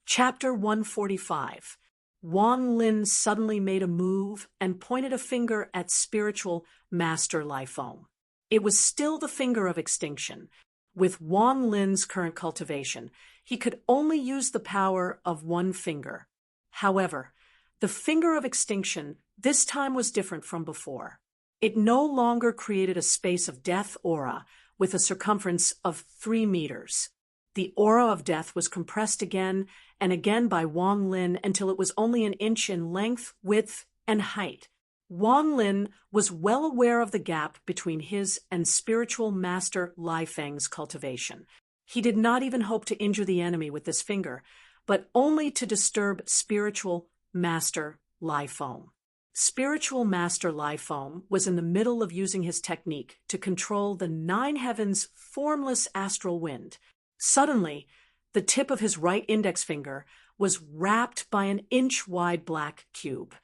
Chapter 145. Wang Lin suddenly made a move and pointed a finger at spiritual master Lifeng. It was still the finger of extinction. With Wang Lin's current cultivation, he could only use the power of one finger. However, the finger of extinction this time was different from before. It no longer created a space of death aura with a circumference of 3 meters. The aura of death was compressed again and again by Wang Lin until it was only an inch in length, width, and height. Wang Lin was well aware of the gap between his and spiritual master Lifeng's cultivation. He did not even hope to injure the enemy with this finger, but only to disturb spiritual master Lifeng. Spiritual master Lifeng was in the middle of using his technique to control the 9 heavens' formless astral wind. Suddenly, the tip of his right index finger was wrapped by an inch-wide black cube.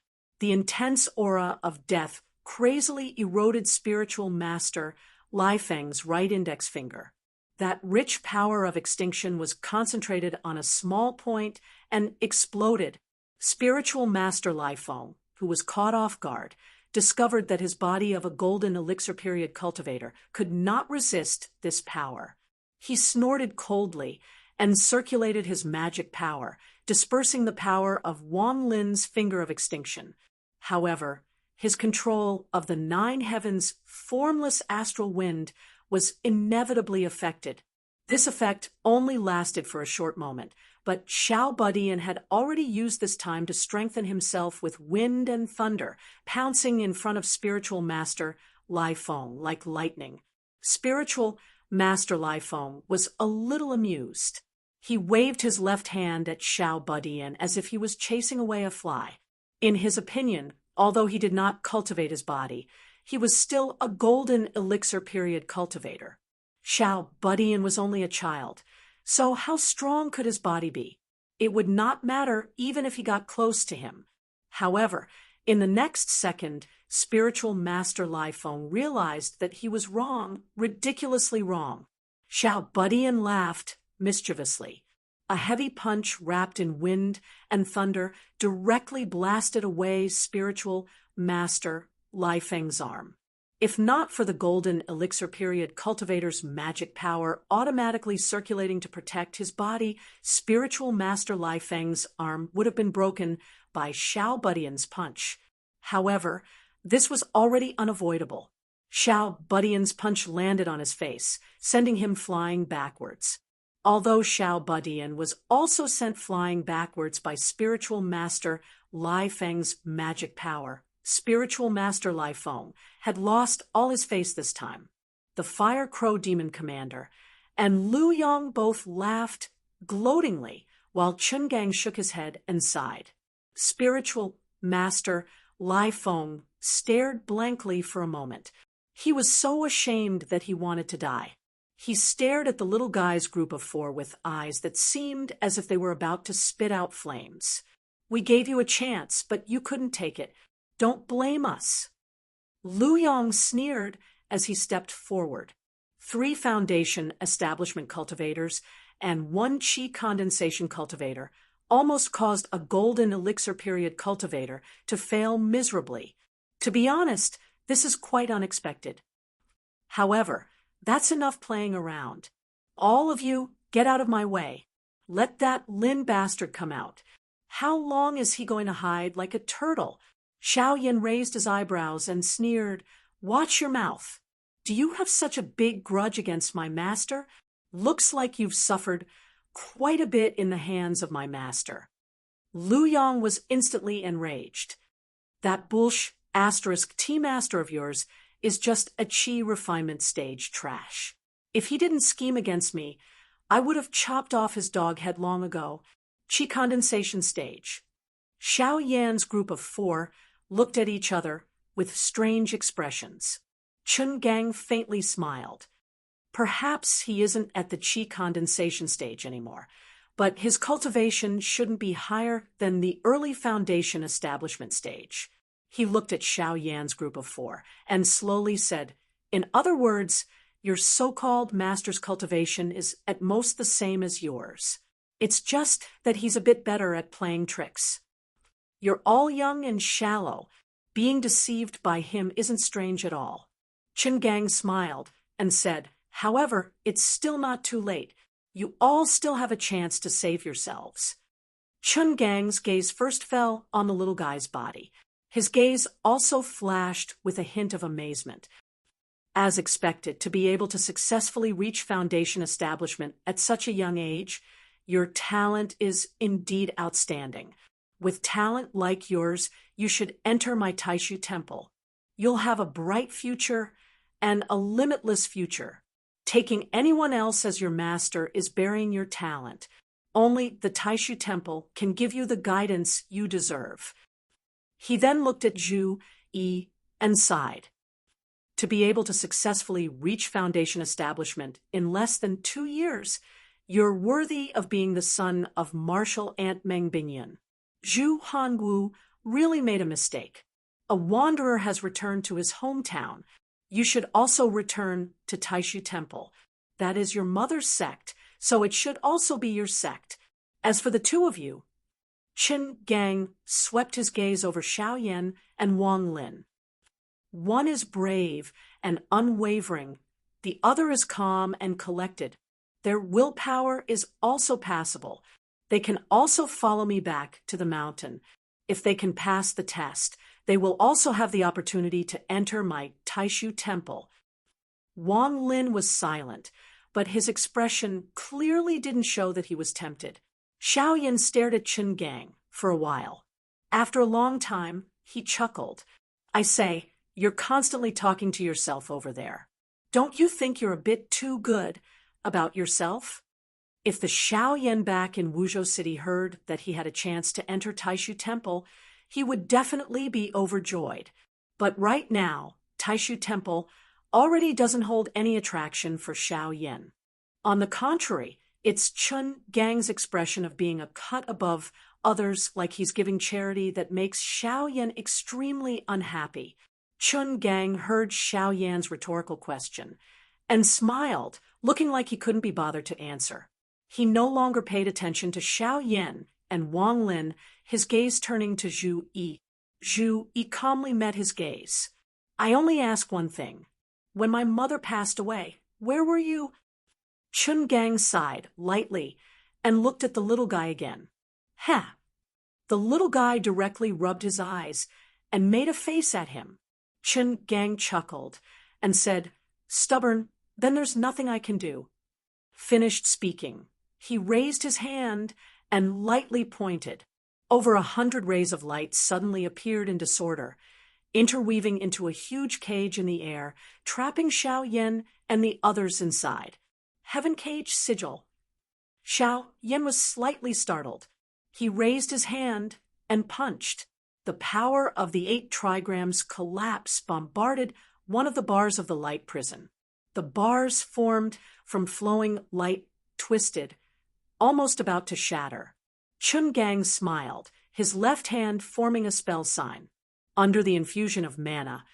The intense aura of death crazily eroded spiritual master Lifeng's right index finger. That rich power of extinction was concentrated on a small point and exploded. Spiritual master Lifeng, who was caught off guard, discovered that his body of a golden elixir period cultivator could not resist this power. He snorted coldly and circulated his magic power, dispersing the power of Wang Lin's finger of extinction. However, his control of the 9 heavens' formless astral wind was inevitably affected. This effect only lasted for a short moment, but Xiao Budian had already used this time to strengthen himself with wind and thunder, pouncing in front of spiritual master Lifeng like lightning. Spiritual Master Lifeng was a little amused. He waved his left hand at Xiao Budian as if he was chasing away a fly. In his opinion, although he did not cultivate his body, he was still a golden elixir period cultivator. Xiao Budian was only a child, so how strong could his body be? It would not matter even if he got close to him. However, in the next second, spiritual master Lifeng realized that he was wrong, ridiculously wrong. Xiao Budian laughed mischievously. A heavy punch wrapped in wind and thunder directly blasted away spiritual master Lifeng's arm. If not for the golden elixir period cultivator's magic power automatically circulating to protect his body, spiritual master Lifeng's arm would have been broken by Xiao Budian's punch. However, this was already unavoidable. Xiao Budian's punch landed on his face, sending him flying backwards. Although Xiao Budian was also sent flying backwards by spiritual master Lifeng's magic power, spiritual master Lifeng had lost all his face this time. The Fire Crow Demon Commander and Lu Yong both laughed gloatingly, while Chungang shook his head and sighed. Spiritual master Lifeng stared blankly for a moment. He was so ashamed that he wanted to die. He stared at the little guy's group of 4 with eyes that seemed as if they were about to spit out flames. "We gave you a chance, but you couldn't take it. Don't blame us." Lu Yong sneered as he stepped forward. 3 foundation establishment cultivators and 1 qi condensation cultivator almost caused a golden elixir period cultivator to fail miserably. To be honest, this is quite unexpected. However, that's enough playing around. All of you, get out of my way. Let that Lin bastard come out. How long is he going to hide like a turtle? Xiao Yin raised his eyebrows and sneered, "Watch your mouth. Do you have such a big grudge against my master? Looks like you've suffered quite a bit in the hands of my master." Lu Yong was instantly enraged. "That bullsh *T master of yours is just a qi refinement stage trash. If he didn't scheme against me, I would have chopped off his dog head long ago. Qi condensation stage." Xiao Yan's group of 4 looked at each other with strange expressions. Chun Gang faintly smiled. Perhaps he isn't at the qi condensation stage anymore, but his cultivation shouldn't be higher than the early foundation establishment stage. He looked at Xiao Yan's group of 4 and slowly said, "In other words, your so-called master's cultivation is at most the same as yours. It's just that he's a bit better at playing tricks. You're all young and shallow. Being deceived by him isn't strange at all. Chen Gang smiled and said, however, it's still not too late. You all still have a chance to save yourselves. Chen Gang's gaze first fell on the little guy's body. His gaze also flashed with a hint of amazement. As expected, to be able to successfully reach foundation establishment at such a young age, your talent is indeed outstanding. With talent like yours, you should enter my Taishu temple. You'll have a bright future and a limitless future. Taking anyone else as your master is burying your talent. Only the Taishu temple can give you the guidance you deserve. He then looked at Zhu Yi and sighed. To be able to successfully reach foundation establishment in less than 2 years, you're worthy of being the son of Marshal Ant Meng Binyan. Zhu Hangu really made a mistake. A wanderer has returned to his hometown. You should also return to Taishu Temple. That is your mother's sect, so it should also be your sect. As for the two of you, Chen Gang swept his gaze over Xiaoyan and Wang Lin. One is brave and unwavering. The other is calm and collected. Their willpower is also passable. They can also follow me back to the mountain. If they can pass the test, they will also have the opportunity to enter my Taishu temple. Wang Lin was silent, but his expression clearly didn't show that he was tempted. Xiaoyan stared at Chen Gang for a while. After a long time, he chuckled. I say, you're constantly talking to yourself over there. Don't you think you're a bit too good about yourself? If the Xiaoyan back in Wuzhou City heard that he had a chance to enter Taishu Temple, he would definitely be overjoyed. But right now, Taishu Temple already doesn't hold any attraction for Xiaoyan. On the contrary, it's Chen Gang's expression of being a cut above others, like he's giving charity, that makes Xiaoyan extremely unhappy. Chen Gang heard Xiaoyan's rhetorical question and smiled, looking like he couldn't be bothered to answer. He no longer paid attention to Xiaoyan and Wang Lin, his gaze turning to Zhu Yi. Zhu Yi calmly met his gaze. I only ask one thing. When my mother passed away, where were you? Chen Gang sighed lightly and looked at the little guy again. Ha! The little guy directly rubbed his eyes and made a face at him. Chen Gang chuckled and said, Stubborn, then there's nothing I can do. Finished speaking, he raised his hand and lightly pointed. Over 100 rays of light suddenly appeared in disorder, interweaving into a huge cage in the air, trapping Xiaoyan and the others inside. Heaven Cage Sigil. Xiaoyan was slightly startled. He raised his hand and punched. The power of the 8 trigrams collapse bombarded one of the bars of the light prison. The bars formed from flowing light twisted, almost about to shatter. Chen Gang smiled, his left hand forming a spell sign. Under the infusion of mana,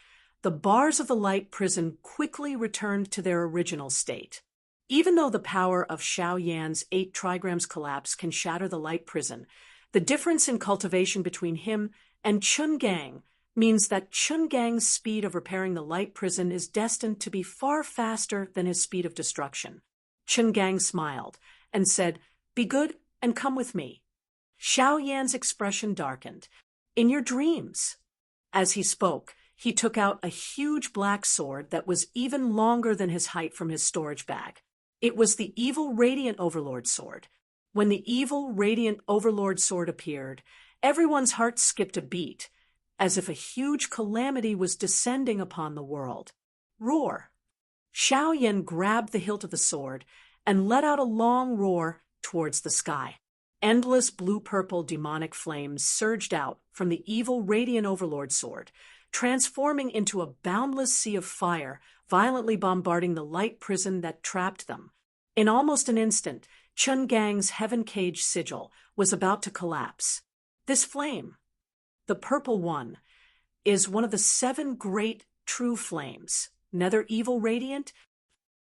the bars of the light prison quickly returned to their original state. Even though the power of Xiaoyan's 8 trigrams collapse can shatter the light prison, the difference in cultivation between him and Chen Gang means that Chen Gang's speed of repairing the light prison is destined to be far faster than his speed of destruction. Chen Gang smiled and said, Be good and come with me. Xiaoyan's expression darkened. In your dreams. As he spoke, he took out a huge black sword that was even longer than his height from his storage bag. It was the evil Radiant Overlord sword. When the evil Radiant Overlord sword appeared, everyone's heart skipped a beat, as if a huge calamity was descending upon the world. Roar! Xiaoyan grabbed the hilt of the sword and let out a long roar towards the sky. Endless blue-purple demonic flames surged out from the evil Radiant Overlord sword, transforming into a boundless sea of fire, violently bombarding the light prison that trapped them. In almost an instant, Chen Gang's Heaven Cage Sigil was about to collapse. This flame, the purple one, is one of the 7 great true flames, Nether Evil Radiant.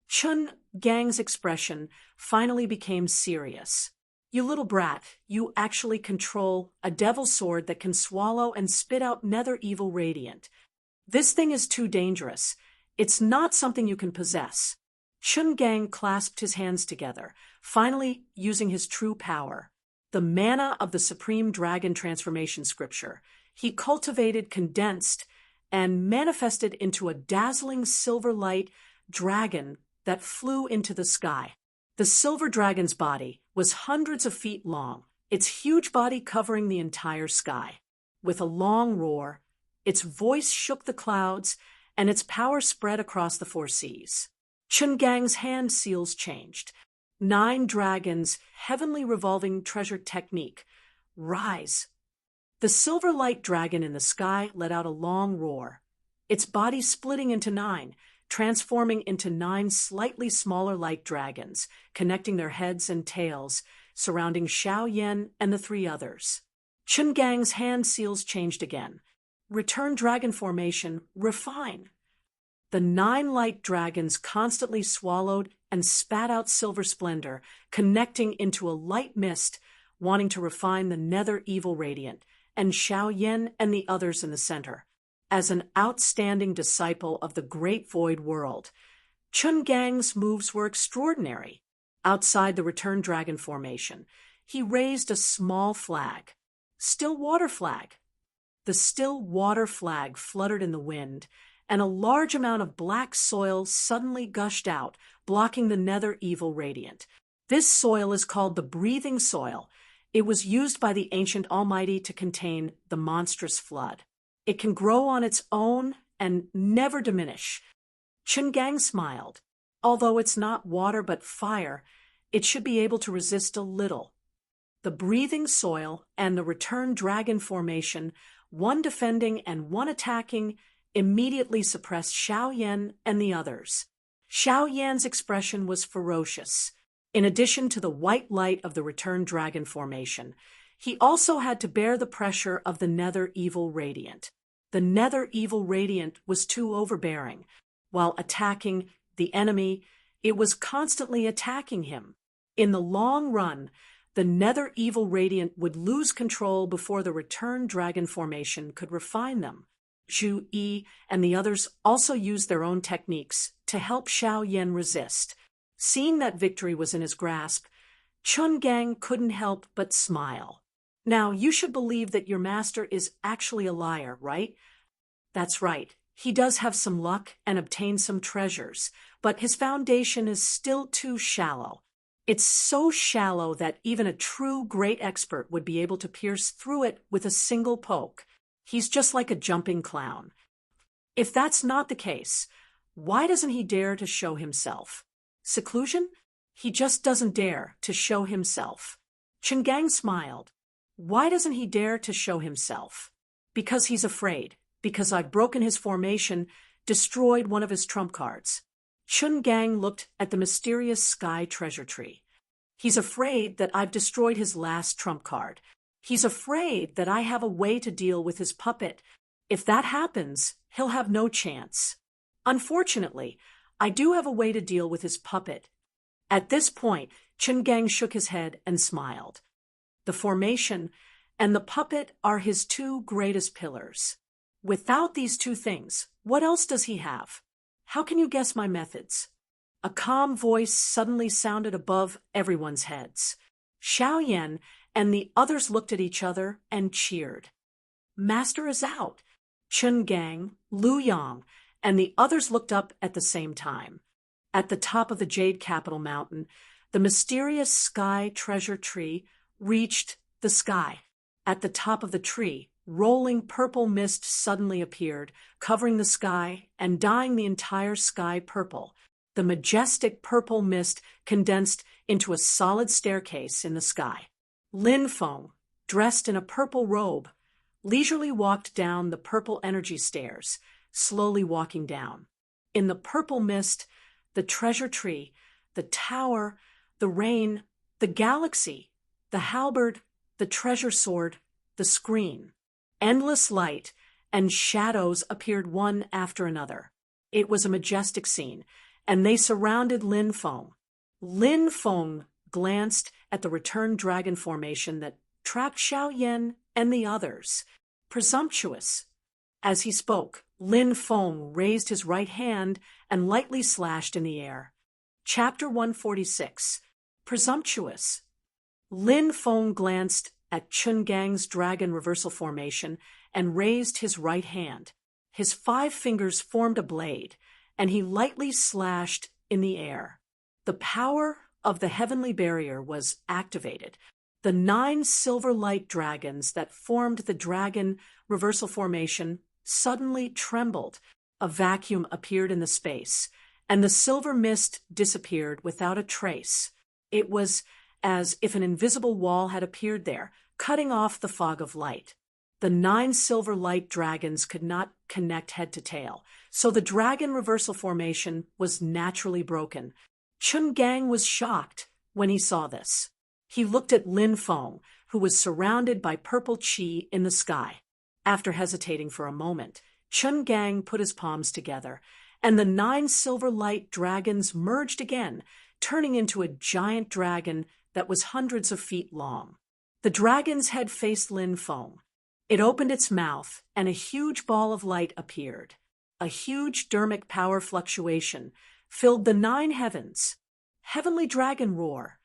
Chen Gang's expression finally became serious. You little brat, you actually control a devil's sword that can swallow and spit out nether evil radiant. This thing is too dangerous. It's not something you can possess. Chun Gang clasped his hands together, finally using his true power. The mana of the Supreme Dragon Transformation Scripture. He cultivated, condensed, and manifested into a dazzling silver light dragon that flew into the sky. The silver dragon's body was hundreds of feet long, its huge body covering the entire sky. With a long roar, its voice shook the clouds, and its power spread across the four seas. Chun Gang's hand seals changed. 9 dragons, heavenly revolving treasure technique. Rise. The silver light dragon in the sky let out a long roar, its body splitting into 9, transforming into 9 slightly smaller light dragons, connecting their heads and tails, surrounding Xiao Yan and the 3 others. Chun Gang's hand seals changed again. Return dragon formation, refine. The 9 light dragons constantly swallowed and spat out silver splendor, connecting into a light mist, wanting to refine the nether evil radiant, and Xiao Yan and the others in the center. As an outstanding disciple of the great void world, Chun Gang's moves were extraordinary. Outside the return dragon formation, he raised a small flag. Still water flag. The still water flag fluttered in the wind, and a large amount of black soil suddenly gushed out, blocking the nether evil radiant. This soil is called the breathing soil. It was used by the ancient Almighty to contain the monstrous flood. It can grow on its own and never diminish. Chun Gang smiled. Although it's not water but fire, it should be able to resist a little. The breathing soil and the return dragon formation, one defending and one attacking, immediately suppressed Xiao Yan and the others. Xiao Yan's expression was ferocious. In addition to the white light of the return dragon formation, he also had to bear the pressure of the nether evil radiant. The nether evil radiant was too overbearing. While attacking the enemy, it was constantly attacking him. In the long run, the nether evil radiant would lose control before the return dragon formation could refine them. Zhu Yi and the others also used their own techniques to help Xiao Yan resist. Seeing that victory was in his grasp, Chun Gang couldn't help but smile. Now, you should believe that your master is actually a liar, right? That's right. He does have some luck and obtained some treasures, but his foundation is still too shallow. It's so shallow that even a true great expert would be able to pierce through it with a single poke. He's just like a jumping clown. If that's not the case, why doesn't he dare to show himself? Seclusion? He just doesn't dare to show himself. Chun Gang smiled. Why doesn't he dare to show himself? Because he's afraid. Because I've broken his formation, destroyed one of his trump cards. Chun Gang looked at the mysterious sky treasure tree. He's afraid that I've destroyed his last trump card. He's afraid that I have a way to deal with his puppet. If that happens, he'll have no chance. Unfortunately, I do have a way to deal with his puppet. At this point, Chun Gang shook his head and smiled. The formation and the puppet are his 2 greatest pillars. Without these 2 things, what else does he have? How can you guess my methods? A calm voice suddenly sounded above everyone's heads. Xiao Yan and the others looked at each other and cheered. Master is out. Chun Gang, Lu Yang, and the others looked up at the same time. At the top of the Jade Capital Mountain, the mysterious sky treasure tree reached the sky. At the top of the tree, rolling purple mist suddenly appeared, covering the sky and dyeing the entire sky purple. The majestic purple mist condensed into a solid staircase in the sky. Lin Feng, dressed in a purple robe, leisurely walked down the purple energy stairs, slowly walking down. In the purple mist, the treasure tree, the tower, the rain, the galaxy, the halberd, the treasure sword, the screen. Endless light and shadows appeared one after another. It was a majestic scene, and they surrounded Lin Feng. Lin Feng glanced at the returned dragon formation that tracked Xiao Yan and the others. Presumptuous. As he spoke, Lin Feng raised his right hand and lightly slashed in the air. Chapter 146. Presumptuous. Lin Feng glanced at Chun Gang's dragon reversal formation and raised his right hand. His 5 fingers formed a blade, and he lightly slashed in the air. The power of the heavenly barrier was activated. The 9 silver light dragons that formed the dragon reversal formation suddenly trembled. A vacuum appeared in the space, and the silver mist disappeared without a trace. It was as if an invisible wall had appeared there, cutting off the fog of light. The 9 silver light dragons could not connect head to tail, so the dragon reversal formation was naturally broken. Chun Gang was shocked when he saw this. He looked at Lin Feng, who was surrounded by purple qi in the sky. After hesitating for a moment, Chun Gang put his palms together, and the 9 silver light dragons merged again, turning into a giant dragon that was hundreds of feet long. The dragon's head faced Lin Feng. It opened its mouth, and a huge ball of light appeared. A huge dermic power fluctuation filled the 9 heavens. Heavenly dragon roar.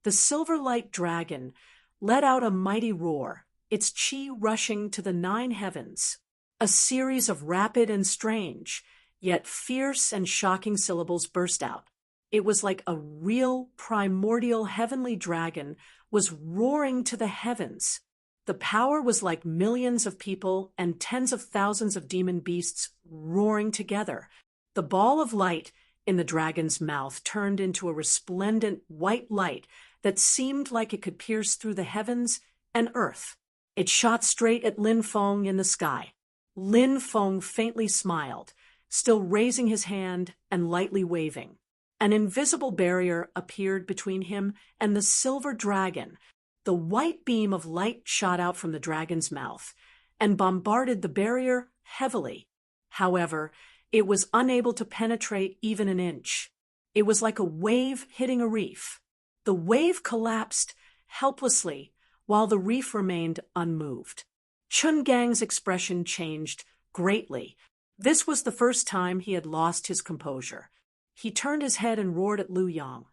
The silver light dragon let out a mighty roar, its qi rushing to the 9 heavens. A series of rapid and strange, yet fierce and shocking syllables burst out. It was like a real primordial heavenly dragon was roaring to the heavens. The power was like millions of people and tens of thousands of demon beasts roaring together. The ball of light in the dragon's mouth turned into a resplendent white light that seemed like it could pierce through the heavens and earth. It shot straight at Lin Feng in the sky. Lin Feng faintly smiled, still raising his hand and lightly waving. An invisible barrier appeared between him and the silver dragon. The white beam of light shot out from the dragon's mouth and bombarded the barrier heavily. However, it was unable to penetrate even an inch. It was like a wave hitting a reef. The wave collapsed helplessly while the reef remained unmoved. Chun Gang's expression changed greatly. This was the first time he had lost his composure. He turned his head and roared at Liu Yang.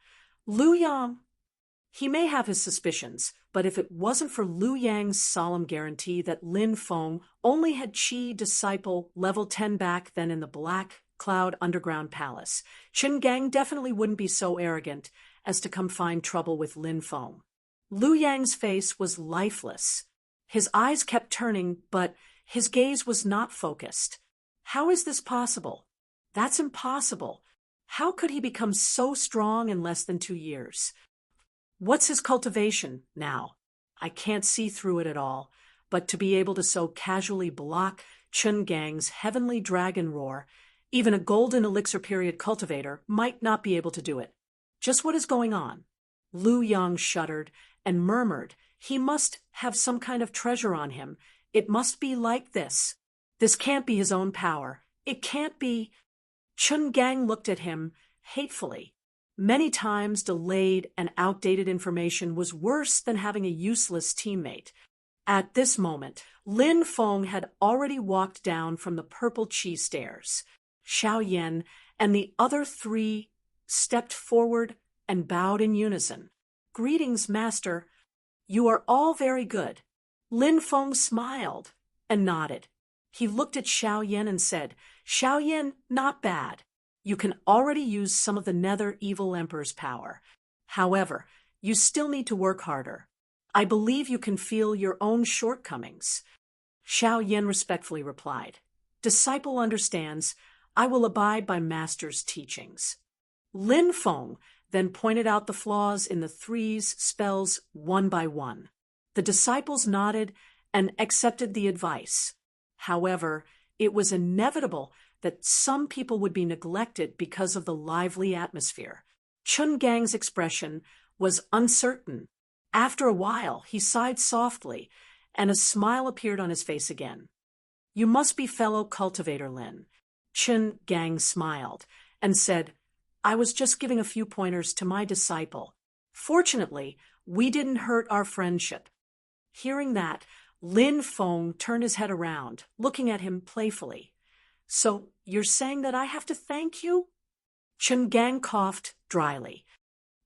Liu Yang! He may have his suspicions, but if it wasn't for Liu Yang's solemn guarantee that Lin Feng only had Qi disciple level 10 back then in the Black Cloud Underground Palace, Chun Gang definitely wouldn't be so arrogant as to come find trouble with Lin Feng. Liu Yang's face was lifeless. His eyes kept turning, but his gaze was not focused. How is this possible? That's impossible. How could he become so strong in less than 2 years? What's his cultivation now? I can't see through it at all, but to be able to so casually block Chun Gang's heavenly dragon roar, even a golden elixir period cultivator might not be able to do it. Just what is going on? Liu Yang shuddered and murmured, he must have some kind of treasure on him. It must be like this. This can't be his own power. It can't be. Chun Gang looked at him hatefully. Many times delayed and outdated information was worse than having a useless teammate. At this moment, Lin Feng had already walked down from the purple qi stairs. Xiao Yan and the other 3 stepped forward and bowed in unison. Greetings, Master. You are all very good. Lin Feng smiled and nodded. He looked at Xiao Yan and said, Xiao Yan, not bad. You can already use some of the Nether Evil Emperor's power. However, you still need to work harder. I believe you can feel your own shortcomings. Xiao Yan respectfully replied, Disciple understands. I will abide by Master's teachings. Lin Feng then pointed out the flaws in the 3's spells one by one. The disciples nodded and accepted the advice. However, it was inevitable that some people would be neglected because of the lively atmosphere. Chun Gang's expression was uncertain. After a while, he sighed softly, and a smile appeared on his face again. You must be fellow cultivator Lin. Chun Gang smiled and said, I was just giving a few pointers to my disciple. Fortunately, We didn't hurt our friendship. Hearing that, Lin Feng turned his head around, looking at him playfully. So, you're saying that I have to thank you? Chen Gang coughed dryly.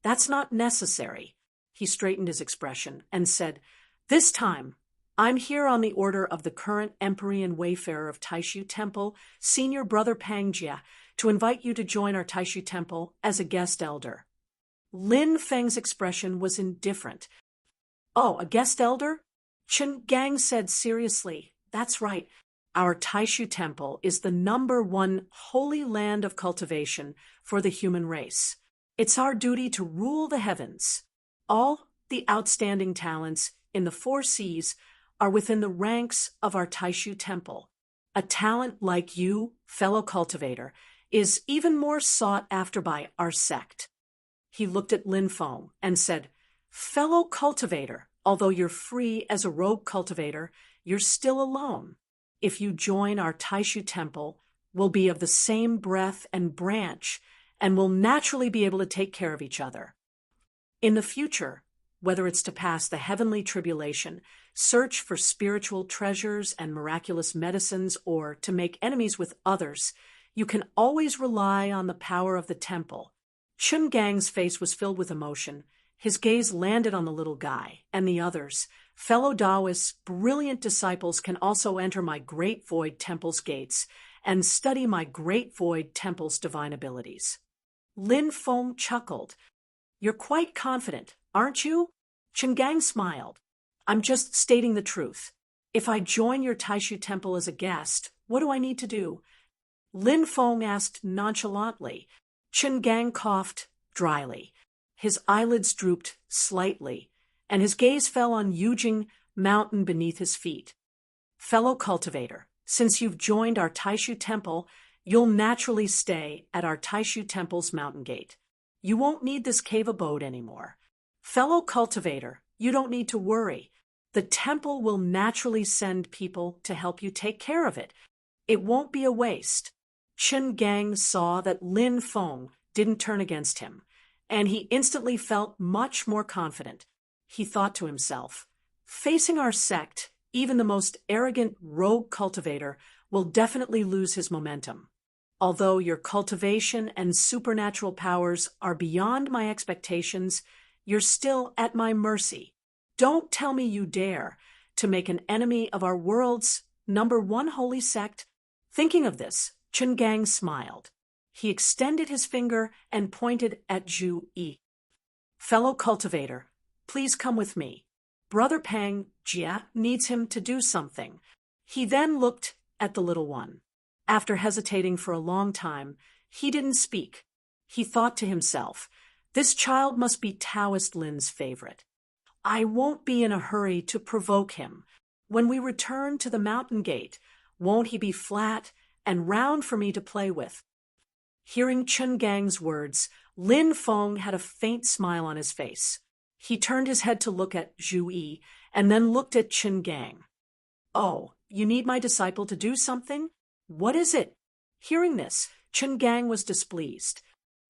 That's not necessary. He straightened his expression and said, This time, I'm here on the order of the current Empyrean Wayfarer of Taishu Temple, Senior Brother Pangjia, to invite you to join our Taishu Temple as a guest elder. Lin Feng's expression was indifferent. Oh, a guest elder? Chen Gang said seriously, That's right. Our Taishu Temple is the #1 holy land of cultivation for the human race. It's our duty to rule the heavens. All the outstanding talents in the 4 seas are within the ranks of our Taishu Temple. A talent like you, fellow cultivator, is even more sought after by our sect. He looked at Lin Feng and said, Fellow cultivator, although you're free as a rogue cultivator, you're still alone. If you join our Taishu Temple, we'll be of the same breath and branch, and will naturally be able to take care of each other. In the future, whether it's to pass the heavenly tribulation, search for spiritual treasures and miraculous medicines, or to make enemies with others, you can always rely on the power of the temple. Chun Gang's face was filled with emotion. His gaze landed on the little guy and the others. Fellow Taoists, brilliant disciples can also enter my Great Void Temple's gates and study my Great Void Temple's divine abilities. Lin Feng chuckled. You're quite confident, aren't you? Chen Gang smiled. I'm just stating the truth. If I join your Taishu Temple as a guest, what do I need to do? Lin Feng asked nonchalantly. Chen Gang coughed dryly. His eyelids drooped slightly, and his gaze fell on Yujing Mountain beneath his feet. Fellow cultivator, since you've joined our Taishu Temple, you'll naturally stay at our Taishu Temple's mountain gate. You won't need this cave abode anymore. Fellow cultivator, you don't need to worry. The temple will naturally send people to help you take care of it. It won't be a waste. Chen Gang saw that Lin Feng didn't turn against him, and he instantly felt much more confident. He thought to himself, facing our sect, even the most arrogant rogue cultivator will definitely lose his momentum. Although your cultivation and supernatural powers are beyond my expectations, you're still at my mercy. Don't tell me you dare to make an enemy of our world's #1 holy sect. Thinking of this, Chen Gang smiled. He extended his finger and pointed at Zhu Yi. Fellow cultivator, please come with me. Brother Pang Jia needs him to do something. He then looked at the little one. After hesitating for a long time, he didn't speak. He thought to himself, this child must be Taoist Lin's favorite. I won't be in a hurry to provoke him. When we return to the mountain gate, won't he be flat and round for me to play with? Hearing Chen Gang's words, Lin Feng had a faint smile on his face. He turned his head to look at Zhu Yi and then looked at Chen Gang. Oh, you need my disciple to do something? What is it? Hearing this, Chen Gang was displeased.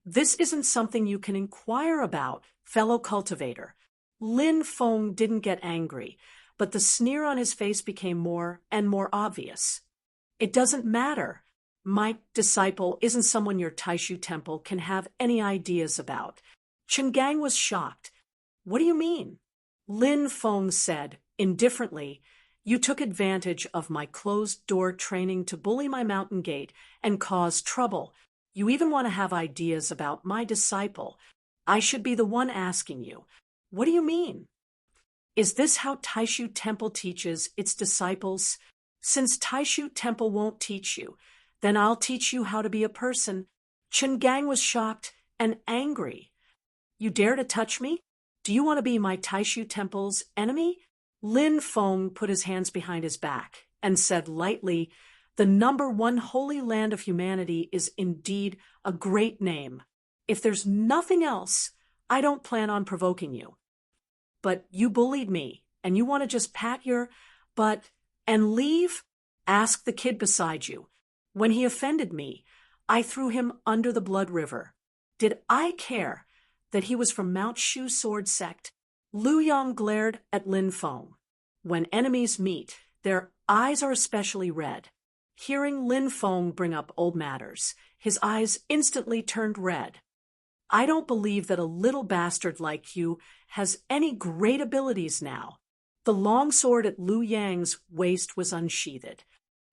This isn't something you can inquire about, fellow cultivator. Lin Feng didn't get angry, but the sneer on his face became more and more obvious. It doesn't matter. My disciple isn't someone your Taishu Temple can have any ideas about. Chen Gang was shocked. What do you mean? Lin Feng said, indifferently, you took advantage of my closed-door training to bully my mountain gate and cause trouble. You even want to have ideas about my disciple. I should be the one asking you. What do you mean? Is this how Taishu Temple teaches its disciples? Since Taishu Temple won't teach you, then I'll teach you how to be a person. Chen Gang was shocked and angry. You dare to touch me? Do you want to be my Taishu Temple's enemy? Lin Feng put his hands behind his back and said lightly, the #1 holy land of humanity is indeed a great name. If there's nothing else, I don't plan on provoking you. But you bullied me, and you want to just pat your butt and leave? Ask the kid beside you. When he offended me, I threw him under the blood river. Did I care that he was from Mount Shu Sword Sect? Lu Yang glared at Lin Feng. When enemies meet, their eyes are especially red. Hearing Lin Feng bring up old matters, his eyes instantly turned red. I don't believe that a little bastard like you has any great abilities now. The long sword at Lu Yang's waist was unsheathed.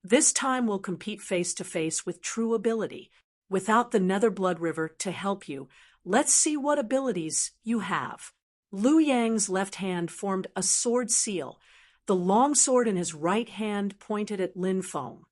This time we'll compete face to face with true ability. Without the Nether Blood River to help you, let's see what abilities you have. Lu Yang's left hand formed a sword seal. The long sword in his right hand pointed at Lin Feng.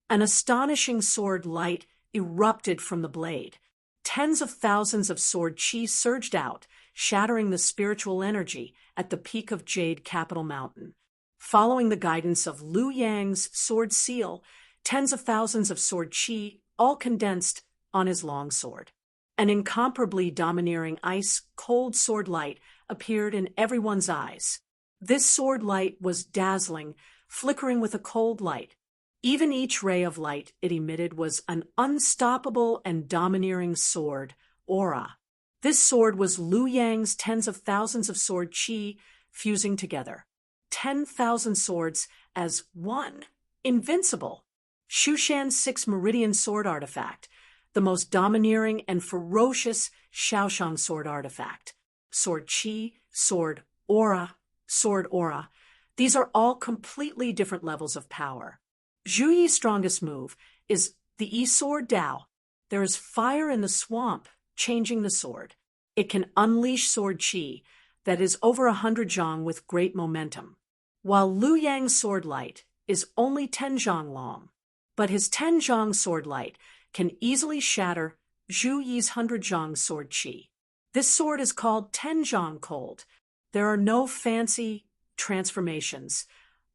An astonishing sword light erupted from the blade. Tens of thousands of sword chi surged out, shattering the spiritual energy at the peak of Jade Capital Mountain. Following the guidance of Lu Yang's sword seal, tens of thousands of sword chi all condensed on his long sword. An incomparably domineering ice-cold sword light appeared in everyone's eyes. This sword light was dazzling, flickering with a cold light. Even each ray of light it emitted was an unstoppable and domineering sword, aura. This sword was Lu Yang's tens of thousands of sword chi fusing together. 10,000 swords as one. Invincible. Shushan's 6 Meridian sword artifact, the most domineering and ferocious Shaoshang sword artifact. Sword chi, sword aura, sword aura. These are all completely different levels of power. Zhu Yi's strongest move is the E-Sword Dao. There is fire in the swamp, changing the sword. It can unleash sword chi that is over 100 zhang with great momentum, while Lu Yang's sword light is only 10 zhang long. But his 10 zhang sword light can easily shatter Zhu Yi's 100 zhang sword chi. This sword is called 10 zhang cold. There are no fancy transformations,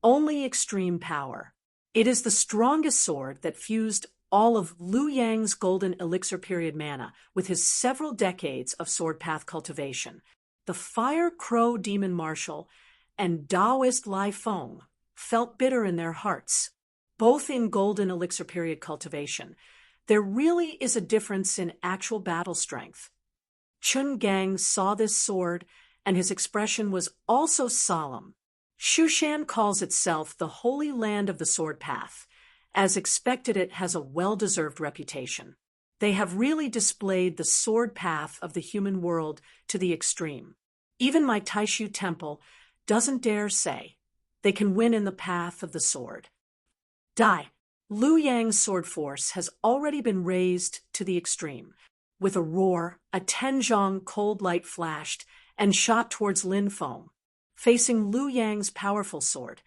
only extreme power. It is the strongest sword that fused all of Lu Yang's golden elixir period mana with his several decades of sword path cultivation. The Fire Crow Demon Marshal and Taoist Lai Feng felt bitter in their hearts, both in golden elixir period cultivation. There really is a difference in actual battle strength. Chun Gang saw this sword, and his expression was also solemn. Shushan calls itself the Holy Land of the Sword Path. As expected, it has a well-deserved reputation. They have really displayed the sword path of the human world to the extreme. Even my Taishu Temple doesn't dare say they can win in the path of the sword. Dai. Lu Yang's sword force has already been raised to the extreme. With a roar, a 10 zhang cold light flashed and shot towards Lin Feng. Facing Lu Yang's powerful sword,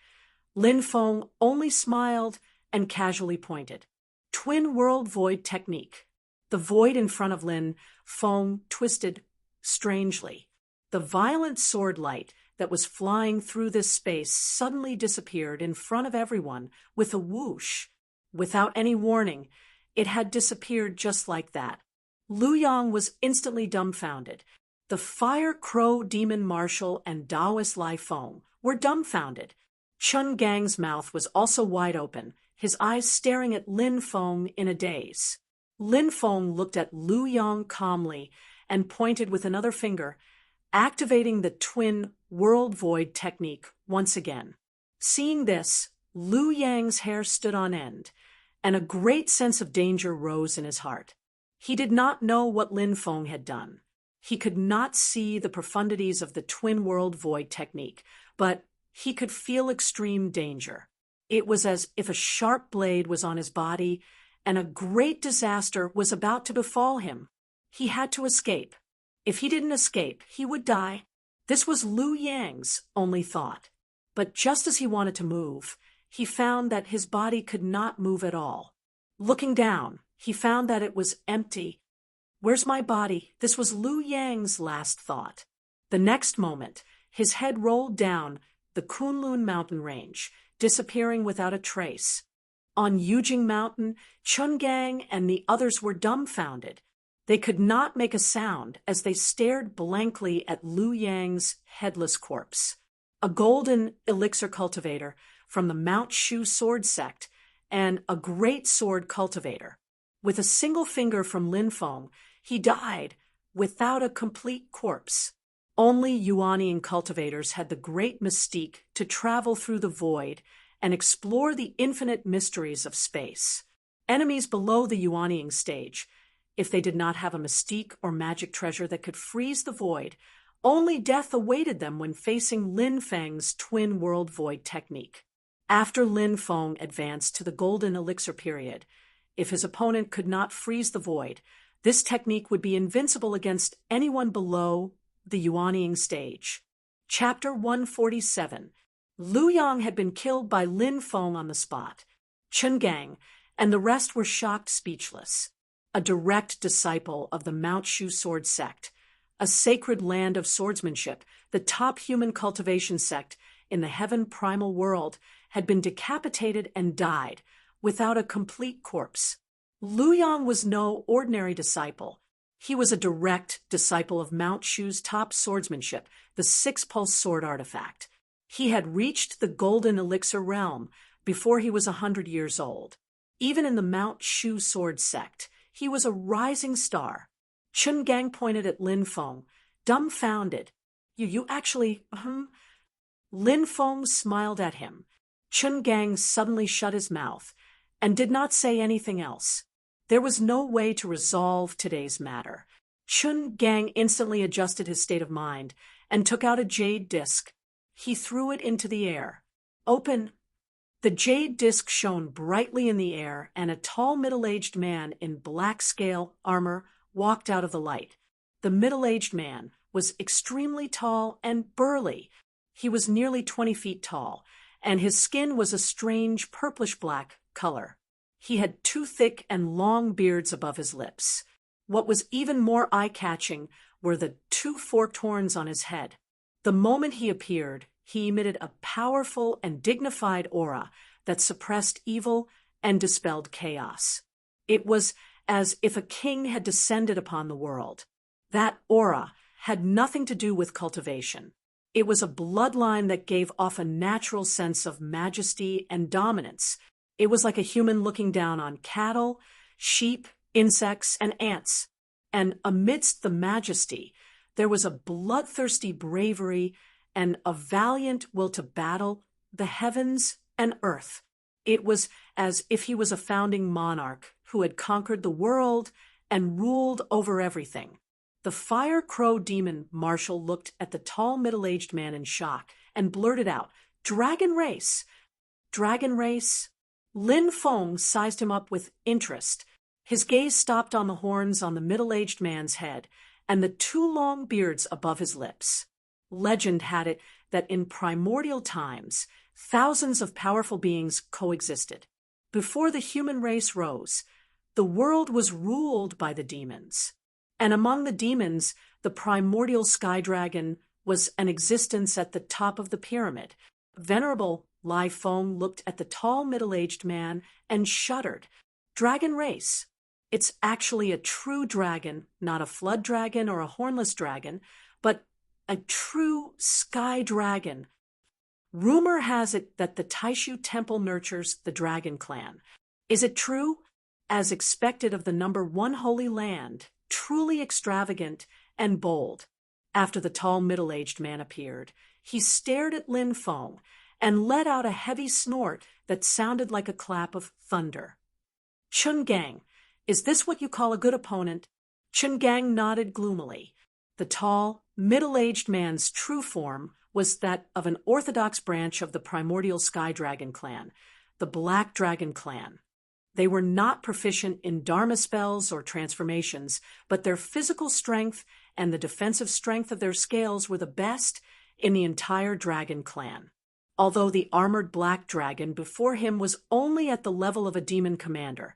Lin Feng only smiled and casually pointed. Twin World Void Technique. The void in front of Lin Feng twisted strangely. The violent sword light that was flying through this space suddenly disappeared in front of everyone with a whoosh. Without any warning, it had disappeared just like that. Lu Yang was instantly dumbfounded. The Fire Crow Demon Marshal and Taoist Lai Feng were dumbfounded. Chun Gang's mouth was also wide open, his eyes staring at Lin Feng in a daze. Lin Feng looked at Lu Yang calmly and pointed with another finger, activating the Twin World Void technique once again. Seeing this, Lu Yang's hair stood on end, and a great sense of danger rose in his heart. He did not know what Lin Feng had done. He could not see the profundities of the Twin World Void technique, but he could feel extreme danger. It was as if a sharp blade was on his body, and a great disaster was about to befall him. He had to escape. If he didn't escape, he would die. This was Lu Yang's only thought. But just as he wanted to move, he found that his body could not move at all. Looking down, he found that it was empty. Where's my body? This was Lu Yang's last thought. The next moment, his head rolled down the Kunlun mountain range, disappearing without a trace. On Yujing Mountain, Chun Gang and the others were dumbfounded. They could not make a sound as they stared blankly at Lu Yang's headless corpse. A golden elixir cultivator from the Mount Shu sword sect and a great sword cultivator. With a single finger from Lin Feng, he died without a complete corpse. Only Yuanian cultivators had the great mystique to travel through the void and explore the infinite mysteries of space. Enemies below the Yuanian stage, if they did not have a mystique or magic treasure that could freeze the void, only death awaited them when facing Lin Feng's twin world void technique. After Lin Feng advanced to the golden elixir period, if his opponent could not freeze the void, this technique would be invincible against anyone below the Yuanian stage. Chapter 147. Lu Yang had been killed by Lin Feng on the spot. Chen Gang and the rest were shocked speechless. A direct disciple of the Mount Shu sword sect, a sacred land of swordsmanship, the top human cultivation sect in the heaven primal world, had been decapitated and died without a complete corpse. Lu Yang was no ordinary disciple. He was a direct disciple of Mount Shu's top swordsmanship, the six-pulse sword artifact. He had reached the golden elixir realm before he was 100 years old. Even in the Mount Shu sword sect, he was a rising star. Chen Gang pointed at Lin Feng, dumbfounded. You actually, Lin Feng smiled at him. Chen Gang suddenly shut his mouth and did not say anything else. There was no way to resolve today's matter. Chen Gang instantly adjusted his state of mind and took out a jade disc. He threw it into the air. Open. The jade disc shone brightly in the air, and a tall middle-aged man in black scale armor walked out of the light. The middle-aged man was extremely tall and burly. He was nearly 20 feet tall, and his skin was a strange purplish-black color. He had two thick and long beards above his lips. What was even more eye-catching were the two forked horns on his head. The moment he appeared, he emitted a powerful and dignified aura that suppressed evil and dispelled chaos. It was as if a king had descended upon the world. That aura had nothing to do with cultivation. It was a bloodline that gave off a natural sense of majesty and dominance. It was like a human looking down on cattle, sheep, insects, and ants. And amidst the majesty, there was a bloodthirsty bravery and a valiant will to battle the heavens and earth. It was as if he was a founding monarch who had conquered the world and ruled over everything. The fire crow demon marshal looked at the tall middle-aged man in shock and blurted out, "Dragon race! Dragon race?" Lin Feng sized him up with interest. His gaze stopped on the horns on the middle-aged man's head and the two long beards above his lips. Legend had it that in primordial times, thousands of powerful beings coexisted. Before the human race rose, the world was ruled by the demons. And among the demons, the primordial sky dragon was an existence at the top of the pyramid. Venerable Lai Feng looked at the tall middle-aged man and shuddered. Dragon race. It's actually a true dragon, not a flood dragon or a hornless dragon, but a true sky dragon. Rumor has it that the Taishu Temple nurtures the dragon clan. Is it true? As expected of the number one holy land, truly extravagant and bold. After the tall middle-aged man appeared, he stared at Lin Feng and let out a heavy snort that sounded like a clap of thunder. Chen Gang, is this what you call a good opponent? Chen Gang nodded gloomily. The tall, middle-aged man's true form was that of an orthodox branch of the primordial sky dragon clan, the Black Dragon clan. They were not proficient in dharma spells or transformations, but their physical strength and the defensive strength of their scales were the best in the entire dragon clan. Although the armored black dragon before him was only at the level of a demon commander,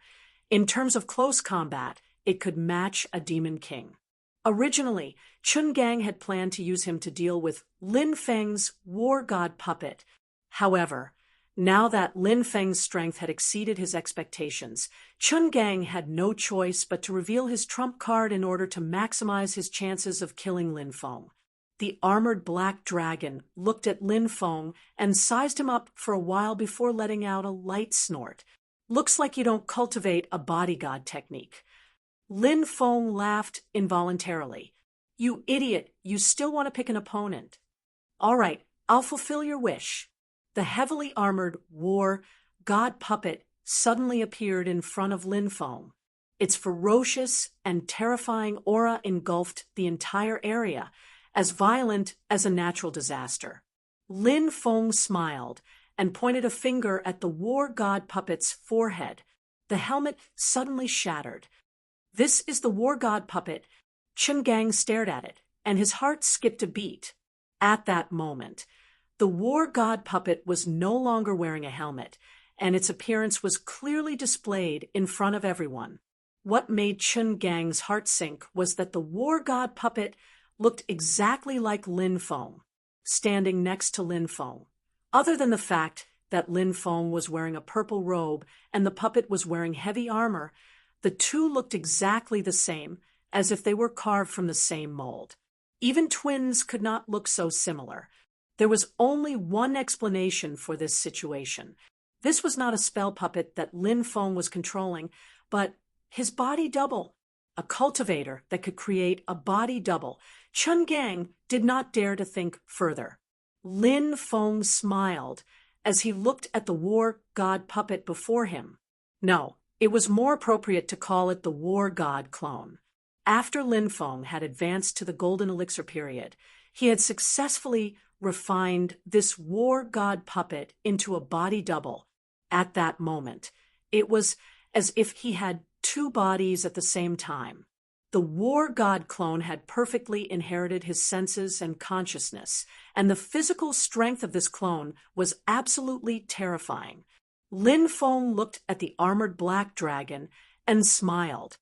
in terms of close combat, it could match a demon king. Originally, Chun Gang had planned to use him to deal with Lin Feng's war god puppet. However, now that Lin Feng's strength had exceeded his expectations, Chun Gang had no choice but to reveal his trump card in order to maximize his chances of killing Lin Feng. The armored black dragon looked at Lin Feng and sized him up for a while before letting out a light snort. Looks like you don't cultivate a bodyguard technique. Lin Feng laughed involuntarily. You idiot, you still want to pick an opponent. All right, I'll fulfill your wish. The heavily armored war god puppet suddenly appeared in front of Lin Feng. Its ferocious and terrifying aura engulfed the entire area, as violent as a natural disaster. Lin Feng smiled and pointed a finger at the war god puppet's forehead. The helmet suddenly shattered. This is the war god puppet. Chen Gang stared at it, and his heart skipped a beat. At that moment, the war god puppet was no longer wearing a helmet, and its appearance was clearly displayed in front of everyone. What made Chen Gang's heart sink was that the war god puppet looked exactly like Lin Feng, standing next to Lin Feng. Other than the fact that Lin Feng was wearing a purple robe and the puppet was wearing heavy armor, the two looked exactly the same, as if they were carved from the same mold. Even twins could not look so similar. There was only one explanation for this situation. This was not a spell puppet that Lin Feng was controlling, but his body double, a cultivator that could create a body double. Chen Gang did not dare to think further. Lin Feng smiled as he looked at the war god puppet before him. No, it was more appropriate to call it the war god clone. After Lin Feng had advanced to the golden elixir period, he had successfully refined this war god puppet into a body double. At that moment, it was as if he had two bodies at the same time. The war god clone had perfectly inherited his senses and consciousness, and the physical strength of this clone was absolutely terrifying. Lin Feng looked at the armored black dragon and smiled.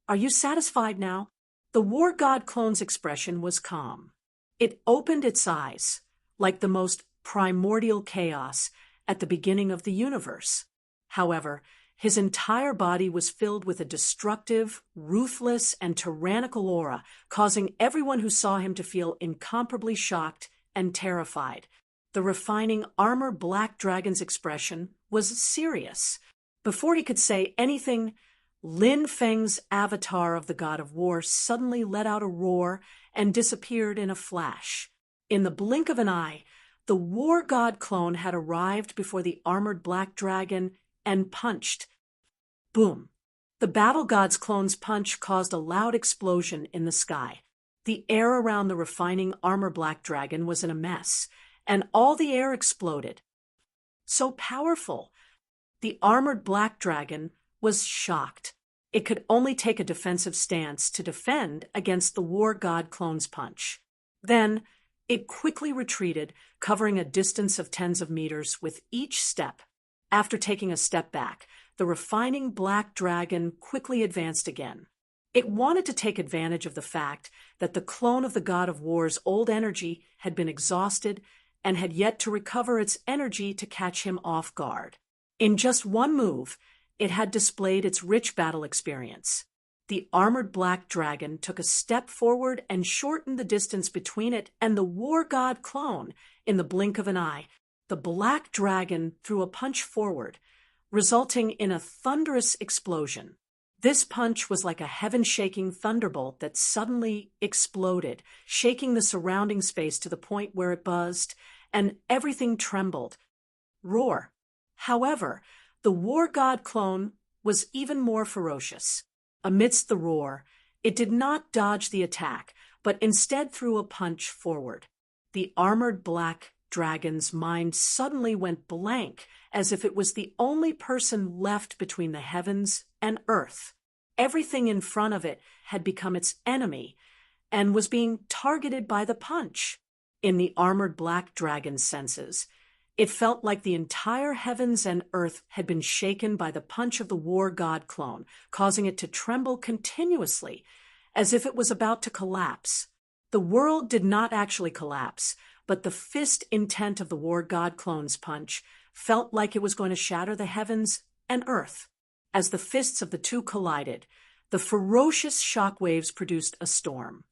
Are you satisfied now? The war god clone's expression was calm. It opened its eyes, like the most primordial chaos at the beginning of the universe. However, his entire body was filled with a destructive, ruthless, and tyrannical aura, causing everyone who saw him to feel incomparably shocked and terrified. The refining armor black dragon's expression was serious. Before he could say anything, Lin Feng's avatar of the god of war suddenly let out a roar and disappeared in a flash. In the blink of an eye, the war god clone had arrived before the armored black dragon and punched. Boom! The battle god's clone's punch caused a loud explosion in the sky. The air around the refining armor black dragon was in a mess, and all the air exploded. So powerful! The armored black dragon was shocked. It could only take a defensive stance to defend against the war god clone's punch. Then, it quickly retreated, covering a distance of tens of meters with each step. After taking a step back, the refining black dragon quickly advanced again. It wanted to take advantage of the fact that the clone of the god of war's old energy had been exhausted and had yet to recover its energy to catch him off guard. In just one move, it had displayed its rich battle experience. The armored black dragon took a step forward and shortened the distance between it and the war god clone in the blink of an eye. The black dragon threw a punch forward, resulting in a thunderous explosion. This punch was like a heaven-shaking thunderbolt that suddenly exploded, shaking the surrounding space to the point where it buzzed, and everything trembled. Roar! However, the war god clone was even more ferocious. Amidst the roar, it did not dodge the attack, but instead threw a punch forward. The armored black dragon's mind suddenly went blank, as if it was the only person left between the heavens and earth. Everything in front of it had become its enemy and was being targeted by the punch. In the armored black dragon's senses, it felt like the entire heavens and earth had been shaken by the punch of the war god clone, causing it to tremble continuously, as if it was about to collapse. The world did not actually collapse, but the fist intent of the war god clone's punch felt like it was going to shatter the heavens and earth. As the fists of the two collided, the ferocious shock waves produced a storm.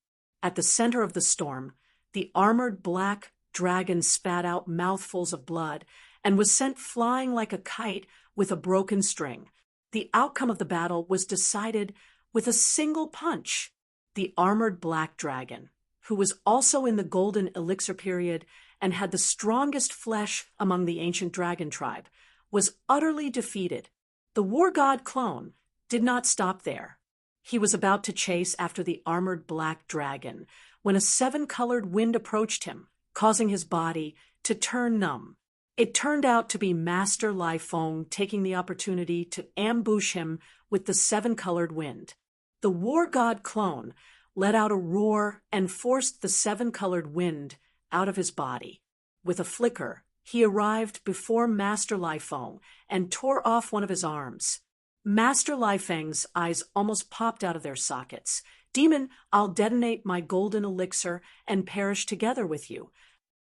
At the center of the storm, the armored black dragon spat out mouthfuls of blood and was sent flying like a kite with a broken string. The outcome of the battle was decided with a single punch. the armored black dragon, who was also in the golden elixir period and had the strongest flesh among the ancient dragon tribe, was utterly defeated. The war god clone did not stop there. He was about to chase after the armored black dragon when a seven-colored wind approached him, causing his body to turn numb. It turned out to be Master Lai Feng taking the opportunity to ambush him with the seven-colored wind. The war god clone let out a roar and forced the seven-colored wind out of his body. With a flicker, he arrived before Master Lai Feng and tore off one of his arms. Master Lai Feng's eyes almost popped out of their sockets. "Demon, I'll detonate my golden elixir and perish together with you."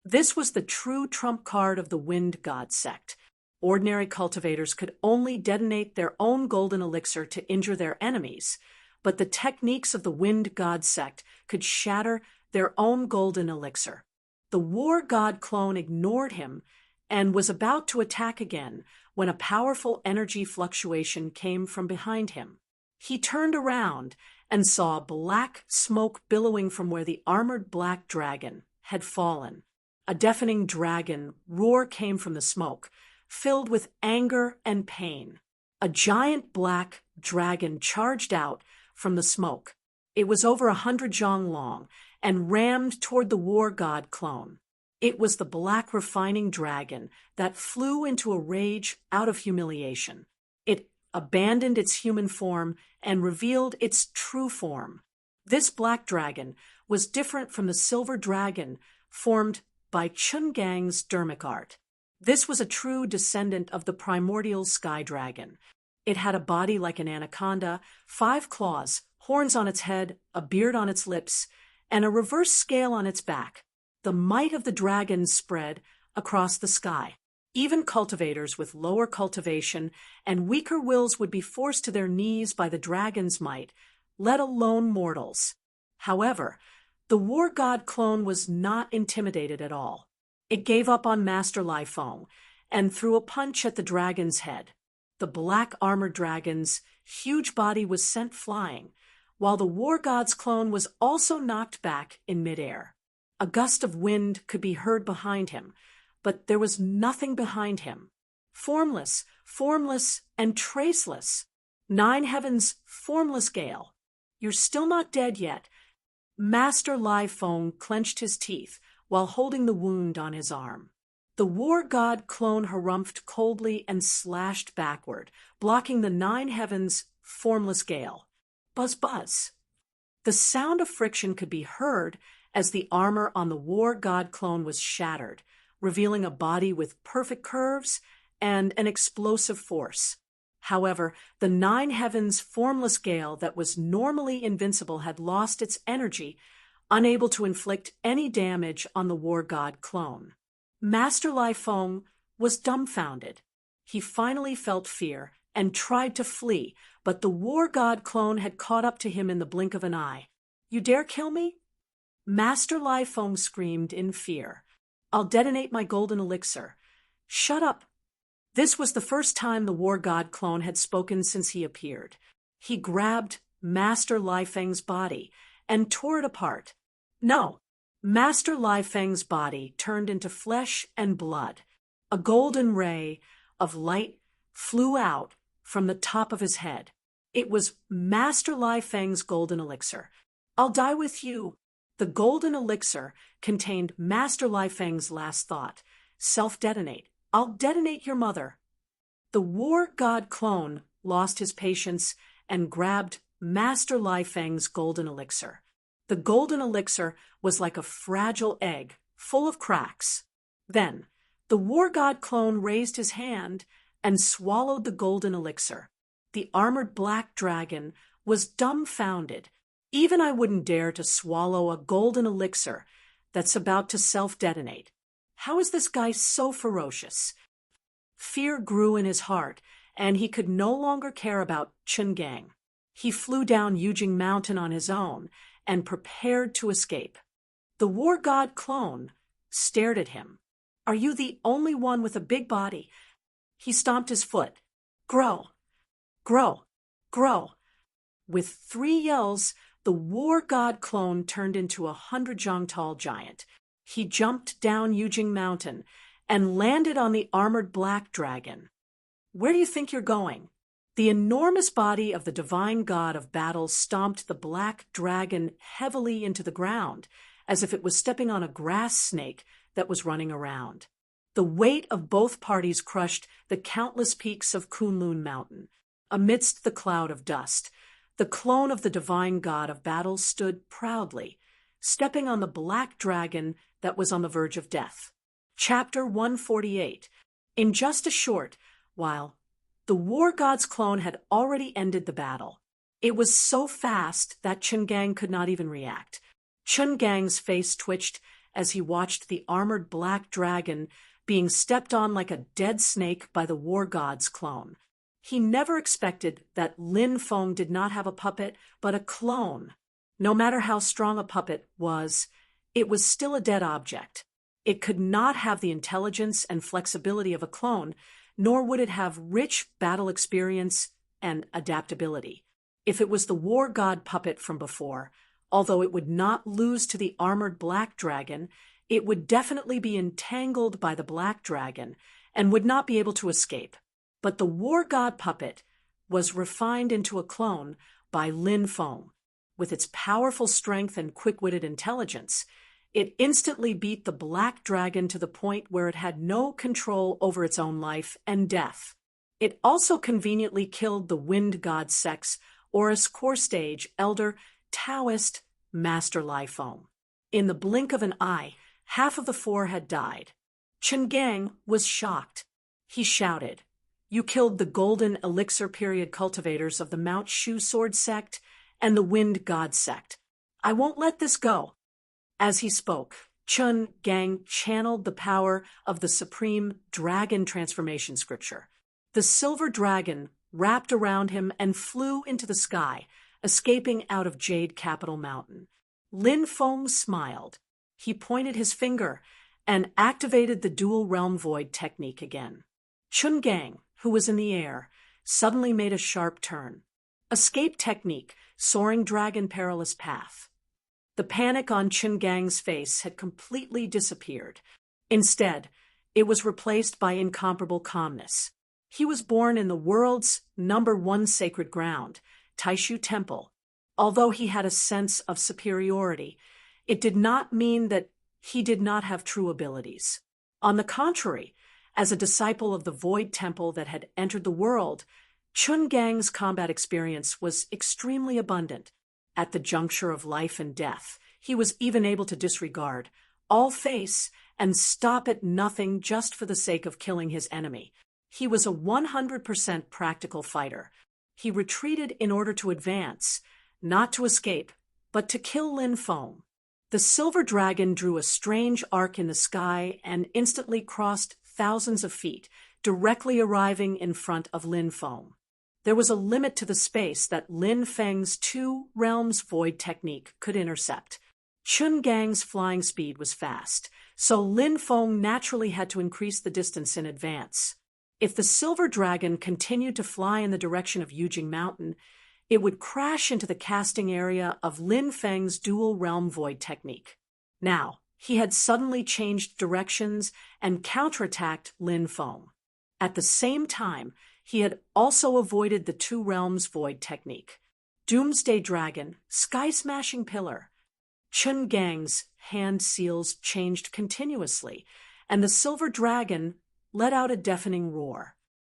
This was the true trump card of the Wind God sect. Ordinary cultivators could only detonate their own golden elixir to injure their enemies, but the techniques of the Wind God sect could shatter their own golden elixir. The war god clone ignored him and was about to attack again when a powerful energy fluctuation came from behind him. He turned around and saw black smoke billowing from where the armored black dragon had fallen. A deafening dragon roar came from the smoke, filled with anger and pain. A giant black dragon charged out from the smoke. It was over 100 zhang long and rammed toward the war god clone. It was the black refining dragon that flew into a rage out of humiliation. It abandoned its human form and revealed its true form. This black dragon was different from the silver dragon formed by Chungang's dermic art. This was a true descendant of the primordial sky dragon. It had a body like an anaconda, 5 claws, horns on its head, a beard on its lips, and a reverse scale on its back. The might of the dragon spread across the sky. Even cultivators with lower cultivation and weaker wills would be forced to their knees by the dragon's might, let alone mortals. However, the war god clone was not intimidated at all. It gave up on Master Lai Feng and threw a punch at the dragon's head. The black armored dragon's huge body was sent flying, while the war god's clone was also knocked back in midair. A gust of wind could be heard behind him, but there was nothing behind him. Formless, and traceless. 9 heavens, formless gale. "You're still not dead yet." Master Lai Feng clenched his teeth while holding the wound on his arm. The war god clone harumphed coldly and slashed backward, blocking the 9 heavens, formless gale. Buzz, buzz. The sound of friction could be heard as the armor on the war god clone was shattered, revealing a body with perfect curves and an explosive force. However, the 9 heavens formless gale that was normally invincible had lost its energy, unable to inflict any damage on the war god clone. Master Lai Feng was dumbfounded. He finally felt fear and tried to flee, but the war god clone had caught up to him in the blink of an eye. "You dare kill me?" Master Lai Feng screamed in fear. "I'll detonate my golden elixir." "Shut up." This was the first time the war god clone had spoken since he appeared. He grabbed Master Lai Feng's body and tore it apart. No, Master Lai Feng's body turned into flesh and blood. A golden ray of light flew out from the top of his head. It was Master Lai Feng's golden elixir. "I'll die with you." The golden elixir contained Master Lai Feng's last thought: self-detonate. "I'll detonate your mother." The war god clone lost his patience and grabbed Master Lai Feng's golden elixir. The golden elixir was like a fragile egg, full of cracks. Then, the war god clone raised his hand and swallowed the golden elixir. The armored black dragon was dumbfounded. "Even I wouldn't dare to swallow a golden elixir that's about to self-detonate. How is this guy so ferocious?" Fear grew in his heart, and he could no longer care about Chungang. He flew down Yujing Mountain on his own and prepared to escape. The war god clone stared at him. "Are you the only one with a big body?" He stomped his foot. "Grow, grow, grow." With 3 yells, the war god clone turned into a 100-jong-tall giant. He jumped down Yujing Mountain and landed on the armored black dragon. Where do you think you're going? The enormous body of the divine god of battle stomped the black dragon heavily into the ground, as if it was stepping on a grass snake that was running around. The weight of both parties crushed the countless peaks of Kunlun Mountain. Amidst the cloud of dust, the clone of the divine god of battle stood proudly, stepping on the black dragon that was on the verge of death. Chapter 148. In just a short while, the war god's clone had already ended the battle. It was so fast that Chungang could not even react. Chungang's face twitched as he watched the armored black dragon being stepped on like a dead snake by the war god's clone. He never expected that Lin Feng did not have a puppet, but a clone. No matter how strong a puppet was, it was still a dead object. It could not have the intelligence and flexibility of a clone, nor would it have rich battle experience and adaptability. If it was the war god puppet from before, although it would not lose to the armored black dragon, it would definitely be entangled by the black dragon and would not be able to escape. But the war god puppet was refined into a clone by Lin Feng. With its powerful strength and quick-witted intelligence, it instantly beat the black dragon to the point where it had no control over its own life and death. It also conveniently killed the wind god sex Aorus core stage elder Taoist Master Lai Feng. In the blink of an eye, half of the four had died. Chungang was shocked. He shouted, "You killed the golden elixir period cultivators of the Mount Shu sword sect and the wind god sect. I won't let this go." As he spoke, Chungang channeled the power of the supreme dragon transformation scripture. The silver dragon wrapped around him and flew into the sky, escaping out of Jade Capital Mountain. Lin Feng smiled. He pointed his finger and activated the dual realm void technique again. Chungang, who was in the air, suddenly made a sharp turn. Escape technique, soaring dragon perilous path. The panic on Chungang's face had completely disappeared. Instead, it was replaced by incomparable calmness. He was born in the world's #1 sacred ground, Taishu Temple. Although he had a sense of superiority, it did not mean that he did not have true abilities. On the contrary, as a disciple of the Void Temple that had entered the world, Chungang's combat experience was extremely abundant. At the juncture of life and death, he was even able to disregard all face and stop at nothing just for the sake of killing his enemy. He was a 100% practical fighter. He retreated in order to advance, not to escape, but to kill Lin Feng. The silver dragon drew a strange arc in the sky and instantly crossed thousands of feet, directly arriving in front of Lin Feng. There was a limit to the space that Lin Feng's two realms void technique could intercept. Chungang's flying speed was fast, so Lin Feng naturally had to increase the distance in advance. If the silver dragon continued to fly in the direction of Yujing Mountain, it would crash into the casting area of Lin Feng's dual realm void technique. Now, he had suddenly changed directions and counterattacked Lin Feng. At the same time, he had also avoided the two realms void technique. Doomsday Dragon, Sky Smashing Pillar. Chungang's hand seals changed continuously, and the silver dragon let out a deafening roar.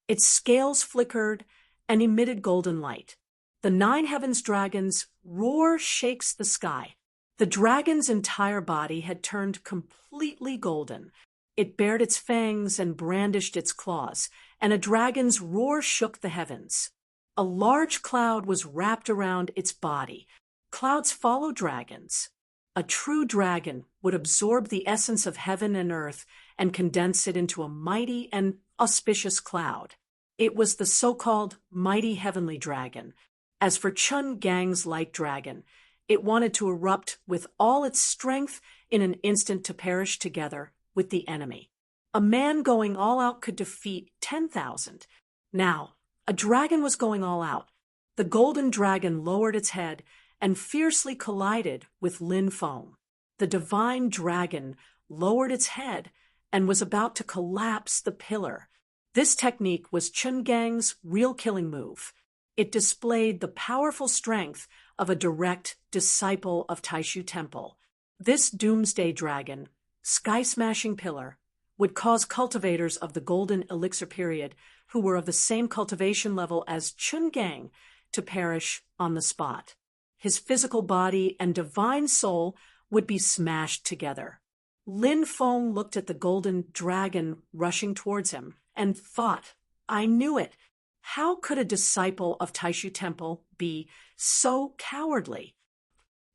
Its scales flickered and emitted golden light. The Nine Heavens Dragon's roar shakes the sky. The dragon's entire body had turned completely golden. It bared its fangs and brandished its claws, and a dragon's roar shook the heavens. A large cloud was wrapped around its body. Clouds follow dragons. A true dragon would absorb the essence of heaven and earth and condense it into a mighty and auspicious cloud. It was the so-called mighty heavenly dragon. As for Chungang's light dragon, it wanted to erupt with all its strength in an instant to perish together with the enemy. A man going all out could defeat 10,000. Now, a dragon was going all out. The golden dragon lowered its head and fiercely collided with Lin Feng. The divine dragon lowered its head and was about to collapse the pillar. This technique was Chun Gang's real killing move. It displayed the powerful strength of a direct disciple of Taishu Temple. This doomsday dragon, sky-smashing pillar, would cause cultivators of the Golden Elixir period, who were of the same cultivation level as Chun Gang, to perish on the spot. His physical body and divine soul would be smashed together. Lin Feng looked at the golden dragon rushing towards him and thought, I knew it. How could a disciple of Taishu Temple be so cowardly?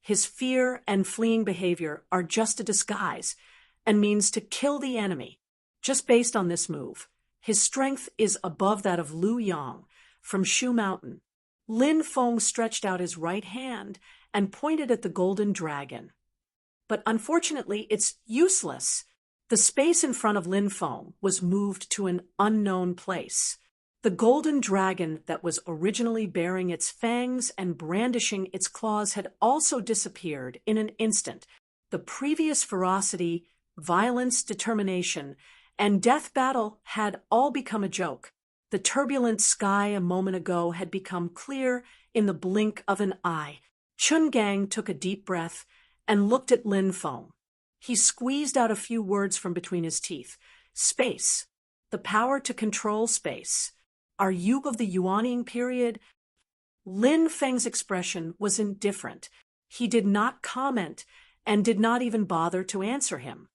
His fear and fleeing behavior are just a disguise and means to kill the enemy. Just based on this move, his strength is above that of Lu Yang from Shu Mountain. Lin Feng stretched out his right hand and pointed at the golden dragon. But unfortunately, it's useless. The space in front of Lin Feng was moved to an unknown place. The golden dragon that was originally bearing its fangs and brandishing its claws had also disappeared in an instant. The previous ferocity, violence, determination, and death battle had all become a joke. The turbulent sky a moment ago had become clear in the blink of an eye. Chun Gang took a deep breath and looked at Lin Feng. He squeezed out a few words from between his teeth. Space. The power to control space. Are you of the Yuanying period? Lin Feng's expression was indifferent. He did not comment and did not even bother to answer him.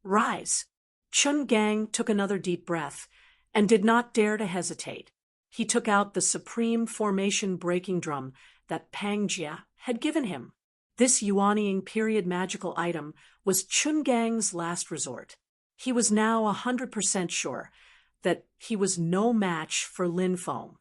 Rise. Chun Gang took another deep breath and did not dare to hesitate. He took out the supreme formation breaking drum that Pang Jia had given him. This Yuanying period magical item was Chun Gang's last resort. He was now 100% sure that he was no match for Lin Feng.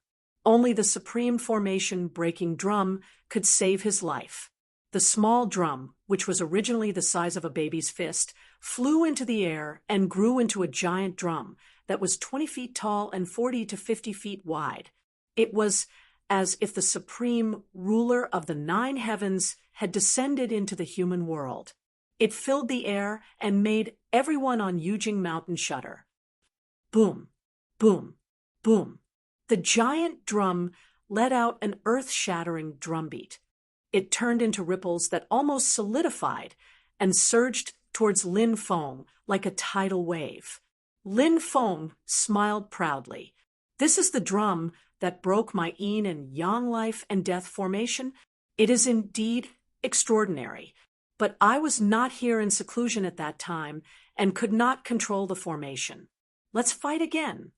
Only the supreme formation breaking drum could save his life. The small drum, which was originally the size of a baby's fist, flew into the air and grew into a giant drum that was 20 feet tall and 40 to 50 feet wide. It was as if the supreme ruler of the 9 heavens had descended into the human world. It filled the air and made everyone on Yujing Mountain shudder. Boom, boom, boom. The giant drum let out an earth-shattering drumbeat. It turned into ripples that almost solidified and surged towards Lin Feng like a tidal wave. Lin Feng smiled proudly. This is the drum that broke my yin and yang life and death formation. It is indeed extraordinary. But I was not here in seclusion at that time and could not control the formation. Let's fight again.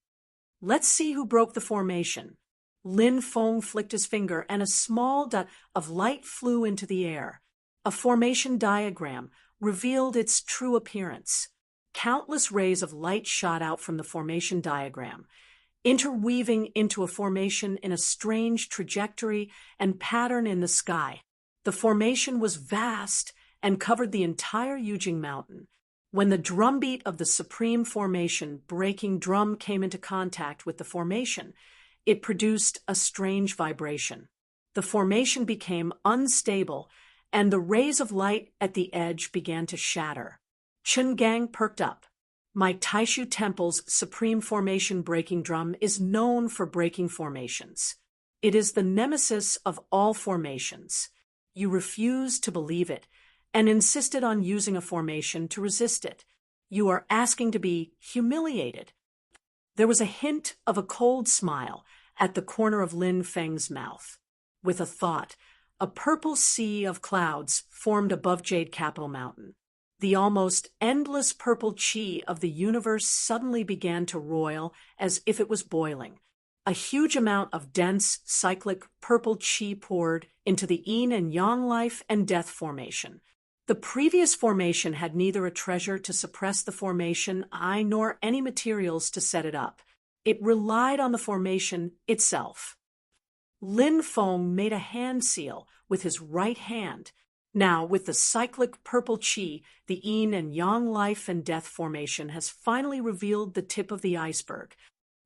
Let's see who broke the formation. Lin Feng flicked his finger and a small dot of light flew into the air. A formation diagram revealed its true appearance. Countless rays of light shot out from the formation diagram, interweaving into a formation in a strange trajectory and pattern in the sky. The formation was vast and covered the entire Yujing Mountain. When the drumbeat of the supreme formation breaking drum came into contact with the formation, it produced a strange vibration. The formation became unstable, and the rays of light at the edge began to shatter. Chun Gang perked up. My Taishu Temple's supreme formation breaking drum is known for breaking formations. It is the nemesis of all formations. You refused to believe it and insisted on using a formation to resist it. You are asking to be humiliated. There was a hint of a cold smile at the corner of Lin Feng's mouth. With a thought, a purple sea of clouds formed above Jade Capital Mountain. The almost endless purple chi of the universe suddenly began to roil as if it was boiling. A huge amount of dense, cyclic purple chi poured into the yin and yang life and death formation. The previous formation had neither a treasure to suppress the formation nor any materials to set it up. It relied on the formation itself. Lin Feng made a hand seal with his right hand. Now, with the cyclic purple chi, the yin and yang life and death formation has finally revealed the tip of the iceberg.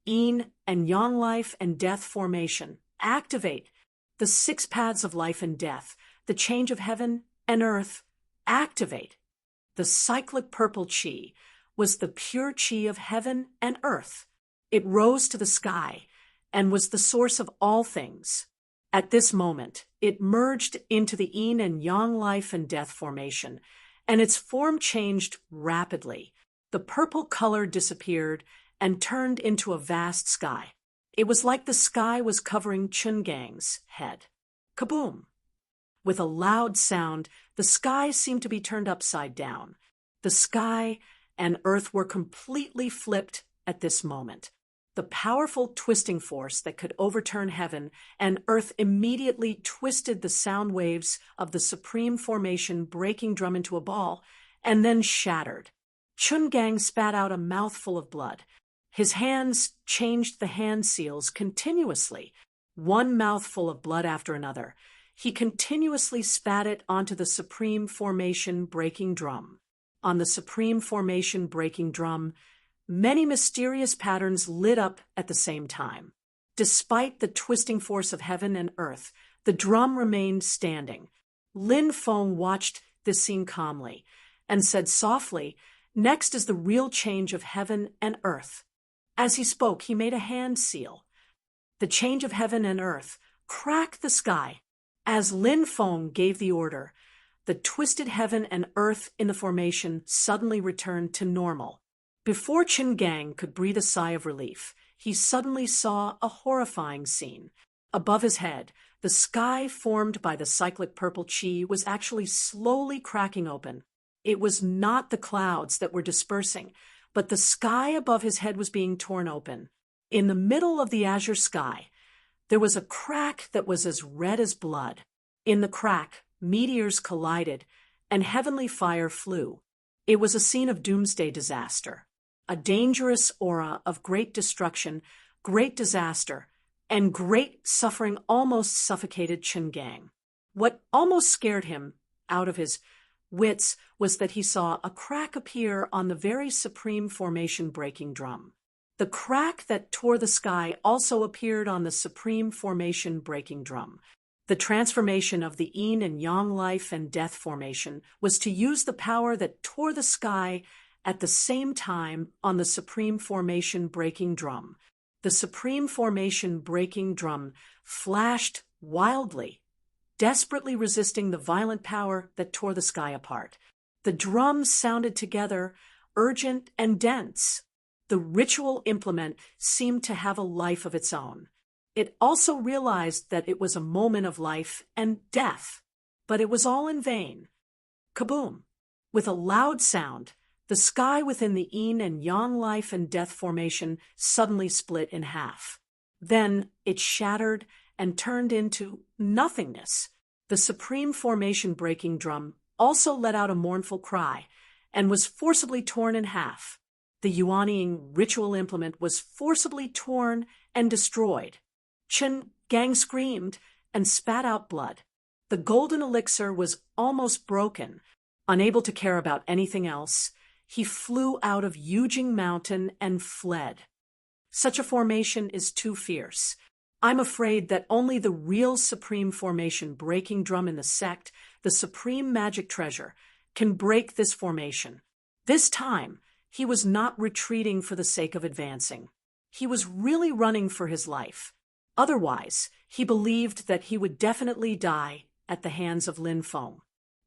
Yin and yang life and death formation, activate. The 6 paths of life and death, the change of heaven and earth, activate. The cyclic purple chi was the pure chi of heaven and earth. It rose to the sky and was the source of all things. At this moment, it merged into the yin and yang life and death formation, and its form changed rapidly. The purple color disappeared and turned into a vast sky. It was like the sky was covering Chungang's head. Kaboom! With a loud sound, the sky seemed to be turned upside down. The sky and earth were completely flipped at this moment. The powerful twisting force that could overturn heaven and earth immediately twisted the sound waves of the supreme formation breaking drum into a ball and then shattered. Chungang spat out a mouthful of blood. His hands changed the hand seals continuously, one mouthful of blood after another. He continuously spat it onto the supreme formation breaking drum. On the supreme formation breaking drum, many mysterious patterns lit up at the same time. Despite the twisting force of heaven and earth, the drum remained standing. Lin Feng watched this scene calmly and said softly, "Next is the real change of heaven and earth." As he spoke, he made a hand seal. The change of heaven and earth cracked the sky. As Lin Feng gave the order, the twisted heaven and earth in the formation suddenly returned to normal. Before Qin Gang could breathe a sigh of relief, he suddenly saw a horrifying scene. Above his head, the sky formed by the cyclic purple chi was actually slowly cracking open. It was not the clouds that were dispersing, but the sky above his head was being torn open. In the middle of the azure sky, there was a crack that was as red as blood. In the crack, meteors collided, and heavenly fire flew. It was a scene of doomsday disaster. A dangerous aura of great destruction, great disaster, and great suffering almost suffocated Qin Gang. What almost scared him out of his wits was that he saw a crack appear on the very supreme formation breaking drum. The crack that tore the sky also appeared on the supreme formation breaking drum. The transformation of the yin and yang life and death formation was to use the power that tore the sky at the same time on the supreme formation breaking drum. The supreme formation breaking drum flashed wildly, desperately resisting the violent power that tore the sky apart. The drums sounded together, urgent and dense. The ritual implement seemed to have a life of its own. It also realized that it was a moment of life and death, but it was all in vain. Kaboom! With a loud sound, the sky within the yin and yang life and death formation suddenly split in half. Then it shattered and turned into nothingness. The supreme formation breaking drum also let out a mournful cry and was forcibly torn in half. The Yuanying ritual implement was forcibly torn and destroyed. Qin Gang screamed and spat out blood. The golden elixir was almost broken. Unable to care about anything else, he flew out of Yujing Mountain and fled. Such a formation is too fierce. I'm afraid that only the real supreme formation breaking drum in the sect, the supreme magic treasure, can break this formation. This time, he was not retreating for the sake of advancing. He was really running for his life. Otherwise, he believed that he would definitely die at the hands of Lin Feng.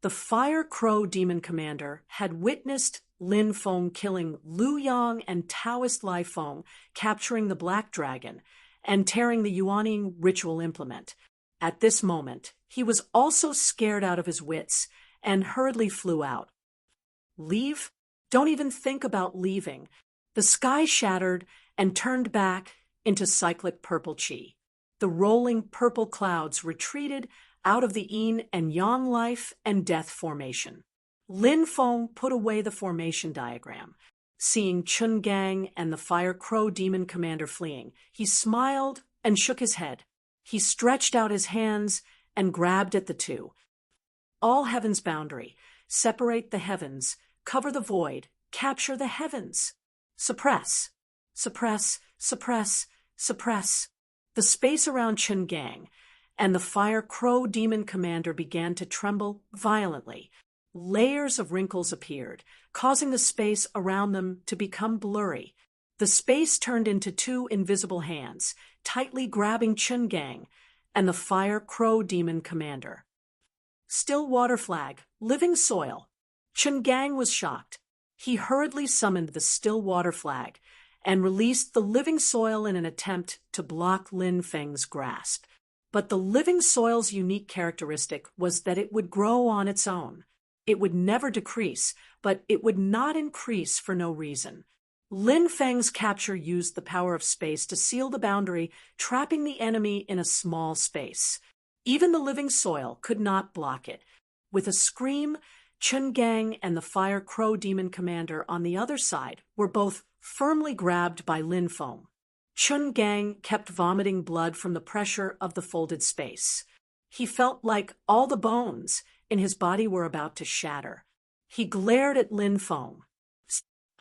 The Fire Crow Demon Commander had witnessed Lin Feng killing Lu Yang and Taoist Lai Feng, capturing the Black Dragon, and tearing the Yuanying ritual implement. At this moment, he was also scared out of his wits and hurriedly flew out. Leave? Don't even think about leaving. The sky shattered and turned back into cyclic purple chi. The rolling purple clouds retreated out of the yin and yang life and death formation. Lin Feng put away the formation diagram. Seeing Qin Gang and the Fire Crow Demon Commander fleeing, he smiled and shook his head. He stretched out his hands and grabbed at the two. All heaven's boundary. Separate the heavens. Cover the void. Capture the heavens. Suppress. Suppress. Suppress. Suppress. The space around Qin Gang and the Fire Crow Demon Commander began to tremble violently. Layers of wrinkles appeared, causing the space around them to become blurry. The space turned into two invisible hands, tightly grabbing Chungang and the Fire Crow Demon Commander. Still water flag, living soil. Chungang was shocked. He hurriedly summoned the still water flag and released the living soil in an attempt to block Lin Feng's grasp. But the living soil's unique characteristic was that it would grow on its own. It would never decrease, but it would not increase for no reason. Lin Feng's capture used the power of space to seal the boundary, trapping the enemy in a small space. Even the living soil could not block it. With a scream, Chungang and the Fire Crow Demon Commander on the other side were both firmly grabbed by Lin Feng. Chungang kept vomiting blood from the pressure of the folded space. He felt like all the bones in his body were about to shatter. He glared at Lin Feng.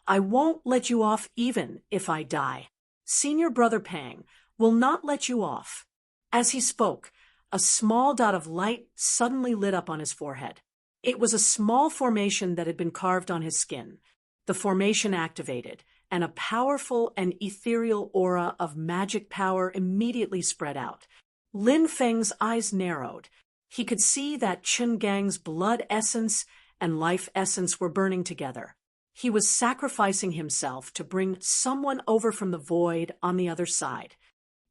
"I won't let you off even if I die. Senior Brother Pang will not let you off." As he spoke, a small dot of light suddenly lit up on his forehead. It was a small formation that had been carved on his skin. The formation activated, and a powerful and ethereal aura of magic power immediately spread out. Lin Feng's eyes narrowed. He could see that Chungang's blood essence and life essence were burning together. He was sacrificing himself to bring someone over from the void on the other side.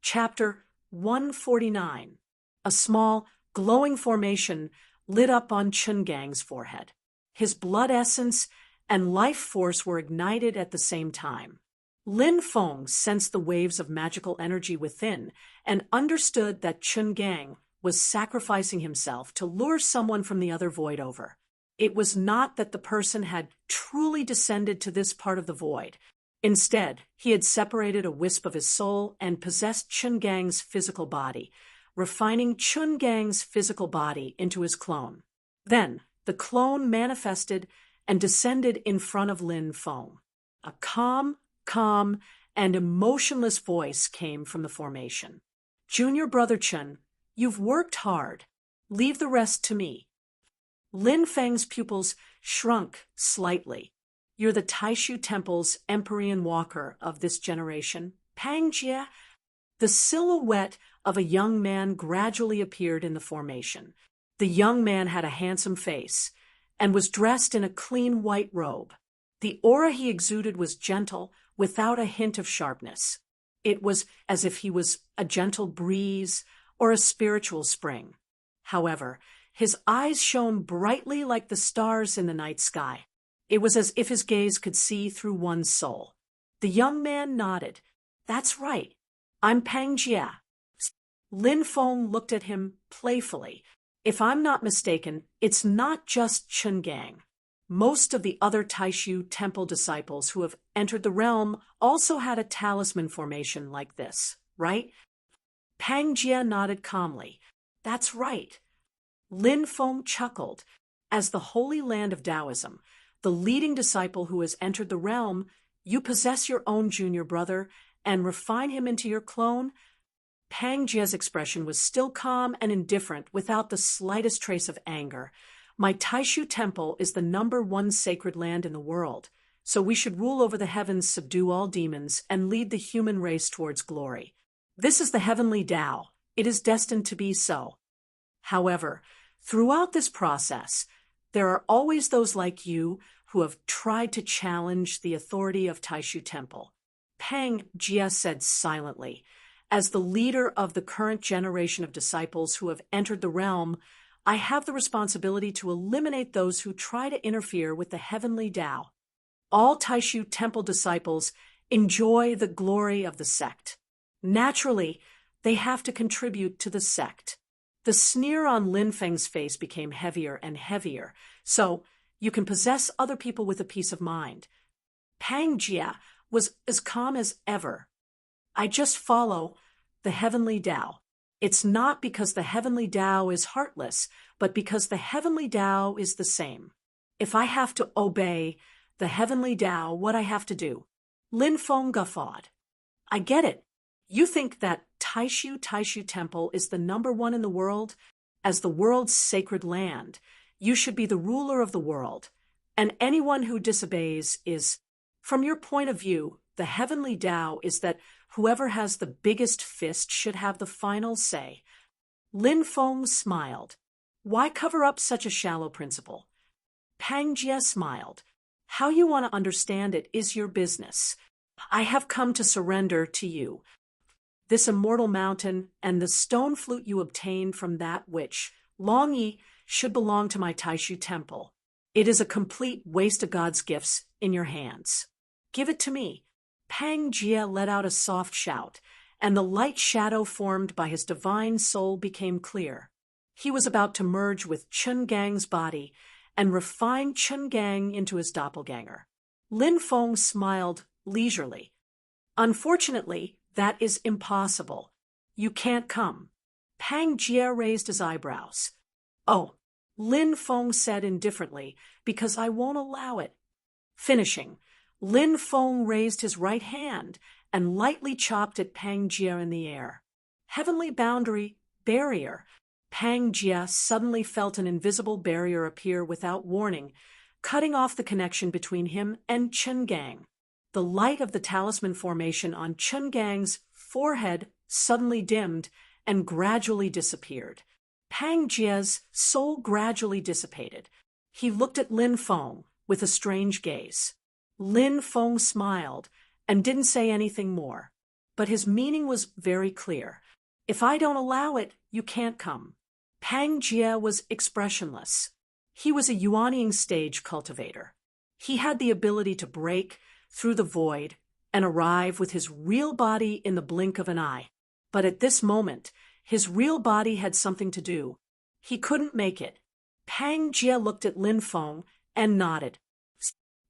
Chapter 149. A small, glowing formation lit up on Chungang's forehead. His blood essence and life force were ignited at the same time. Lin Feng sensed the waves of magical energy within and understood that Chungang was sacrificing himself to lure someone from the other void over. It was not that the person had truly descended to this part of the void. Instead, he had separated a wisp of his soul and possessed Chungang's physical body, refining Chungang's physical body into his clone. Then, the clone manifested and descended in front of Lin Feng. A calm, and emotionless voice came from the formation. "Junior Brother Chun, you've worked hard. Leave the rest to me." Lin Feng's pupils shrunk slightly. "You're the Taishu Temple's Empyrean Walker of this generation, Pang Jie." The silhouette of a young man gradually appeared in the formation. The young man had a handsome face and was dressed in a clean white robe. The aura he exuded was gentle, without a hint of sharpness. It was as if he was a gentle breeze or a spiritual spring. However, his eyes shone brightly like the stars in the night sky. It was as if his gaze could see through one's soul. The young man nodded. "That's right. I'm Pang Jie." Lin Feng looked at him playfully. "If I'm not mistaken, it's not just Chungang. Most of the other Taishu Temple disciples who have entered the realm also had a talisman formation like this, right?" Pang Jie nodded calmly. "That's right." Lin Feng chuckled. "As the Holy Land of Taoism, the leading disciple who has entered the realm, you possess your own junior brother and refine him into your clone." Pang Jie's expression was still calm and indifferent, without the slightest trace of anger. "My Taishu Temple is the #1 sacred land in the world, so we should rule over the heavens, subdue all demons, and lead the human race towards glory. This is the heavenly Tao. It is destined to be so. However, throughout this process, there are always those like you who have tried to challenge the authority of Taishu Temple." Pang Jie said silently. "As the leader of the current generation of disciples who have entered the realm, I have the responsibility to eliminate those who try to interfere with the heavenly Tao. All Taishu Temple disciples enjoy the glory of the sect. Naturally, they have to contribute to the sect." The sneer on Lin Feng's face became heavier and heavier. "So, you can possess other people with a peace of mind." Pang Jie was as calm as ever. "I just follow the heavenly Tao. It's not because the heavenly Tao is heartless, but because the heavenly Tao is the same. If I have to obey the heavenly Tao, what I have to do." Lin Feng guffawed. "I get it. You think that Taishu Temple is the #1 in the world? As the world's sacred land, you should be the ruler of the world, and anyone who disobeys is, from your point of view, the heavenly Tao is that whoever has the biggest fist should have the final say. Lin Feng smiled. Why cover up such a shallow principle? Pang Jie smiled. How you want to understand it is your business. I have come to surrender to you this immortal mountain and the stone flute you obtained from that which, Long Yi, should belong to my Taishu temple. It is a complete waste of God's gifts in your hands. Give it to me. Pang Jie let out a soft shout, and the light shadow formed by his divine soul became clear. He was about to merge with Chun Gang's body and refine Chun Gang into his doppelganger. Lin Feng smiled leisurely. Unfortunately, that is impossible. You can't come. Pang Jie raised his eyebrows. Oh, Lin Feng said indifferently, because I won't allow it. Finishing, Lin Feng raised his right hand and lightly chopped at Pang Jie in the air. Heavenly boundary, barrier. Pang Jie suddenly felt an invisible barrier appear without warning, cutting off the connection between him and Chun Gang. The light of the talisman formation on Chun Gang's forehead suddenly dimmed and gradually disappeared. Pang Jie's soul gradually dissipated. He looked at Lin Feng with a strange gaze. Lin Feng smiled and didn't say anything more, but his meaning was very clear. If I don't allow it, you can't come. Pang Jie was expressionless. He was a Yuanying stage cultivator. He had the ability to break through the void and arrive with his real body in the blink of an eye. But at this moment, his real body had something to do. He couldn't make it. Pang Jie looked at Lin Feng and nodded.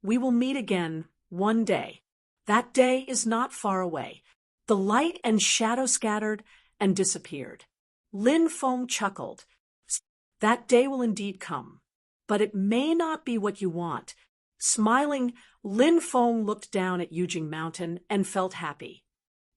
We will meet again one day. That day is not far away. The light and shadow scattered and disappeared. Lin Feng chuckled. That day will indeed come, but it may not be what you want. Smiling, Lin Feng looked down at Yujing Mountain and felt happy.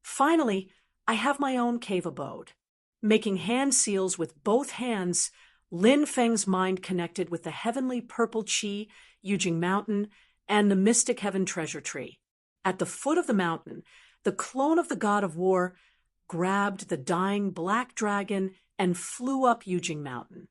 Finally, I have my own cave abode. Making hand seals with both hands, Lin Feng's mind connected with the heavenly purple Qi, Yujing Mountain, and the mystic heaven treasure tree. At the foot of the mountain, the clone of the god of war grabbed the dying black dragon and flew up Yujing Mountain.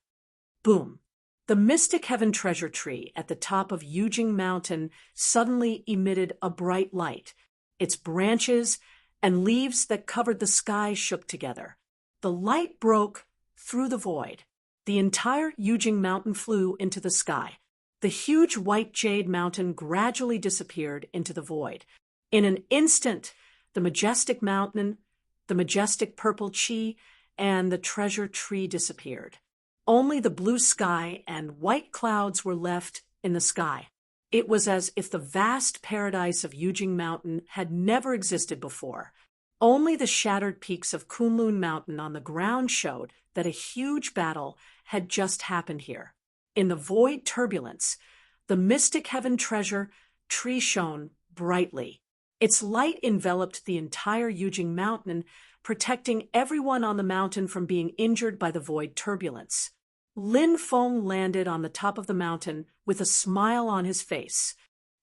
Boom! The mystic heaven treasure tree at the top of Yujing Mountain suddenly emitted a bright light. Its branches and leaves that covered the sky shook together. The light broke through the void. The entire Yujing Mountain flew into the sky. The huge white jade mountain gradually disappeared into the void. In an instant, the majestic mountain, the majestic purple Qi, and the treasure tree disappeared. Only the blue sky and white clouds were left in the sky. It was as if the vast paradise of Yujing Mountain had never existed before. Only the shattered peaks of Kunlun Mountain on the ground showed that a huge battle had just happened here. In the void turbulence, the mystic heaven treasure tree shone brightly. Its light enveloped the entire Yujing Mountain, protecting everyone on the mountain from being injured by the void turbulence. Lin Feng landed on the top of the mountain with a smile on his face.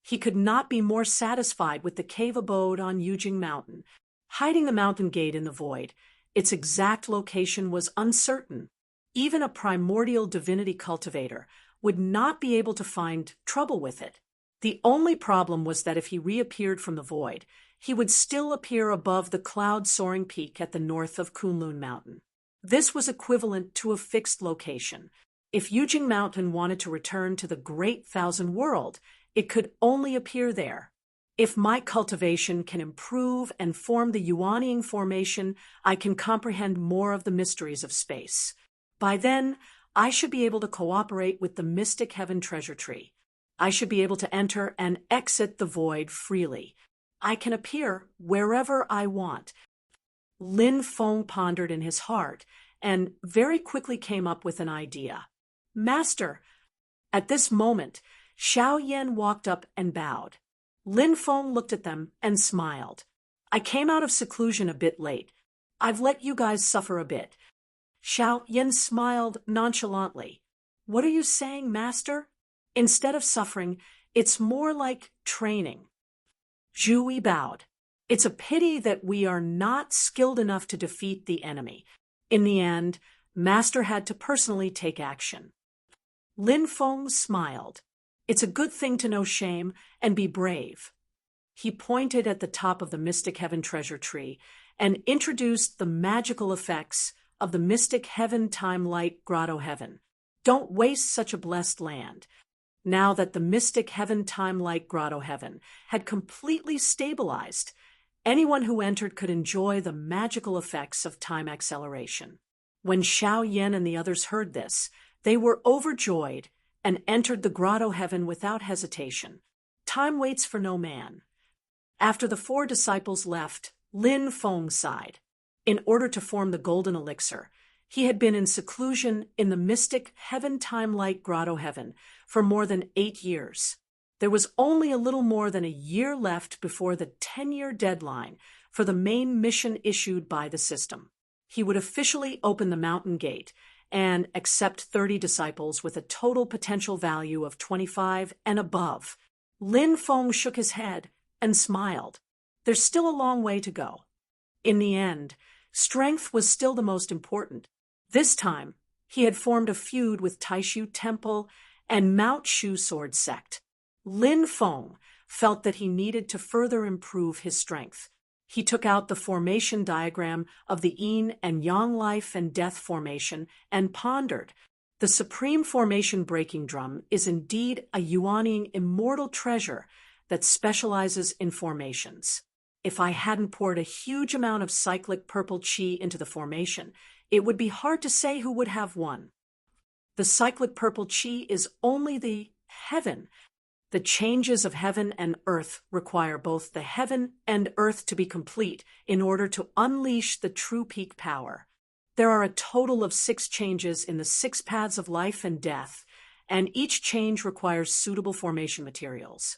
He could not be more satisfied with the cave abode on Yujing Mountain. Hiding the mountain gate in the void, its exact location was uncertain. Even a primordial divinity cultivator would not be able to find trouble with it. The only problem was that if he reappeared from the void, he would still appear above the cloud-soaring peak at the north of Kunlun Mountain. This was equivalent to a fixed location. If Yujing Mountain wanted to return to the Great Thousand World, it could only appear there. If my cultivation can improve and form the Yuanying formation, I can comprehend more of the mysteries of space. By then, I should be able to cooperate with the mystic heaven treasure tree. I should be able to enter and exit the void freely. I can appear wherever I want. Lin Feng pondered in his heart and very quickly came up with an idea. Master! At this moment, Xiao Yan walked up and bowed. Lin Feng looked at them and smiled. I came out of seclusion a bit late. I've let you guys suffer a bit. Xiao Yan smiled nonchalantly. What are you saying, master? Instead of suffering, it's more like training. Zhu Yi bowed. It's a pity that we are not skilled enough to defeat the enemy. In the end, master had to personally take action. Lin Feng smiled. It's a good thing to know shame and be brave. He pointed at the top of the Mystic Heaven treasure tree and introduced the magical effects of the Mystic Heaven Time Light Grotto Heaven. Don't waste such a blessed land. Now that the Mystic Heaven Time Light Grotto Heaven had completely stabilized, anyone who entered could enjoy the magical effects of time acceleration. When Xiao Yan and the others heard this, they were overjoyed and entered the Grotto Heaven without hesitation. Time waits for no man. After the 4 disciples left, Lin Feng sighed. In order to form the golden elixir, he had been in seclusion in the Mystic Heaven Time Light Grotto Heaven for more than 8 years. There was only a little more than a year left before the 10-year deadline for the main mission issued by the system. He would officially open the mountain gate and accept 30 disciples with a total potential value of 25 and above. Lin Feng shook his head and smiled. There's still a long way to go. In the end, strength was still the most important. This time, he had formed a feud with Taishu Temple and Mount Shu Sword Sect. Lin Feng felt that he needed to further improve his strength. He took out the formation diagram of the yin and yang life and death formation and pondered. The supreme formation breaking drum is indeed a Yuaning immortal treasure that specializes in formations. If I hadn't poured a huge amount of cyclic purple qi into the formation, it would be hard to say who would have won. The cyclic purple qi is only the heaven. The changes of heaven and earth require both the heaven and earth to be complete in order to unleash the true peak power. There are a total of 6 changes in the 6 paths of life and death, and each change requires suitable formation materials.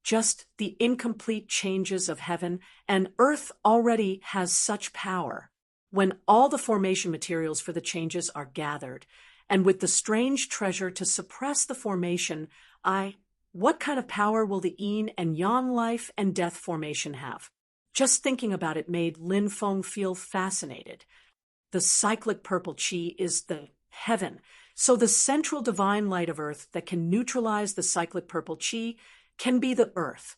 Just the incomplete changes of heaven and earth already has such power. When all the formation materials for the changes are gathered, and with the strange treasure to suppress the formation, what kind of power will the yin and yang life and death formation have? Just thinking about it made Lin Feng feel fascinated. The cyclic purple qi is the heaven, so the central divine light of earth that can neutralize the cyclic purple qi can be the earth.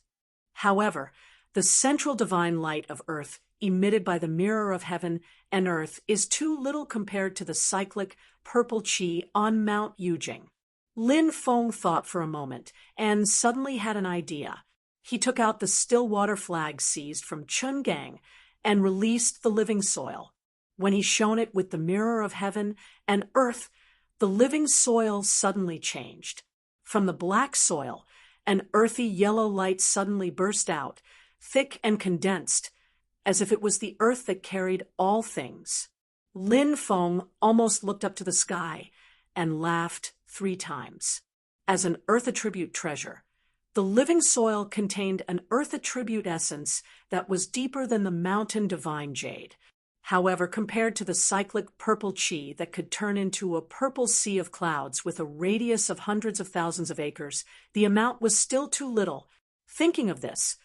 However, the central divine light of earth emitted by the mirror of heaven and earth is too little compared to the cyclic purple qi on Mount Yujing. Lin Feng thought for a moment and suddenly had an idea. He took out the still water flag seized from Chun Gang and released the living soil. When he shone it with the mirror of heaven and earth, the living soil suddenly changed. From the black soil, an earthy yellow light suddenly burst out, thick and condensed, as if it was the earth that carried all things. Lin Feng almost looked up to the sky and laughed 3 times. As an earth attribute treasure, the living soil contained an earth attribute essence that was deeper than the mountain divine jade. However, compared to the cyclic purple qi that could turn into a purple sea of clouds with a radius of hundreds of thousands of acres, the amount was still too little. Thinking of this,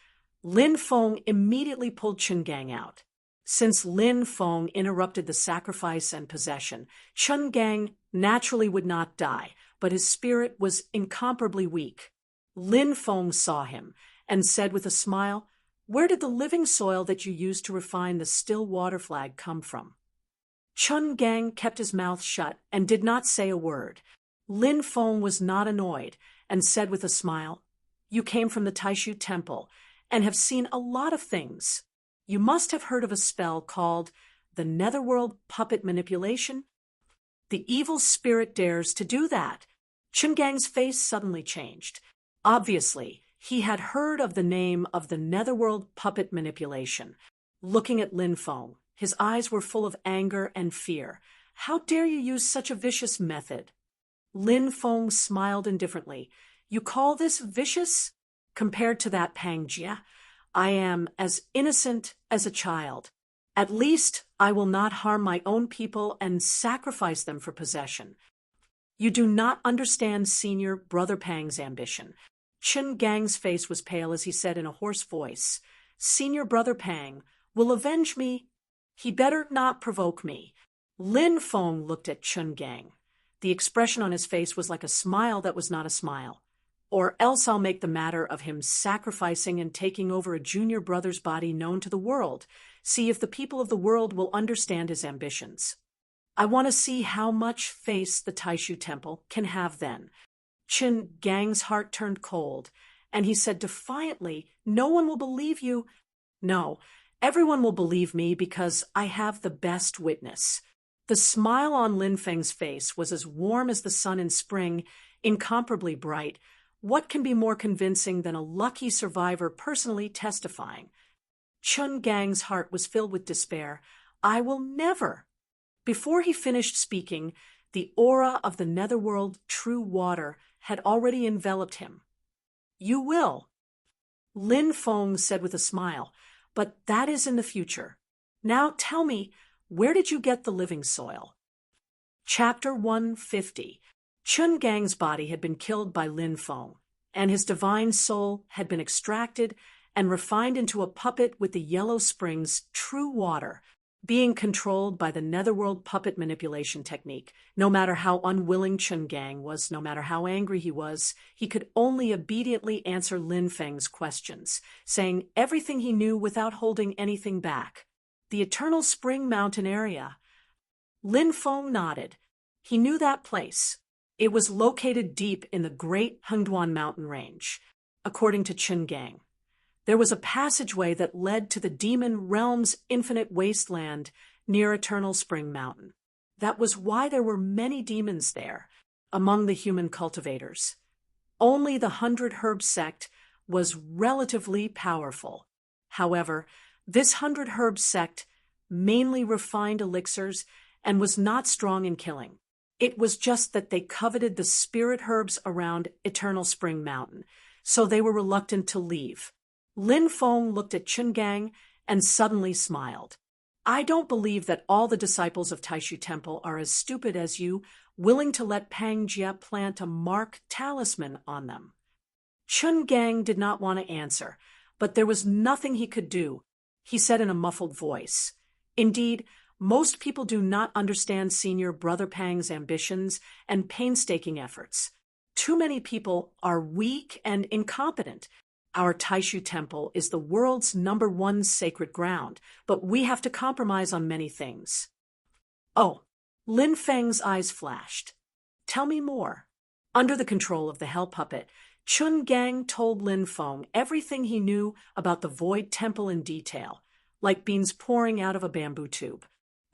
Lin Feng immediately pulled Chun Gang out. Since Lin Feng interrupted the sacrifice and possession, Chun Gang naturally would not die, but his spirit was incomparably weak. Lin Feng saw him and said with a smile, "Where did the living soil that you used to refine the still water flag come from?" Chun Gang kept his mouth shut and did not say a word. Lin Feng was not annoyed and said with a smile, "You came from the Taishu Temple and have seen a lot of things. You must have heard of a spell called the Netherworld Puppet Manipulation. The evil spirit dares to do that." Chun Gang's face suddenly changed. Obviously, he had heard of the name of the Netherworld Puppet Manipulation. Looking at Lin Feng, his eyes were full of anger and fear. "How dare you use such a vicious method?" Lin Feng smiled indifferently. "You call this vicious? Compared to that Pangjia, I am as innocent as a child. At least I will not harm my own people and sacrifice them for possession. You do not understand Senior Brother Pang's ambition. Chen Gang's face was pale as he said in a hoarse voice, Senior Brother Pang will avenge me. He better not provoke me. Lin Feng looked at Chen Gang. The expression on his face was like a smile that was not a smile. Or else I'll make the matter of him sacrificing and taking over a junior brother's body known to the world. See if the people of the world will understand his ambitions. I want to see how much face the Taishu Temple can have then. Chen Gang's heart turned cold, and he said defiantly, no one will believe you. No, everyone will believe me because I have the best witness. The smile on Lin Feng's face was as warm as the sun in spring, incomparably bright. What can be more convincing than a lucky survivor personally testifying? Chen Gang's heart was filled with despair. I will never. Before he finished speaking, the aura of the netherworld true water had already enveloped him. You will, Lin Feng said with a smile, but that is in the future. Now tell me, where did you get the living soil? Chapter 150. Chen Gang's body had been killed by Lin Feng, and his divine soul had been extracted and refined into a puppet with the Yellow Springs true water, being controlled by the netherworld puppet manipulation technique. No matter how unwilling Chen Gang was, no matter how angry he was, he could only obediently answer Lin Feng's questions, saying everything he knew without holding anything back. The Eternal Spring Mountain area. Lin Feng nodded. He knew that place. It was located deep in the great Hengduan mountain range. According to Chen Gang, there was a passageway that led to the demon realm's infinite wasteland near Eternal Spring Mountain. That was why there were many demons there, among the human cultivators. Only the 100 Herb sect was relatively powerful. However, this 100 Herb sect mainly refined elixirs and was not strong in killing. It was just that they coveted the spirit herbs around Eternal Spring Mountain, so they were reluctant to leave. Lin Feng looked at Chen Gang and suddenly smiled. I don't believe that all the disciples of Taishu Temple are as stupid as you, willing to let Pang Jia plant a mark talisman on them. Chen Gang did not want to answer, but there was nothing he could do. He said in a muffled voice, Indeed, most people do not understand Senior Brother Pang's ambitions and painstaking efforts. Too many people are weak and incompetent. Our Taishu Temple is the world's #1 sacred ground, but we have to compromise on many things. Oh, Lin Feng's eyes flashed. Tell me more. Under the control of the Hell Puppet, Chen Gang told Lin Feng everything he knew about the Void Temple in detail, like beans pouring out of a bamboo tube.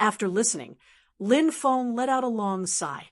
After listening, Lin Feng let out a long sigh.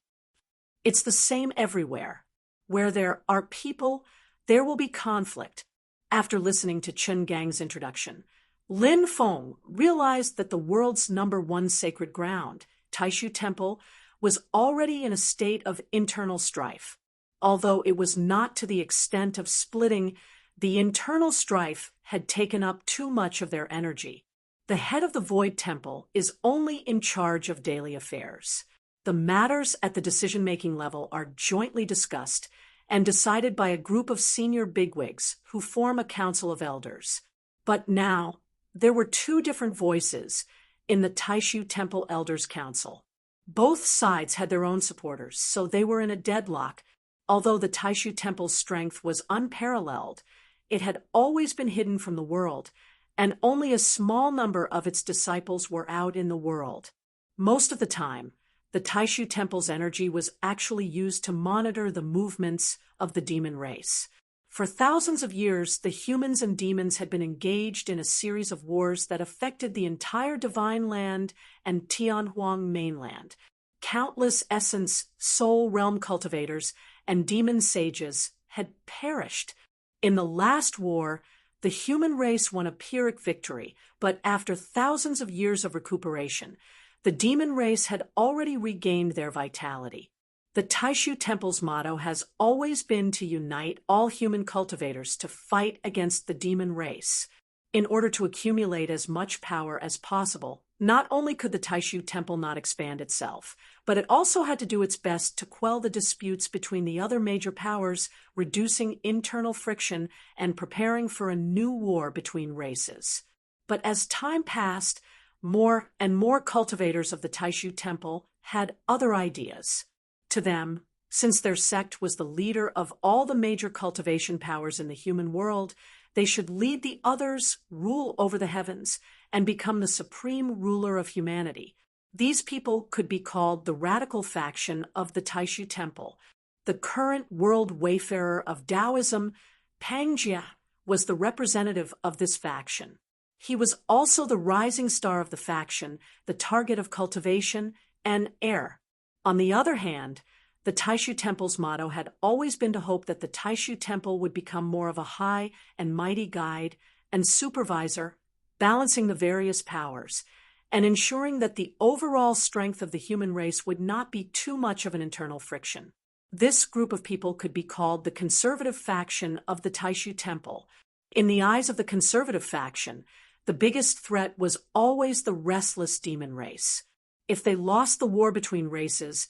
It's the same everywhere. Where there are people, there will be conflict. After listening to Chen Gang's introduction, Lin Feng realized that the world's #1 sacred ground, Taishu Temple, was already in a state of internal strife. Although it was not to the extent of splitting, the internal strife had taken up too much of their energy. The head of the Void Temple is only in charge of daily affairs. The matters at the decision-making level are jointly discussed and decided by a group of senior bigwigs who form a council of elders. But now, there were two different voices in the Taishu Temple Elders Council. Both sides had their own supporters, so they were in a deadlock. Although the Taishu Temple's strength was unparalleled, it had always been hidden from the world, and only a small number of its disciples were out in the world. Most of the time, the Taishu Temple's energy was actually used to monitor the movements of the demon race. For thousands of years, the humans and demons had been engaged in a series of wars that affected the entire Divine Land and Tianhuang mainland. Countless essence soul realm cultivators and demon sages had perished. In the last war, the human race won a Pyrrhic victory, but after thousands of years of recuperation, the demon race had already regained their vitality. The Taishu Temple's motto has always been to unite all human cultivators to fight against the demon race. In order to accumulate as much power as possible, not only could the Taishu Temple not expand itself, but it also had to do its best to quell the disputes between the other major powers, reducing internal friction and preparing for a new war between races. But as time passed, more and more cultivators of the Taishu Temple had other ideas. To them, since their sect was the leader of all the major cultivation powers in the human world, they should lead the others, rule over the heavens, and become the supreme ruler of humanity. These people could be called the radical faction of the Taishu Temple. The current world wayfarer of Taoism, Pangjia, was the representative of this faction. He was also the rising star of the faction, the target of cultivation, and heir. On the other hand, the Taishu Temple's motto had always been to hope that the Taishu Temple would become more of a high and mighty guide and supervisor, balancing the various powers, and ensuring that the overall strength of the human race would not be too much of an internal friction. This group of people could be called the conservative faction of the Taishu Temple. In the eyes of the conservative faction, the biggest threat was always the restless demon race. If they lost the war between races,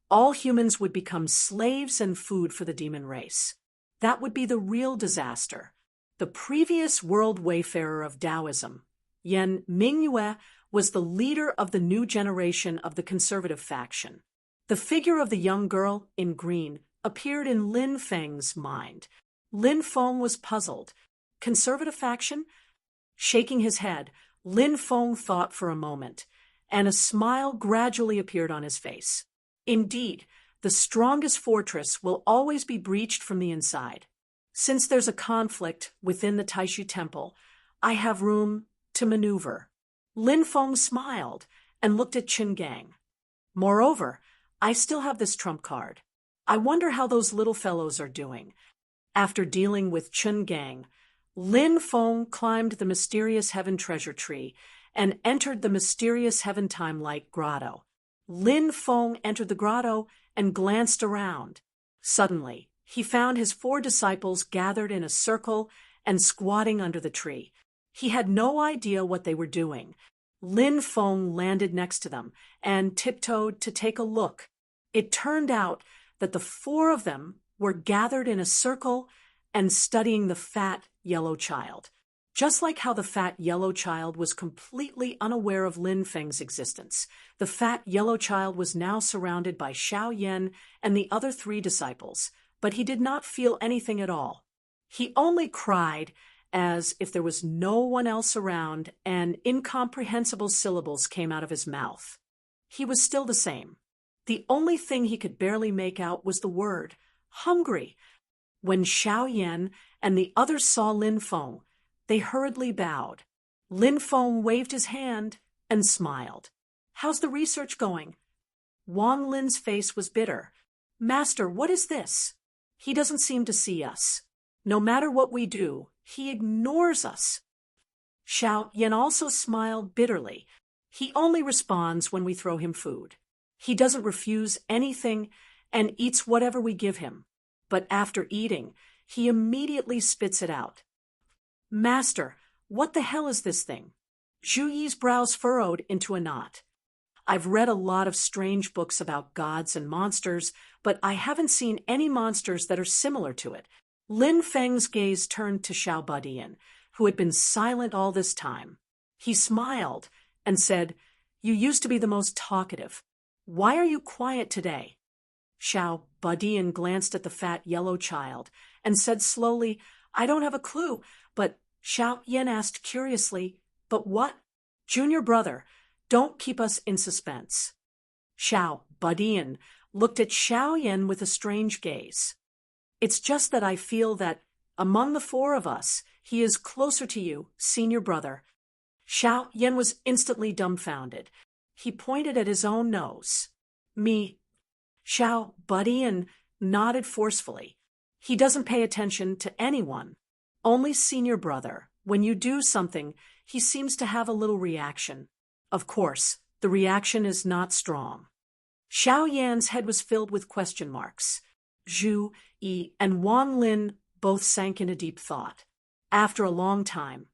all humans would become slaves and food for the demon race. That would be the real disaster. The previous world wayfarer of Taoism, Yan Mingyue, was the leader of the new generation of the conservative faction. The figure of the young girl in green appeared in Lin Feng's mind. Lin Feng was puzzled. Conservative faction? Shaking his head, Lin Feng thought for a moment, and a smile gradually appeared on his face. Indeed, the strongest fortress will always be breached from the inside. Since there's a conflict within the Taishu Temple, I have room to maneuver. Lin Feng smiled and looked at Qin Gang. Moreover, I still have this trump card. I wonder how those little fellows are doing. After dealing with Qin Gang, Lin Feng climbed the mysterious heaven treasure tree and entered the mysterious heaven time-like grotto. Lin Feng entered the grotto and glanced around. Suddenly, he found his 4 disciples gathered in a circle and squatting under the tree. He had no idea what they were doing. Lin Feng landed next to them and tiptoed to take a look. It turned out that the 4 of them were gathered in a circle and studying the fat yellow child. Just like how the fat yellow child was completely unaware of Lin Feng's existence, the fat yellow child was now surrounded by Xiao Yan and the other 3 disciples, but he did not feel anything at all. He only cried as if there was no one else around, and incomprehensible syllables came out of his mouth. He was still the same. The only thing he could barely make out was the word, hungry. When Xiao Yan and the others saw Lin Feng, they hurriedly bowed. Lin Feng waved his hand and smiled. How's the research going? Wang Lin's face was bitter. Master, what is this? He doesn't seem to see us. No matter what we do, he ignores us. Xiao Yan also smiled bitterly. He only responds when we throw him food. He doesn't refuse anything and eats whatever we give him. But after eating, he immediately spits it out. Master, what the hell is this thing? Zhu Yi's brows furrowed into a knot. I've read a lot of strange books about gods and monsters, but I haven't seen any monsters that are similar to it. Lin Feng's gaze turned to Xiao Badian, who had been silent all this time. He smiled and said, You used to be the most talkative. Why are you quiet today? Xiao Badian glanced at the fat yellow child and said slowly, I don't have a clue, but Xiao Yan asked curiously, But what? Junior brother, don't keep us in suspense. Xiao Badian looked at Xiao Yan with a strange gaze. It's just that I feel that, among the 4 of us, he is closer to you, senior brother. Xiao Yan was instantly dumbfounded. He pointed at his own nose. Me. Xiao Badian nodded forcefully. He doesn't pay attention to anyone. Only senior brother. When you do something, he seems to have a little reaction. Of course, the reaction is not strong. Xiao Yan's head was filled with question marks. Zhu Yi and Wang Lin both sank into deep thought. After a long time,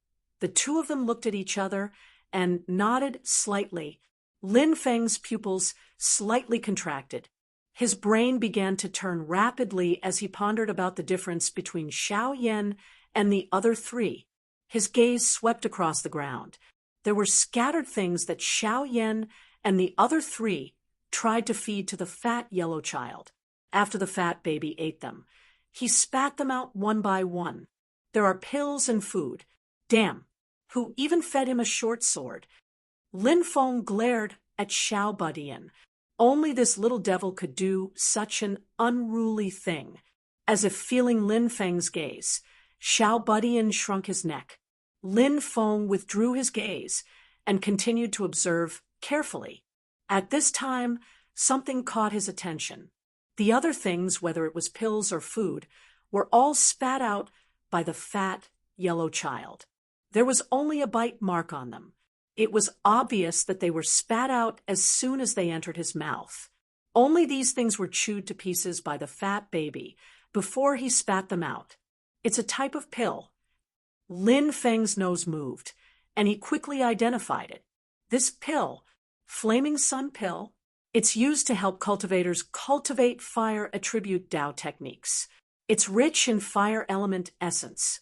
The two of them looked at each other and nodded slightly. Lin Feng's pupils slightly contracted. His brain began to turn rapidly as he pondered about the difference between Xiao Yan and the other three. His gaze swept across the ground. There were scattered things that Xiao Yan and the other three tried to feed to the fat yellow child. After the fat baby ate them, he spat them out one by one. There are pills and food. Damn, who even fed him a short sword? Lin Feng glared at Xiao Budian. Only this little devil could do such an unruly thing. As if feeling Lin Feng's gaze, Xiao Budian shrunk his neck. Lin Feng withdrew his gaze and continued to observe carefully. At this time, something caught his attention. The other things, whether it was pills or food, were all spat out by the fat yellow child. There was only a bite mark on them. It was obvious that they were spat out as soon as they entered his mouth. Only these things were chewed to pieces by the fat baby before he spat them out. It's a type of pill. Lin Feng's nose moved, and he quickly identified it. This pill, Flaming Sun Pill, it's used to help cultivators cultivate fire attribute Tao techniques. It's rich in fire element essence.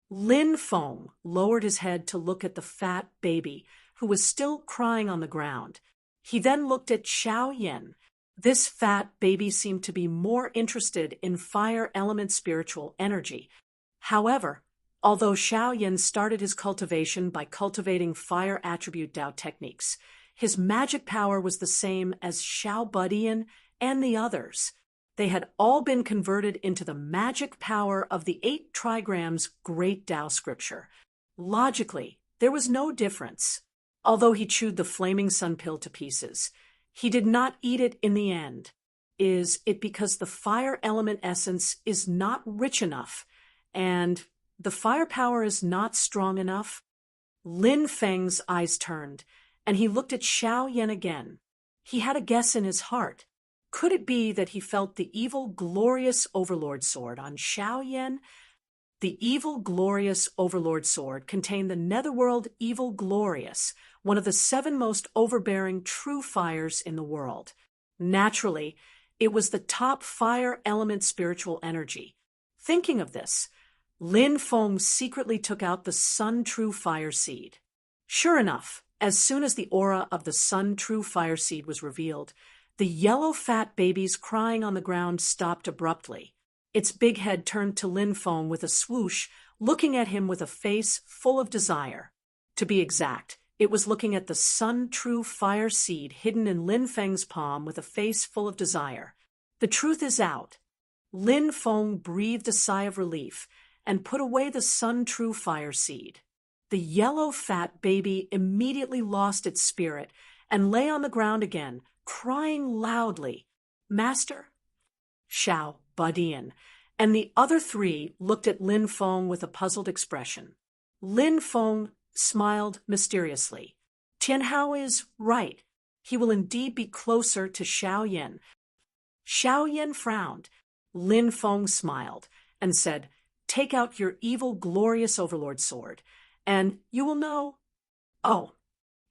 Lin Feng lowered his head to look at the fat baby, who was still crying on the ground. He then looked at Xiao Yan. This fat baby seemed to be more interested in fire element spiritual energy. However, although Xiao Yan started his cultivation by cultivating fire attribute Tao techniques, his magic power was the same as Xiao Budian and the others. They had all been converted into the magic power of the 8 trigrams Great Tao scripture. Logically, there was no difference. Although he chewed the Flaming Sun Pill to pieces, he did not eat it in the end. Is it because the fire element essence is not rich enough and the firepower is not strong enough? Lin Feng's eyes turned, and he looked at Xiao Yan again. He had a guess in his heart. Could it be that he felt the evil, glorious Overlord Sword on Xiao Yan? The evil, glorious Overlord Sword contained the Netherworld Evil Glorious, one of the 7 most overbearing true fires in the world. Naturally, it was the top fire element spiritual energy. Thinking of this, Lin Feng secretly took out the Sun True Fire Seed. Sure enough, as soon as the aura of the Sun True Fire Seed was revealed, the yellow fat baby's crying on the ground stopped abruptly. Its big head turned to Lin Feng with a swoosh, looking at him with a face full of desire. To be exact, it was looking at the Sun True Fire Seed hidden in Lin Feng's palm with a face full of desire. The truth is out. Lin Feng breathed a sigh of relief and put away the Sun True Fire Seed. The yellow fat baby immediately lost its spirit and lay on the ground again, crying loudly. Master? Xiao Budian and the other 3 looked at Lin Feng with a puzzled expression. Lin Feng smiled mysteriously. Tianhao is right. He will indeed be closer to Xiao Yan. Xiao Yan frowned. Lin Feng smiled and said, "Take out your evil, glorious Overlord Sword, and you will know." Oh,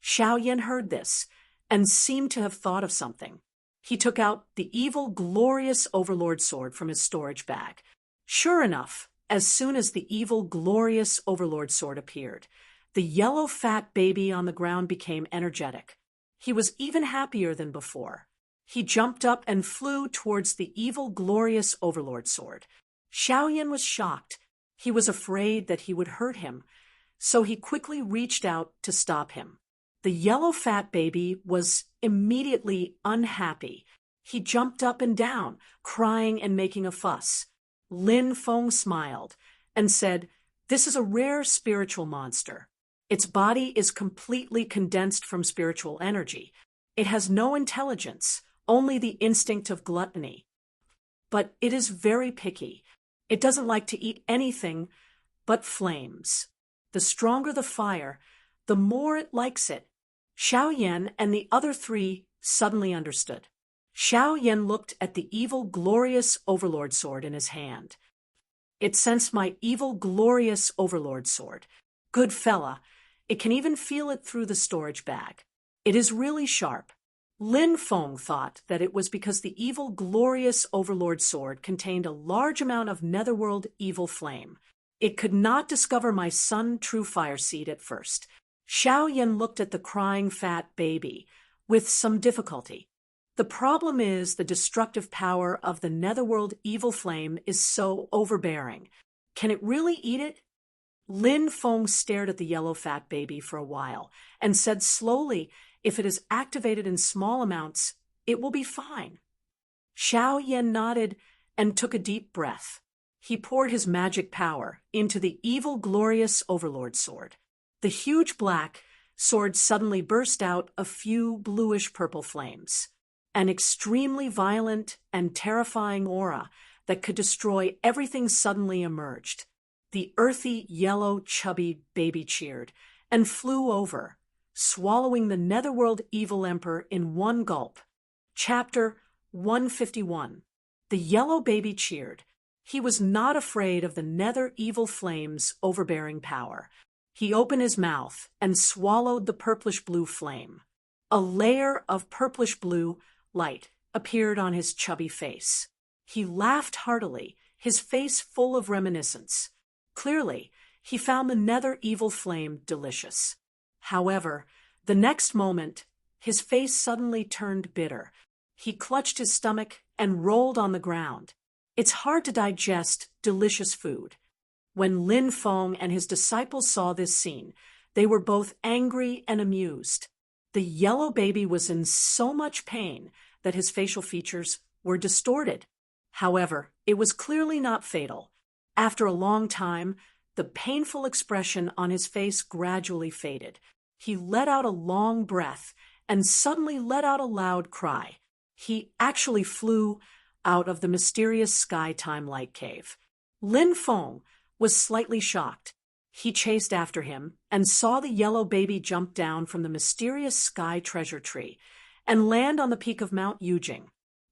Xiao Yan heard this and seemed to have thought of something. He took out the evil, glorious Overlord Sword from his storage bag. Sure enough, as soon as the evil, glorious Overlord Sword appeared, the yellow fat baby on the ground became energetic. He was even happier than before. He jumped up and flew towards the evil, glorious Overlord Sword. Xiao Yan was shocked. He was afraid that he would hurt him, so he quickly reached out to stop him. The yellow fat baby was immediately unhappy. He jumped up and down, crying and making a fuss. Lin Feng smiled and said, "This is a rare spiritual monster. Its body is completely condensed from spiritual energy. It has no intelligence, only the instinct of gluttony. But it is very picky. It doesn't like to eat anything but flames. The stronger the fire, the more it likes it." Xiao Yan and the other 3 suddenly understood. Xiao Yan looked at the evil, glorious Overlord Sword in his hand. "It sensed my evil, glorious Overlord Sword. Good fella. It can even feel it through the storage bag. It is really sharp. Lin Feng thought that it was because the evil, glorious Overlord sword contained a large amount of netherworld evil flame. It could not discover my Sun True Fire seed at first. Xiao Yan looked at the crying fat baby with some difficulty. The problem is the destructive power of the netherworld evil flame is so overbearing. Can it really eat it? Lin Feng stared at the yellow fat baby for a while and said slowly, if it is activated in small amounts, it will be fine. Xiao Yan nodded and took a deep breath. He poured his magic power into the evil, glorious Overlord sword. The huge black sword suddenly burst out a few bluish-purple flames. An extremely violent and terrifying aura that could destroy everything suddenly emerged. The earthy, yellow, chubby baby cheered and flew over, swallowing the netherworld evil emperor in one gulp. Chapter 151. The yellow baby cheered. He was not afraid of the nether evil flame's overbearing power. He opened his mouth and swallowed the purplish-blue flame. A layer of purplish-blue light appeared on his chubby face. He laughed heartily, his face full of reminiscence. Clearly, he found the nether evil flame delicious. However, the next moment, his face suddenly turned bitter. He clutched his stomach and rolled on the ground. It's hard to digest delicious food. When Lin Feng and his disciples saw this scene, they were both angry and amused. The yellow baby was in so much pain that his facial features were distorted. However, it was clearly not fatal. After a long time, the painful expression on his face gradually faded. He let out a long breath and suddenly let out a loud cry. He actually flew out of the mysterious sky time light cave. Lin Feng was slightly shocked. He chased after him and saw the yellow baby jump down from the mysterious sky treasure tree and land on the peak of Mount Yujing.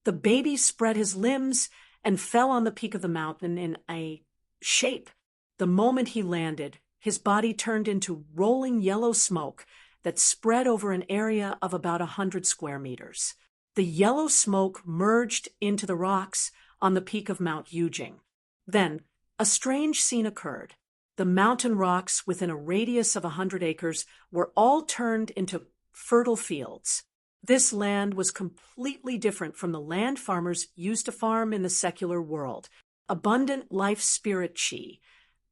The baby spread his limbs and fell on the peak of the mountain in a shape. The moment he landed, his body turned into rolling yellow smoke that spread over an area of about 100 square meters. The yellow smoke merged into the rocks on the peak of Mount Yujing. Then, a strange scene occurred. The mountain rocks within a radius of 100 acres were all turned into fertile fields. This land was completely different from the land farmers used to farm in the secular world. Abundant life spirit chi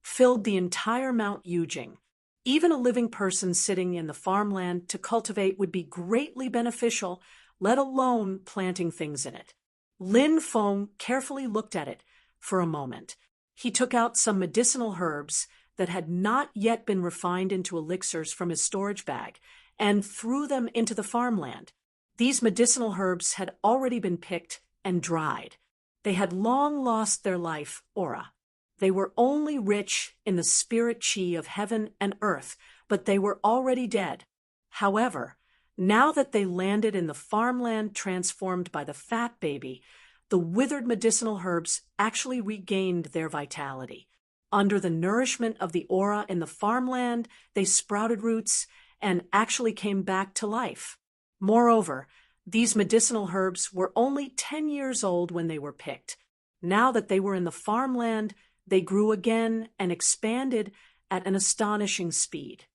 filled the entire Mount Yujing. Even a living person sitting in the farmland to cultivate would be greatly beneficial, let alone planting things in it. Lin Feng carefully looked at it for a moment. He took out some medicinal herbs that had not yet been refined into elixirs from his storage bag and threw them into the farmland. These medicinal herbs had already been picked and dried. They had long lost their life aura. They were only rich in the spirit chi of heaven and earth, but they were already dead. However, now that they landed in the farmland transformed by the fat baby, the withered medicinal herbs actually regained their vitality. Under the nourishment of the aura in the farmland, they sprouted roots and actually came back to life. Moreover, these medicinal herbs were only 10 years old when they were picked. Now that they were in the farmland, they grew again and expanded at an astonishing speed.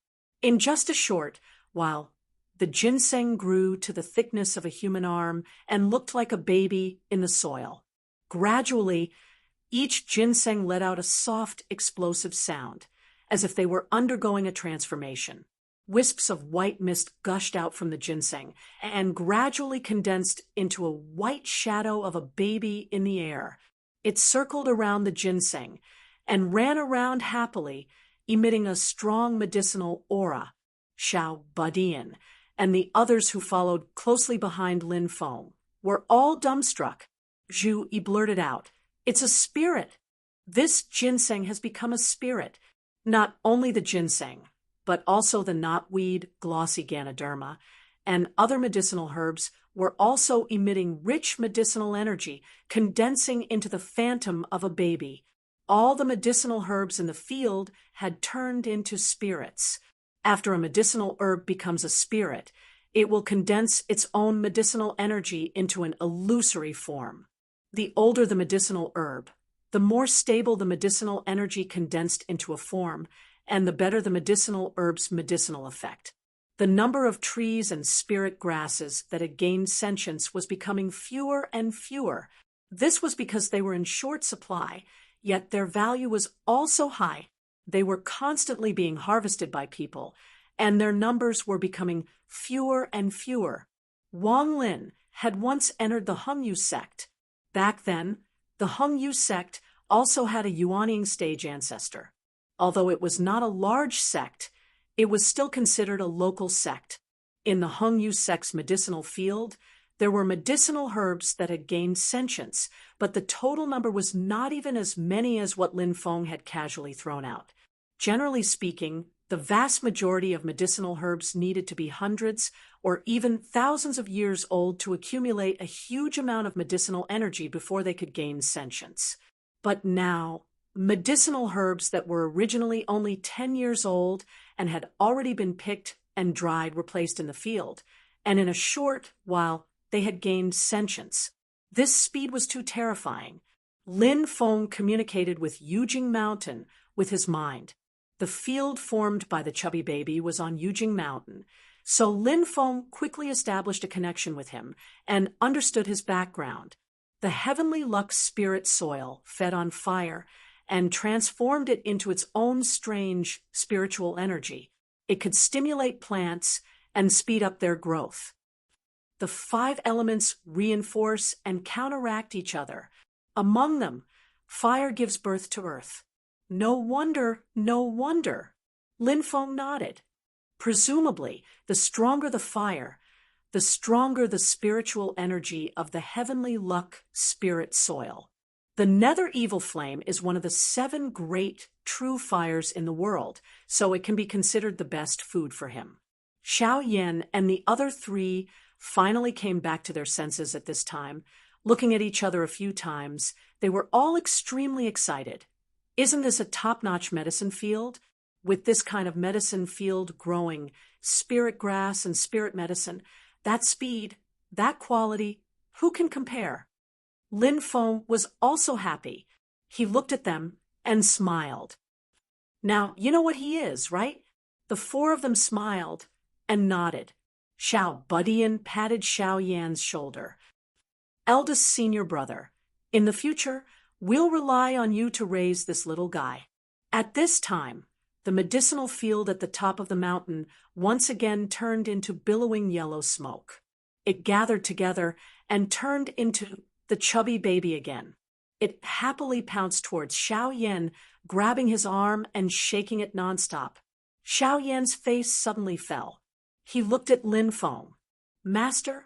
In just a short while, the ginseng grew to the thickness of a human arm and looked like a baby in the soil. Gradually, each ginseng let out a soft, explosive sound, as if they were undergoing a transformation. Wisps of white mist gushed out from the ginseng and gradually condensed into a white shadow of a baby in the air. It circled around the ginseng and ran around happily, emitting a strong medicinal aura. Xiao Badian and the others who followed closely behind Lin Feng were all dumbstruck. Zhu Yi blurted out, "It's a spirit! This ginseng has become a spirit." Not only the ginseng, but also the knotweed, glossy Ganoderma, and other medicinal herbs were also emitting rich medicinal energy, condensing into the phantom of a baby. All the medicinal herbs in the field had turned into spirits. After a medicinal herb becomes a spirit, it will condense its own medicinal energy into an illusory form. The older the medicinal herb, the more stable the medicinal energy condensed into a form, and the better the medicinal herb's medicinal effect. The number of trees and spirit grasses that had gained sentience was becoming fewer and fewer. This was because they were in short supply, yet their value was also high. They were constantly being harvested by people, and their numbers were becoming fewer and fewer. Wang Lin had once entered the Hengyu sect. Back then, the Hengyu sect also had a Yuaning stage ancestor. Although it was not a large sect, it was still considered a local sect. In the Hengyu sect's medicinal field, there were medicinal herbs that had gained sentience, but the total number was not even as many as what Lin Feng had casually thrown out. Generally speaking, the vast majority of medicinal herbs needed to be hundreds or even thousands of years old to accumulate a huge amount of medicinal energy before they could gain sentience. But now, medicinal herbs that were originally only 10 years old and had already been picked and dried were placed in the field, and in a short while they had gained sentience. This speed was too terrifying. Lin Feng communicated with Yujing Mountain with his mind. The field formed by the chubby baby was on Yujing Mountain, so Lin Feng quickly established a connection with him and understood his background. The heavenly lux spirit soil fed on fire and transformed it into its own strange spiritual energy. It could stimulate plants and speed up their growth. The 5 elements reinforce and counteract each other. Among them, fire gives birth to earth. No wonder, no wonder. Lin Feng nodded. Presumably, the stronger the fire, the stronger the spiritual energy of the heavenly luck spirit soil. The nether evil flame is one of the 7 great true fires in the world, so it can be considered the best food for him. Xiao Yan and the other 3 finally came back to their senses at this time. Looking at each other a few times, they were all extremely excited. Isn't this a top-notch medicine field? With this kind of medicine field growing, spirit grass and spirit medicine, that speed, that quality, who can compare? Lin Feng was also happy. He looked at them and smiled. Now, you know what he is, right? The 4 of them smiled and nodded. Xiao Budian patted Xiao Yan's shoulder. Eldest senior brother, in the future, we'll rely on you to raise this little guy. At this time, the medicinal field at the top of the mountain once again turned into billowing yellow smoke. It gathered together and turned into the chubby baby again. It happily pounced towards Xiao Yan, grabbing his arm and shaking it nonstop. Xiao Yan's face suddenly fell. He looked at Lin Feng. Master?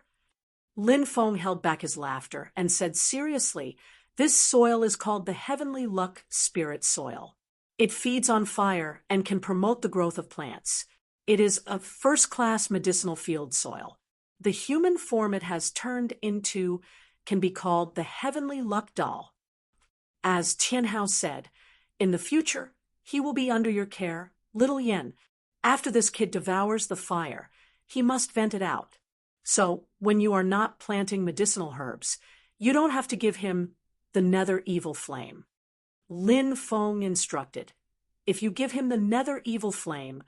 Lin Feng held back his laughter and said seriously, this soil is called the Heavenly Luck Spirit Soil. It feeds on fire and can promote the growth of plants. It is a first-class medicinal field soil. The human form it has turned into can be called the Heavenly Luck Doll. As Tianhao said, in the future, he will be under your care, little Yen. After this kid devours the fire, he must vent it out. So, when you are not planting medicinal herbs, you don't have to give him the nether evil flame. Lin Feng instructed, if you give him the nether evil flame,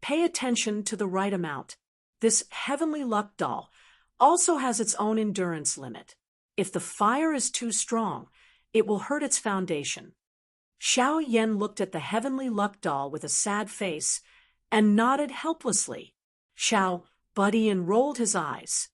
pay attention to the right amount. This heavenly luck doll also has its own endurance limit. If the fire is too strong, it will hurt its foundation. Xiao Yan looked at the heavenly luck doll with a sad face and nodded helplessly. Xiao Budian rolled his eyes.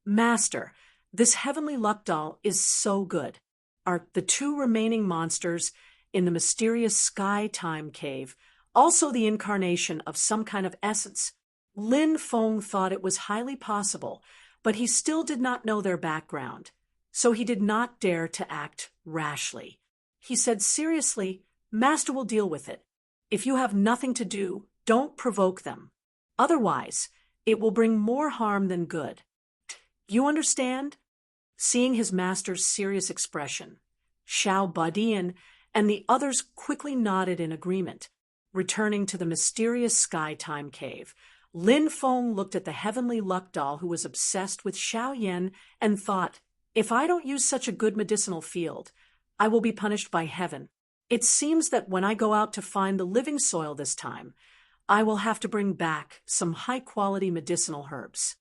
Master, this heavenly luck doll is so good. Are the 2 remaining monsters in the mysterious sky time cave also the incarnation of some kind of essence? Lin Feng thought it was highly possible, but he still did not know their background, so he did not dare to act rashly. He said seriously, Master will deal with it. If you have nothing to do, don't provoke them. Otherwise, it will bring more harm than good. You understand? Seeing his master's serious expression, Xiao Budian and the others quickly nodded in agreement. Returning to the mysterious Sky Time Cave, Lin Feng looked at the heavenly luck doll who was obsessed with Xiao Yan and thought, "If I don't use such a good medicinal field, I will be punished by heaven. It seems that when I go out to find the living soil this time, I will have to bring back some high-quality medicinal herbs."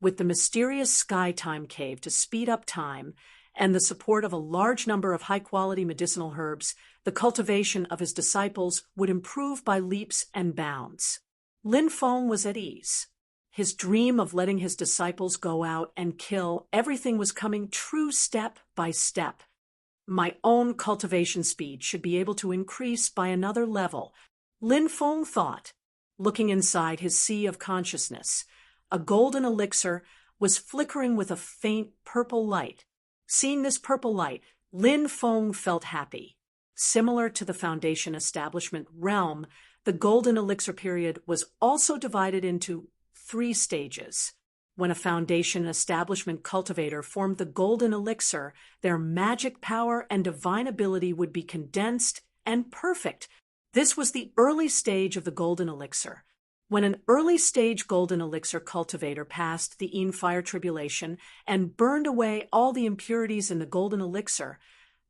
With the mysterious Sky Time Cave to speed up time and the support of a large number of high-quality medicinal herbs, the cultivation of his disciples would improve by leaps and bounds. Lin Feng was at ease. His dream of letting his disciples go out and kill everything was coming true step by step. My own cultivation speed should be able to increase by another level, Lin Feng thought. Looking inside his sea of consciousness, a golden elixir was flickering with a faint purple light. Seeing this purple light, Lin Feng felt happy. Similar to the Foundation Establishment realm, the golden elixir period was also divided into 3 stages. When a Foundation Establishment cultivator formed the golden elixir, their magic power and divine ability would be condensed and perfect. This was the early stage of the golden elixir. When an early-stage golden elixir cultivator passed the Yin fire tribulation and burned away all the impurities in the golden elixir,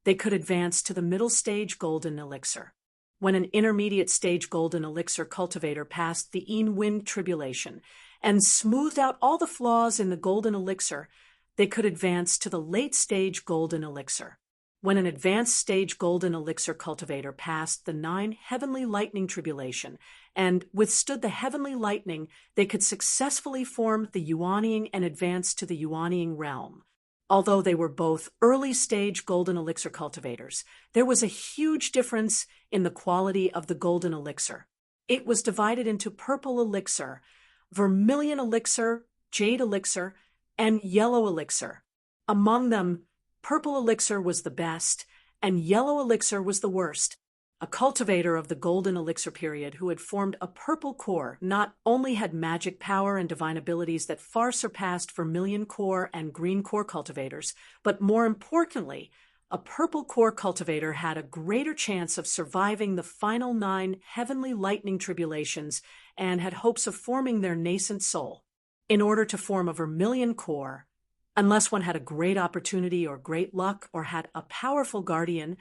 they could advance to the middle-stage golden elixir. When an intermediate-stage golden elixir cultivator passed the Yin wind tribulation and smoothed out all the flaws in the golden elixir, they could advance to the late-stage golden elixir. When an advanced-stage golden elixir cultivator passed the 9 heavenly lightning tribulation and withstood the heavenly lightning, they could successfully form the Yuanying and advance to the Yuanying realm. Although they were both early-stage golden elixir cultivators, there was a huge difference in the quality of the golden elixir. It was divided into purple elixir, vermilion elixir, jade elixir, and yellow elixir. Among them, purple elixir was the best, and yellow elixir was the worst. A cultivator of the golden elixir period who had formed a purple core not only had magic power and divine abilities that far surpassed vermilion core and green core cultivators, but more importantly, a purple core cultivator had a greater chance of surviving the final 9 heavenly lightning tribulations and had hopes of forming their nascent soul. In order to form a vermilion core, unless one had a great opportunity or great luck or had a powerful guardian,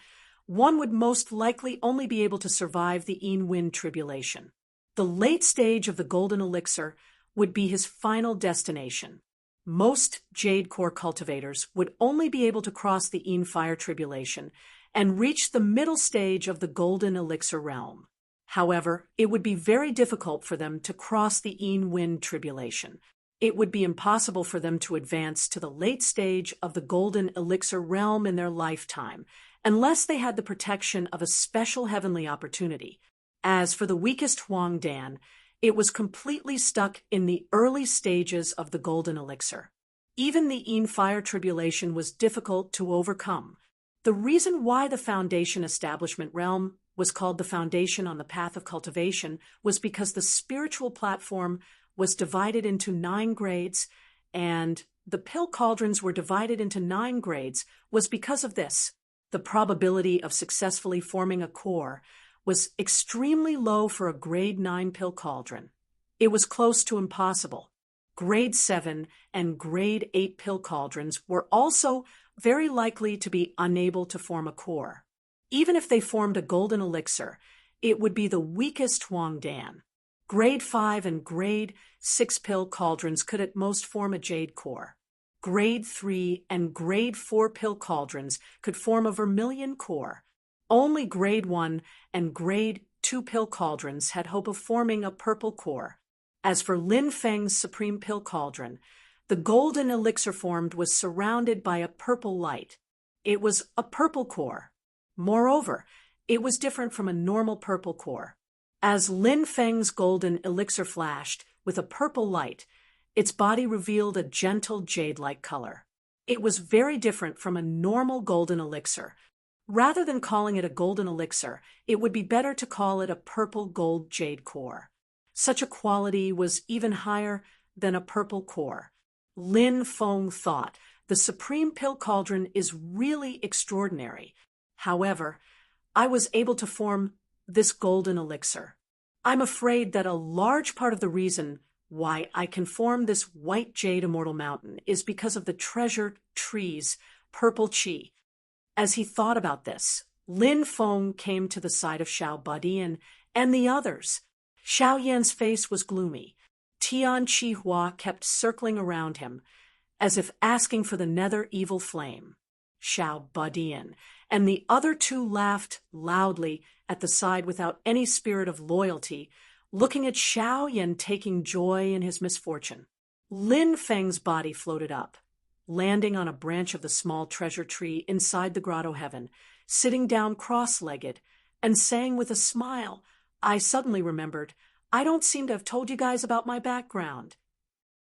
one would most likely only be able to survive the Yin wind tribulation. The late stage of the golden elixir would be his final destination. Most jade core cultivators would only be able to cross the Yin fire tribulation and reach the middle stage of the golden elixir realm. However, it would be very difficult for them to cross the Yin wind tribulation. It would be impossible for them to advance to the late stage of the golden elixir realm in their lifetime, unless they had the protection of a special heavenly opportunity. As for the weakest Huang Dan, it was completely stuck in the early stages of the golden elixir. Even the Yin fire tribulation was difficult to overcome. The reason why the Foundation Establishment realm was called the Foundation on the Path of Cultivation was because the spiritual platform was divided into 9 grades, and the pill cauldrons were divided into 9 grades was because of this. The probability of successfully forming a core was extremely low for a grade 9 pill cauldron. It was close to impossible. Grade 7 and grade 8 pill cauldrons were also very likely to be unable to form a core. Even if they formed a golden elixir, it would be the weakest Huang Dan. Grade 5 and grade 6 pill cauldrons could at most form a jade core. Grade 3 and grade 4 pill cauldrons could form a vermilion core. Only grade 1 and grade 2 pill cauldrons had hope of forming a purple core. As for Lin Feng's supreme pill cauldron, the golden elixir formed was surrounded by a purple light. It was a purple core. Moreover, it was different from a normal purple core. As Lin Feng's golden elixir flashed with a purple light, its body revealed a gentle jade-like color. It was very different from a normal golden elixir. Rather than calling it a golden elixir, it would be better to call it a purple gold jade core. Such a quality was even higher than a purple core. Lin Feng thought, the supreme pill cauldron is really extraordinary. However, I was able to form this golden elixir. I'm afraid that a large part of the reason why I can form this white jade immortal mountain is because of the treasure tree's purple chi. As he thought about this, Lin Feng came to the side of Xiao Badian and the others. Xiao Yan's face was gloomy. Tian Qihua kept circling around him, as if asking for the nether evil flame. Xiao Badian and the other two laughed loudly at the side without any spirit of loyalty, looking at Xiao Yan taking joy in his misfortune. Lin Feng's body floated up, landing on a branch of the small treasure tree inside the grotto heaven, sitting down cross-legged, and saying with a smile, "I suddenly remembered, I don't seem to have told you guys about my background."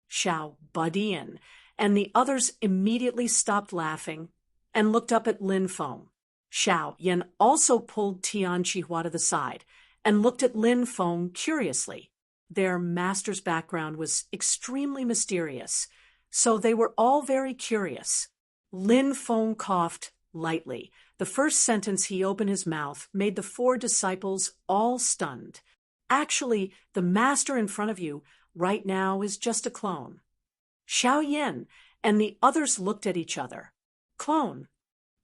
Xiao Badian and the others immediately stopped laughing and looked up at Lin Feng. Xiao Yan also pulled Tian Qihua to the side and looked at Lin Feng curiously. Their master's background was extremely mysterious, so they were all very curious. Lin Feng coughed lightly. The first sentence he opened his mouth made the four disciples all stunned. "Actually, the master in front of you right now is just a clone." Xiao Yan and the others looked at each other. "Clone?"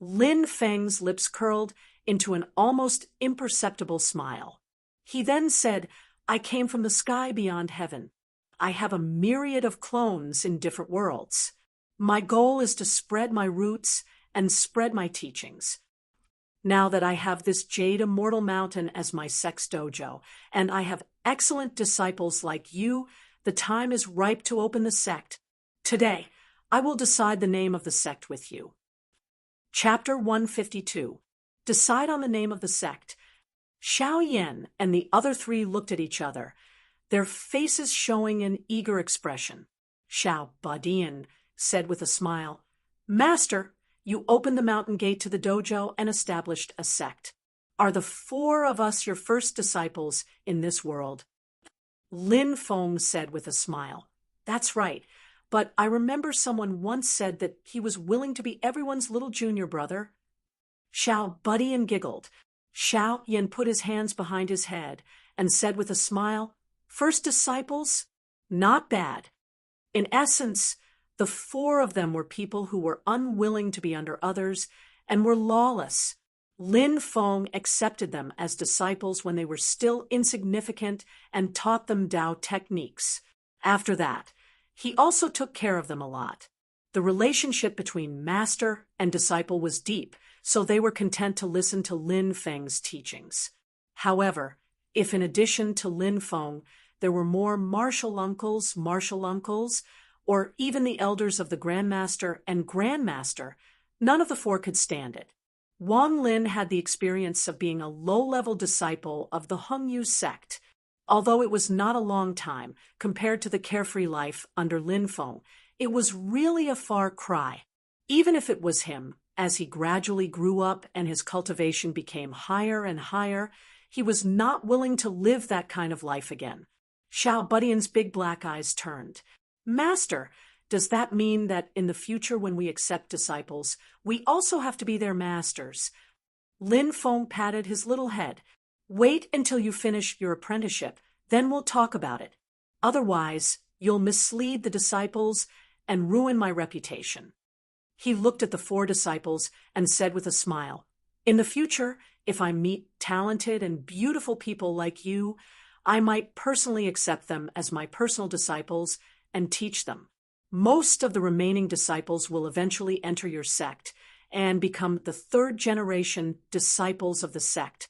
Lin Feng's lips curled into an almost imperceptible smile. He then said, "I came from the sky beyond heaven. I have a myriad of clones in different worlds. My goal is to spread my roots and spread my teachings. Now that I have this Jade Immortal Mountain as my sect's dojo, and I have excellent disciples like you, the time is ripe to open the sect. Today, I will decide the name of the sect with you." Chapter 152. Decide on the name of the sect. Xiao Yan and the other three looked at each other, their faces showing an eager expression. Xiao Badian said with a smile, "Master, you opened the mountain gate to the dojo and established a sect. Are the four of us your first disciples in this world?" Lin Feng said with a smile, "That's right, but I remember someone once said that he was willing to be everyone's little junior brother." Xiao Badian giggled. Xiao Yan put his hands behind his head and said with a smile, "First disciples? Not bad." In essence, the four of them were people who were unwilling to be under others and were lawless. Lin Feng accepted them as disciples when they were still insignificant and taught them Tao techniques. After that, he also took care of them a lot. The relationship between master and disciple was deep, so they were content to listen to Lin Feng's teachings. However, if in addition to Lin Feng, there were more martial uncles, or even the elders of the Grandmaster and Grandmaster, none of the four could stand it. Wang Lin had the experience of being a low-level disciple of the Hengyu sect. Although it was not a long time compared to the carefree life under Lin Feng, it was really a far cry. Even if it was him, as he gradually grew up and his cultivation became higher and higher, he was not willing to live that kind of life again. Xiao Badian's big black eyes turned. "Master, does that mean that in the future when we accept disciples, we also have to be their masters?" Lin Feng patted his little head. "Wait until you finish your apprenticeship, then we'll talk about it. Otherwise, you'll mislead the disciples and ruin my reputation." He looked at the four disciples and said with a smile, "In the future, if I meet talented and beautiful people like you, I might personally accept them as my personal disciples and teach them. Most of the remaining disciples will eventually enter your sect and become the third generation disciples of the sect,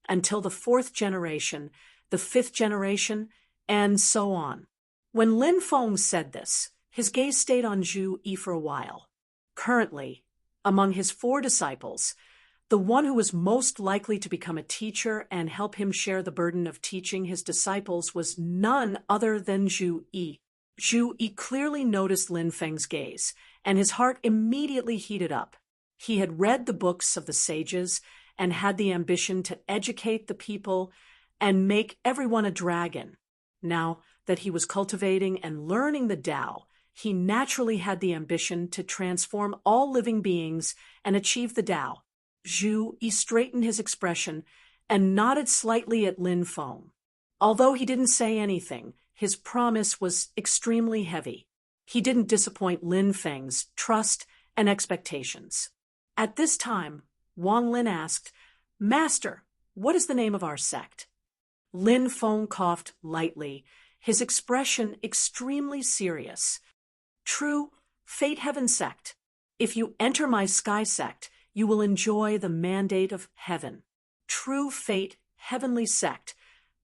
until the fourth generation, the fifth generation, and so on." When Lin Feng said this, his gaze stayed on Zhu Yi for a while. Currently, among his four disciples, the one who was most likely to become a teacher and help him share the burden of teaching his disciples was none other than Zhu Yi. Zhu Yi clearly noticed Lin Feng's gaze, and his heart immediately heated up. He had read the books of the sages and had the ambition to educate the people and make everyone a dragon. Now that he was cultivating and learning the Tao, he naturally had the ambition to transform all living beings and achieve the Tao. Zhu Yi straightened his expression and nodded slightly at Lin Feng. Although he didn't say anything, his promise was extremely heavy. He didn't disappoint Lin Feng's trust and expectations. At this time, Wang Lin asked, "Master, what is the name of our sect?" Lin Feng coughed lightly, his expression extremely serious. "True Fate Heaven Sect. If you enter my Sky Sect, you will enjoy the mandate of heaven. True Fate Heavenly Sect.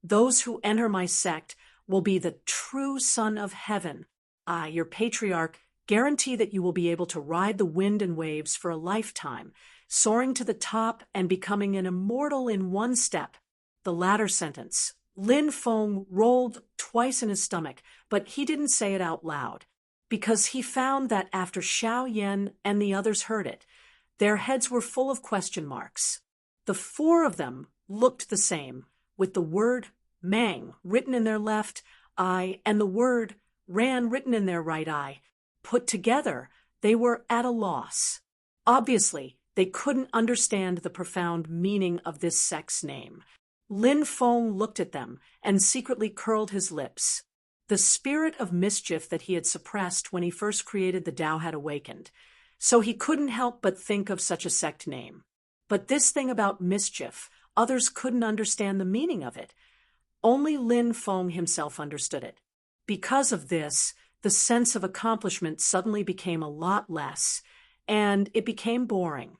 Those who enter my sect will be the true son of heaven. I, your patriarch, guarantee that you will be able to ride the wind and waves for a lifetime, soaring to the top and becoming an immortal in one step." The latter sentence, Lin Feng rolled twice in his stomach, but he didn't say it out loud, because he found that after Xiao Yan and the others heard it, their heads were full of question marks. The four of them looked the same, with the word Mang written in their left eye and the word Ran written in their right eye. Put together, they were at a loss. Obviously, they couldn't understand the profound meaning of this sect's name. Lin Feng looked at them and secretly curled his lips. The spirit of mischief that he had suppressed when he first created the Tao had awakened, so he couldn't help but think of such a sect name. But this thing about mischief, others couldn't understand the meaning of it. Only Lin Feng himself understood it. Because of this, the sense of accomplishment suddenly became a lot less, and it became boring.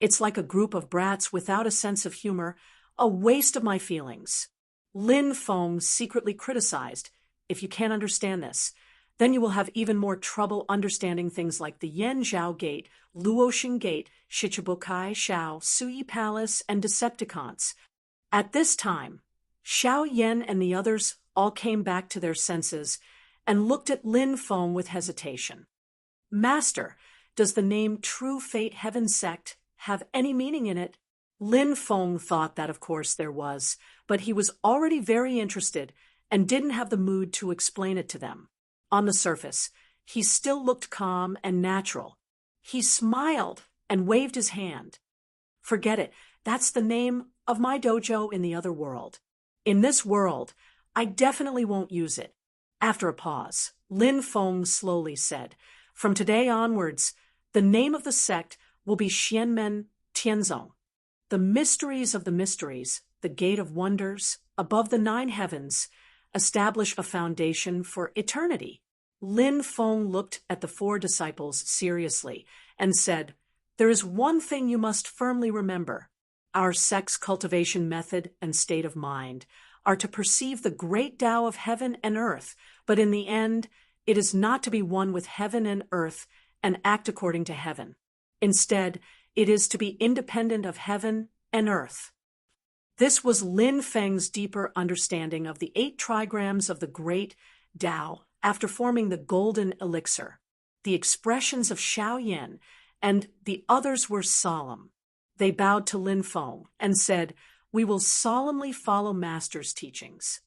It's like a group of brats without a sense of humor, a waste of my feelings. Lin Feng secretly criticized, "If you can't understand this, then you will have even more trouble understanding things like the Yanzhao Gate, Luoxing Gate, Shichibukai Shao, Suyi Palace, and Decepticons." At this time, Xiao Yan and the others all came back to their senses and looked at Lin Feng with hesitation. "Master, does the name True Fate Heaven Sect have any meaning in it?" Lin Feng thought that of course there was, but he was already very interested and didn't have the mood to explain it to them. On the surface, he still looked calm and natural. He smiled and waved his hand. "Forget it. That's the name of my dojo in the other world. In this world, I definitely won't use it." After a pause, Lin Feng slowly said, "From today onwards, the name of the sect will be Xianmen Tianzong. The mysteries of the mysteries, the gate of wonders, above the 9 heavens, establish a foundation for eternity." Lin Feng looked at the 4 disciples seriously and said, "There is one thing you must firmly remember. Our sect's cultivation method and state of mind are to perceive the great Tao of heaven and earth, but in the end, it is not to be one with heaven and earth and act according to heaven. Instead, it is to be independent of heaven and earth." This was Lin Feng's deeper understanding of the 8 trigrams of the great Tao after forming the golden elixir. The expressions of Xiao Yan and the others were solemn. They bowed to Lin Feng and said, "We will solemnly follow Master's teachings."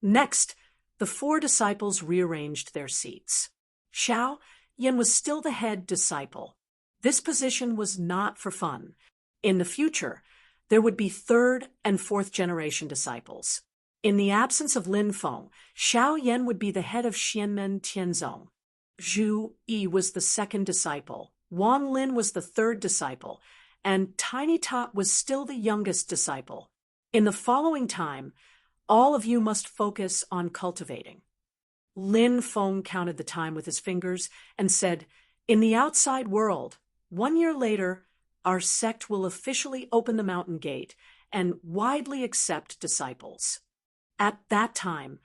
Next, the 4 disciples rearranged their seats. Xiao Yan was still the head disciple. This position was not for fun. In the future, there would be 3rd and 4th generation disciples. In the absence of Lin Feng, Xiao Yan would be the head of Xianmen Tianzong. Zhu Yi was the 2nd disciple, Wang Lin was the 3rd disciple, and Tiny Tot was still the youngest disciple. In the following time, all of you must focus on cultivating. Lin Feng counted the time with his fingers and said, "In the outside world, 1 year later, our sect will officially open the mountain gate and widely accept disciples. At that time,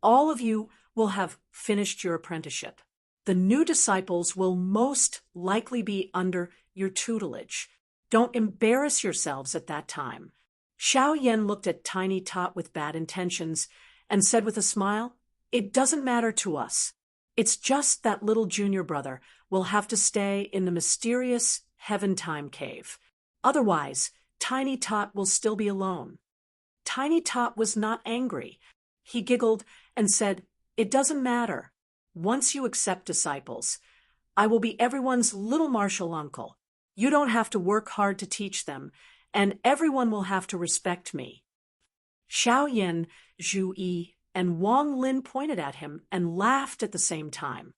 all of you will have finished your apprenticeship. The new disciples will most likely be under your tutelage. Don't embarrass yourselves at that time." Xiao Yan looked at Tiny Tot with bad intentions and said with a smile, "It doesn't matter to us. It's just that little junior brother will have to stay in the mysterious Heaven Time Cave. Otherwise, Tiny Tot will still be alone." Tiny Tot was not angry. He giggled and said, "It doesn't matter. Once you accept disciples, I will be everyone's little martial uncle. You don't have to work hard to teach them, and everyone will have to respect me." Xiao Yin, Zhu Yi, and Wang Lin pointed at him and laughed at the same time.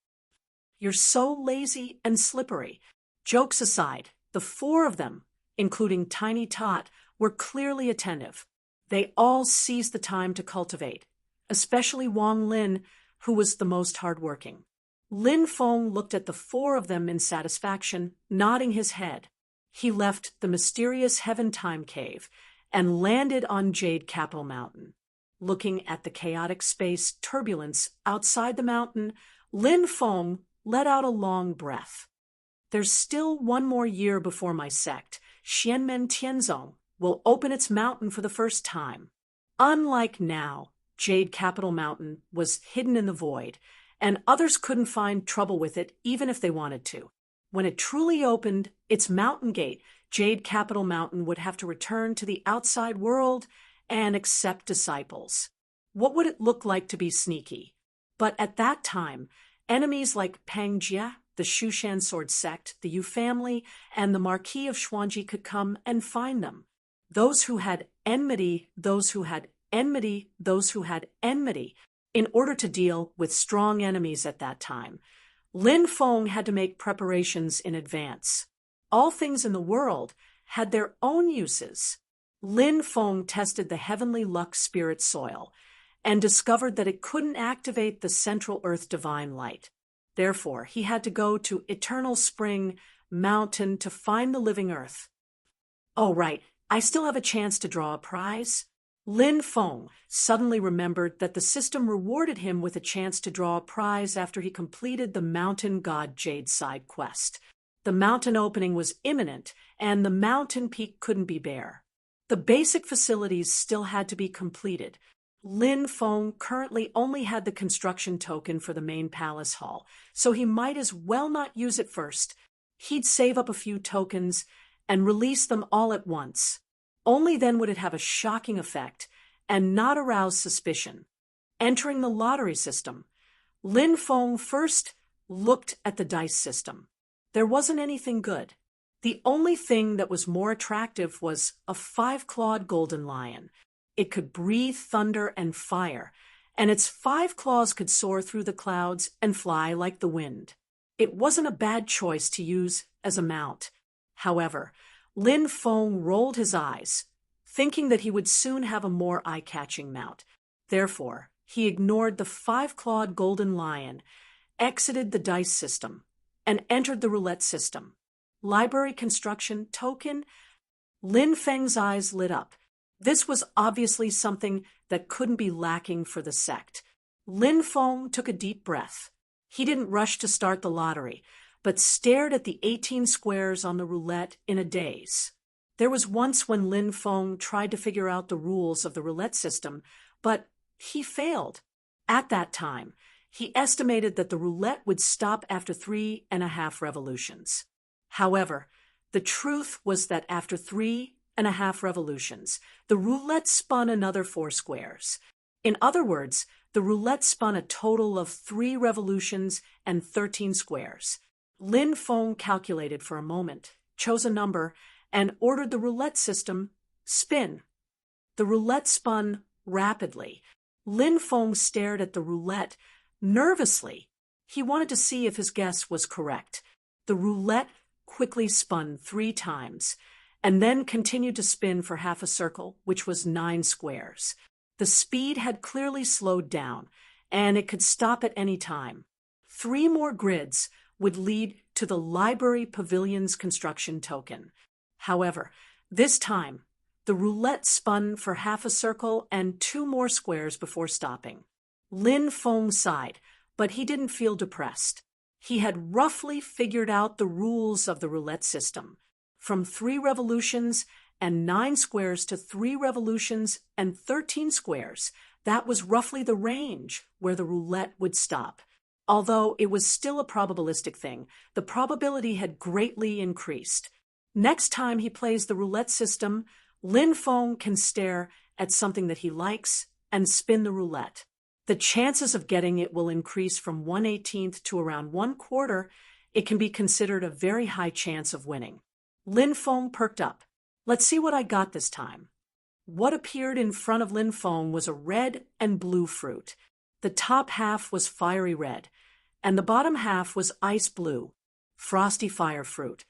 "You're so lazy and slippery." Jokes aside, the four of them, including Tiny Tot, were clearly attentive. They all seized the time to cultivate, especially Wang Lin, who was the most hardworking. Lin Feng looked at the four of them in satisfaction, nodding his head. He left the mysterious Heaven Time Cave and landed on Jade Capital Mountain. Looking at the chaotic space turbulence outside the mountain, Lin Feng let out a long breath. "There's still one more year before my sect, Xianmen Tianzong, will open its mountain for the first time." Unlike now, Jade Capital Mountain was hidden in the void, and others couldn't find trouble with it even if they wanted to. When it truly opened its mountain gate, Jade Capital Mountain would have to return to the outside world and accept disciples. What would it look like to be sneaky? But at that time, enemies like Pang Jia, the Shushan Sword Sect, the Yu family, and the Marquis of Xuanji could come and find them. Those who had enmity, in order to deal with strong enemies at that time, Lin Feng had to make preparations in advance. All things in the world had their own uses. Lin Feng tested the heavenly luck spirit soil and discovered that it couldn't activate the central earth divine light. Therefore, he had to go to Eternal Spring Mountain to find the living earth. "Oh, right, I still have a chance to draw a prize." Lin Feng suddenly remembered that the system rewarded him with a chance to draw a prize after he completed the Mountain God Jade side quest. The mountain opening was imminent, and the mountain peak couldn't be bare. The basic facilities still had to be completed. Lin Feng currently only had the construction token for the main palace hall, so he might as well not use it first. He'd save up a few tokens and release them all at once. Only then would it have a shocking effect and not arouse suspicion. Entering the lottery system, Lin Feng first looked at the dice system. There wasn't anything good. The only thing that was more attractive was a 5-clawed golden lion. It could breathe thunder and fire, and its 5 claws could soar through the clouds and fly like the wind. It wasn't a bad choice to use as a mount. However, Lin Feng rolled his eyes, thinking that he would soon have a more eye-catching mount. Therefore, he ignored the 5-clawed golden lion, exited the dice system, and entered the roulette system. Library construction token? Lin Feng's eyes lit up. This was obviously something that couldn't be lacking for the sect. Lin Feng took a deep breath. He didn't rush to start the lottery, but stared at the 18 squares on the roulette in a daze. There was once when Lin Feng tried to figure out the rules of the roulette system, but he failed. At that time, he estimated that the roulette would stop after 3.5 revolutions. However, the truth was that after 3.5 revolutions, the roulette spun another 4 squares. In other words, the roulette spun a total of 3 revolutions and 13 squares. Lin Feng calculated for a moment, chose a number, and ordered the roulette system spin. The roulette spun rapidly. Lin Feng stared at the roulette nervously. He wanted to see if his guess was correct. The roulette quickly spun 3 times, and then continued to spin for half a circle, which was 9 squares. The speed had clearly slowed down, and it could stop at any time. 3 more grids would lead to the library pavilion's construction token. However, this time, the roulette spun for half a circle and 2 more squares before stopping. Lin Feng sighed, but he didn't feel depressed. He had roughly figured out the rules of the roulette system. From 3 revolutions and 9 squares to 3 revolutions and 13 squares, that was roughly the range where the roulette would stop. Although it was still a probabilistic thing, the probability had greatly increased. Next time he plays the roulette system, Lin Feng can stare at something that he likes and spin the roulette. The chances of getting it will increase from 1/18 to around 1/4. It can be considered a very high chance of winning. Lin Feng perked up. Let's see what I got this time. What appeared in front of Lin Feng was a red and blue fruit. The top half was fiery red, and the bottom half was ice blue, frosty fire fruit,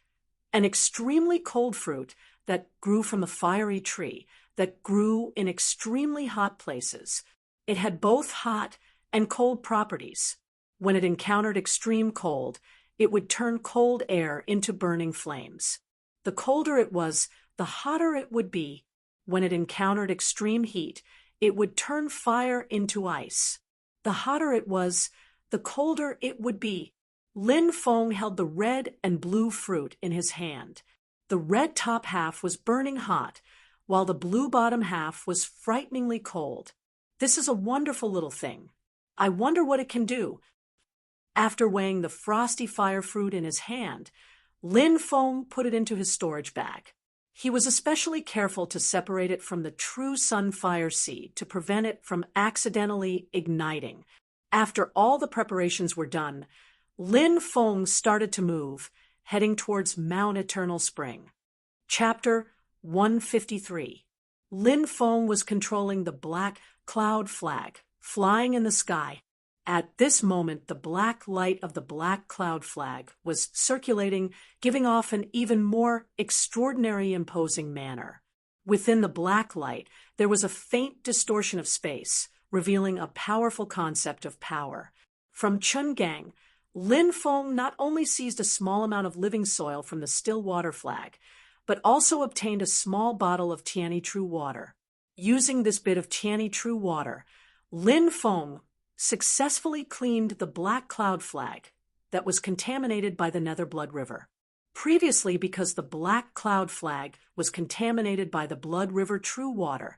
an extremely cold fruit that grew from a fiery tree, that grew in extremely hot places. It had both hot and cold properties. When it encountered extreme cold, it would turn cold air into burning flames. The colder it was, the hotter it would be. When it encountered extreme heat, it would turn fire into ice. The hotter it was, the colder it would be. Lin Feng held the red and blue fruit in his hand. The red top half was burning hot, while the blue bottom half was frighteningly cold. This is a wonderful little thing. I wonder what it can do. After weighing the frosty fire fruit in his hand, Lin Feng put it into his storage bag. He was especially careful to separate it from the true sunfire seed to prevent it from accidentally igniting. After all the preparations were done, Lin Feng started to move, heading towards Mount Eternal Spring. Chapter 153. Lin Feng was controlling the black cloud flag, flying in the sky. At this moment, the black light of the black cloud flag was circulating, giving off an even more extraordinary, imposing manner. Within the black light, there was a faint distortion of space, revealing a powerful concept of power. From Chungang, Lin Feng not only seized a small amount of living soil from the still water flag, but also obtained a small bottle of Tianyi True Water. Using this bit of Tianyi True Water, Lin Feng successfully cleaned the black cloud flag that was contaminated by the Nether Blood River. Previously, because the black cloud flag was contaminated by the Blood River True Water,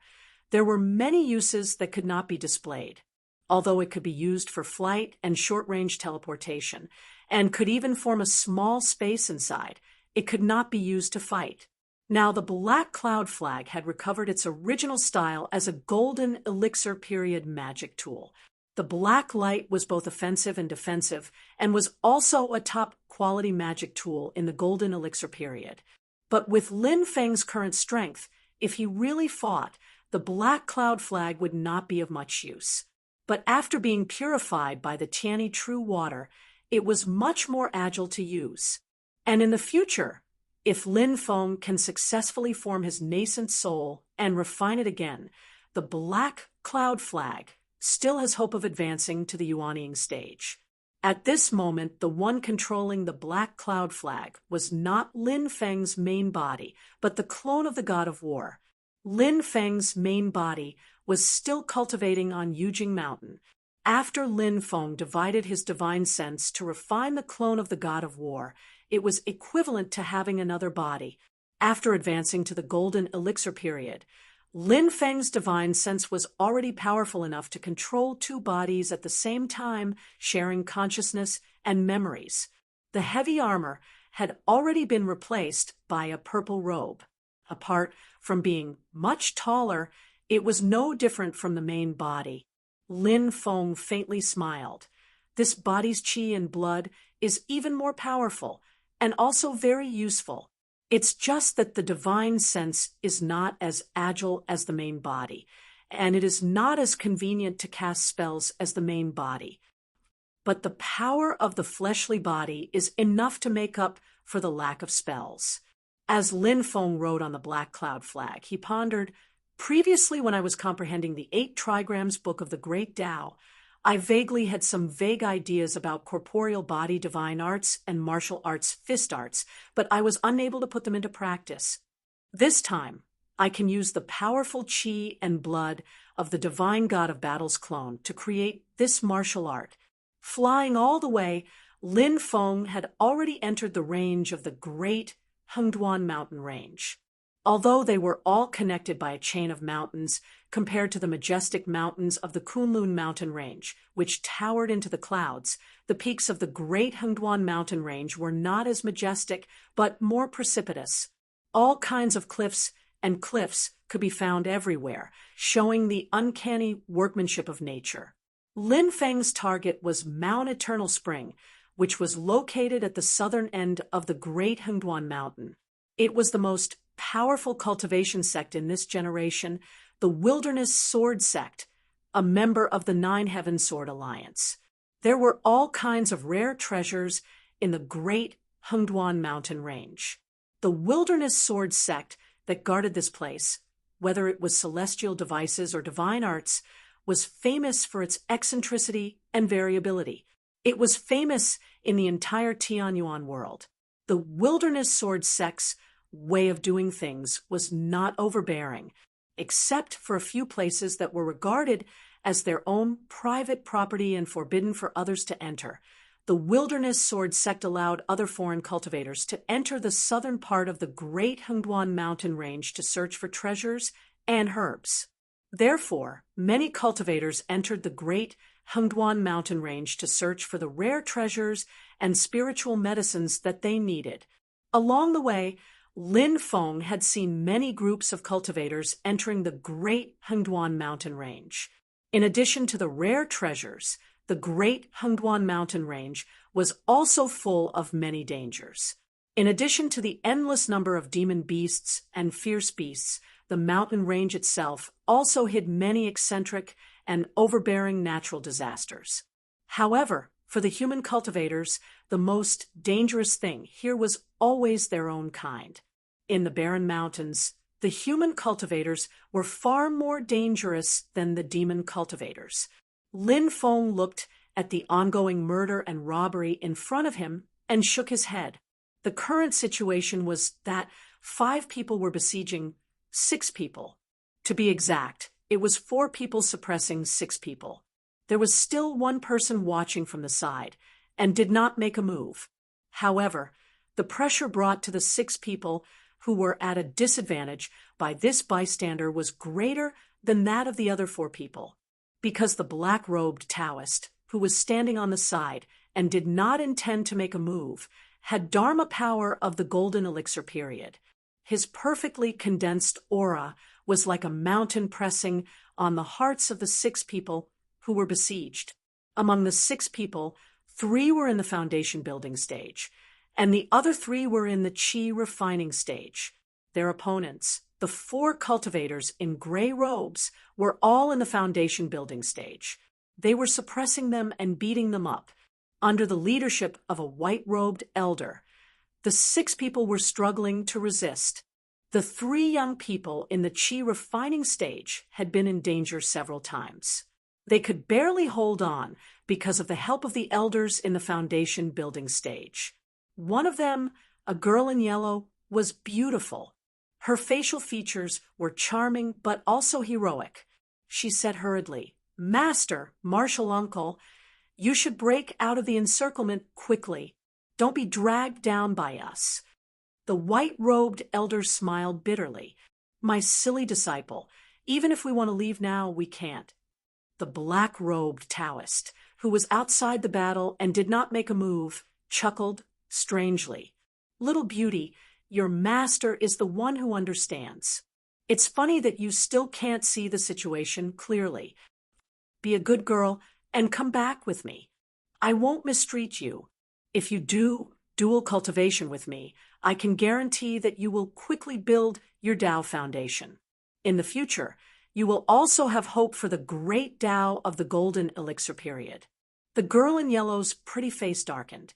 there were many uses that could not be displayed. Although it could be used for flight and short-range teleportation, and could even form a small space inside, it could not be used to fight. Now the black cloud flag had recovered its original style as a golden elixir period magic tool. The black light was both offensive and defensive, and was also a top-quality magic tool in the golden elixir period. But with Lin Feng's current strength, if he really fought, the black cloud flag would not be of much use. But after being purified by the Tianyi True Water, it was much more agile to use. And in the future, if Lin Feng can successfully form his nascent soul and refine it again, the black cloud flag still has hope of advancing to the Yuanying stage. At this moment, the one controlling the black cloud flag was not Lin Feng's main body, but the clone of the god of war. Lin Feng's main body was still cultivating on Yujing Mountain. After Lin Feng divided his divine sense to refine the clone of the god of war, it was equivalent to having another body. After advancing to the golden elixir period, Lin Feng's divine sense was already powerful enough to control two bodies at the same time, sharing consciousness and memories. The heavy armor had already been replaced by a purple robe. Apart from being much taller, it was no different from the main body. Lin Feng faintly smiled. This body's qi and blood is even more powerful, and also very useful. It's just that the divine sense is not as agile as the main body, and it is not as convenient to cast spells as the main body. But the power of the fleshly body is enough to make up for the lack of spells. As Lin Feng wrote on the black cloud flag, he pondered, "Previously, when I was comprehending the 8 trigrams book of the Great Tao, I vaguely had some vague ideas about corporeal body divine arts and martial arts fist arts, but I was unable to put them into practice. This time, I can use the powerful qi and blood of the divine god of battle's clone to create this martial art." Flying all the way, Lin Feng had already entered the range of the great Hengduan mountain range. Although they were all connected by a chain of mountains, compared to the majestic mountains of the Kunlun mountain range, which towered into the clouds, the peaks of the great Hengduan mountain range were not as majestic, but more precipitous. All kinds of cliffs and cliffs could be found everywhere, showing the uncanny workmanship of nature. Lin Feng's target was Mount Eternal Spring, which was located at the southern end of the great Hengduan mountain. It was the most powerful cultivation sect in this generation, the Wilderness Sword Sect, a member of the Nine Heaven Sword Alliance. There were all kinds of rare treasures in the great Hengduan mountain range. The Wilderness Sword Sect that guarded this place, whether it was celestial devices or divine arts, was famous for its eccentricity and variability. It was famous in the entire Tianyuan world. The Wilderness Sword Sect's way of doing things was not overbearing, except for a few places that were regarded as their own private property and forbidden for others to enter. The Wilderness Sword Sect allowed other foreign cultivators to enter the southern part of the Great Hengduan mountain range to search for treasures and herbs. Therefore, many cultivators entered the Great Hengduan mountain range to search for the rare treasures and spiritual medicines that they needed. Along the way, Lin Feng had seen many groups of cultivators entering the Great Hengduan mountain range. In addition to the rare treasures, the Great Hengduan mountain range was also full of many dangers. In addition to the endless number of demon beasts and fierce beasts, the mountain range itself also hid many eccentric and overbearing natural disasters. However, for the human cultivators, the most dangerous thing here was always their own kind. In the barren mountains, the human cultivators were far more dangerous than the demon cultivators. Lin Feng looked at the ongoing murder and robbery in front of him and shook his head. The current situation was that 5 people were besieging 6 people. To be exact, it was 4 people suppressing 6 people. There was still 1 person watching from the side and did not make a move. However, the pressure brought to the 6 people who were at a disadvantage by this bystander was greater than that of the other 4 people. Because the black-robed Taoist, who was standing on the side and did not intend to make a move, had Dharma power of the golden elixir period. His perfectly condensed aura was like a mountain pressing on the hearts of the 6 people who were besieged. Among the 6 people, 3 were in the foundation building stage, and the other 3 were in the qi refining stage. Their opponents, the 4 cultivators in gray robes, were all in the foundation building stage. They were suppressing them and beating them up. Under the leadership of a white-robed elder, the 6 people were struggling to resist. The 3 young people in the qi refining stage had been in danger several times. They could barely hold on because of the help of the elders in the foundation building stage. One of them, a girl in yellow, was beautiful. Her facial features were charming but also heroic. She said hurriedly, "Master, martial uncle, you should break out of the encirclement quickly. Don't be dragged down by us." The white-robed elder smiled bitterly. "My silly disciple, even if we want to leave now, we can't." The black-robed Taoist, who was outside the battle and did not make a move, chuckled strangely. "Little beauty, your master is the one who understands. It's funny that you still can't see the situation clearly. Be a good girl and come back with me. I won't mistreat you. If you do dual cultivation with me, I can guarantee that you will quickly build your Tao foundation. In the future, you will also have hope for the great Tao of the golden elixir period." The girl in yellow's pretty face darkened.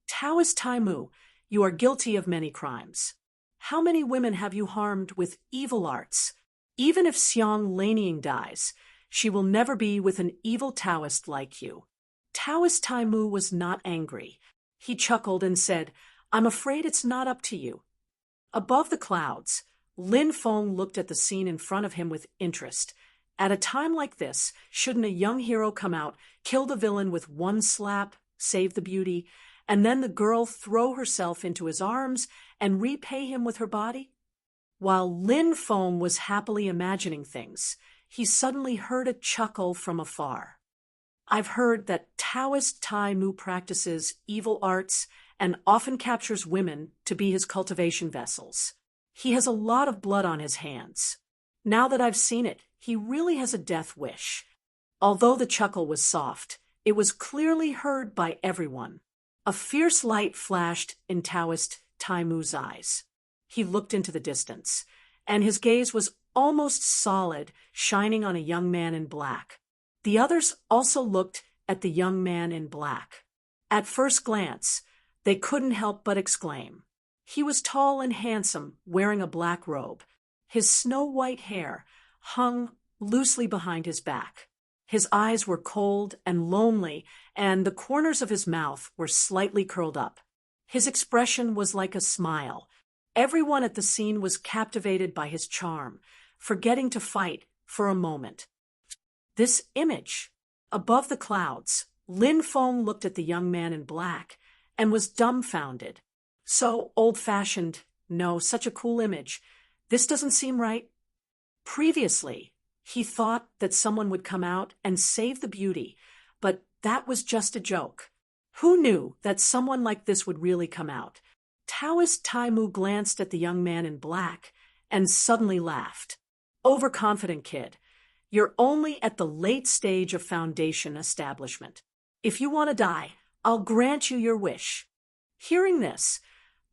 "Taoist Taimu, you are guilty of many crimes. How many women have you harmed with evil arts? Even if Xiang Laniying dies, she will never be with an evil Taoist like you." Taoist Taimu was not angry. He chuckled and said, "I'm afraid it's not up to you." Above the clouds, Lin Feng looked at the scene in front of him with interest. At a time like this, shouldn't a young hero come out, kill the villain with one slap, save the beauty, and then the girl throw herself into his arms and repay him with her body? While Lin Feng was happily imagining things, he suddenly heard a chuckle from afar. "I've heard that Taoist Taimu practices evil arts and often captures women to be his cultivation vessels. He has a lot of blood on his hands. Now that I've seen it, he really has a death wish." Although the chuckle was soft, it was clearly heard by everyone. A fierce light flashed in Taoist Taimu's eyes. He looked into the distance, and his gaze was almost solid, shining on a young man in black. The others also looked at the young man in black. At first glance, they couldn't help but exclaim. He was tall and handsome, wearing a black robe. His snow-white hair hung loosely behind his back. His eyes were cold and lonely, and the corners of his mouth were slightly curled up. His expression was like a smile. Everyone at the scene was captivated by his charm, forgetting to fight for a moment. This image, above the clouds, Lin Feng looked at the young man in black and was dumbfounded. So old-fashioned, no, such a cool image. This doesn't seem right. Previously, he thought that someone would come out and save the beauty, but that was just a joke. Who knew that someone like this would really come out? Taoist Taimu glanced at the young man in black and suddenly laughed. Overconfident kid, you're only at the late stage of foundation establishment. If you want to die, I'll grant you your wish. Hearing this,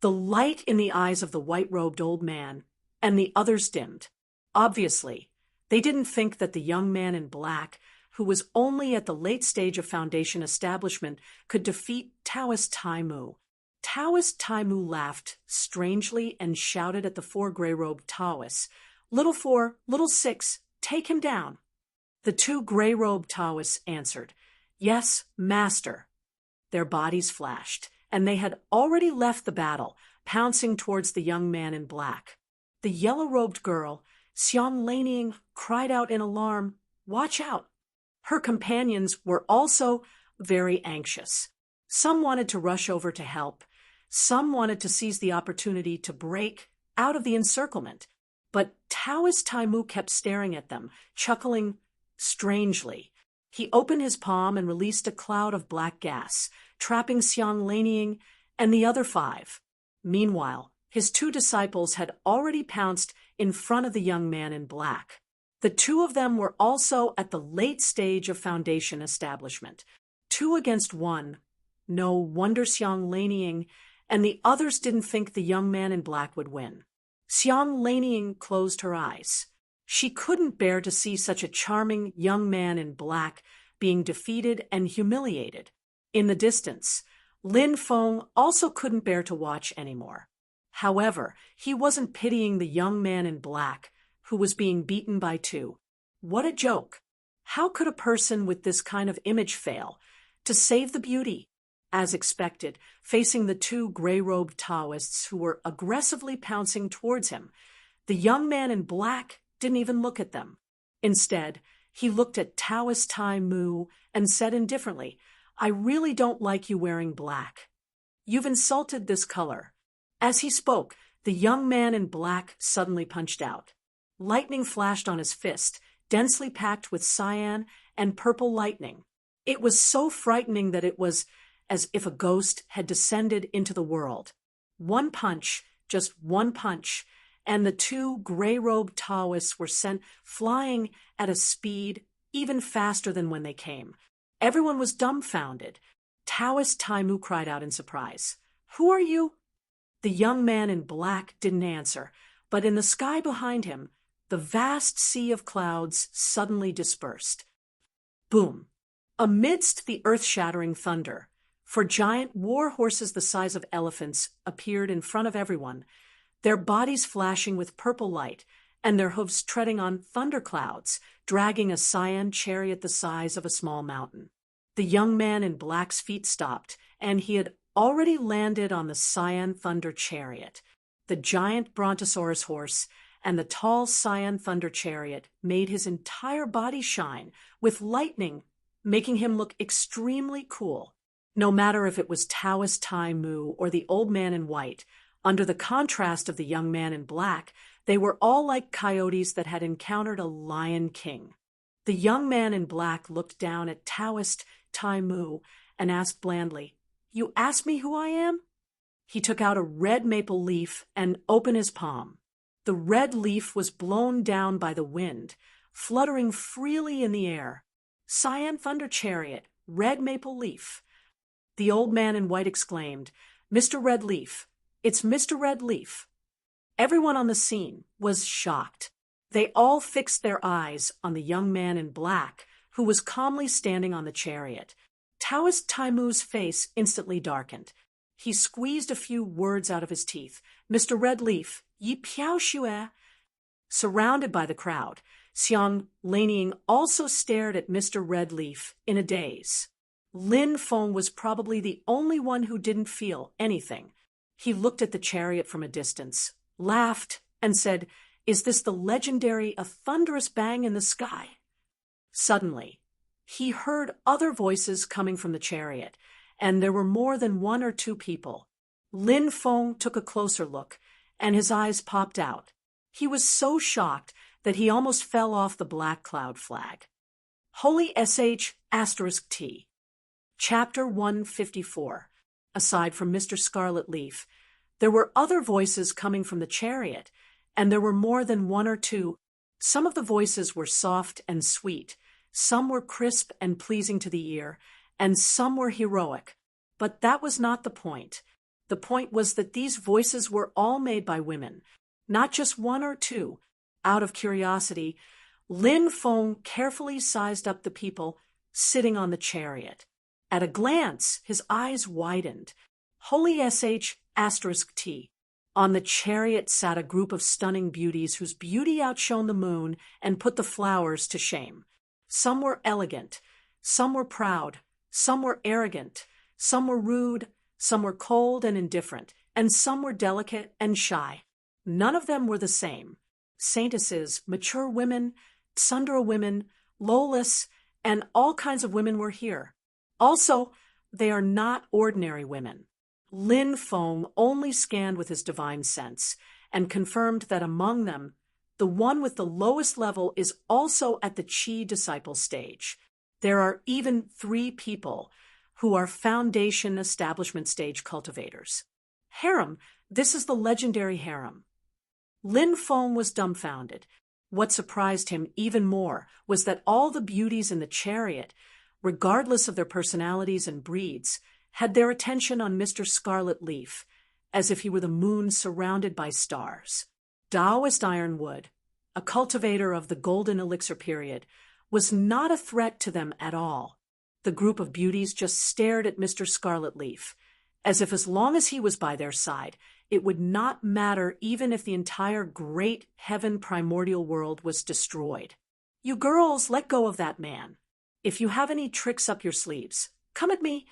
the light in the eyes of the white-robed old man and the others dimmed. Obviously, they didn't think that the young man in black, who was only at the late stage of foundation establishment, could defeat Taoist Taimu. Taoist Taimu laughed strangely and shouted at the four gray-robed Taoists, "Little 4, little 6, take him down." The two gray-robed Taoists answered, "Yes, master." Their bodies flashed, and they had already left the battle, pouncing towards the young man in black. The yellow-robed girl, Xiang Laning, cried out in alarm, "Watch out!" Her companions were also very anxious. Some wanted to rush over to help. Some wanted to seize the opportunity to break out of the encirclement. But Taoist Taimu kept staring at them, chuckling strangely. He opened his palm and released a cloud of black gas, trapping Xiang Laning and the other 5. Meanwhile, his 2 disciples had already pounced in front of the young man in black. The 2 of them were also at the late stage of foundation establishment. 2 against 1. No wonder Xiang Laning and the others didn't think the young man in black would win. Xiang Laning closed her eyes. She couldn't bear to see such a charming young man in black being defeated and humiliated. In the distance, Lin Feng also couldn't bear to watch anymore. However, he wasn't pitying the young man in black, who was being beaten by 2. What a joke! How could a person with this kind of image fail to save the beauty? As expected, facing the 2 gray-robed Taoists who were aggressively pouncing towards him, the young man in black didn't even look at them. Instead, he looked at Taoist Taimu and said indifferently, "I really don't like you wearing black. You've insulted this color." As he spoke, the young man in black suddenly punched out. Lightning flashed on his fist, densely packed with cyan and purple lightning. It was so frightening that it was as if a ghost had descended into the world. One punch, just one punch, and the 2 gray-robed Taoists were sent flying at a speed even faster than when they came. Everyone was dumbfounded. Taoist Taimu cried out in surprise, "Who are you?" The young man in black didn't answer, but in the sky behind him, the vast sea of clouds suddenly dispersed. Boom! Amidst the earth-shattering thunder, 4 giant war horses the size of elephants appeared in front of everyone, their bodies flashing with purple light and their hooves treading on thunderclouds, dragging a cyan chariot the size of a small mountain. The young man in black's feet stopped, and he had already landed on the cyan thunder chariot. The giant brontosaurus horse and the tall cyan thunder chariot made his entire body shine with lightning, making him look extremely cool. No matter if it was Taoist Taimu or the old man in white, under the contrast of the young man in black, they were all like coyotes that had encountered a lion king. The young man in black looked down at Taoist Taimu and asked blandly, "You asked me who I am?" He took out a red maple leaf and opened his palm. The red leaf was blown down by the wind, fluttering freely in the air. "Cyan thunder chariot, red maple leaf." The old man in white exclaimed, "Mr. Red Leaf, it's Mr. Red Leaf." Everyone on the scene was shocked. They all fixed their eyes on the young man in black who was calmly standing on the chariot. Taoist Taimu's face instantly darkened. He squeezed a few words out of his teeth. "Mr. Redleaf, yi piao xue." Surrounded by the crowd, Xiang Laniying also stared at Mr. Redleaf in a daze. Lin Feng was probably the only one who didn't feel anything. He looked at the chariot from a distance, laughed, and said, "Is this the legendary a thunderous bang in the sky?" Suddenly, he heard other voices coming from the chariot, and there were more than one or two people. Lin Feng took a closer look, and his eyes popped out. He was so shocked that he almost fell off the black cloud flag. Holy *T. Chapter 154. Aside from Mr. Scarlet Leaf, there were other voices coming from the chariot, and there were more than one or two. Some of the voices were soft and sweet, some were crisp and pleasing to the ear, and some were heroic. But that was not the point. The point was that these voices were all made by women, not just one or two. Out of curiosity, Lin Feng carefully sized up the people sitting on the chariot. At a glance, his eyes widened. Holy *T. On the chariot sat a group of stunning beauties whose beauty outshone the moon and put the flowers to shame. Some were elegant, some were proud, some were arrogant, some were rude, some were cold and indifferent, and some were delicate and shy. None of them were the same. Saintesses, mature women, tsundere women, lowless, and all kinds of women were here. Also, they are not ordinary women. Lin Feng only scanned with his divine sense and confirmed that among them, the one with the lowest level is also at the Qi disciple stage. There are even 3 people who are foundation establishment stage cultivators. Harem, this is the legendary harem. Lin Feng was dumbfounded. What surprised him even more was that all the beauties in the chariot, regardless of their personalities and breeds, had their attention on Mr. Scarlet Leaf, as if he were the moon surrounded by stars. Taoist Ironwood, a cultivator of the golden elixir period, was not a threat to them at all. The group of beauties just stared at Mr. Scarlet Leaf, as if as long as he was by their side, it would not matter even if the entire great heaven primordial world was destroyed. "You girls, let go of that man. If you have any tricks up your sleeves, come at me."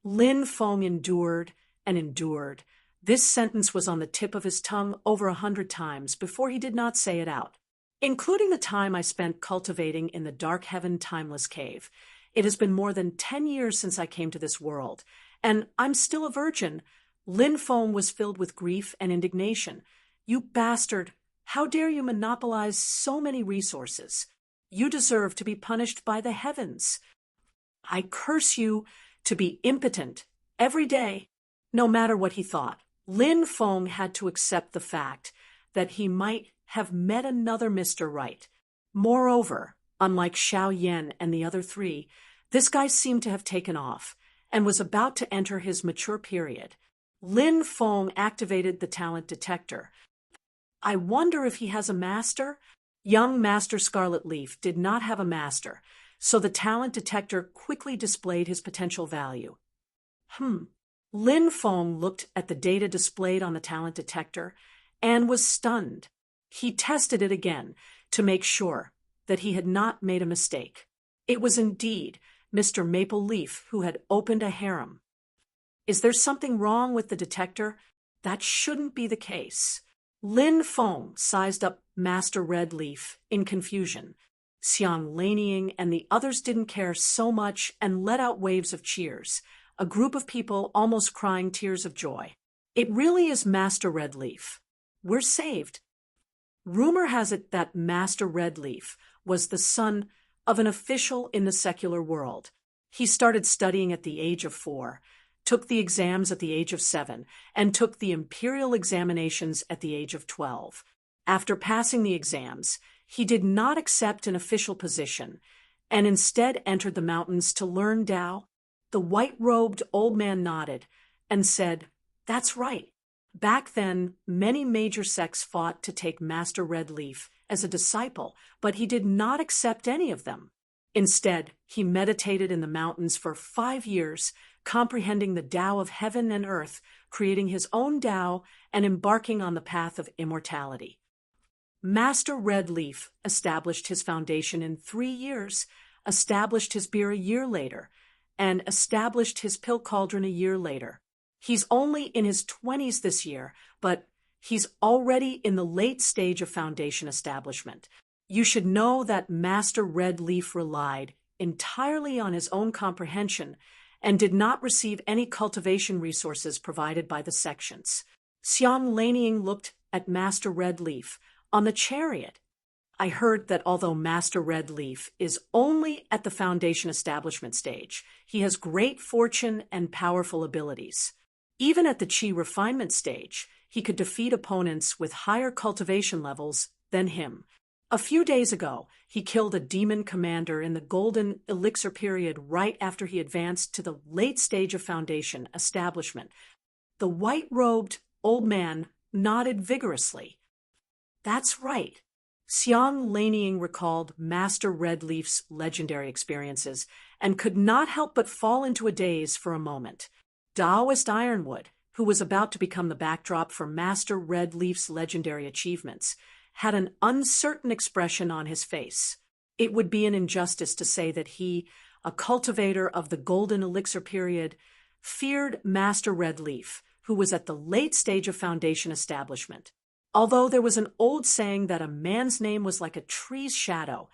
Lin Feng endured and endured. This sentence was on the tip of his tongue over 100 times before he did not say it out. Including the time I spent cultivating in the dark heaven timeless cave, it has been more than 10 years since I came to this world, and I'm still a virgin. Lin Feng was filled with grief and indignation. "You bastard! How dare you monopolize so many resources? You deserve to be punished by the heavens. I curse you to be impotent every day." No matter what he thought, Lin Feng had to accept the fact that he might have met another Mr. Right. Moreover, unlike Xiao Yan and the other 3, this guy seemed to have taken off and was about to enter his mature period. Lin Feng activated the talent detector. "I wonder if he has a master?" Young Master Scarlet Leaf did not have a master, so the talent detector quickly displayed his potential value. Lin Feng looked at the data displayed on the talent detector and was stunned. He tested it again to make sure that he had not made a mistake. It was indeed Mr. Maple Leaf who had opened a harem. Is there something wrong with the detector? That shouldn't be the case. Lin Feng sized up Master Red Leaf in confusion. Xiang Laniying and the others didn't care so much and let out waves of cheers, a group of people almost crying tears of joy. "It really is Master Red Leaf. We're saved." Rumor has it that Master Red Leaf was the son of an official in the secular world. He started studying at the age of 4, took the exams at the age of 7, and took the imperial examinations at the age of 12. After passing the exams, he did not accept an official position and instead entered the mountains to learn Tao. The white-robed old man nodded and said, "That's right. Back then, many major sects fought to take Master Red Leaf as a disciple, but he did not accept any of them. Instead, he meditated in the mountains for 5 years, comprehending the Tao of heaven and earth, creating his own Tao and embarking on the path of immortality. Master Red Leaf established his foundation in 3 years, established his beer a year later, and established his pill cauldron a year later. He's only in his 20s this year, but he's already in the late stage of foundation establishment. You should know that Master Red Leaf relied entirely on his own comprehension and did not receive any cultivation resources provided by the sections. Xiang Lanying looked at Master Red Leaf on the chariot. I heard that although Master Red Leaf is only at the foundation establishment stage, he has great fortune and powerful abilities. Even at the Qi refinement stage, he could defeat opponents with higher cultivation levels than him. A few days ago, he killed a demon commander in the Golden Elixir period right after he advanced to the late stage of foundation establishment. The white-robed old man nodded vigorously. That's right. Xiang Lanying recalled Master Red Leaf's legendary experiences and could not help but fall into a daze for a moment. Taoist Ironwood, who was about to become the backdrop for Master Red Leaf's legendary achievements, had an uncertain expression on his face. It would be an injustice to say that he, a cultivator of the Golden Elixir period, feared Master Red Leaf, who was at the late stage of foundation establishment. Although there was an old saying that a man's name was like a tree's shadow,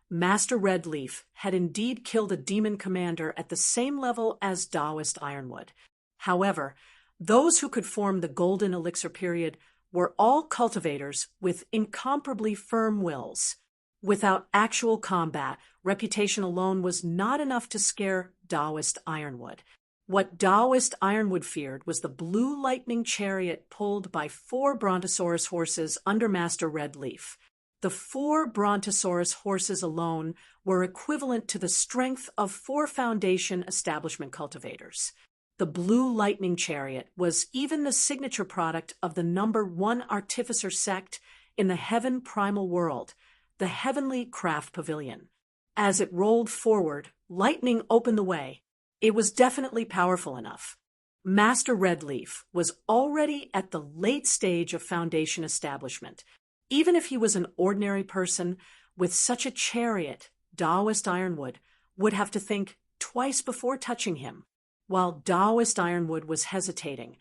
Master Red Leaf had indeed killed a demon commander at the same level as Taoist Ironwood. However, those who could form the Golden Elixir period were all cultivators with incomparably firm wills. Without actual combat, reputation alone was not enough to scare Taoist Ironwood. What Taoist Ironwood feared was the blue lightning chariot pulled by 4 Brontosaurus horses under Master Red Leaf. The 4 Brontosaurus horses alone were equivalent to the strength of 4 foundation establishment cultivators. The blue lightning chariot was even the signature product of the #1 artificer sect in the heaven primal world, the Heavenly Craft Pavilion. As it rolled forward, lightning opened the way. It was definitely powerful enough. Master Red Leaf was already at the late stage of foundation establishment. Even if he was an ordinary person, with such a chariot, Taoist Ironwood would have to think twice before touching him. While Taoist Ironwood was hesitating,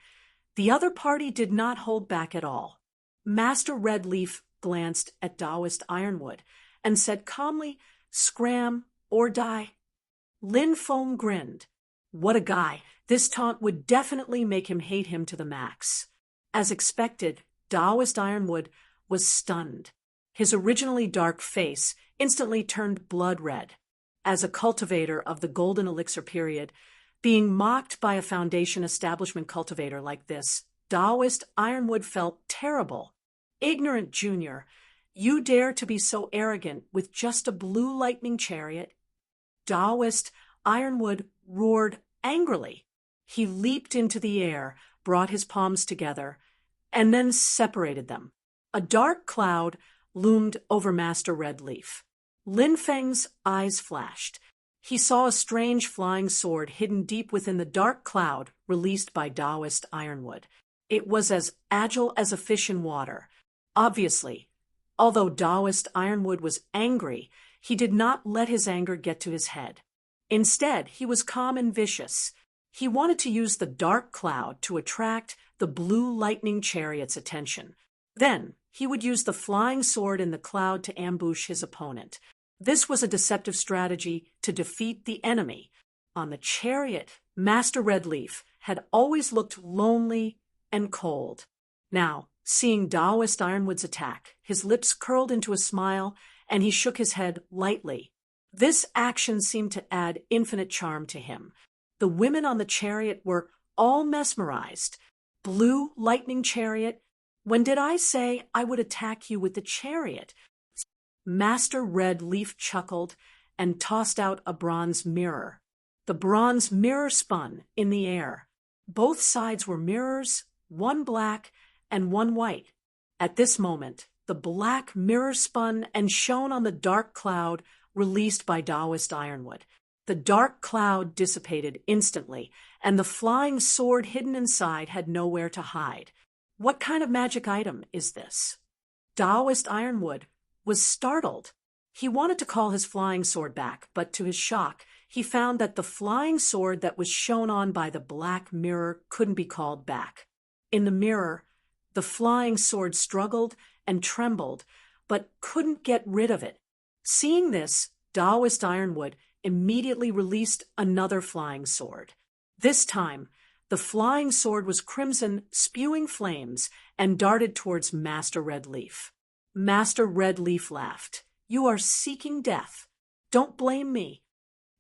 the other party did not hold back at all. Master Red Leaf glanced at Taoist Ironwood and said calmly, "Scram or die." Lin Feng grinned. What a guy! This taunt would definitely make him hate him to the max. As expected, Taoist Ironwood was stunned. His originally dark face instantly turned blood red. As a cultivator of the Golden Elixir period, being mocked by a foundation establishment cultivator like this, Taoist Ironwood felt terrible. Ignorant junior, you dare to be so arrogant with just a blue lightning chariot? Taoist Ironwood roared angrily. He leaped into the air, brought his palms together, and then separated them. A dark cloud loomed over Master Red Leaf. Lin Feng's eyes flashed. He saw a strange flying sword hidden deep within the dark cloud released by Taoist Ironwood. It was as agile as a fish in water. Obviously, although Taoist Ironwood was angry, he did not let his anger get to his head. Instead, he was calm and vicious. He wanted to use the dark cloud to attract the blue lightning chariot's attention. Then, he would use the flying sword in the cloud to ambush his opponent. This was a deceptive strategy to defeat the enemy. On the chariot, Master Red Leaf had always looked lonely and cold. Now, seeing Taoist Ironwood's attack, his lips curled into a smile and he shook his head lightly. This action seemed to add infinite charm to him. The women on the chariot were all mesmerized. Blue lightning chariot? When did I say I would attack you with the chariot? Master Red Leaf chuckled and tossed out a bronze mirror. The bronze mirror spun in the air. Both sides were mirrors one black and one white. At this moment, the black mirror spun and shone on the dark cloud released by Taoist ironwood. The dark cloud dissipated instantly, and the flying sword hidden inside had nowhere to hide. What kind of magic item is this? Taoist ironwood was startled. He wanted to call his flying sword back, but to his shock, he found that the flying sword that was shone on by the black mirror couldn't be called back. In the mirror, the flying sword struggled and trembled, but couldn't get rid of it. Seeing this, Taoist ironwood immediately released another flying sword. This time, the flying sword was crimson, spewing flames, and darted towards Master Red Leaf. Master Red Leaf laughed. "You are seeking death. Don't blame me."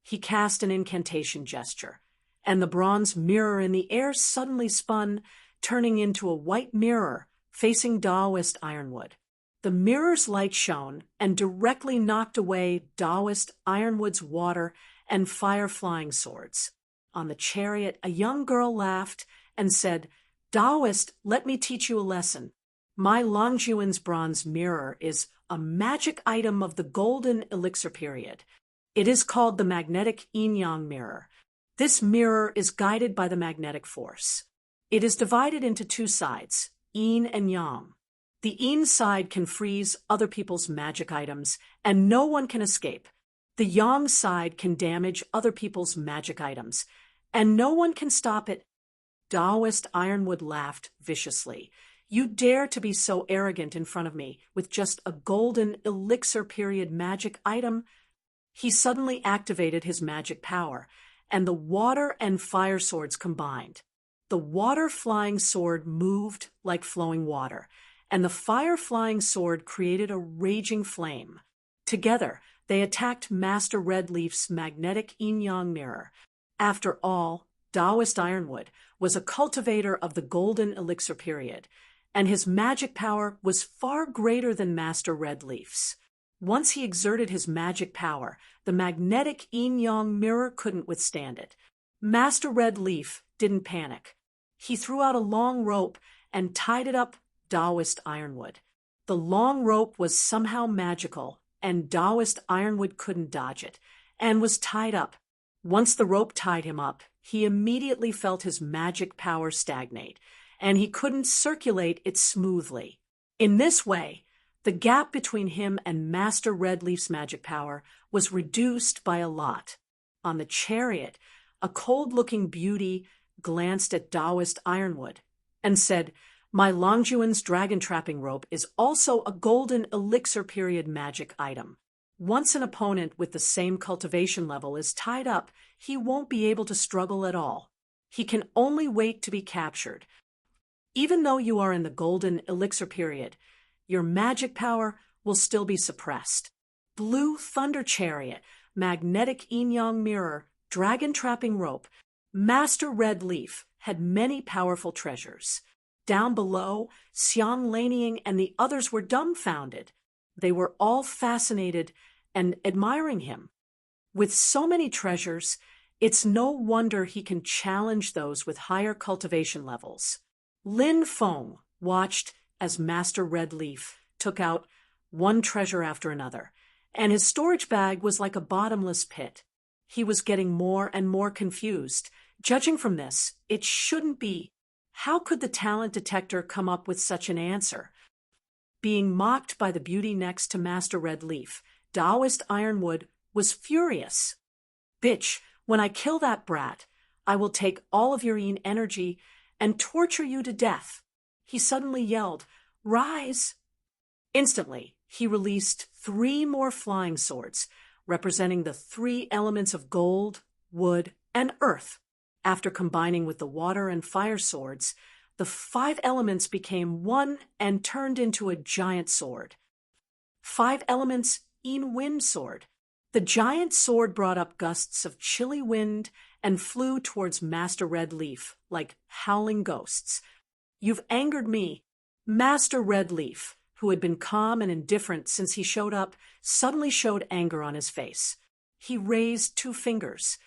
He cast an incantation gesture, and the bronze mirror in the air suddenly spun, turning into a white mirror facing Taoist ironwood. The mirror's light shone and directly knocked away Taoist ironwood's water and fire flying swords. On the chariot, a young girl laughed and said, "Taoist, let me teach you a lesson. My Longjuan's bronze mirror is a magic item of the golden elixir period. It is called the magnetic yin-yang mirror. This mirror is guided by the magnetic force. It is divided into two sides, yin and yang. The yin side can freeze other people's magic items, and no one can escape. The yang side can damage other people's magic items, and no one can stop it." Taoist ironwood laughed viciously. "You dare to be so arrogant in front of me with just a golden elixir period magic item?" He suddenly activated his magic power, and the water and fire swords combined. The water flying sword moved like flowing water, and the fire flying sword created a raging flame. Together, they attacked Master Red Leaf's magnetic yin-yang mirror. After all, Taoist ironwood was a cultivator of the golden elixir period, and his magic power was far greater than Master Red Leaf's. Once he exerted his magic power, the magnetic yin-yang mirror couldn't withstand it. Master Red Leaf didn't panic. He threw out a long rope and tied it up Taoist ironwood. The long rope was somehow magical, and Taoist ironwood couldn't dodge it, and was tied up. Once the rope tied him up, he immediately felt his magic power stagnate, and he couldn't circulate it smoothly. In this way, the gap between him and Master Red Leaf's magic power was reduced by a lot. On the chariot, a cold-looking beauty glanced at Taoist ironwood and said, "My Longjuan's dragon trapping rope is also a golden elixir period magic item. Once an opponent with the same cultivation level is tied up, he won't be able to struggle at all. He can only wait to be captured. Even though you are in the golden elixir period, your magic power will still be suppressed. Blue thunder chariot, magnetic yin-yang mirror, dragon trapping rope, Master Red Leaf had many powerful treasures. Down below, Xiang Laning and the others were dumbfounded. They were all fascinated and admiring him. With so many treasures, it's no wonder he can challenge those with higher cultivation levels. Lin Feng watched as Master Red Leaf took out one treasure after another, and his storage bag was like a bottomless pit. He was getting more and more confused. Judging from this, it shouldn't be. How could the talent detector come up with such an answer? Being mocked by the beauty next to Master Red Leaf, Taoist ironwood was furious. "Bitch, when I kill that brat, I will take all of your yin energy and torture you to death." He suddenly yelled, "Rise!" Instantly, he released 3 more flying swords, representing the 3 elements of gold, wood, and earth. After combining with the water and fire swords, the 5 elements became one and turned into a giant sword. 5 elements in wind sword. The giant sword brought up gusts of chilly wind and flew towards Master Red Leaf like howling ghosts. "You've angered me." Master Red Leaf, who had been calm and indifferent since he showed up, suddenly showed anger on his face. He raised 2 fingers.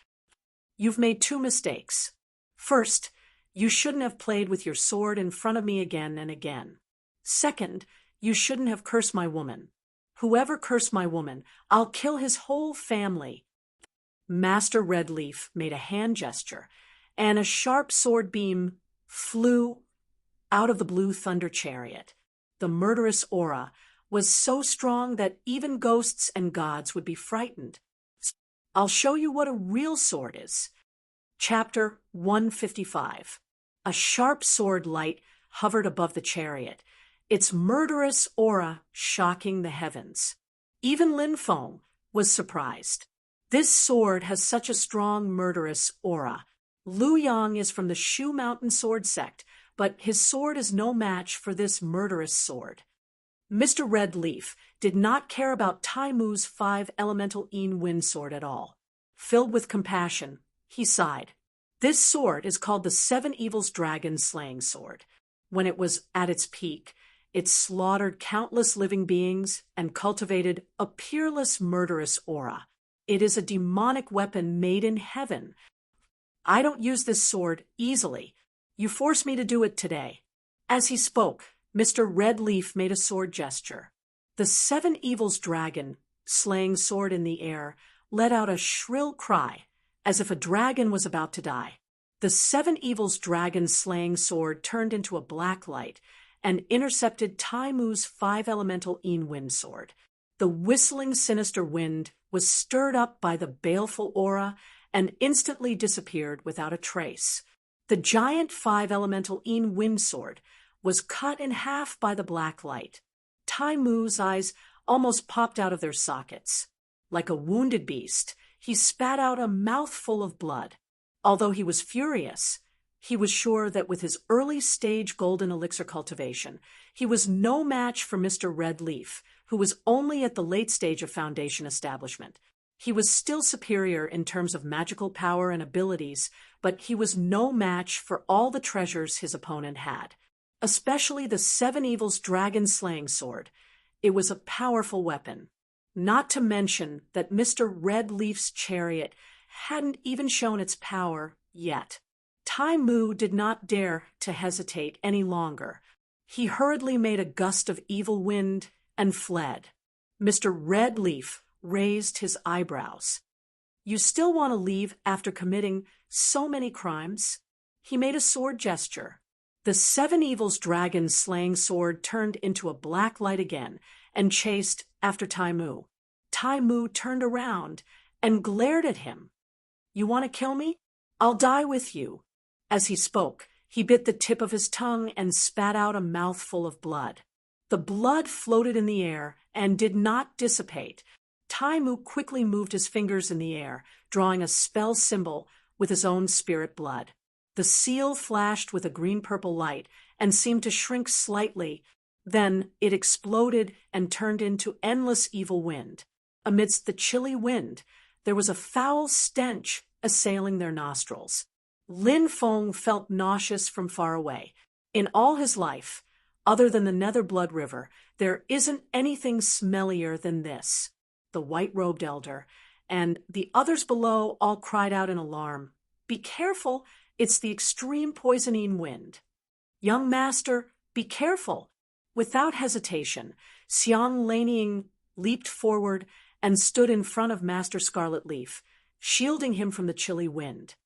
"You've made 2 mistakes. First, You shouldn't have played with your sword in front of me again and again. Second, you shouldn't have cursed my woman. Whoever cursed my woman, I'll kill his whole family." Master Redleaf made a hand gesture, and a sharp sword beam flew out of the blue thunder chariot. The murderous aura was so strong that even ghosts and gods would be frightened. I'll show you what a real sword is. Chapter 155. A sharp sword light hovered above the chariot, its murderous aura shocking the heavens. Even Lin Feng was surprised. This sword has such a strong murderous aura. Lu Yang is from the Shu Mountain sword sect, but his sword is no match for this murderous sword. Mr. Redleaf did not care about Tai Mu's 5-elemental Yin wind sword at all. Filled with compassion, he sighed. This sword is called the Seven Evils Dragon Slaying Sword. When it was at its peak, it slaughtered countless living beings and cultivated a peerless murderous aura. It is a demonic weapon made in heaven. I don't use this sword easily. You force me to do it today. As he spoke, Mr. Redleaf made a sword gesture. The Seven Evils Dragon Slaying Sword in the air let out a shrill cry, as if a dragon was about to die. The Seven Evils Dragon Slaying Sword turned into a black light and intercepted Tai Mu's 5-elemental Yin wind sword. The whistling sinister wind was stirred up by the baleful aura and instantly disappeared without a trace. The giant 5-elemental Yin wind sword was cut in half by the black light. Tai Mu's eyes almost popped out of their sockets. Like a wounded beast, he spat out a mouthful of blood. Although he was furious, he was sure that with his early-stage golden elixir cultivation, he was no match for Mr. Redleaf, who was only at the late stage of foundation establishment. He was still superior in terms of magical power and abilities, but he was no match for all the treasures his opponent had. Especially the Seven Evils Dragon Slaying Sword. It was a powerful weapon. Not to mention that Mr. Redleaf's chariot hadn't even shown its power yet. Tai Mu did not dare to hesitate any longer. He hurriedly made a gust of evil wind and fled. Mr. Redleaf raised his eyebrows. "You still want to leave after committing so many crimes?" He made a sword gesture. The Seven Evils Dragon Slaying Sword turned into a black light again and chased after Tai Mu. Tai Mu turned around and glared at him. "You want to kill me? I'll die with you." As he spoke, he bit the tip of his tongue and spat out a mouthful of blood. The blood floated in the air and did not dissipate. Tai Mu quickly moved his fingers in the air, drawing a spell symbol with his own spirit blood. The seal flashed with a green-purple light and seemed to shrink slightly. Then it exploded and turned into endless evil wind. Amidst the chilly wind, there was a foul stench assailing their nostrils. Lin Feng felt nauseous from far away. In all his life, other than the Nether Blood River, there isn't anything smellier than this. The white-robed elder and the others below all cried out in alarm. "Be careful! It's the extreme poisoning wind." "Young master, be careful!" Without hesitation, Xiang Laniying leaped forward and stood in front of Master Scarlet Leaf, shielding him from the chilly wind.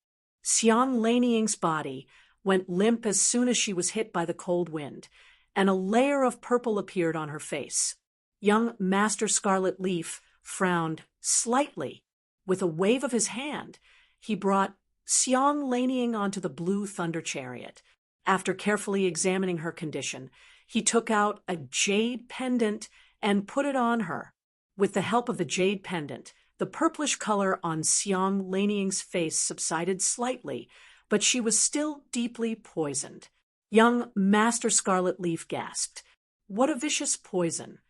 Xiang Laniying's body went limp as soon as she was hit by the cold wind, and a layer of purple appeared on her face. Young Master Scarlet Leaf frowned slightly. With a wave of his hand, he brought Xiang Laniying onto the blue thunder chariot. After carefully examining her condition, he took out a jade pendant and put it on her. With the help of the jade pendant, the purplish color on Xiang Laniying's face subsided slightly, but she was still deeply poisoned. Young Master Scarlet Leaf gasped. What a vicious poison!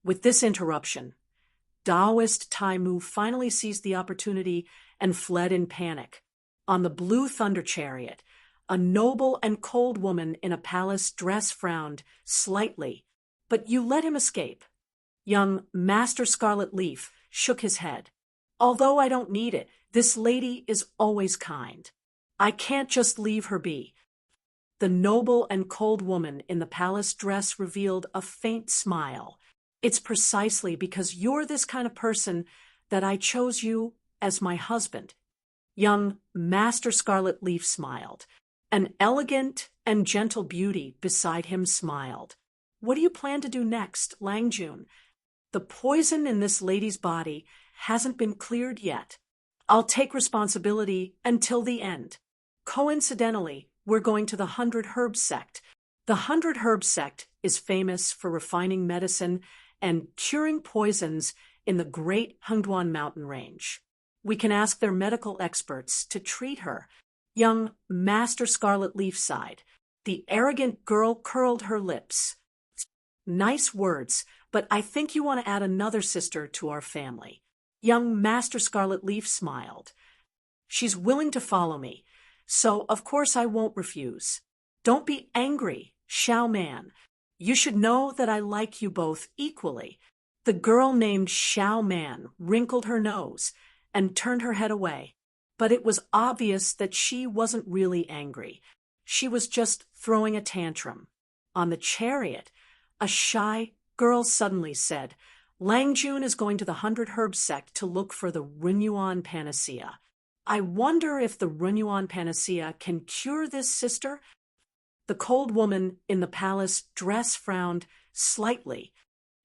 With this interruption, Taoist Tai Mu finally seized the opportunity and fled in panic. On the blue thunder chariot, a noble and cold woman in a palace dress frowned slightly. "But you let him escape." Young Master Scarlet Leaf shook his head. "Although I don't need it, this lady is always kind. I can't just leave her be. The noble and cold woman in the palace dress revealed a faint smile. It's precisely because you're this kind of person that I chose you as my husband. Young Master Scarlet Leaf smiled. An elegant and gentle beauty beside him smiled. What do you plan to do next, Langjun? The poison in this lady's body hasn't been cleared yet. I'll take responsibility until the end. Coincidentally, we're going to the 100 Herb Sect. The 100 Herb Sect is famous for refining medicine and curing poisons in the great Hengduan mountain range. We can ask their medical experts to treat her. Young Master Scarlet Leaf sighed. The arrogant girl curled her lips. Nice words, but I think you want to add another sister to our family. Young Master Scarlet Leaf smiled. She's willing to follow me, so of course I won't refuse. Don't be angry, Xiao Man. You should know that I like you both equally. The girl named Xiao Man wrinkled her nose and turned her head away. But it was obvious that she wasn't really angry. She was just throwing a tantrum. On the chariot, a shy girl suddenly said, Langjun is going to the 100 Herb Sect to look for the Runyuan Panacea. I wonder if the Runyuan Panacea can cure this, sister? The cold woman in the palace dress frowned slightly.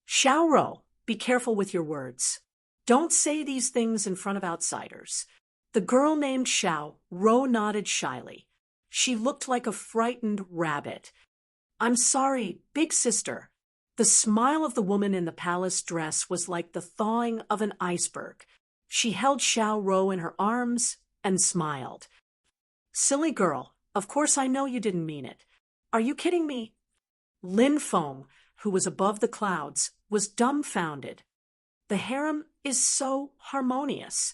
Xiaoro, be careful with your words. Don't say these things in front of outsiders. The girl named Xiao Ro nodded shyly. She looked like a frightened rabbit. I'm sorry, big sister. The smile of the woman in the palace dress was like the thawing of an iceberg. She held Xiao Ro in her arms and smiled. Silly girl, of course I know you didn't mean it. Are you kidding me? Lin Feng, who was above the clouds, was dumbfounded. The harem is so harmonious.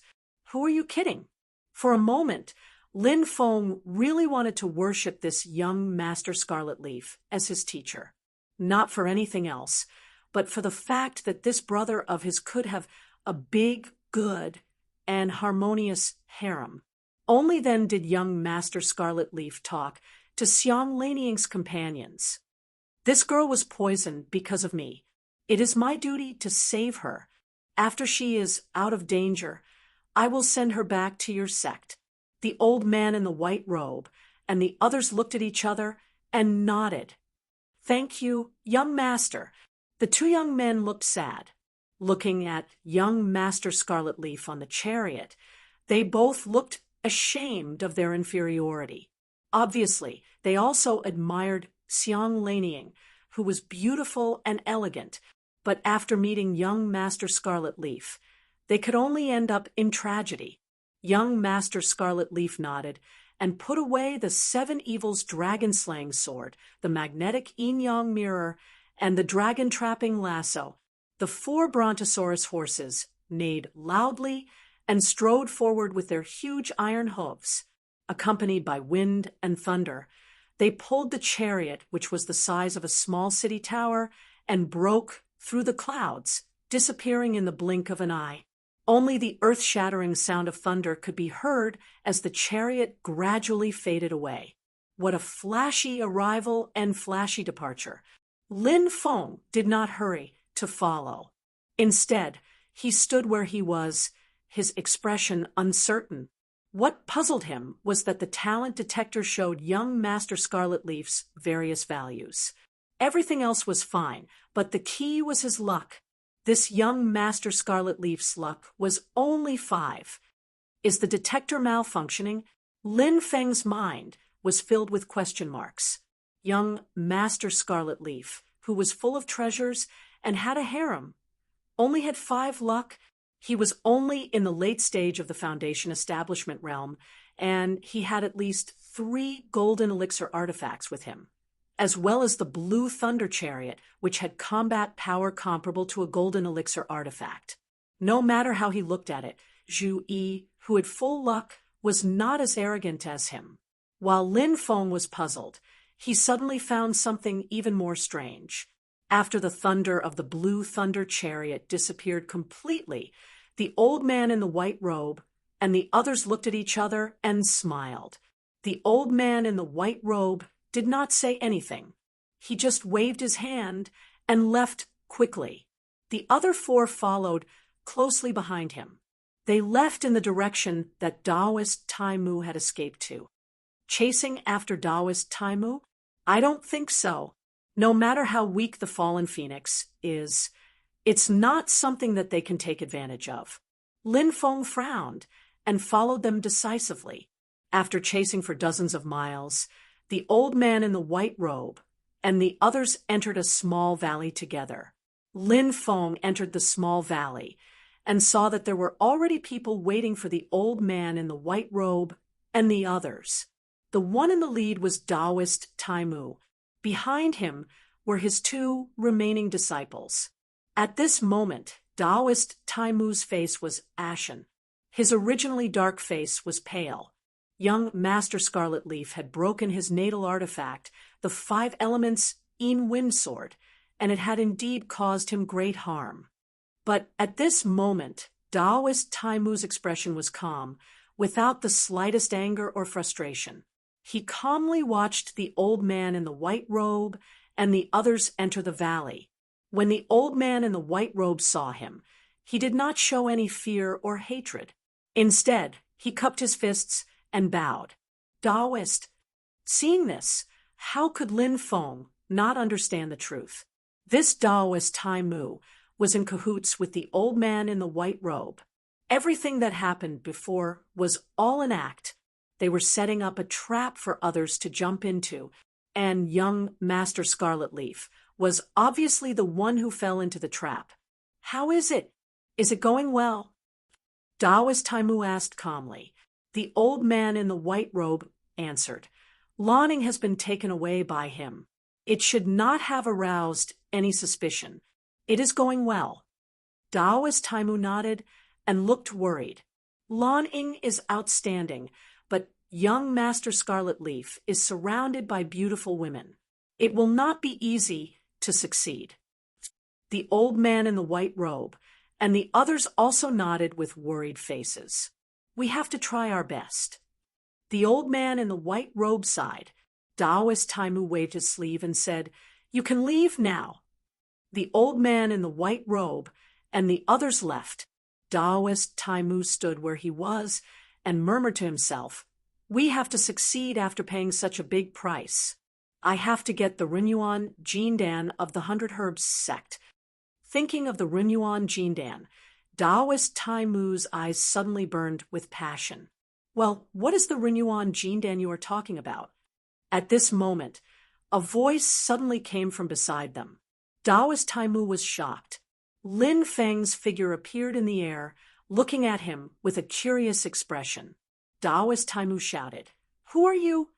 Who are you kidding? For a moment, Lin Feng really wanted to worship this young Master Scarlet Leaf as his teacher. Not for anything else, but for the fact that this brother of his could have a big, good, and harmonious harem. Only then did young Master Scarlet Leaf talk to Xiang Laniying's companions. This girl was poisoned because of me. It is my duty to save her. After she is out of danger, I will send her back to your sect. The old man in the white robe and the others looked at each other and nodded. Thank you, young master. The two young men looked sad. Looking at young Master Scarlet Leaf on the chariot, they both looked ashamed of their inferiority. Obviously, they also admired Xiang Laniying, who was beautiful and elegant, but after meeting young Master Scarlet Leaf, they could only end up in tragedy. Young Master Scarlet Leaf nodded and put away the Seven Evils dragon-slaying sword, the magnetic yin-yang mirror, and the dragon-trapping lasso. The 4 brontosaurus horses neighed loudly and strode forward with their huge iron hooves. Accompanied by wind and thunder, they pulled the chariot, which was the size of a small city tower, and broke through the clouds, disappearing in the blink of an eye. Only the earth-shattering sound of thunder could be heard as the chariot gradually faded away. What a flashy arrival and flashy departure! Lin Feng did not hurry to follow. Instead, he stood where he was, his expression uncertain. What puzzled him was that the talent detector showed young Master Scarlet Leaf's various values. Everything else was fine, but the key was his luck. This young Master Scarlet Leaf's luck was only 5. Is the detector malfunctioning? Lin Feng's mind was filled with question marks. Young Master Scarlet Leaf, who was full of treasures and had a harem, only had 5 luck. He was only in the late stage of the Foundation establishment realm, and he had at least 3 golden elixir artifacts with him, as well as the Blue Thunder Chariot, which had combat power comparable to a golden elixir artifact. No matter how he looked at it, Zhu Yi, who had full luck, was not as arrogant as him. While Lin Feng was puzzled, he suddenly found something even more strange. After the thunder of the Blue Thunder Chariot disappeared completely, the old man in the white robe and the others looked at each other and smiled. The old man in the white robe did not say anything. He just waved his hand and left quickly. The other four followed closely behind him. They left in the direction that Taoist Taimu had escaped to. Chasing after Taoist Taimu? I don't think so. No matter how weak the fallen phoenix is, it's not something that they can take advantage of. Lin Feng frowned and followed them decisively. After chasing for dozens of miles, the old man in the white robe and the others entered a small valley together. Lin Feng entered the small valley and saw that there were already people waiting for the old man in the white robe and the others. The one in the lead was Taoist Taimu. Behind him were his two remaining disciples. At this moment, Taoist Taimu's face was ashen. His originally dark face was pale. Young Master Scarlet Leaf had broken his natal artifact, the 5 elements Yin Wind Sword, and it had indeed caused him great harm. But at this moment, Taoist Taimu's expression was calm, without the slightest anger or frustration. He calmly watched the old man in the white robe and the others enter the valley. When the old man in the white robe saw him, he did not show any fear or hatred. Instead, he cupped his fists and bowed. Taoist. Seeing this, how could Lin Feng not understand the truth? This Taoist Taimu was in cahoots with the old man in the white robe. Everything that happened before was all an act. They were setting up a trap for others to jump into, and young Master Scarlet Leaf was obviously the one who fell into the trap. How is it? Is it going well? Taoist Taimu asked calmly. The old man in the white robe answered. Lanning has been taken away by him. It should not have aroused any suspicion. It is going well. Taoist Taimu nodded and looked worried. Lanning is outstanding, but young Master Scarlet Leaf is surrounded by beautiful women. It will not be easy to succeed. The old man in the white robe and the others also nodded with worried faces. We have to try our best. The old man in the white robe sighed. Taoist Taimu waved his sleeve and said, You can leave now. The old man in the white robe and the others left. Taoist Taimu stood where he was and murmured to himself, We have to succeed after paying such a big price. I have to get the Rinyuan Jindan of the 100 Herbs sect. Thinking of the Rinyuan Jindan, Taoist Taimu's eyes suddenly burned with passion. Well, what is the Rinyuan Jindan you are talking about? At this moment, a voice suddenly came from beside them. Taoist Taimu was shocked. Lin Feng's figure appeared in the air, looking at him with a curious expression. Taoist Taimu shouted, Who are you?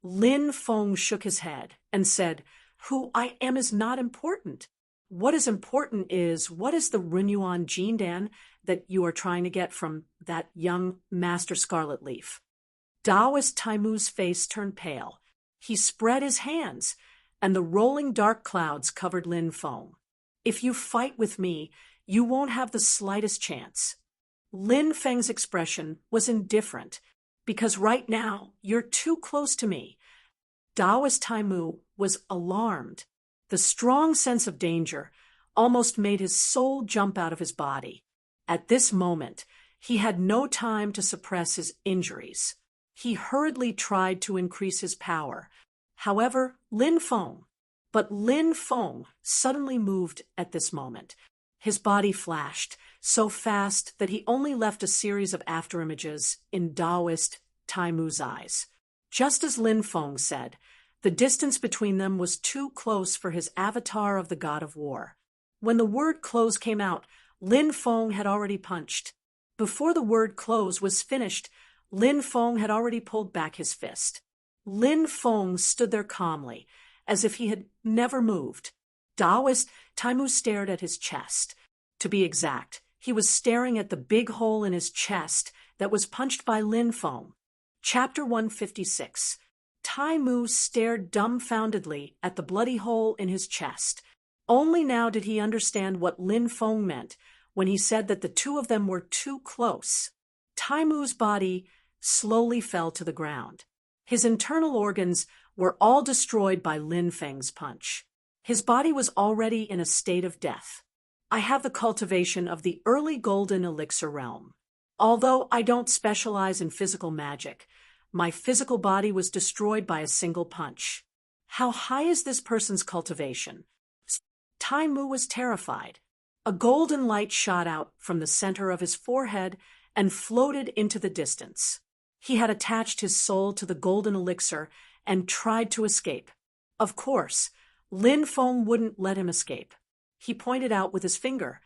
Lin Feng shook his head and said, Who I am is not important. What is important is, what is the Rinyuan Jindan that you are trying to get from that young Master Scarlet Leaf? Taoist Taimu's face turned pale. He spread his hands, and the rolling dark clouds covered Lin Feng. If you fight with me, you won't have the slightest chance. Lin Feng's expression was indifferent, because right now you're too close to me. Taoist Taimu was alarmed. The strong sense of danger almost made his soul jump out of his body. At this moment, he had no time to suppress his injuries. He hurriedly tried to increase his power. However, Lin Feng suddenly moved at this moment. His body flashed so fast that he only left a series of afterimages in Taoist Taimu's eyes. Just as Lin Feng said, the distance between them was too close for his avatar of the god of war. When the word close came out, Lin Feng had already punched. Before the word close was finished, Lin Feng had already pulled back his fist. Lin Feng stood there calmly, as if he had never moved. Taoist Taimu stared at his chest. To be exact, he was staring at the big hole in his chest that was punched by Lin Feng. Chapter 156. Taimu stared dumbfoundedly at the bloody hole in his chest. Only now did he understand what Lin Feng meant when he said that the two of them were too close. Taimu's body slowly fell to the ground. His internal organs were all destroyed by Lin Feng's punch. His body was already in a state of death. I have the cultivation of the early golden elixir realm. Although I don't specialize in physical magic, my physical body was destroyed by a single punch. How high is this person's cultivation? Tai Mu was terrified. A golden light shot out from the center of his forehead and floated into the distance. He had attached his soul to the golden elixir and tried to escape. Of course, Lin Feng wouldn't let him escape. He pointed out with his finger,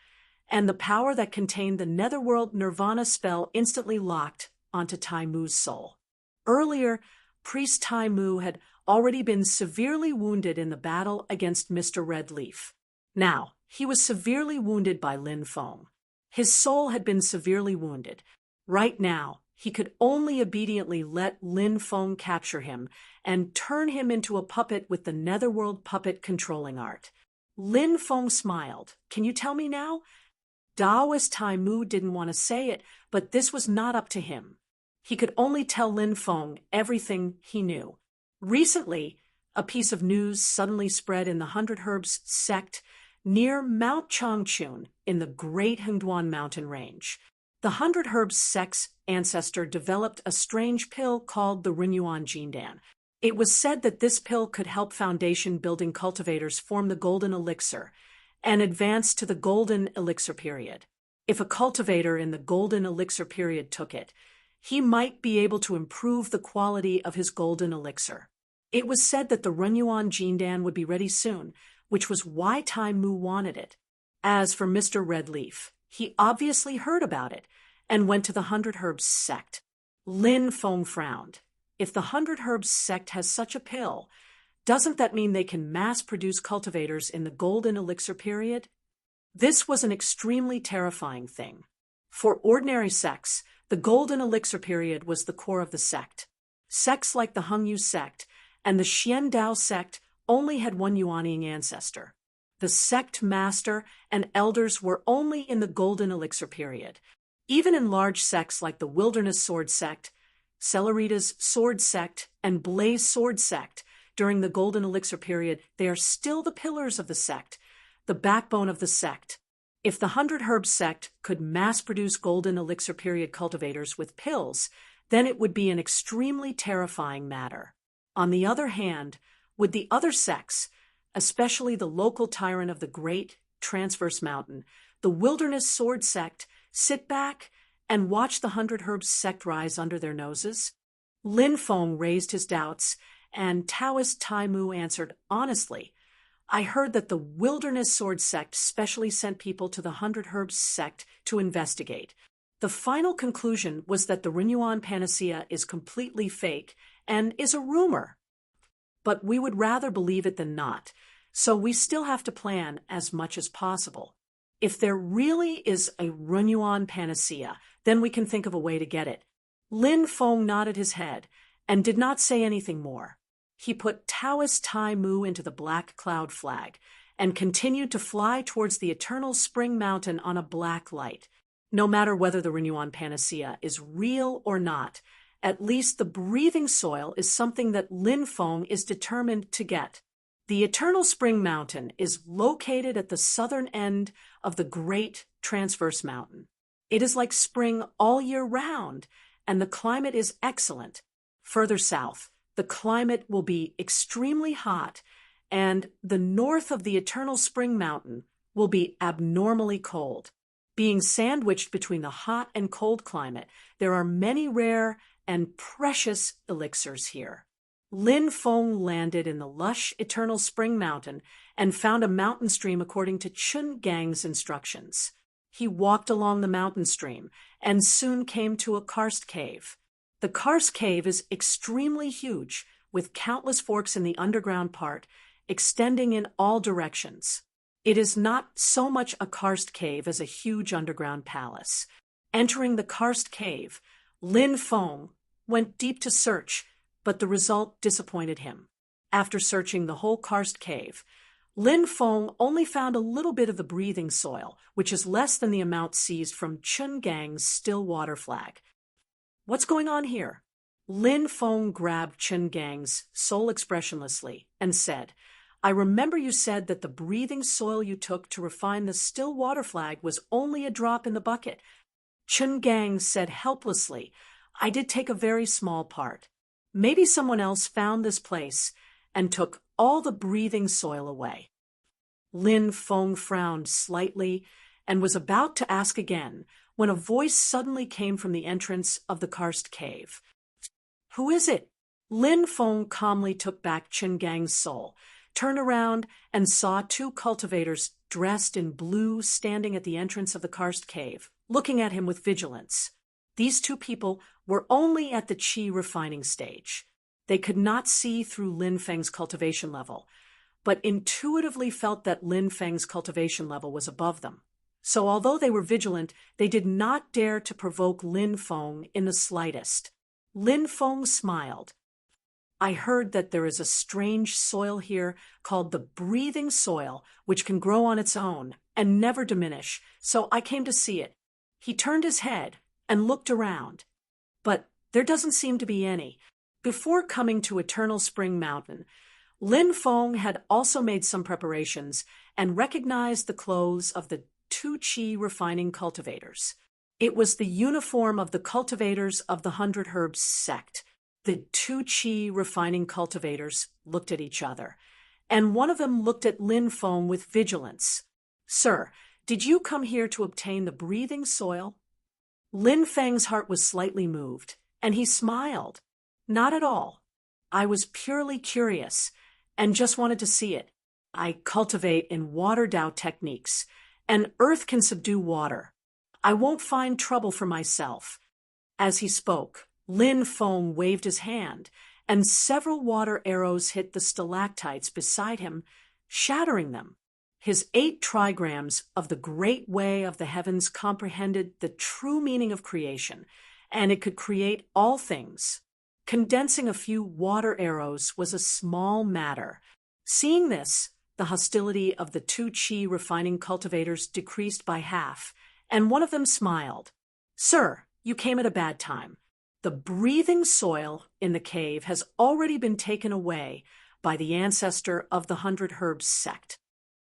and the power that contained the netherworld nirvana spell instantly locked onto Tai Mu's soul. Earlier, Priest Tai Mu had already been severely wounded in the battle against Mr. Red Leaf. Now, he was severely wounded by Lin Feng. His soul had been severely wounded. Right now, he could only obediently let Lin Feng capture him and turn him into a puppet with the netherworld puppet controlling art. Lin Feng smiled. Can you tell me now? Taoist Tai Mu didn't want to say it, but this was not up to him. He could only tell Lin Feng everything he knew. Recently, a piece of news suddenly spread in the 100 Herbs sect near Mount Changchun in the Great Hengduan mountain range. The 100 Herbs sect's ancestor developed a strange pill called the Rinyuan Jindan. It was said that this pill could help foundation-building cultivators form the golden elixir and advance to the golden elixir period. If a cultivator in the golden elixir period took it, he might be able to improve the quality of his golden elixir. It was said that the Rinyuan Jindan would be ready soon, which was why Tai Mu wanted it. As for Mr. Red Leaf, he obviously heard about it and went to the 100 Herbs sect. Lin Feng frowned. If the 100 Herbs sect has such a pill, doesn't that mean they can mass-produce cultivators in the golden elixir period? This was an extremely terrifying thing. For ordinary sects, the golden elixir period was the core of the sect. Sects like the Hengyu sect and the Xian Dao sect only had one Yuaniing ancestor. The sect master and elders were only in the golden elixir period. Even in large sects like the Wilderness Sword sect, Celerita's Sword sect, and Blaze Sword sect, during the golden elixir period, they are still the pillars of the sect, the backbone of the sect. If the 100 Herbs sect could mass-produce golden elixir period cultivators with pills, then it would be an extremely terrifying matter. On the other hand, would the other sects, especially the local tyrant of the Great Transverse Mountain, the Wilderness Sword sect, sit back and watch the 100 Herbs sect rise under their noses? Lin Feng raised his doubts, and Taoist Tai Mu answered honestly, I heard that the Wilderness Sword sect specially sent people to the 100 Herbs sect to investigate. The final conclusion was that the Rinyuan panacea is completely fake and is a rumor. But we would rather believe it than not, so we still have to plan as much as possible. If there really is a Rinyuan panacea, then we can think of a way to get it. Lin Feng nodded his head and did not say anything more. He put Taoist Tai Mu into the black cloud flag and continued to fly towards the eternal spring mountain on a black light. No matter whether the Rinyuan panacea is real or not, at least the breathing soil is something that Lin Feng is determined to get. The eternal spring mountain is located at the southern end of the Great Transverse Mountain. It is like spring all year round, and the climate is excellent. Further south, the climate will be extremely hot, and the north of the eternal spring mountain will be abnormally cold. Being sandwiched between the hot and cold climate, there are many rare and precious elixirs here. Lin Feng landed in the lush eternal spring mountain and found a mountain stream according to Chun Gang's instructions. He walked along the mountain stream and soon came to a karst cave. The karst cave is extremely huge, with countless forks in the underground part, extending in all directions. It is not so much a karst cave as a huge underground palace. Entering the karst cave, Lin Feng went deep to search, but the result disappointed him. After searching the whole karst cave, Lin Feng only found a little bit of the breathing soil, which is less than the amount seized from Chun Gang's still water flag. What's going on here? Lin Feng grabbed Chen Gang's soul expressionlessly and said, I remember you said that the breathing soil you took to refine the still water flag was only a drop in the bucket. Chen Gang said helplessly, I did take a very small part. Maybe someone else found this place and took all the breathing soil away. Lin Feng frowned slightly and was about to ask again when a voice suddenly came from the entrance of the karst cave. Who is it? Lin Feng calmly took back Chen Gang's soul, turned around, and saw two cultivators dressed in blue standing at the entrance of the karst cave, looking at him with vigilance. These two people were only at the qi refining stage. They could not see through Lin Feng's cultivation level, but intuitively felt that Lin Feng's cultivation level was above them. So although they were vigilant, they did not dare to provoke Lin Feng in the slightest. Lin Feng smiled. I heard that there is a strange soil here called the breathing soil, which can grow on its own and never diminish, so I came to see it. He turned his head and looked around. But there doesn't seem to be any. Before coming to Eternal Spring Mountain, Lin Feng had also made some preparations and recognized the clothes of the two qi refining cultivators. It was the uniform of the cultivators of the 100 Herbs sect. The two qi refining cultivators looked at each other, and one of them looked at Lin Feng with vigilance. Sir, did you come here to obtain the breathing soil? Lin Feng's heart was slightly moved, and he smiled. Not at all. I was purely curious, and just wanted to see it. I cultivate in water Dao techniques, and earth can subdue water. I won't find trouble for myself. As he spoke, Lin Feng waved his hand, and several water arrows hit the stalactites beside him, shattering them. His 8 trigrams of the great way of the heavens comprehended the true meaning of creation, and it could create all things. Condensing a few water arrows was a small matter. Seeing this, the hostility of the two qi refining cultivators decreased by half, and one of them smiled. Sir, you came at a bad time. The breathing soil in the cave has already been taken away by the ancestor of the 100 Herbs sect.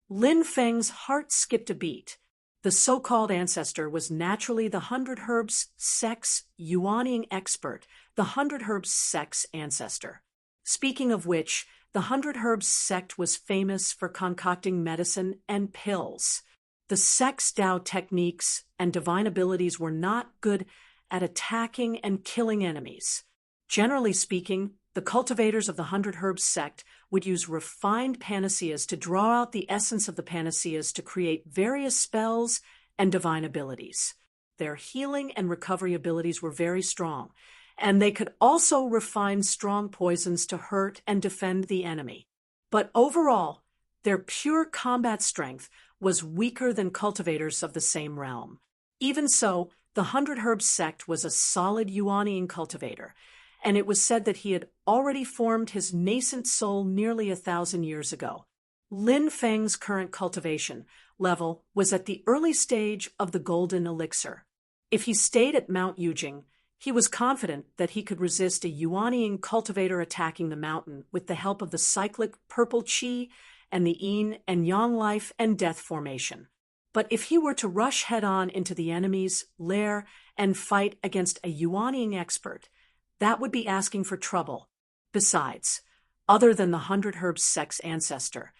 Lin Feng's heart skipped a beat. The so-called ancestor was naturally the 100 Herbs sect's Yuaning expert, the 100 Herbs sect's ancestor. Speaking of which, the 100 Herbs sect was famous for concocting medicine and pills. The sect's Dao techniques and divine abilities were not good at attacking and killing enemies. Generally speaking, the cultivators of the 100 Herbs sect would use refined panaceas to draw out the essence of the panaceas to create various spells and divine abilities. Their healing and recovery abilities were very strong, and they could also refine strong poisons to hurt and defend the enemy. But overall, their pure combat strength was weaker than cultivators of the same realm. Even so, the 100 Herbs sect was a solid Yuanian cultivator, and it was said that he had already formed his nascent soul nearly 1,000 years ago. Lin Feng's current cultivation level was at the early stage of the golden elixir. If he stayed at Mount Yujing, he was confident that he could resist a Yuanian cultivator attacking the mountain with the help of the cyclic purple qi and the yin and yang life and death formation. But if he were to rush head-on into the enemy's lair and fight against a Yuanian expert, that would be asking for trouble. Besides, other than the 100 Herbs sect's ancestor,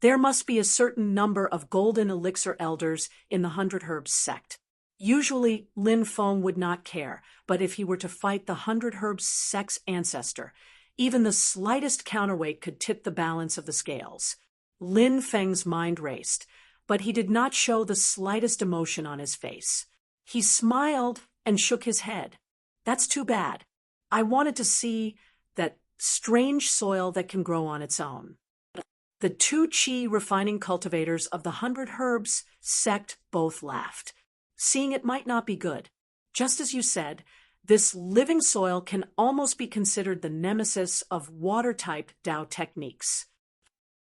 there must be a certain number of golden elixir elders in the 100 Herbs sect. Usually, Lin Feng would not care, but if he were to fight the 100 Herbs sect's ancestor, even the slightest counterweight could tip the balance of the scales. Lin Feng's mind raced, but he did not show the slightest emotion on his face. He smiled and shook his head. That's too bad. I wanted to see that strange soil that can grow on its own. The two qi refining cultivators of the 100 Herbs sect both laughed, seeing it might not be good. Just as you said, this living soil can almost be considered the nemesis of water-type Dao techniques.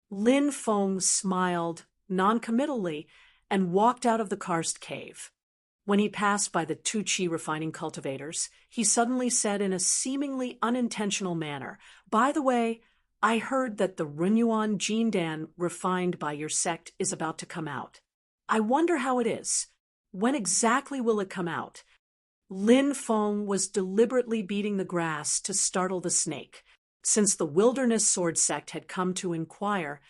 Lin Feng smiled non-committally and walked out of the karst cave. When he passed by the Tu-Chi refining cultivators, he suddenly said in a seemingly unintentional manner, "By the way, I heard that the Runyuan Jindan refined by your sect is about to come out. I wonder how it is. When exactly will it come out?" Lin Feng was deliberately beating the grass to startle the snake. Since the Wilderness Sword sect had come to inquire,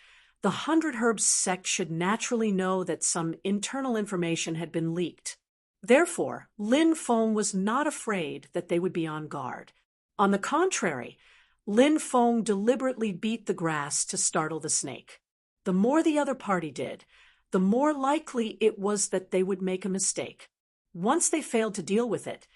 the 100 Herbs sect should naturally know that some internal information had been leaked. Therefore, Lin Feng was not afraid that they would be on guard. On the contrary, Lin Feng deliberately beat the grass to startle the snake. The more the other party did, the more likely it was that they would make a mistake. Once they failed to deal with it,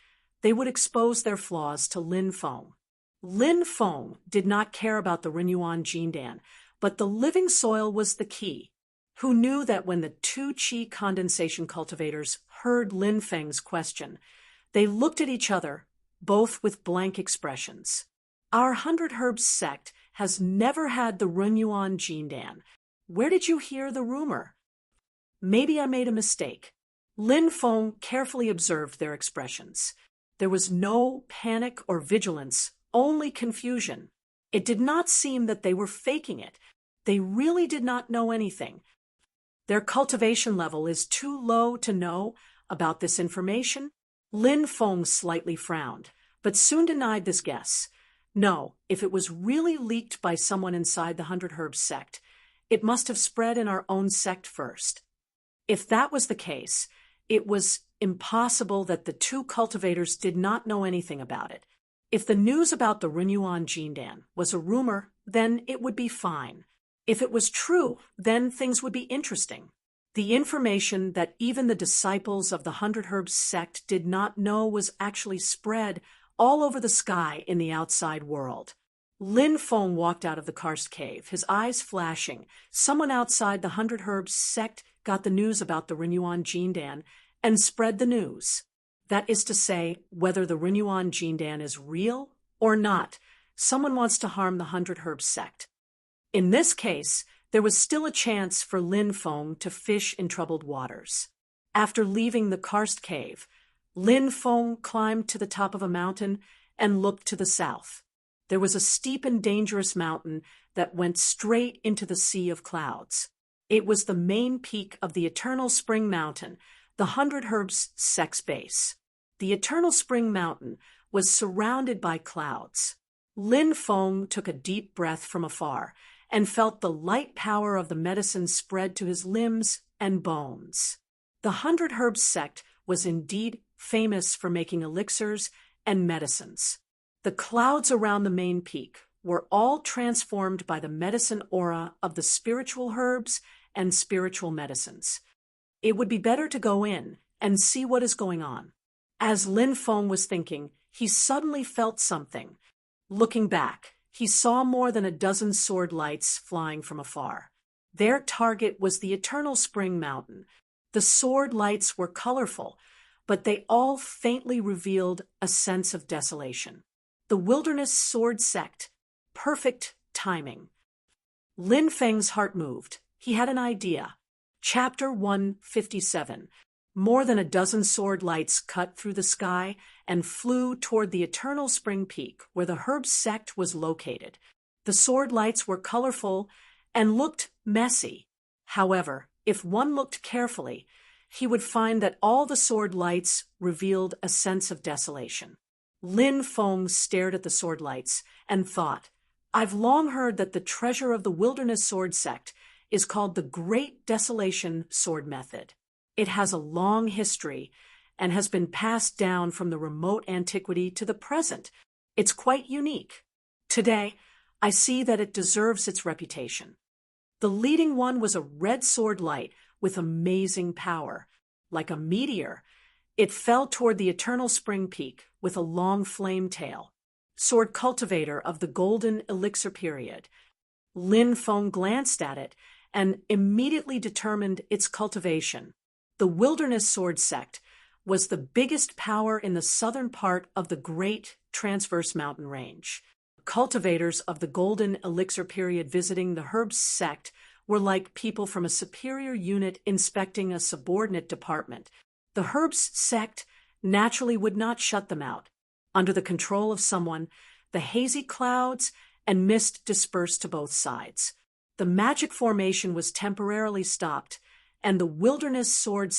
they would expose their flaws to Lin Feng. Lin Feng did not care about the Runyuan Jindan, but the living soil was the key. Who knew that when the Tu-Chi condensation cultivators heard Lin Feng's question, they looked at each other, both with blank expressions. "Our 100 Herbs sect has never had the Runyuan Jindan. Where did you hear the rumor?" "Maybe I made a mistake." Lin Feng carefully observed their expressions. There was no panic or vigilance, only confusion. It did not seem that they were faking it. They really did not know anything. Their cultivation level is too low to know about this information. Lin Feng slightly frowned, but soon denied this guess. No, if it was really leaked by someone inside the 100 Herbs sect, it must have spread in our own sect first. If that was the case, it was impossible that the two cultivators did not know anything about it. If the news about the Runyuan Jindan was a rumor, then it would be fine. If it was true, then things would be interesting. The information that even the disciples of the 100 Herbs sect did not know was actually spread all over the sky in the outside world. Lin Feng walked out of the karst cave, his eyes flashing. Someone outside the 100 Herbs sect got the news about the Runyuan Jindan and spread the news. That is to say, whether the Runyuan Jindan is real or not, someone wants to harm the 100 Herbs sect. In this case, there was still a chance for Lin Feng to fish in troubled waters. After leaving the karst cave, Lin Feng climbed to the top of a mountain and looked to the south. There was a steep and dangerous mountain that went straight into the sea of clouds. It was the main peak of the Eternal Spring Mountain, the 100 Herbs sect's base. The Eternal Spring Mountain was surrounded by clouds. Lin Feng took a deep breath from afar and felt the light power of the medicine spread to his limbs and bones. The 100 Herbs sect was indeed famous for making elixirs and medicines. The clouds around the main peak were all transformed by the medicine aura of the spiritual herbs and spiritual medicines. It would be better to go in and see what is going on. As Lin Feng was thinking, he suddenly felt something. Looking back, he saw more than a dozen sword lights flying from afar. Their target was the Eternal Spring Mountain. The sword lights were colorful, but they all faintly revealed a sense of desolation. The Wilderness Sword sect. Perfect timing. Lin Feng's heart moved. He had an idea. Chapter 157. More than a dozen sword lights cut through the sky and flew toward the Eternal Spring Peak, where the Herbs sect was located. The sword lights were colorful and looked messy. However, if one looked carefully, he would find that all the sword lights revealed a sense of desolation. Lin Feng stared at the sword lights and thought, "I've long heard that the treasure of the Wilderness Sword sect is called the Great Desolation Sword Method. It has a long history and has been passed down from the remote antiquity to the present. It's quite unique. Today, I see that it deserves its reputation." The leading one was a red sword light with amazing power. Like a meteor, it fell toward the Eternal Spring Peak with a long flame tail. Sword cultivator of the Golden Elixir period. Lin Feng glanced at it and immediately determined its cultivation. The Wilderness Sword sect was the biggest power in the southern part of the Great Transverse Mountain Range. Cultivators of the Golden Elixir period visiting the Herbs sect were like people from a superior unit inspecting a subordinate department. The The herbs sect naturally would not shut them out. Under the control of someone, the hazy clouds and mist dispersed to both sides. The magic formation was temporarily stopped, and the wilderness sword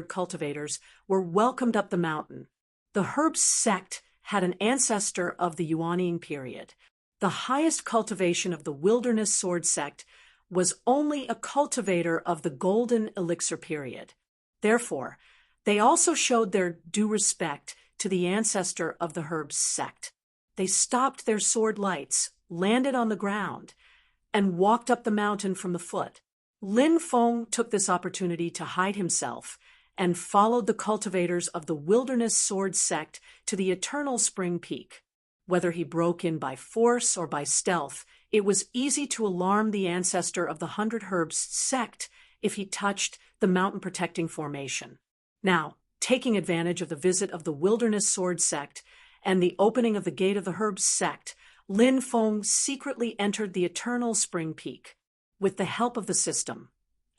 cultivators were welcomed up the mountain. The herbs sect had an ancestor of the Yuaniing period. The highest cultivation of the wilderness sword sect was only a cultivator of the golden elixir period. Therefore, they also showed their due respect to the ancestor of the herbs sect. They stopped their sword lights, landed on the ground, and walked up the mountain from the foot. Lin Feng took this opportunity to hide himself and followed the cultivators of the wilderness sword sect to the eternal spring peak. Whether he broke in by force or by stealth, it was easy to alarm the ancestor of the 100 Herbs sect if he touched the mountain-protecting formation. Now, taking advantage of the visit of the wilderness sword sect and the opening of the gate of the Herbs sect, Lin Feng secretly entered the eternal spring peak. With the help of the system,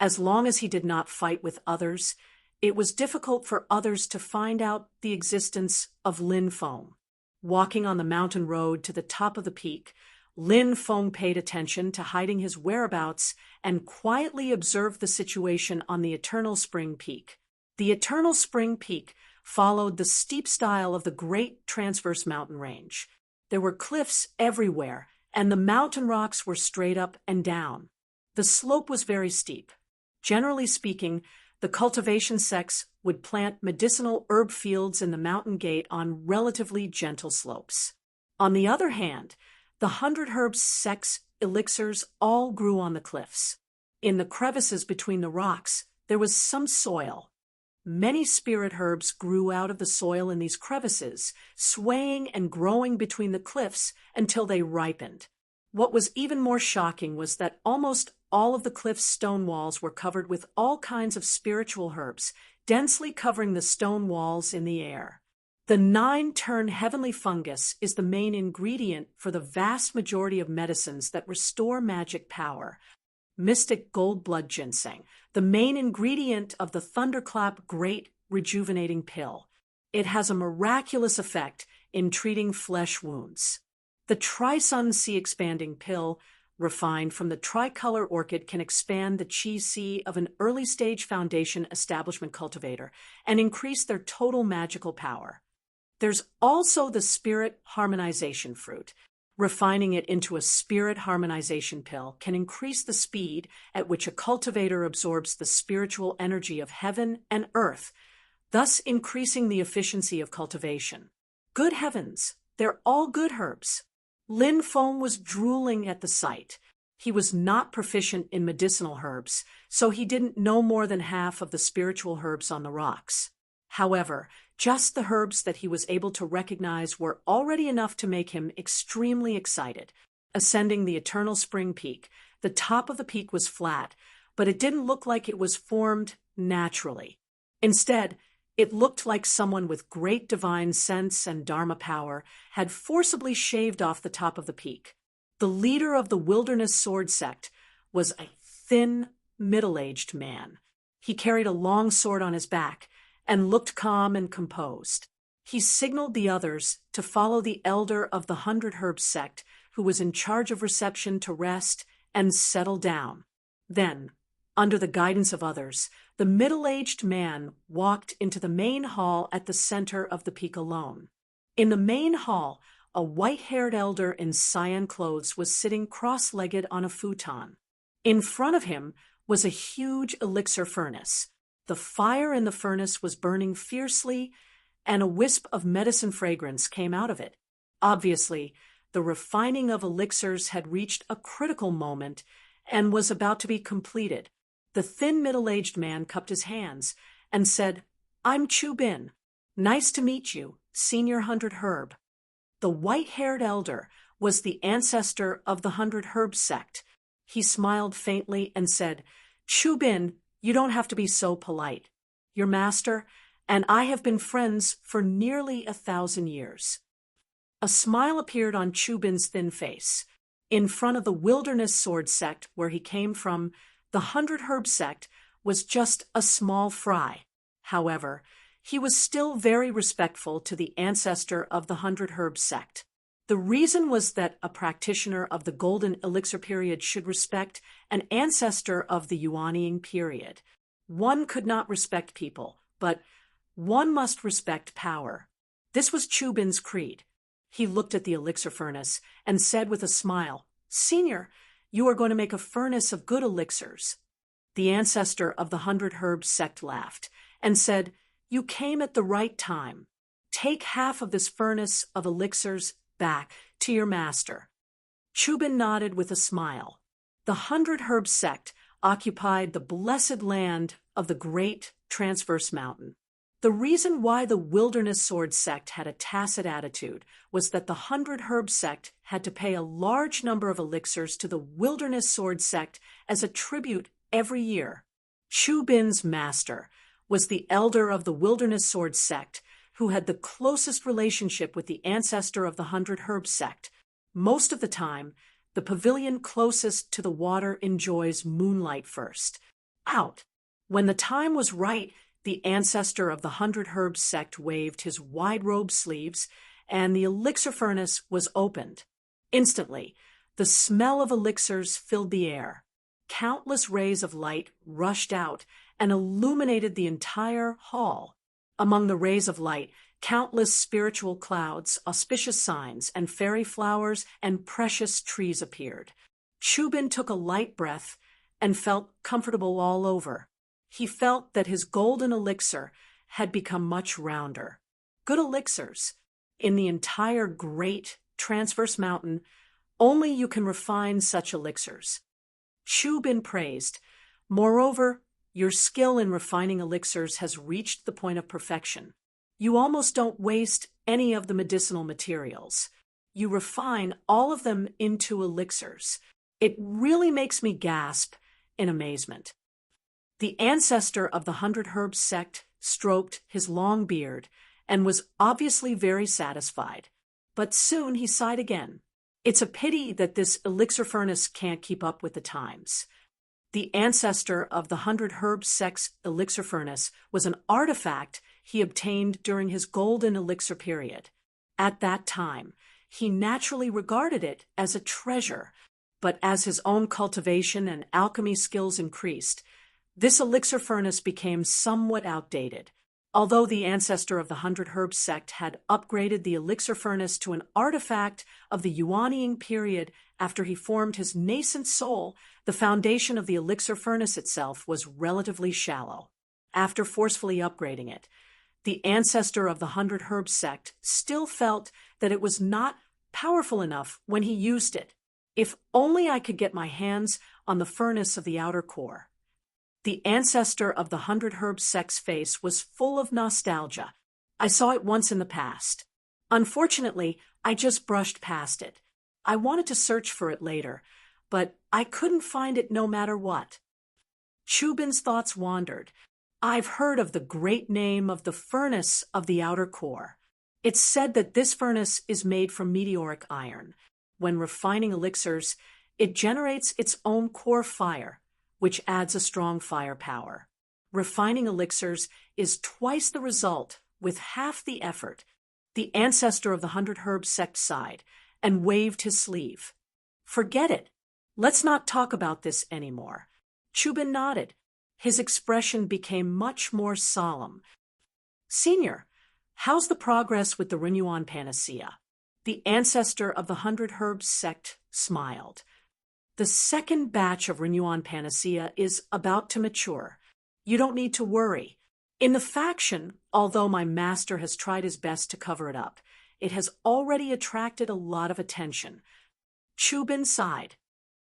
as long as he did not fight with others, it was difficult for others to find out the existence of Lin Feng. Walking on the mountain road to the top of the peak, Lin Feng paid attention to hiding his whereabouts and quietly observed the situation on the eternal spring peak. The eternal spring peak followed the steep style of the great transverse mountain range. There were cliffs everywhere, and the mountain rocks were straight up and down. The slope was very steep. Generally speaking, the cultivation sects would plant medicinal herb fields in the mountain gate on relatively gentle slopes. On the other hand, the 100 Herbs sect's elixirs all grew on the cliffs. In the crevices between the rocks, there was some soil. Many spirit herbs grew out of the soil in these crevices, swaying and growing between the cliffs until they ripened. What was even more shocking was that almost all of the cliff's stone walls were covered with all kinds of spiritual herbs, densely covering the stone walls in the air. The 9-turn heavenly fungus is the main ingredient for the vast majority of medicines that restore magic power. Mystic gold blood ginseng, the main ingredient of the thunderclap great rejuvenating pill. It has a miraculous effect in treating flesh wounds. The Tri-Sun Sea expanding pill, refined from the tricolor orchid, can expand the chi si of an early-stage foundation establishment cultivator and increase their total magical power. There's also the spirit harmonization fruit. Refining it into a spirit harmonization pill can increase the speed at which a cultivator absorbs the spiritual energy of heaven and earth, thus increasing the efficiency of cultivation. Good heavens, they're all good herbs. Lin Feng was drooling at the sight. He was not proficient in medicinal herbs, so he didn't know more than half of the spiritual herbs on the rocks. However, just the herbs that he was able to recognize were already enough to make him extremely excited. Ascending the eternal spring peak, the top of the peak was flat, but it didn't look like it was formed naturally. Instead, it looked like someone with great divine sense and dharma power had forcibly shaved off the top of the peak. The leader of the wilderness sword sect was a thin, middle-aged man. He carried a long sword on his back and looked calm and composed. He signaled the others to follow the elder of the 100 Herbs sect, who was in charge of reception, to rest and settle down. Then, under the guidance of others, the middle-aged man walked into the main hall at the center of the peak alone. In the main hall, a white-haired elder in cyan clothes was sitting cross-legged on a futon. In front of him was a huge elixir furnace. The fire in the furnace was burning fiercely, and a wisp of medicine fragrance came out of it. Obviously, the refining of elixirs had reached a critical moment and was about to be completed. The thin middle-aged man cupped his hands and said, "I'm Chu Bin. Nice to meet you, Senior 100 Herb." The white-haired elder was the ancestor of the 100 Herb sect. He smiled faintly and said, "Chu Bin, you don't have to be so polite. Your master and I have been friends for nearly 1,000 years." A smile appeared on Chu Bin's thin face. In front of the wilderness sword sect where he came from, the 100 Herb sect was just a small fry. However, he was still very respectful to the ancestor of the 100 Herbs sect. The reason was that a practitioner of the Golden Elixir period should respect an ancestor of the Yuanying period. One could not respect people, but one must respect power. This was Chu Bin's creed. He looked at the elixir furnace and said with a smile, "Senior, you are going to make a furnace of good elixirs." The ancestor of the 100 Herbs sect laughed and said, "You came at the right time. Take half of this furnace of elixirs back to your master." Chu Bin nodded with a smile. The 100 Herbs sect occupied the blessed land of the great transverse mountain. The reason why the Wilderness Sword sect had a tacit attitude was that the 100 Herbs sect had to pay a large number of elixirs to the Wilderness Sword sect as a tribute every year. Chu Bin's master was the elder of the Wilderness Sword sect, who had the closest relationship with the ancestor of the 100 Herbs sect. Most of the time, the pavilion closest to the water enjoys moonlight first. Out. When the time was right, the ancestor of the 100 Herbs sect waved his wide-robe sleeves, and the elixir furnace was opened. Instantly, the smell of elixirs filled the air. Countless rays of light rushed out and illuminated the entire hall. Among the rays of light, countless spiritual clouds, auspicious signs, and fairy flowers and precious trees appeared. Chu Bin took a light breath and felt comfortable all over. He felt that his golden elixir had become much rounder. Good elixirs. In the entire great transverse mountain, only you can refine such elixirs. Chu Bin praised. Moreover, your skill in refining elixirs has reached the point of perfection. You almost don't waste any of the medicinal materials. You refine all of them into elixirs. It really makes me gasp in amazement. The ancestor of the 100 Herbs sect stroked his long beard and was obviously very satisfied. But soon he sighed again. It's a pity that this elixir furnace can't keep up with the times. The ancestor of the 100 Herbs sect's elixir furnace was an artifact he obtained during his golden elixir period. At that time, he naturally regarded it as a treasure, but as his own cultivation and alchemy skills increased, this elixir furnace became somewhat outdated. Although the ancestor of the 100 Herbs sect had upgraded the elixir furnace to an artifact of the Yuanying period after he formed his nascent soul, the foundation of the elixir furnace itself was relatively shallow. After forcefully upgrading it, the ancestor of the 100 Herbs sect still felt that it was not powerful enough when he used it. If only I could get my hands on the furnace of the outer core. The ancestor of the 100 Herbs sect's face was full of nostalgia. I saw it once in the past. Unfortunately, I just brushed past it. I wanted to search for it later, but I couldn't find it no matter what. Chu Bin's thoughts wandered. I've heard of the great name of the furnace of the outer core. It's said that this furnace is made from meteoric iron. When refining elixirs, it generates its own core fire, which adds a strong firepower. Refining elixirs is twice the result with half the effort. The ancestor of the 100 Herbs sect sighed and waved his sleeve. Forget it. Let's not talk about this anymore. Chu Bin nodded. His expression became much more solemn. Senior, how's the progress with the Renyuan panacea? The ancestor of the 100 Herbs sect smiled. The second batch of Renyuan panacea is about to mature. You don't need to worry. In the faction, although my master has tried his best to cover it up, it has already attracted a lot of attention. Chu Bin sighed.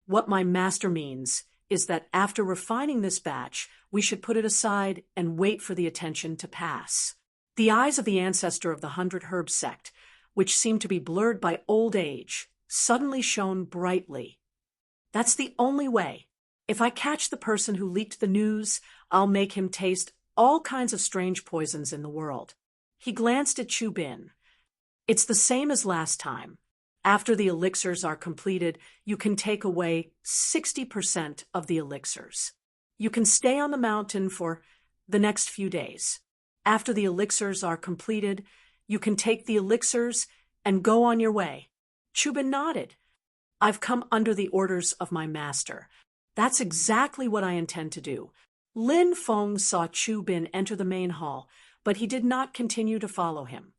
What my master means is that after refining this batch, we should put it aside and wait for the attention to pass. The eyes of the ancestor of the 100 Herbs sect, which seemed to be blurred by old age, suddenly shone brightly. That's the only way. If I catch the person who leaked the news, I'll make him taste all kinds of strange poisons in the world. He glanced at Chu Bin. It's the same as last time. After the elixirs are completed, you can take away 60% of the elixirs. You can stay on the mountain for the next few days. After the elixirs are completed, you can take the elixirs and go on your way. Chubin nodded. I've come under the orders of my master. That's exactly what I intend to do. Lin Feng saw Chubin enter the main hall, but he did not continue to follow him.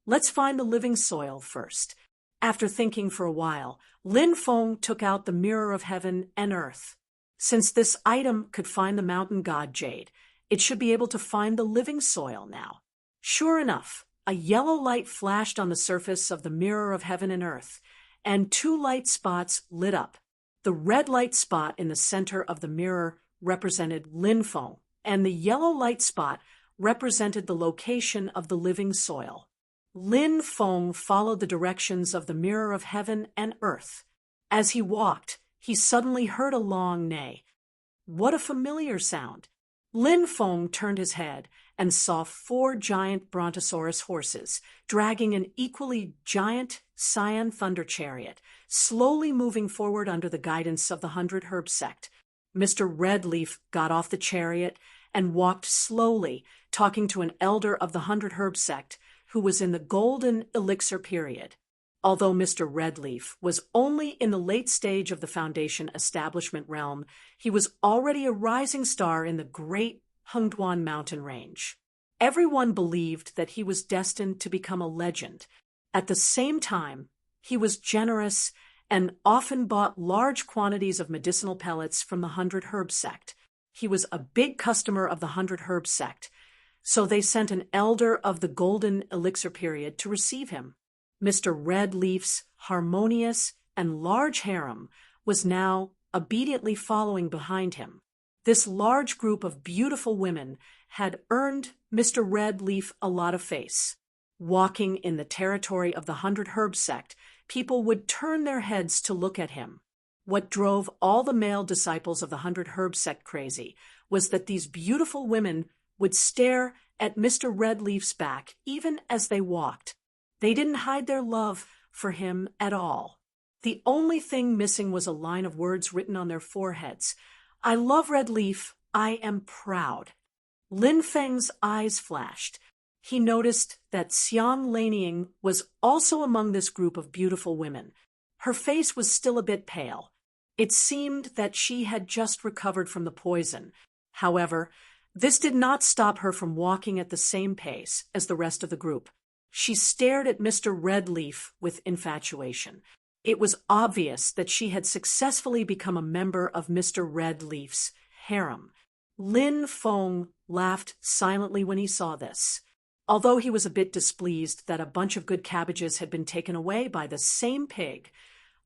Let's find the living soil first. After thinking for a while, Lin Feng took out the mirror of heaven and earth. Since this item could find the mountain god Jade, it should be able to find the living soil now. Sure enough, a yellow light flashed on the surface of the mirror of heaven and earth, and two light spots lit up. The red light spot in the center of the mirror represented Lin Feng, and the yellow light spot represented the location of the living soil. Lin Feng followed the directions of the mirror of heaven and earth. As he walked, he suddenly heard a long neigh. What a familiar sound! Lin Feng turned his head and saw 4 giant brontosaurus horses dragging an equally giant cyan thunder chariot, slowly moving forward under the guidance of the 100 Herb sect. Mr. Redleaf got off the chariot and walked slowly, talking to an elder of the 100 Herb sect who was in the golden elixir period. Although Mr. Redleaf was only in the late stage of the Foundation establishment realm, he was already a rising star in the great Hengduan mountain range. Everyone believed that he was destined to become a legend. At the same time, he was generous and often bought large quantities of medicinal pellets from the 100 Herb sect. He was a big customer of the 100 Herb sect, so they sent an elder of the golden elixir period to receive him. Mr. Redleaf's harmonious and large harem was now obediently following behind him. This large group of beautiful women had earned Mr. Redleaf a lot of face. Walking in the territory of the 100 Herb sect, people would turn their heads to look at him. What drove all the male disciples of the 100 Herb sect crazy was that these beautiful women would stare at Mr. Redleaf's back even as they walked. They didn't hide their love for him at all. The only thing missing was a line of words written on their foreheads. I love Redleaf. I am proud. Lin Feng's eyes flashed. He noticed that Xiang Laning was also among this group of beautiful women. Her face was still a bit pale. It seemed that she had just recovered from the poison. However, this did not stop her from walking at the same pace as the rest of the group. She stared at Mr. Redleaf with infatuation. It was obvious that she had successfully become a member of Mr. Redleaf's harem. Lin Feng laughed silently when he saw this. Although he was a bit displeased that a bunch of good cabbages had been taken away by the same pig,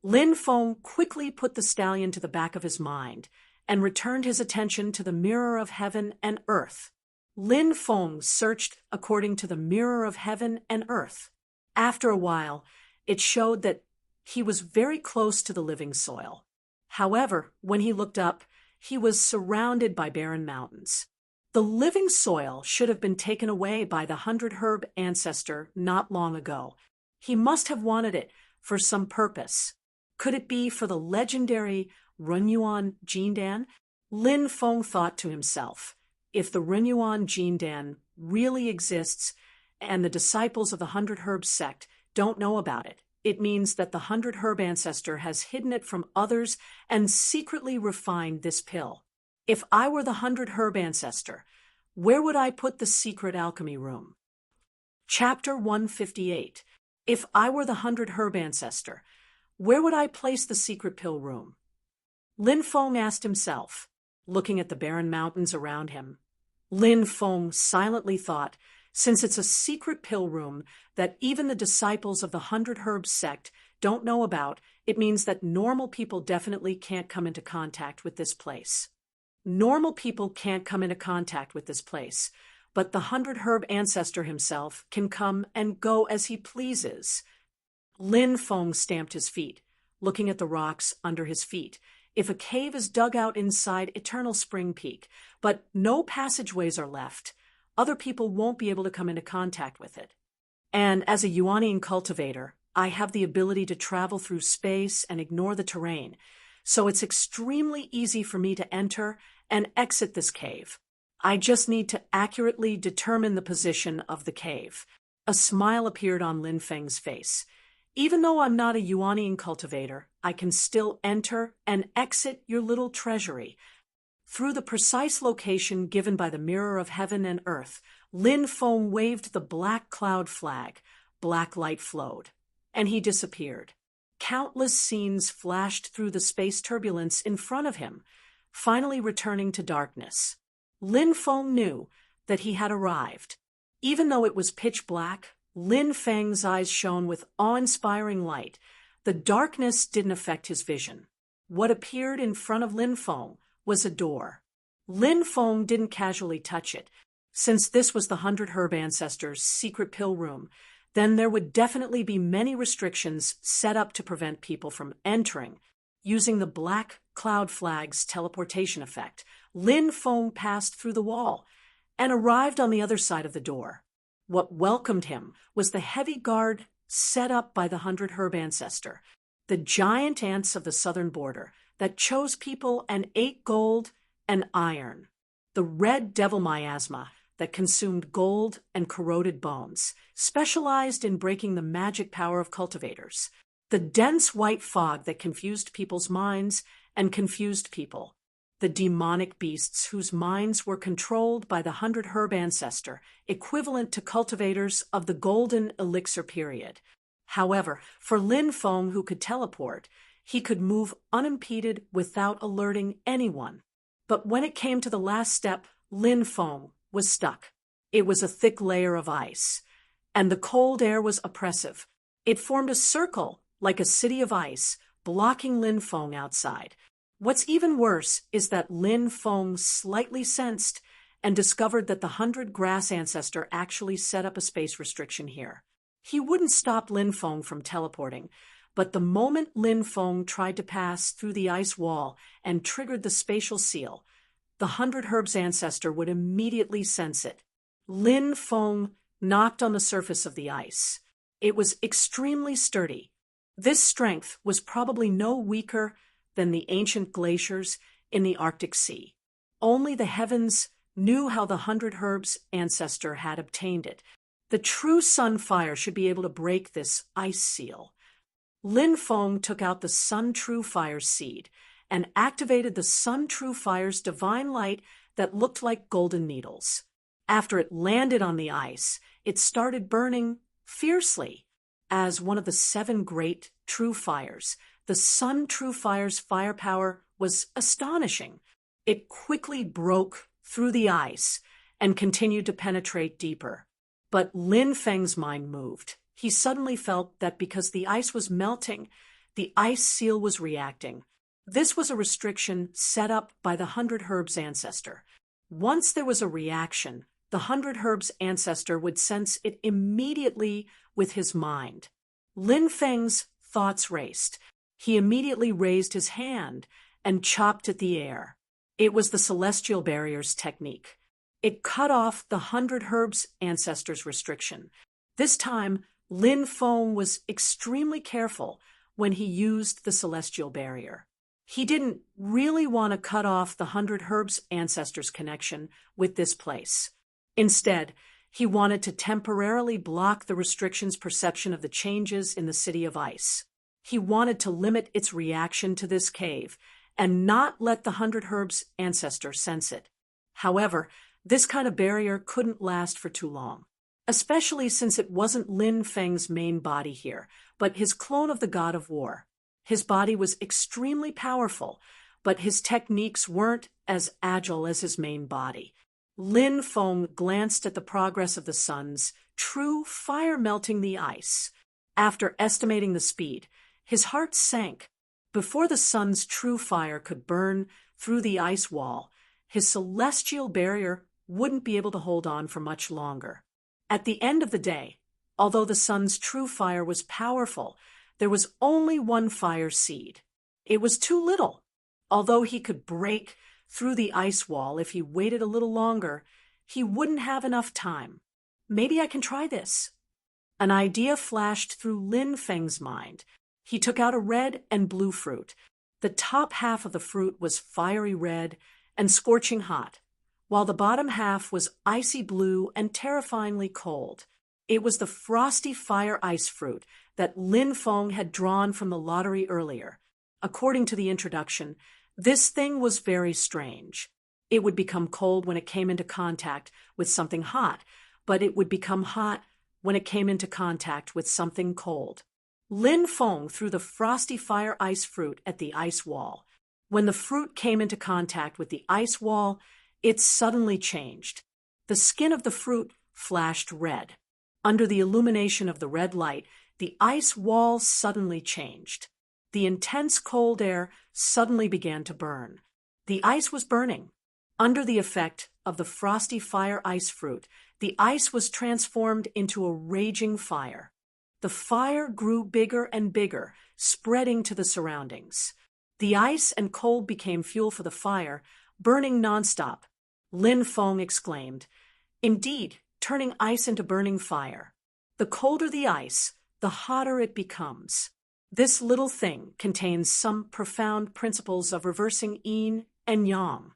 Lin Feng quickly put the stallion to the back of his mind and returned his attention to the mirror of heaven and earth. Lin Feng searched according to the mirror of heaven and earth. After a while, it showed that he was very close to the living soil. However, when he looked up, he was surrounded by barren mountains. The living soil should have been taken away by the 100 Herb ancestor not long ago. He must have wanted it for some purpose. Could it be for the legendary Renyuan Jindan? Lin Feng thought to himself, if the Renyuan Jindan really exists and the disciples of the 100 Herb sect don't know about it, it means that the 100 Herb ancestor has hidden it from others and secretly refined this pill. If I were the 100 Herb ancestor, where would I put the secret alchemy room? Chapter 158. If I were the 100 Herb ancestor, where would I place the secret pill room? Lin Feng asked himself, looking at the barren mountains around him. Lin Feng silently thought, since it's a secret pill room that even the disciples of the 100 Herb sect don't know about, it means that normal people definitely can't come into contact with this place. Normal people can't come into contact with this place, but the 100 Herb ancestor himself can come and go as he pleases. Lin Feng stamped his feet, looking at the rocks under his feet. If a cave is dug out inside Eternal Spring Peak, but no passageways are left, other people won't be able to come into contact with it. And as a Yuanian cultivator, I have the ability to travel through space and ignore the terrain, so it's extremely easy for me to enter and exit this cave. I just need to accurately determine the position of the cave. A smile appeared on Lin Feng's face. Even though I'm not a Yuanian cultivator, I can still enter and exit your little treasury. Through the precise location given by the mirror of heaven and earth, Lin Feng waved the black cloud flag. Black light flowed, and he disappeared. Countless scenes flashed through the space turbulence in front of him, finally returning to darkness. Lin Feng knew that he had arrived. Even though it was pitch black, Lin Feng's eyes shone with awe-inspiring light. The darkness didn't affect his vision. What appeared in front of Lin Feng was a door. Lin Feng didn't casually touch it. Since this was the 100 Herb Ancestors' secret pill room, then there would definitely be many restrictions set up to prevent people from entering. Using the black cloud flag's teleportation effect, Lin Feng passed through the wall and arrived on the other side of the door. What welcomed him was the heavy guard set up by the 100 Herb Ancestor, the giant ants of the southern border that chose people and ate gold and iron, the red devil miasma that consumed gold and corroded bones, specialized in breaking the magic power of cultivators, the dense white fog that confused people's minds and confused people, the demonic beasts whose minds were controlled by the 100 Herb Ancestor, equivalent to cultivators of the Golden Elixir period. However, for Lin Feng, who could teleport, he could move unimpeded without alerting anyone. But when it came to the last step, Lin Feng was stuck. It was a thick layer of ice, and the cold air was oppressive. It formed a circle like a city of ice, blocking Lin Feng outside. What's even worse is that Lin Feng slightly sensed and discovered that the 100 Grass Ancestor actually set up a space restriction here. He wouldn't stop Lin Feng from teleporting, but the moment Lin Feng tried to pass through the ice wall and triggered the spatial seal, the 100 Herb's Ancestor would immediately sense it. Lin Feng knocked on the surface of the ice. It was extremely sturdy. This strength was probably no weaker than the ancient glaciers in the Arctic Sea. Only the heavens knew how the 100 Herb's Ancestor had obtained it. The true sun fire should be able to break this ice seal. Lin Feng took out the Sun True Fire seed and activated the Sun True Fire's divine light that looked like golden needles. After it landed on the ice, it started burning fiercely. As one of the 7 great true fires, the Sun True Fire's firepower was astonishing. It quickly broke through the ice and continued to penetrate deeper. But Lin Feng's mind moved. He suddenly felt that because the ice was melting, the ice seal was reacting. This was a restriction set up by the 100 Herb's Ancestor. Once there was a reaction, the 100 Herb's Ancestor would sense it immediately with his mind. Lin Feng's thoughts raced. He immediately raised his hand and chopped at the air. It was the Celestial Barrier's technique. It cut off the 100 Herb's Ancestor's restriction. This time, Lin Feng was extremely careful when he used the Celestial Barrier. He didn't really want to cut off the 100 Herb's Ancestor's connection with this place. Instead, he wanted to temporarily block the restriction's perception of the changes in the City of Ice. He wanted to limit its reaction to this cave and not let the 100 Herb's Ancestor sense it. However, this kind of barrier couldn't last for too long, especially since it wasn't Lin Feng's main body here, but his clone of the God of War. His body was extremely powerful, but his techniques weren't as agile as his main body. Lin Feng glanced at the progress of the sun's true fire melting the ice. After estimating the speed, his heart sank. Before the sun's true fire could burn through the ice wall, his celestial barrier wouldn't be able to hold on for much longer. At the end of the day, although the sun's true fire was powerful, there was only one fire seed. It was too little. Although he could break through the ice wall if he waited a little longer, he wouldn't have enough time. Maybe I can try this. An idea flashed through Lin Feng's mind. He took out a red and blue fruit. The top half of the fruit was fiery red and scorching hot, while the bottom half was icy blue and terrifyingly cold. It was the frosty fire ice fruit that Lin Feng had drawn from the lottery earlier. According to the introduction, this thing was very strange. It would become cold when it came into contact with something hot, but it would become hot when it came into contact with something cold. Lin Feng threw the frosty fire ice fruit at the ice wall. When the fruit came into contact with the ice wall, it suddenly changed. The skin of the fruit flashed red. Under the illumination of the red light, the ice wall suddenly changed. The intense cold air suddenly began to burn. The ice was burning. Under the effect of the frosty fire ice fruit, the ice was transformed into a raging fire. The fire grew bigger and bigger, spreading to the surroundings. The ice and cold became fuel for the fire, burning nonstop. Lin Feng exclaimed, "Indeed, turning ice into burning fire. The colder the ice, the hotter it becomes." This little thing contains some profound principles of reversing yin and yang.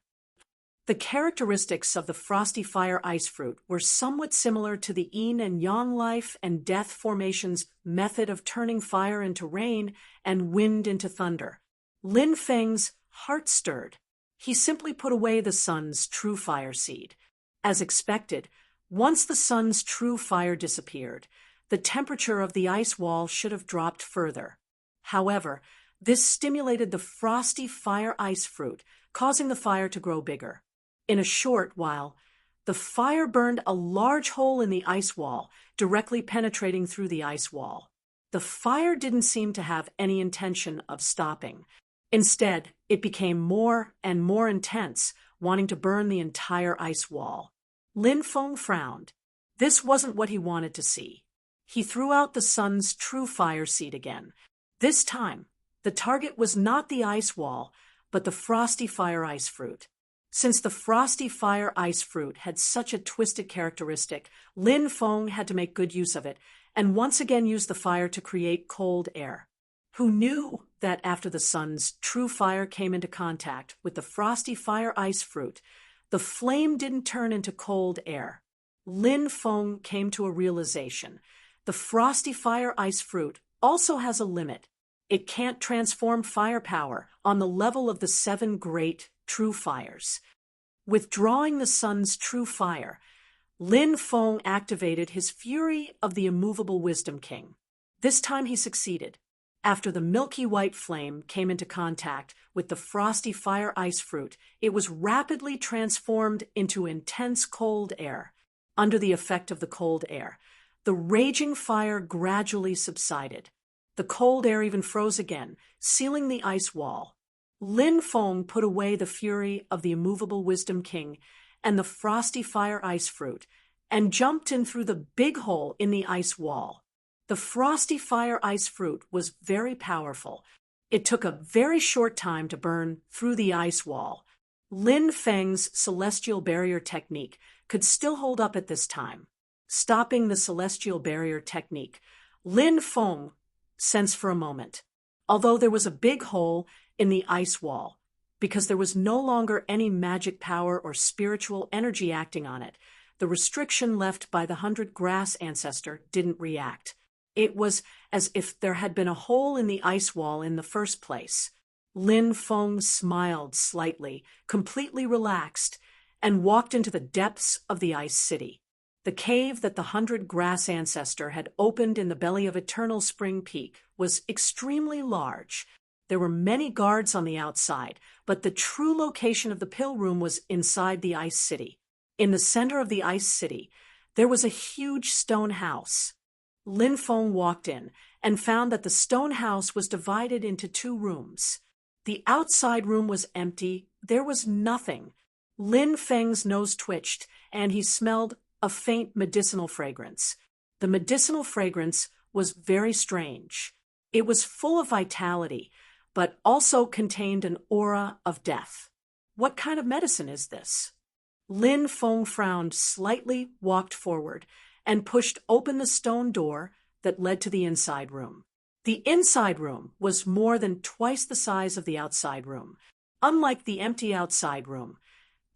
The characteristics of the frosty fire ice fruit were somewhat similar to the yin and yang life and death formation's method of turning fire into rain and wind into thunder. Lin Feng's heart stirred. He simply put away the sun's true fire seed. As expected, once the sun's true fire disappeared, the temperature of the ice wall should have dropped further. However, this stimulated the frosty fire ice fruit, causing the fire to grow bigger. In a short while, the fire burned a large hole in the ice wall, directly penetrating through the ice wall. The fire didn't seem to have any intention of stopping. Instead, it became more and more intense, wanting to burn the entire ice wall. Lin Feng frowned. This wasn't what he wanted to see. He threw out the sun's true fire seed again. This time, the target was not the ice wall, but the frosty fire ice fruit. Since the frosty fire ice fruit had such a twisted characteristic, Lin Feng had to make good use of it, and once again use the fire to create cold air. Who knew that after the sun's true fire came into contact with the frosty fire ice fruit, the flame didn't turn into cold air? Lin Feng came to a realization. The frosty fire ice fruit also has a limit. It can't transform firepower on the level of the 7 great true fires. Withdrawing the sun's true fire, Lin Feng activated his fury of the immovable Wisdom King. This time he succeeded. After the milky white flame came into contact with the frosty fire ice fruit, it was rapidly transformed into intense cold air. Under the effect of the cold air, the raging fire gradually subsided. The cold air even froze again, sealing the ice wall. Lin Feng put away the fury of the immovable Wisdom King and the frosty fire ice fruit, and jumped in through the big hole in the ice wall. The frosty fire ice fruit was very powerful. It took a very short time to burn through the ice wall. Lin Feng's celestial barrier technique could still hold up at this time. Stopping the celestial barrier technique, Lin Feng sensed for a moment. Although there was a big hole in the ice wall, because there was no longer any magic power or spiritual energy acting on it, the restriction left by the 100 Grass Ancestor didn't react. It was as if there had been a hole in the ice wall in the first place. Lin Feng smiled slightly, completely relaxed, and walked into the depths of the ice city. The cave that the 100 Grass Ancestor had opened in the belly of Eternal Spring Peak was extremely large. There were many guards on the outside, but the true location of the pill room was inside the ice city. In the center of the ice city, there was a huge stone house. Lin Feng walked in and found that the stone house was divided into 2 rooms. The outside room was empty. There was nothing. Lin Feng's nose twitched, and he smelled a faint medicinal fragrance. The medicinal fragrance was very strange. It was full of vitality, but also contained an aura of death. What kind of medicine is this? Lin Feng frowned slightly, walked forward, and pushed open the stone door that led to the inside room. The inside room was more than twice the size of the outside room. Unlike the empty outside room,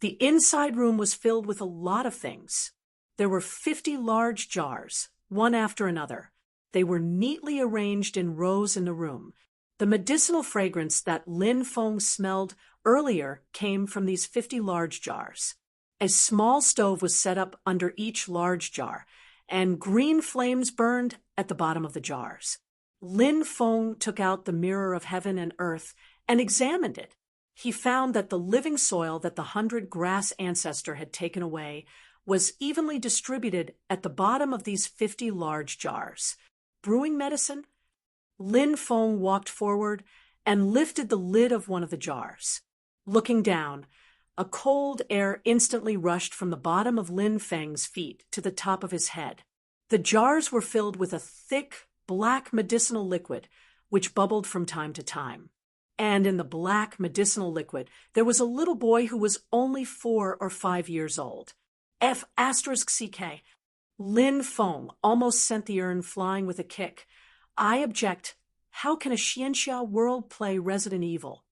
The inside room was filled with a lot of things. There were 50 large jars, one after another. They were neatly arranged in rows in the room. The medicinal fragrance that Lin Feng smelled earlier came from these 50 large jars. A small stove was set up under each large jar, and green flames burned at the bottom of the jars. Lin Feng took out the mirror of heaven and earth and examined it. He found that the living soil that the 100-grass ancestor had taken away was evenly distributed at the bottom of these 50 large jars. Brewing medicine? Lin Feng walked forward and lifted the lid of one of the jars. Looking down, a cold air instantly rushed from the bottom of Lin Feng's feet to the top of his head. The jars were filled with a thick, black medicinal liquid, which bubbled from time to time. And in the black medicinal liquid, there was a little boy who was only 4 or 5 years old. F***CK. Lin Feng almost sent the urn flying with a kick. I object. How can a Xianxia world play Resident Evil?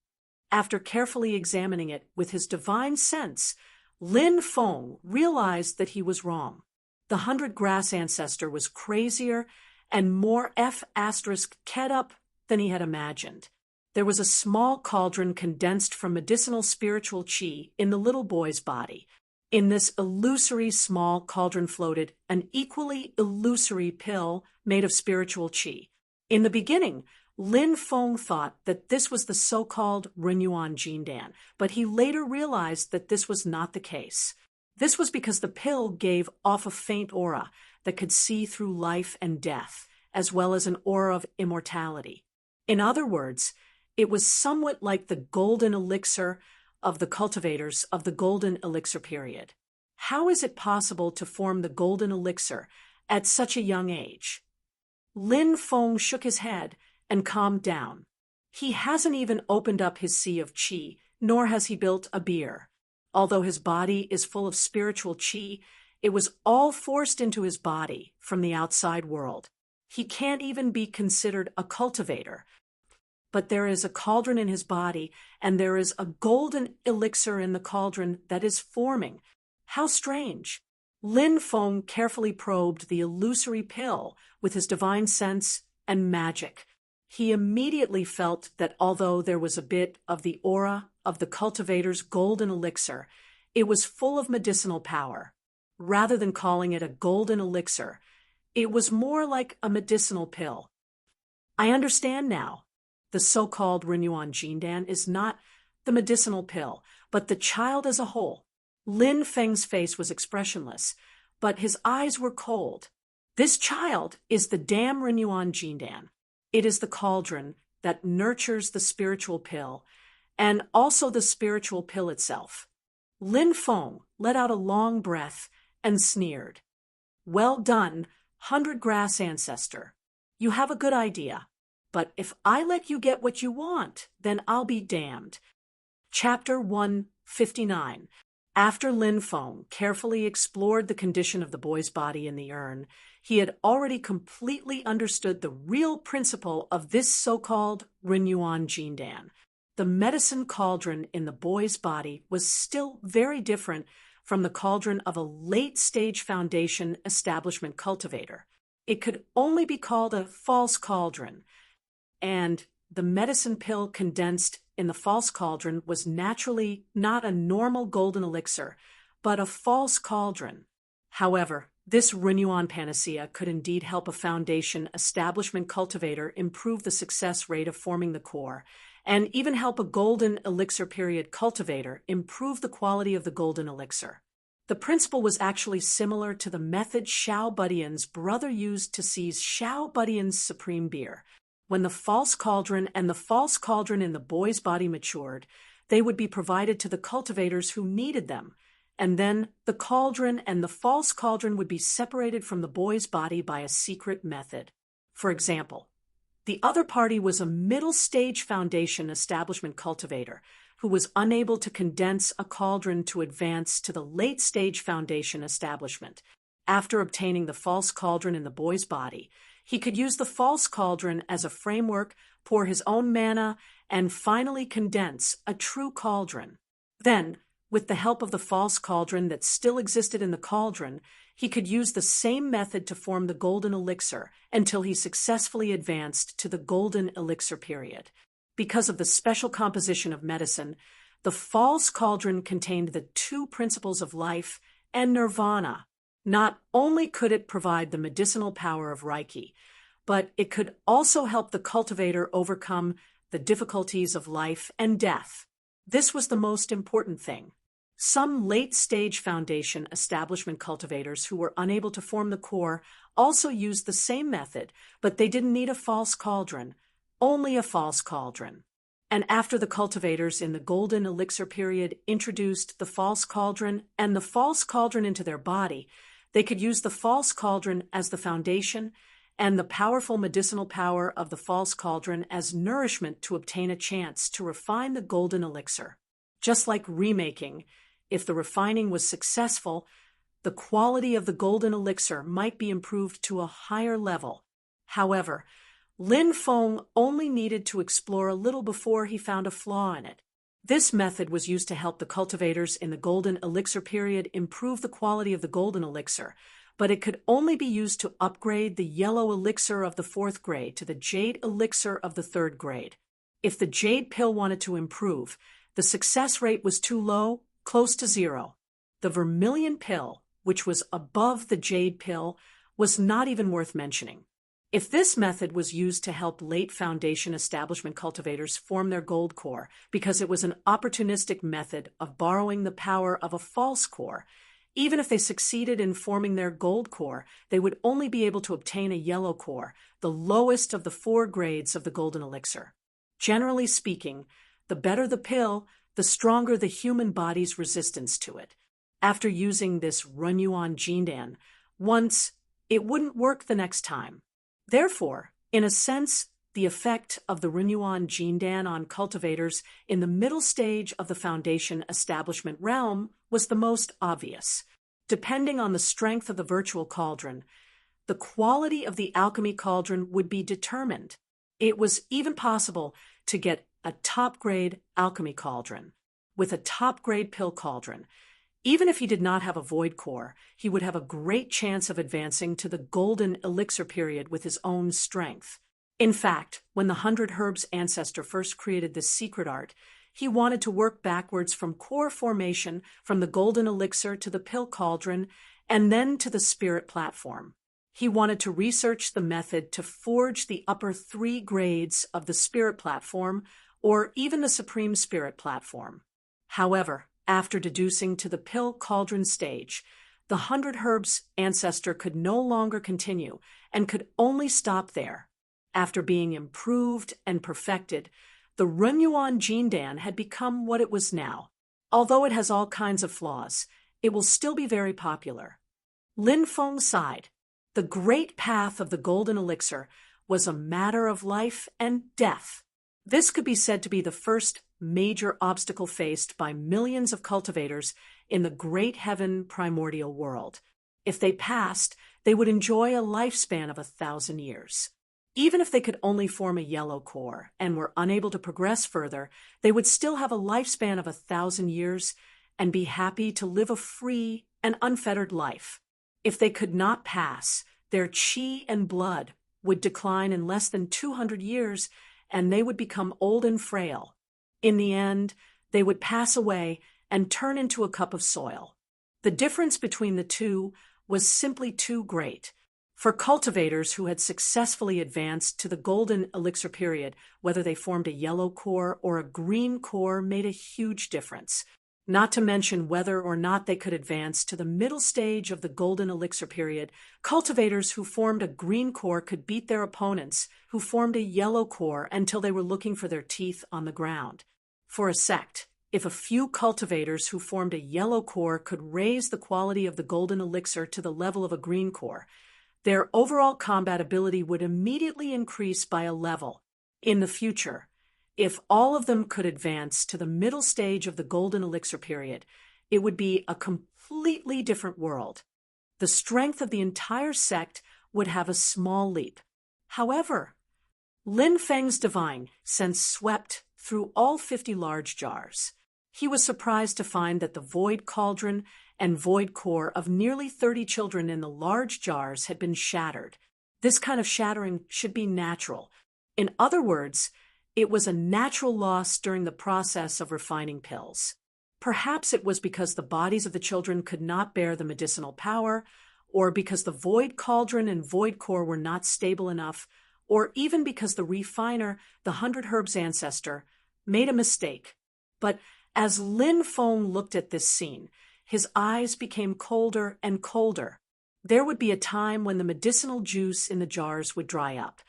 After carefully examining it with his divine sense, Lin Feng realized that he was wrong. The 100-grass ancestor was crazier and more F***ed up than he had imagined. There was a small cauldron condensed from medicinal spiritual qi in the little boy's body. In this illusory small cauldron floated an equally illusory pill made of spiritual qi. In the beginning, Lin Feng thought that this was the so-called Renyuan Jindan, but he later realized that this was not the case. This was because the pill gave off a faint aura that could see through life and death, as well as an aura of immortality. In other words, it was somewhat like the golden elixir of the cultivators of the golden elixir period. How is it possible to form the golden elixir at such a young age? Lin Feng shook his head and calmed down. He hasn't even opened up his sea of qi, nor has he built a beer. Although his body is full of spiritual qi, it was all forced into his body from the outside world. He can't even be considered a cultivator. But there is a cauldron in his body, and there is a golden elixir in the cauldron that is forming. How strange! Lin Feng carefully probed the illusory pill with his divine sense and magic. He immediately felt that although there was a bit of the aura of the cultivator's golden elixir, it was full of medicinal power. Rather than calling it a golden elixir, it was more like a medicinal pill. I understand now. The so-called Renyuan Jindan is not the medicinal pill, but the child as a whole. Lin Feng's face was expressionless, but his eyes were cold. This child is the damn Renyuan Jindan. It is the cauldron that nurtures the spiritual pill, and also the spiritual pill itself. Lin Feng let out a long breath and sneered. Well done, 100-grass ancestor. You have a good idea. But if I let you get what you want, then I'll be damned. Chapter 159. After Lin Feng carefully explored the condition of the boy's body in the urn, he had already completely understood the real principle of this so-called Renyuan Jindan. The medicine cauldron in the boy's body was still very different from the cauldron of a late-stage foundation establishment cultivator. It could only be called a false cauldron, and the medicine pill condensed in the false cauldron was naturally not a normal golden elixir, but a false cauldron. However, this Renyuan panacea could indeed help a foundation establishment cultivator improve the success rate of forming the core, and even help a golden elixir period cultivator improve the quality of the golden elixir. The principle was actually similar to the method Xiao Budian's brother used to seize Xiao Budian's supreme beer. When the false cauldron and the false cauldron in the boy's body matured, they would be provided to the cultivators who needed them, and then the cauldron and the false cauldron would be separated from the boy's body by a secret method. For example, the other party was a middle-stage foundation establishment cultivator who was unable to condense a cauldron to advance to the late-stage foundation establishment. After obtaining the false cauldron in the boy's body, he could use the false cauldron as a framework, pour his own mana, and finally condense a true cauldron. Then, With the help of the false cauldron that still existed in the cauldron, he could use the same method to form the golden elixir until he successfully advanced to the golden elixir period. Because of the special composition of medicine, the false cauldron contained the two principles of life and nirvana. Not only could it provide the medicinal power of Reiki, but it could also help the cultivator overcome the difficulties of life and death. This was the most important thing. Some late-stage foundation establishment cultivators who were unable to form the core also used the same method, but they didn't need a false cauldron, only a false cauldron. And after the cultivators in the golden elixir period introduced the false cauldron and the false cauldron into their body, they could use the false cauldron as the foundation and the powerful medicinal power of the false cauldron as nourishment to obtain a chance to refine the golden elixir. Just like remaking, if the refining was successful, the quality of the golden elixir might be improved to a higher level. However, Lin Feng only needed to explore a little before he found a flaw in it. This method was used to help the cultivators in the golden elixir period improve the quality of the golden elixir, but it could only be used to upgrade the yellow elixir of the 4th grade to the jade elixir of the 3rd grade. If the jade pill wanted to improve, the success rate was too low, close to 0. The vermilion pill, which was above the jade pill, was not even worth mentioning. If this method was used to help late foundation establishment cultivators form their gold core because it was an opportunistic method of borrowing the power of a false core, even if they succeeded in forming their gold core, they would only be able to obtain a yellow core, the lowest of the 4 grades of the golden elixir. Generally speaking, the better the pill, the stronger the human body's resistance to it. After using this Runyuan Jindan once, it wouldn't work the next time. Therefore, in a sense, the effect of the Runyuan Jindan on cultivators in the middle stage of the foundation establishment realm was the most obvious. Depending on the strength of the virtual cauldron, the quality of the alchemy cauldron would be determined. It was even possible to get a top-grade alchemy cauldron with a top-grade pill cauldron. Even if he did not have a void core, he would have a great chance of advancing to the golden elixir period with his own strength. In fact, when the 100 Herbs ancestor first created this secret art, he wanted to work backwards from core formation from the golden elixir to the pill cauldron and then to the spirit platform. He wanted to research the method to forge the upper 3 grades of the spirit platform or even the supreme spirit platform. However, after deducing to the pill cauldron stage, the 100 Herbs ancestor could no longer continue and could only stop there. After being improved and perfected, the Runyuan Jindan had become what it was now. Although it has all kinds of flaws, it will still be very popular. Lin Feng sighed. The great path of the golden elixir was a matter of life and death. This could be said to be the first major obstacle faced by millions of cultivators in the great heaven primordial world. If they passed, they would enjoy a lifespan of 1,000 years. Even if they could only form a yellow core and were unable to progress further, they would still have a lifespan of 1,000 years and be happy to live a free and unfettered life. If they could not pass, their chi and blood would decline in less than 200 years and they would become old and frail. In the end, they would pass away and turn into a cup of soil. The difference between the two was simply too great. For cultivators who had successfully advanced to the golden elixir period, whether they formed a yellow core or a green core made a huge difference. Not to mention whether or not they could advance to the middle stage of the golden elixir period, cultivators who formed a green core could beat their opponents who formed a yellow core until they were looking for their teeth on the ground. For a sect, if a few cultivators who formed a yellow core could raise the quality of the golden elixir to the level of a green core, their overall combat ability would immediately increase by a level. In the future, if all of them could advance to the middle stage of the golden elixir period, it would be a completely different world. The strength of the entire sect would have a small leap. However, Lin Feng's divine sense swept through all 50 large jars. he was surprised to find that the void cauldron and void core of nearly 30 children in the large jars had been shattered. This kind of shattering should be natural. In other words, it was a natural loss during the process of refining pills. Perhaps it was because the bodies of the children could not bear the medicinal power, or because the void cauldron and void core were not stable enough, or even because the refiner, the 100 Herbs ancestor, made a mistake. But as Lin Feng looked at this scene, his eyes became colder and colder. There would be a time when the medicinal juice in the jars would dry up.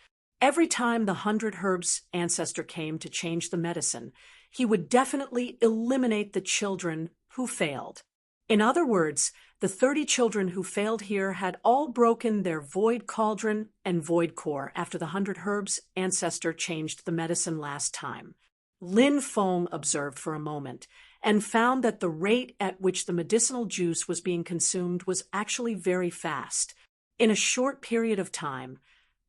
Every time the 100 Herbs ancestor came to change the medicine, he would definitely eliminate the children who failed. In other words, the 30 children who failed here had all broken their void cauldron and void core after the 100 Herbs ancestor changed the medicine last time. Lin Feng observed for a moment and found that the rate at which the medicinal juice was being consumed was actually very fast. In a short period of time,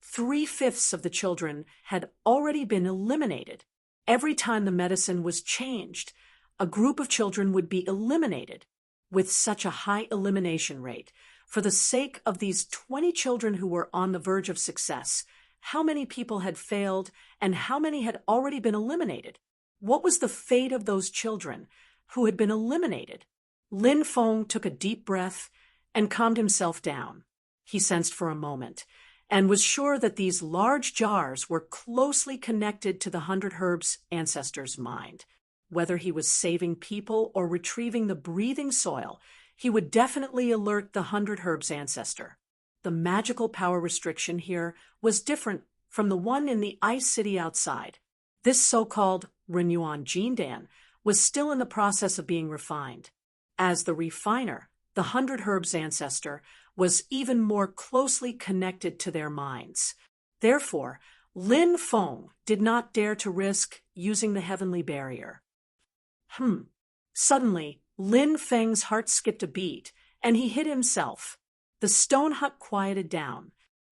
3/5 of the children had already been eliminated. Every time the medicine was changed, a group of children would be eliminated. With such a high elimination rate, for the sake of these 20 children who were on the verge of success, how many people had failed and how many had already been eliminated? What was the fate of those children who had been eliminated? Lin Feng took a deep breath and calmed himself down. He sensed for a moment and was sure that these large jars were closely connected to the 100 Herbs ancestor's mind. Whether he was saving people or retrieving the breathing soil, he would definitely alert the 100 Herbs ancestor. The magical power restriction here was different from the one in the ice city outside. This so-called Renyuan Jindan was still in the process of being refined. As the refiner, the 100 Herbs ancestor was even more closely connected to their minds. Therefore, Lin Feng did not dare to risk using the heavenly barrier. Suddenly, Lin Feng's heart skipped a beat, and he hit himself. The stone hut quieted down.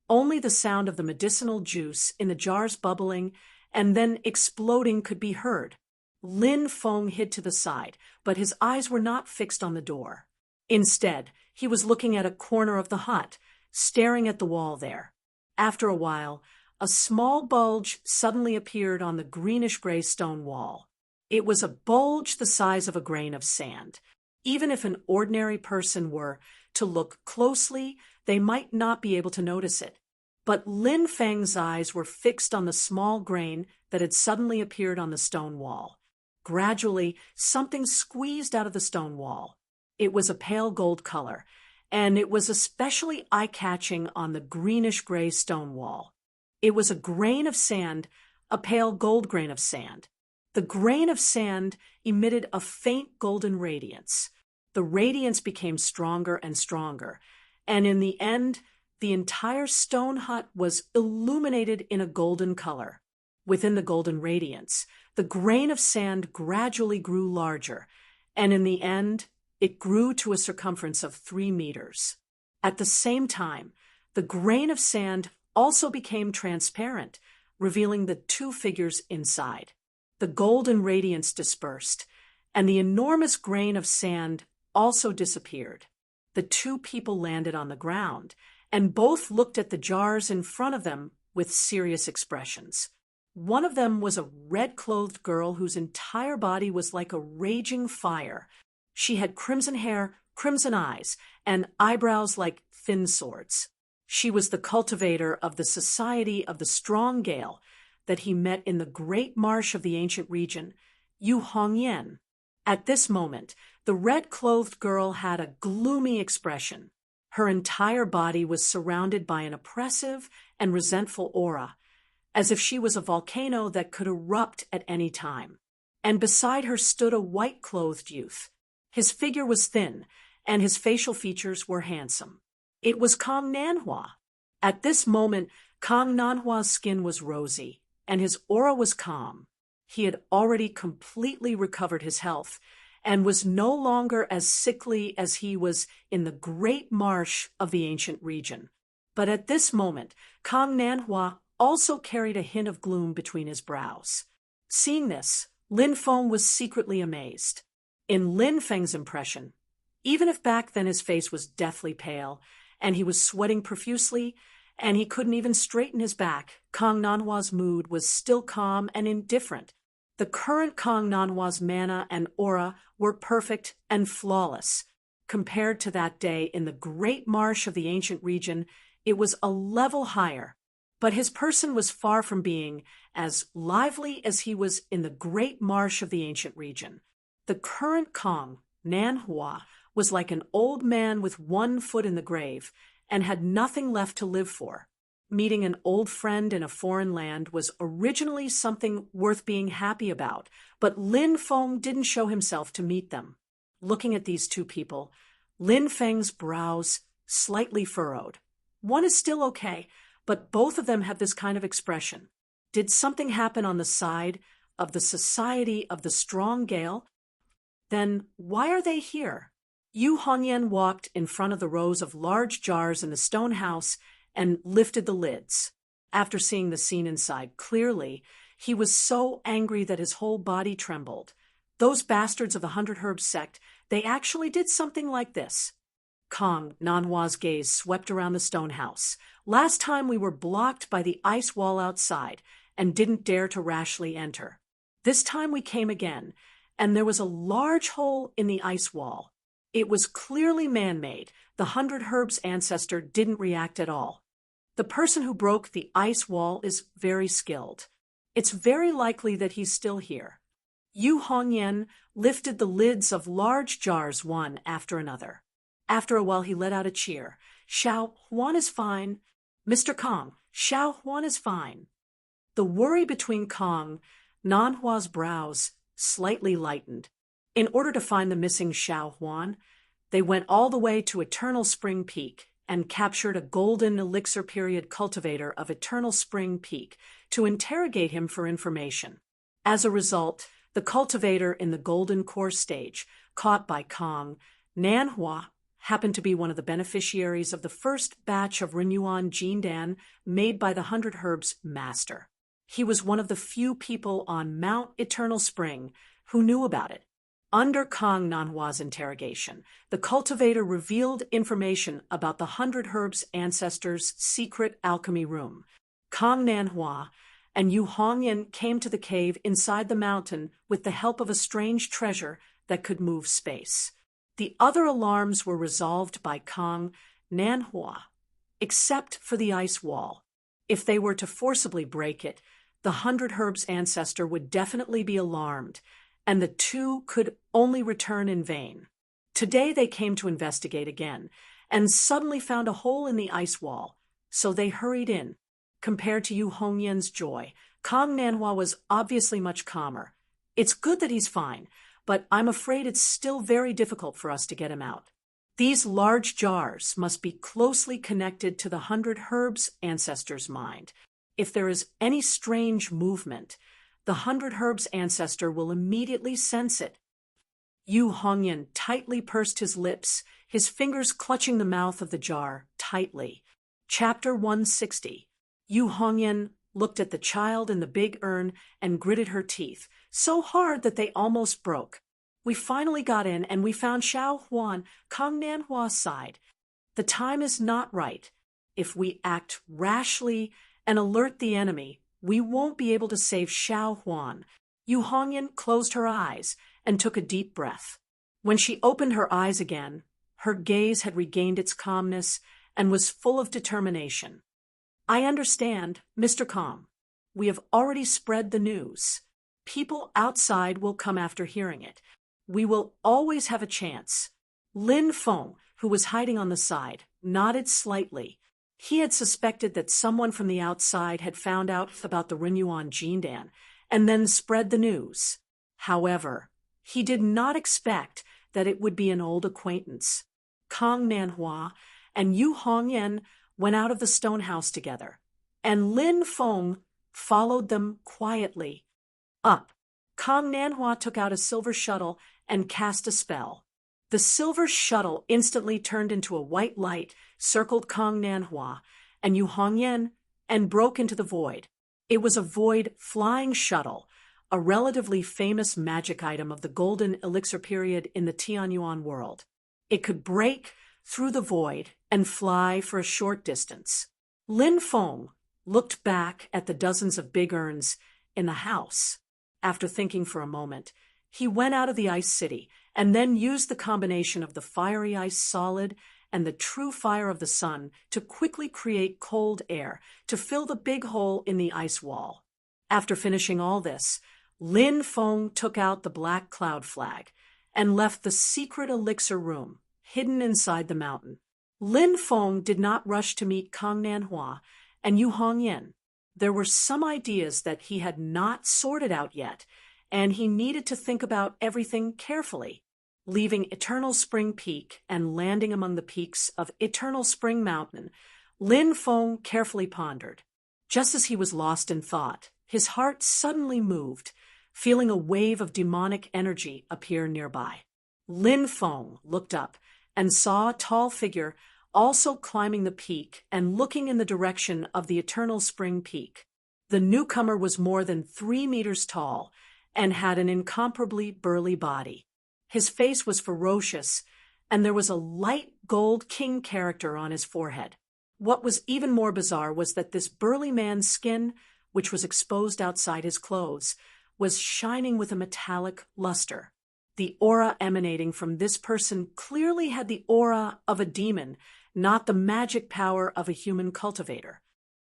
Only the sound of the medicinal juice in the jars bubbling and then exploding could be heard. Lin Feng hid to the side, but his eyes were not fixed on the door. Instead, he was looking at a corner of the hut, staring at the wall there. After a while, a small bulge suddenly appeared on the greenish-gray stone wall. It was a bulge the size of a grain of sand. Even if an ordinary person were to look closely, they might not be able to notice it. But Lin Feng's eyes were fixed on the small grain that had suddenly appeared on the stone wall. Gradually, something squeezed out of the stone wall. It was a pale gold color, and it was especially eye-catching on the greenish-gray stone wall. It was a grain of sand, a pale gold grain of sand. The grain of sand emitted a faint golden radiance. The radiance became stronger and stronger, and in the end, the entire stone hut was illuminated in a golden color. Within the golden radiance, the grain of sand gradually grew larger, and in the end, it grew to a circumference of 3 meters. At the same time, the grain of sand also became transparent, revealing the 2 figures inside. The golden radiance dispersed, and the enormous grain of sand also disappeared. The 2 people landed on the ground, and both looked at the jars in front of them with serious expressions. One of them was a red-clothed girl whose entire body was like a raging fire. She had crimson hair, crimson eyes, and eyebrows like thin swords. She was the cultivator of the Society of the Strong Gale that he met in the great marsh of the ancient region, Yu Hongyan. At this moment, the red-clothed girl had a gloomy expression. Her entire body was surrounded by an oppressive and resentful aura, as if she was a volcano that could erupt at any time. And beside her stood a white-clothed youth. His figure was thin, and his facial features were handsome. It was Kang Nanhua. At this moment, Kang Nanhua's skin was rosy, and his aura was calm. He had already completely recovered his health, and was no longer as sickly as he was in the great marsh of the ancient region. But at this moment, Kang Nanhua also carried a hint of gloom between his brows. Seeing this, Lin Feng was secretly amazed. In Lin Feng's impression, even if back then his face was deathly pale, and he was sweating profusely, and he couldn't even straighten his back, Kang Nanhua's mood was still calm and indifferent. The current Kang Nanhua's mana and aura were perfect and flawless. Compared to that day in the great marsh of the ancient region, it was a level higher. But his person was far from being as lively as he was in the great marsh of the ancient region. The current Kang Nanhua was like an old man with one foot in the grave and had nothing left to live for. Meeting an old friend in a foreign land was originally something worth being happy about, but Lin Feng didn't show himself to meet them. Looking at these two people, Lin Feng's brows slightly furrowed. One is still okay, but both of them have this kind of expression. Did something happen on the side of the Society of the Strong Gale? Then why are they here? Yu Hongyan walked in front of the rows of large jars in the stone house and lifted the lids. After seeing the scene inside clearly, he was so angry that his whole body trembled. Those bastards of the 100 Herbs sect, they actually did something like this. Kang Nanhua's gaze swept around the stone house. Last time we were blocked by the ice wall outside and didn't dare to rashly enter. This time we came again, and there was a large hole in the ice wall. It was clearly man-made. The 100 Herbs ancestor didn't react at all. The person who broke the ice wall is very skilled. It's very likely that he's still here. Yu Hongyan lifted the lids of large jars one after another. After a while he let out a cheer. Xiao Huan is fine. Mr. Kang, Xiao Huan is fine. The worry between Kang Nanhua's brows slightly lightened. In order to find the missing Xiao Huan, they went all the way to Eternal Spring Peak and captured a golden elixir period cultivator of Eternal Spring Peak to interrogate him for information. As a result, the cultivator in the golden core stage, caught by Kang Nanhua, happened to be one of the beneficiaries of the first batch of Renyuan Jindan made by the 100 Herbs master. He was one of the few people on Mount Eternal Spring who knew about it. Under Kang Nanhua's interrogation, the cultivator revealed information about the 100 Herbs ancestors' secret alchemy room. Kang Nanhua and Yu Hongyan came to the cave inside the mountain with the help of a strange treasure that could move space. The other alarms were resolved by Kang Nanhua, except for the ice wall. If they were to forcibly break it, the 100 Herbs ancestor would definitely be alarmed, and the two could only return in vain. Today they came to investigate again, and suddenly found a hole in the ice wall, so they hurried in. Compared to Yu Hongyan's joy, Kang Nanhua was obviously much calmer. It's good that he's fine, but I'm afraid it's still very difficult for us to get him out. These large jars must be closely connected to the 100 Herbs ancestor's mind. If there is any strange movement, the 100 Herbs ancestor will immediately sense it. Yu Hongyan tightly pursed his lips, his fingers clutching the mouth of the jar tightly. Chapter 160. Yu Hongyan looked at the child in the big urn and gritted her teeth, so hard that they almost broke. We finally got in and we found Xiao Huan, Kang Nanhua's side. The time is not right. If we act rashly and alert the enemy, we won't be able to save Xiao Huan. Yu Hongyan closed her eyes and took a deep breath. When she opened her eyes again, her gaze had regained its calmness and was full of determination. I understand, Mr. Kang. We have already spread the news. People outside will come after hearing it. We will always have a chance. Lin Feng, who was hiding on the side, nodded slightly. He had suspected that someone from the outside had found out about the Renyuan Jindan and then spread the news. However, he did not expect that it would be an old acquaintance. Kang Nanhua and Yu Hongyan went out of the stone house together, and Lin Feng followed them quietly. Up, Kang Nanhua took out a silver shuttle and cast a spell. The silver shuttle instantly turned into a white light, circled Kang Nanhua and Yu Hongyan, and broke into the void. It was a void flying shuttle, a relatively famous magic item of the golden elixir period in the Tianyuan world. It could break through the void and fly for a short distance. Lin Feng looked back at the dozens of big urns in the house. After thinking for a moment, he went out of the ice city and then used the combination of the fiery ice solid and the true fire of the sun to quickly create cold air to fill the big hole in the ice wall. After finishing all this, Lin Feng took out the black cloud flag and left the secret elixir room, hidden inside the mountain. Lin Feng did not rush to meet Kang Nanhua and Yu Hongyan. There were some ideas that he had not sorted out yet, and he needed to think about everything carefully. Leaving Eternal Spring Peak and landing among the peaks of Eternal Spring Mountain, Lin Feng carefully pondered. Just as he was lost in thought, his heart suddenly moved, feeling a wave of demonic energy appear nearby. Lin Feng looked up and saw a tall figure also climbing the peak and looking in the direction of the Eternal Spring Peak. The newcomer was more than 3 meters tall and had an incomparably burly body. His face was ferocious, and there was a light gold king character on his forehead. What was even more bizarre was that this burly man's skin, which was exposed outside his clothes, was shining with a metallic luster. The aura emanating from this person clearly had the aura of a demon, not the magic power of a human cultivator.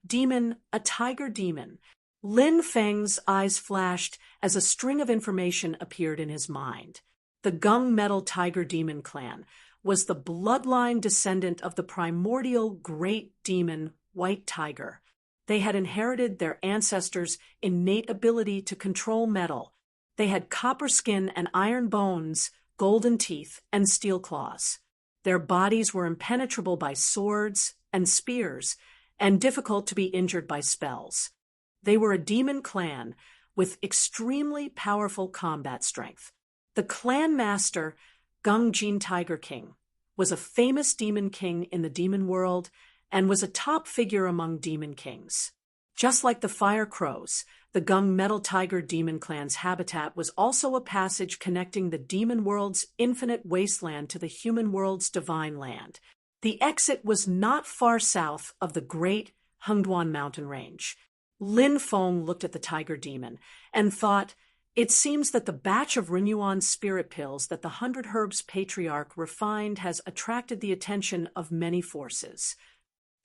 Demon, a tiger demon. Lin Feng's eyes flashed as a string of information appeared in his mind. The Gung Metal Tiger Demon clan was the bloodline descendant of the primordial great demon White Tiger. They had inherited their ancestors' innate ability to control metal. They had copper skin and iron bones, golden teeth, and steel claws. Their bodies were impenetrable by swords and spears, and difficult to be injured by spells. They were a demon clan with extremely powerful combat strength. The clan master, Gung Jin Tiger King, was a famous demon king in the demon world and was a top figure among demon kings. Just like the Fire Crows, the Gung Metal Tiger Demon clan's habitat was also a passage connecting the demon world's infinite wasteland to the human world's divine land. The exit was not far south of the great Hengduan mountain range. Lin Feng looked at the tiger demon and thought, it seems that the batch of Renuan spirit pills that the 100 Herbs Patriarch refined has attracted the attention of many forces.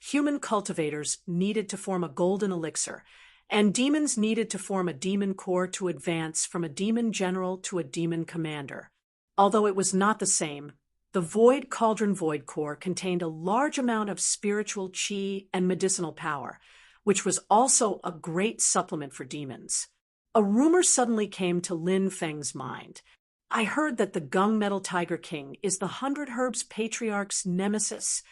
Human cultivators needed to form a golden elixir, and demons needed to form a demon corps to advance from a demon general to a demon commander. Although it was not the same, the Void Cauldron Void Corps contained a large amount of spiritual chi and medicinal power, which was also a great supplement for demons. A rumor suddenly came to Lin Feng's mind. I heard that the Gung Metal Tiger King is the 100 Herbs Patriarch's nemesis.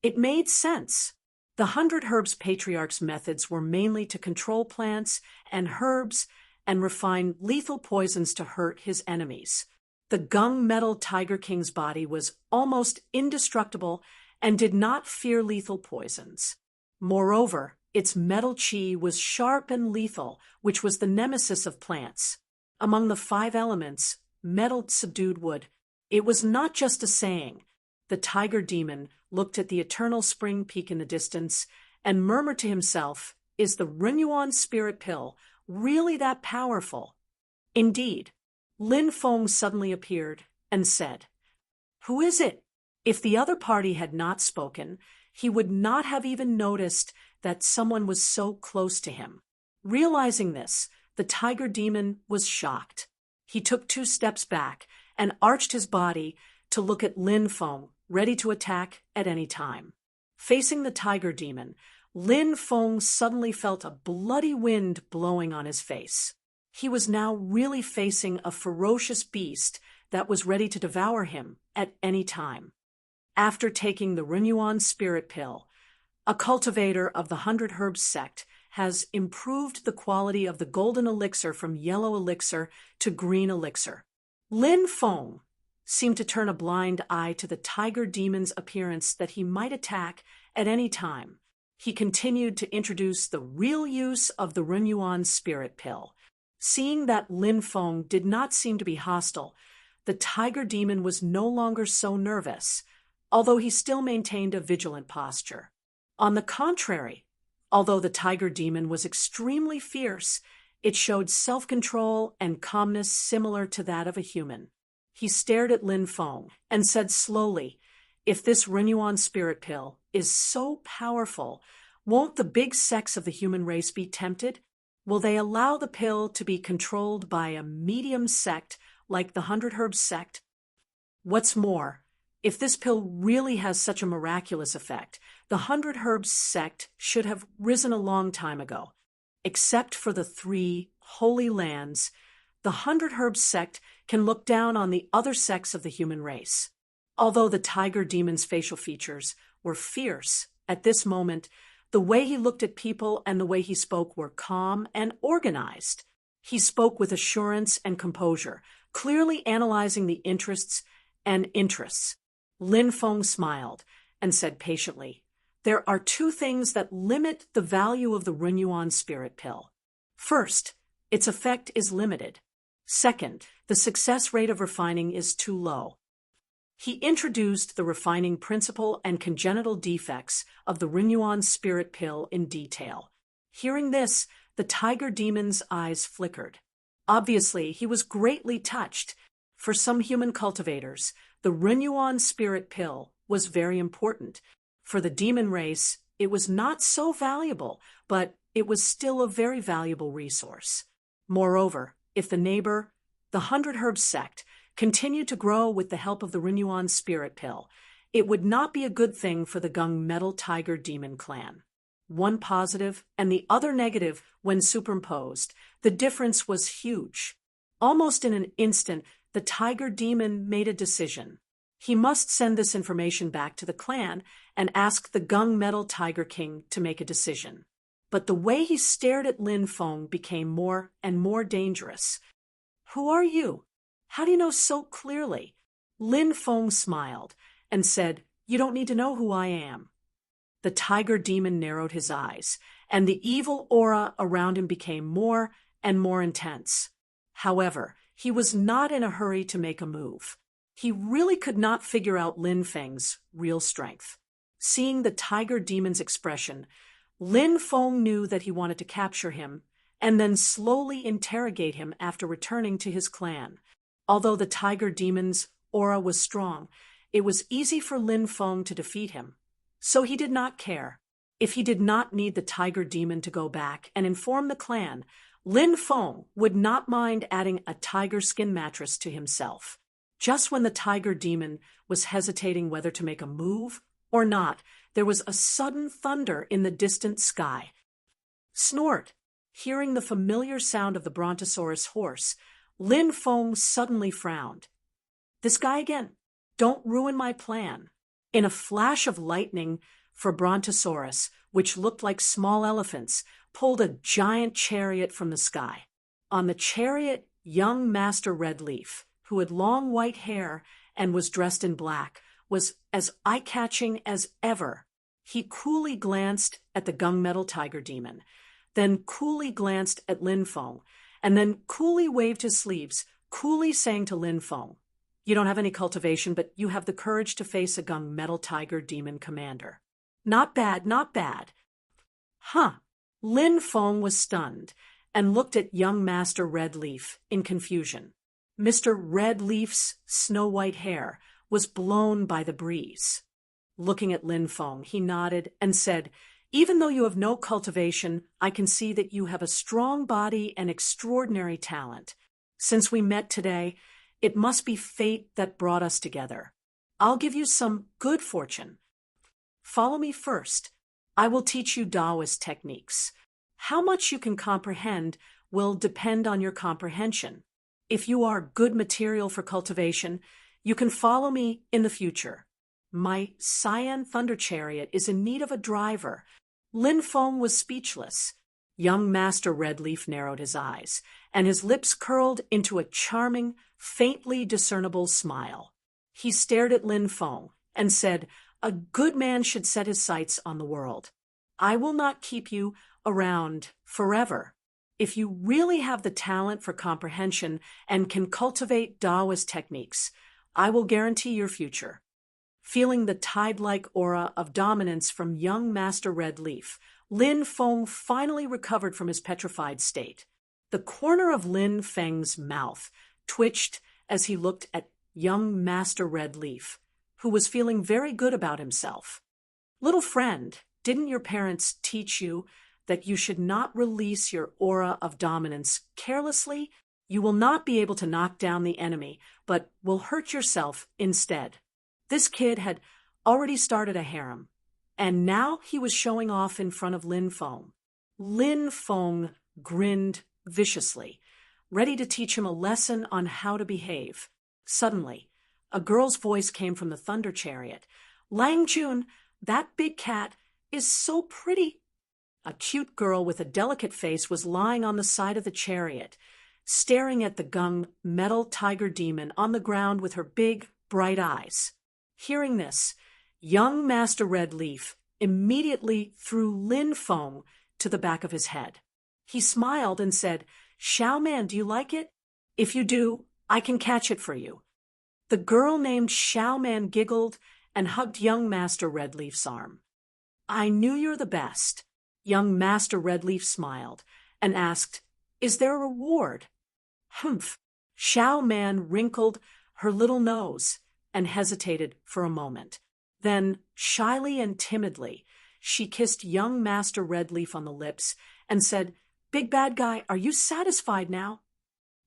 It made sense. The 100 Herbs Patriarch's methods were mainly to control plants and herbs and refine lethal poisons to hurt his enemies. The Gung Metal Tiger King's body was almost indestructible and did not fear lethal poisons. Moreover, its metal chi was sharp and lethal, which was the nemesis of plants. Among the 5 elements, metal subdued wood. It was not just a saying. The tiger demon looked at the Eternal Spring Peak in the distance and murmured to himself, is the Renuan spirit pill really that powerful? Indeed. Lin Feng suddenly appeared and said, "Who is it?" If the other party had not spoken, he would not have even noticed that someone was so close to him. Realizing this, the tiger demon was shocked. He took 2 steps back and arched his body to look at Lin Feng, ready to attack at any time. Facing the tiger demon, Lin Feng suddenly felt a bloody wind blowing on his face. He was now really facing a ferocious beast that was ready to devour him at any time. After taking the Renuan spirit pill, a cultivator of the 100 Herbs sect has improved the quality of the golden elixir from yellow elixir to green elixir. Lin Feng seemed to turn a blind eye to the tiger demon's appearance that he might attack at any time. He continued to introduce the real use of the Renuan spirit pill. Seeing that Lin Feng did not seem to be hostile, the tiger demon was no longer so nervous, although he still maintained a vigilant posture. On the contrary, although the tiger demon was extremely fierce, it showed self-control and calmness similar to that of a human. He stared at Lin Feng and said slowly, "If this Renuan spirit pill is so powerful, won't the big sects of the human race be tempted? Will they allow the pill to be controlled by a medium sect like the 100 Herbs sect? What's more, if this pill really has such a miraculous effect, the 100 Herbs sect should have risen a long time ago. Except for the 3 holy lands, the 100 Herbs sect can look down on the other sects of the human race." Although the tiger demon's facial features were fierce at this moment, the way he looked at people and the way he spoke were calm and organized. He spoke with assurance and composure, clearly analyzing the interests and interests. Lin Feng smiled and said patiently, "There are 2 things that limit the value of the Renuan spirit pill. First, its effect is limited. Second, the success rate of refining is too low." He introduced the refining principle and congenital defects of the Renuan spirit pill in detail. Hearing this, the tiger demon's eyes flickered. Obviously, he was greatly touched. For some human cultivators, the Renuan spirit pill was very important. For the demon race, it was not so valuable, but it was still a very valuable resource. Moreover, if the 100 Herbs sect, continued to grow with the help of the Renuan spirit pill, it would not be a good thing for the Gung Metal Tiger Demon clan. One positive and the other negative when superimposed, the difference was huge. Almost in an instant, the Tiger Demon made a decision. He must send this information back to the clan and ask the Gung Metal Tiger King to make a decision. But the way he stared at Lin Feng became more and more dangerous. "Who are you? How do you know so clearly?" Lin Feng smiled and said, "You don't need to know who I am." The tiger demon narrowed his eyes, and the evil aura around him became more and more intense. However, he was not in a hurry to make a move. He really could not figure out Lin Feng's real strength. Seeing the tiger demon's expression, Lin Feng knew that he wanted to capture him and then slowly interrogate him after returning to his clan. Although the tiger demon's aura was strong, it was easy for Lin Feng to defeat him. So he did not care. If he did not need the tiger demon to go back and inform the clan, Lin Feng would not mind adding a tiger skin mattress to himself. Just when the tiger demon was hesitating whether to make a move or not, there was a sudden thunder in the distant sky. Snort! Hearing the familiar sound of the Brontosaurus horse, Lin Feng suddenly frowned. "This guy again. Don't ruin my plan." In a flash of lightning, for Brontosaurus, which looked like small elephants, pulled a giant chariot from the sky. On the chariot, young Master Redleaf, who had long white hair and was dressed in black, was as eye-catching as ever. He coolly glanced at the Gung Metal Tiger Demon, then coolly glanced at Lin Feng, and then coolly waved his sleeves, coolly saying to Lin Feng, "You don't have any cultivation, but you have the courage to face a Gung Metal Tiger Demon commander. Not bad, not bad." Huh. Lin Feng was stunned and looked at young Master Redleaf in confusion. Mr. Redleaf's snow-white hair was blown by the breeze. Looking at Lin Feng, he nodded and said, "Even though you have no cultivation, I can see that you have a strong body and extraordinary talent. Since we met today, it must be fate that brought us together. I'll give you some good fortune. Follow me first. I will teach you Taoist techniques. How much you can comprehend will depend on your comprehension. If you are good material for cultivation, you can follow me in the future. My Cyan Thunder Chariot is in need of a driver." Lin Feng was speechless. Young Master Redleaf narrowed his eyes, and his lips curled into a charming, faintly discernible smile. He stared at Lin Feng and said, "A good man should set his sights on the world. I will not keep you around forever. if you really have the talent for comprehension and can cultivate Taoist techniques, I will guarantee your future. Feeling the tide-like aura of dominance from young Master Red Leaf, Lin Feng finally recovered from his petrified state. The corner of Lin Feng's mouth twitched as he looked at young Master Red Leaf, who was feeling very good about himself. Little friend, didn't your parents teach you that you should not release your aura of dominance carelessly? You will not be able to knock down the enemy, but will hurt yourself instead. This kid had already started a harem, and now he was showing off in front of Lin Feng. Lin Feng grinned viciously, ready to teach him a lesson on how to behave. Suddenly, a girl's voice came from the thunder chariot. Lang Jun, that big cat is so pretty. A cute girl with a delicate face was lying on the side of the chariot, staring at the gung metal tiger demon on the ground with her big, bright eyes. Hearing this, young Master Red Leaf immediately threw Lin Feng to the back of his head. He smiled and said, "Xiao Man, do you like it? If you do, I can catch it for you." The girl named Xiao Man giggled and hugged young Master Red Leaf's arm. "I knew you're the best." Young Master Red Leaf smiled and asked, "Is there a reward?" Humph! Xiao Man wrinkled her little nose and hesitated for a moment. Then, shyly and timidly, she kissed young Master Red Leaf on the lips and said, "Big bad guy, are you satisfied now?"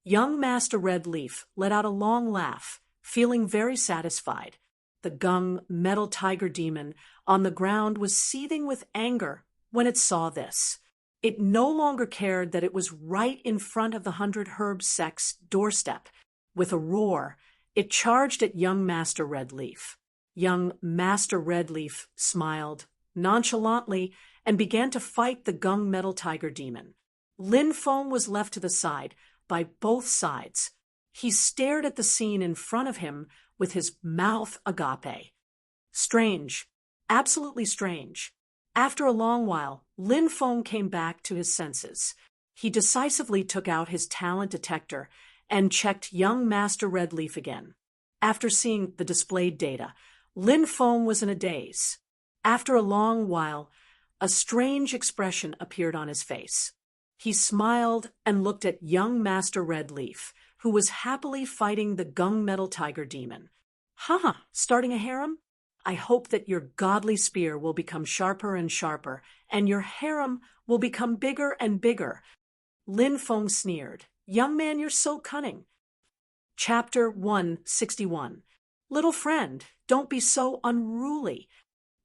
Young Master Red Leaf let out a long laugh, feeling very satisfied. The gung metal tiger demon on the ground was seething with anger when it saw this. It no longer cared that it was right in front of the 100 Herb Sect's doorstep. With a roar, it charged at young Master Red Leaf. Young Master Red Leaf smiled nonchalantly and began to fight the gung metal tiger demon. Lin Feng was left to the side by both sides. He stared at the scene in front of him with his mouth agape. Strange, absolutely strange. After a long while, Lin Feng came back to his senses. He decisively took out his talent detector and checked young Master Red Leaf again. After seeing the displayed data, Lin Feng was in a daze. After a long while, a strange expression appeared on his face. He smiled and looked at young Master Red Leaf, who was happily fighting the gung metal tiger demon. Starting a harem? I hope that your godly spear will become sharper and sharper, and your harem will become bigger and bigger. Lin Feng sneered. Young man, you're so cunning. Chapter 161. Little friend, don't be so unruly.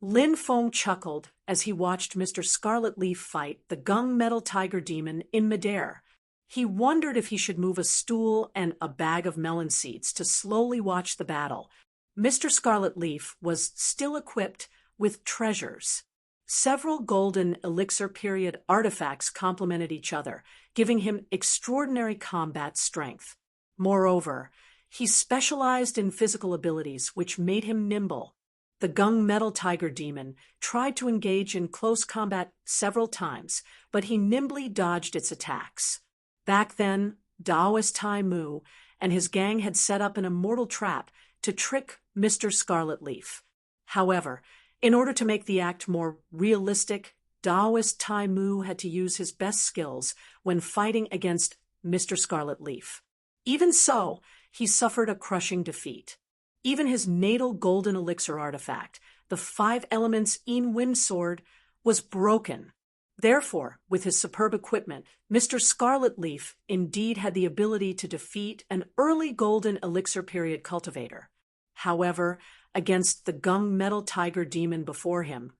Lin Feng chuckled as he watched Mr. Scarlet Leaf fight the gung metal tiger demon in midair. He wondered if he should move a stool and a bag of melon seeds to slowly watch the battle. Mr. Scarlet Leaf was still equipped with treasures. Several golden elixir period artifacts complemented each other, giving him extraordinary combat strength. Moreover, he specialized in physical abilities which made him nimble. The gung metal tiger demon tried to engage in close combat several times, but he nimbly dodged its attacks. Back then, Taoist Tai Mu and his gang had set up an immortal trap to trick Mr. Scarlet Leaf. However, in order to make the act more realistic, Taoist Tai Mu had to use his best skills when fighting against Mr. Scarlet Leaf. Even so, he suffered a crushing defeat. Even his natal golden elixir artifact, the 5 elements Yin Wind Sword, was broken. Therefore, with his superb equipment, Mr. Scarlet Leaf indeed had the ability to defeat an early golden elixir period cultivator. However, against the gung metal tiger demon before him,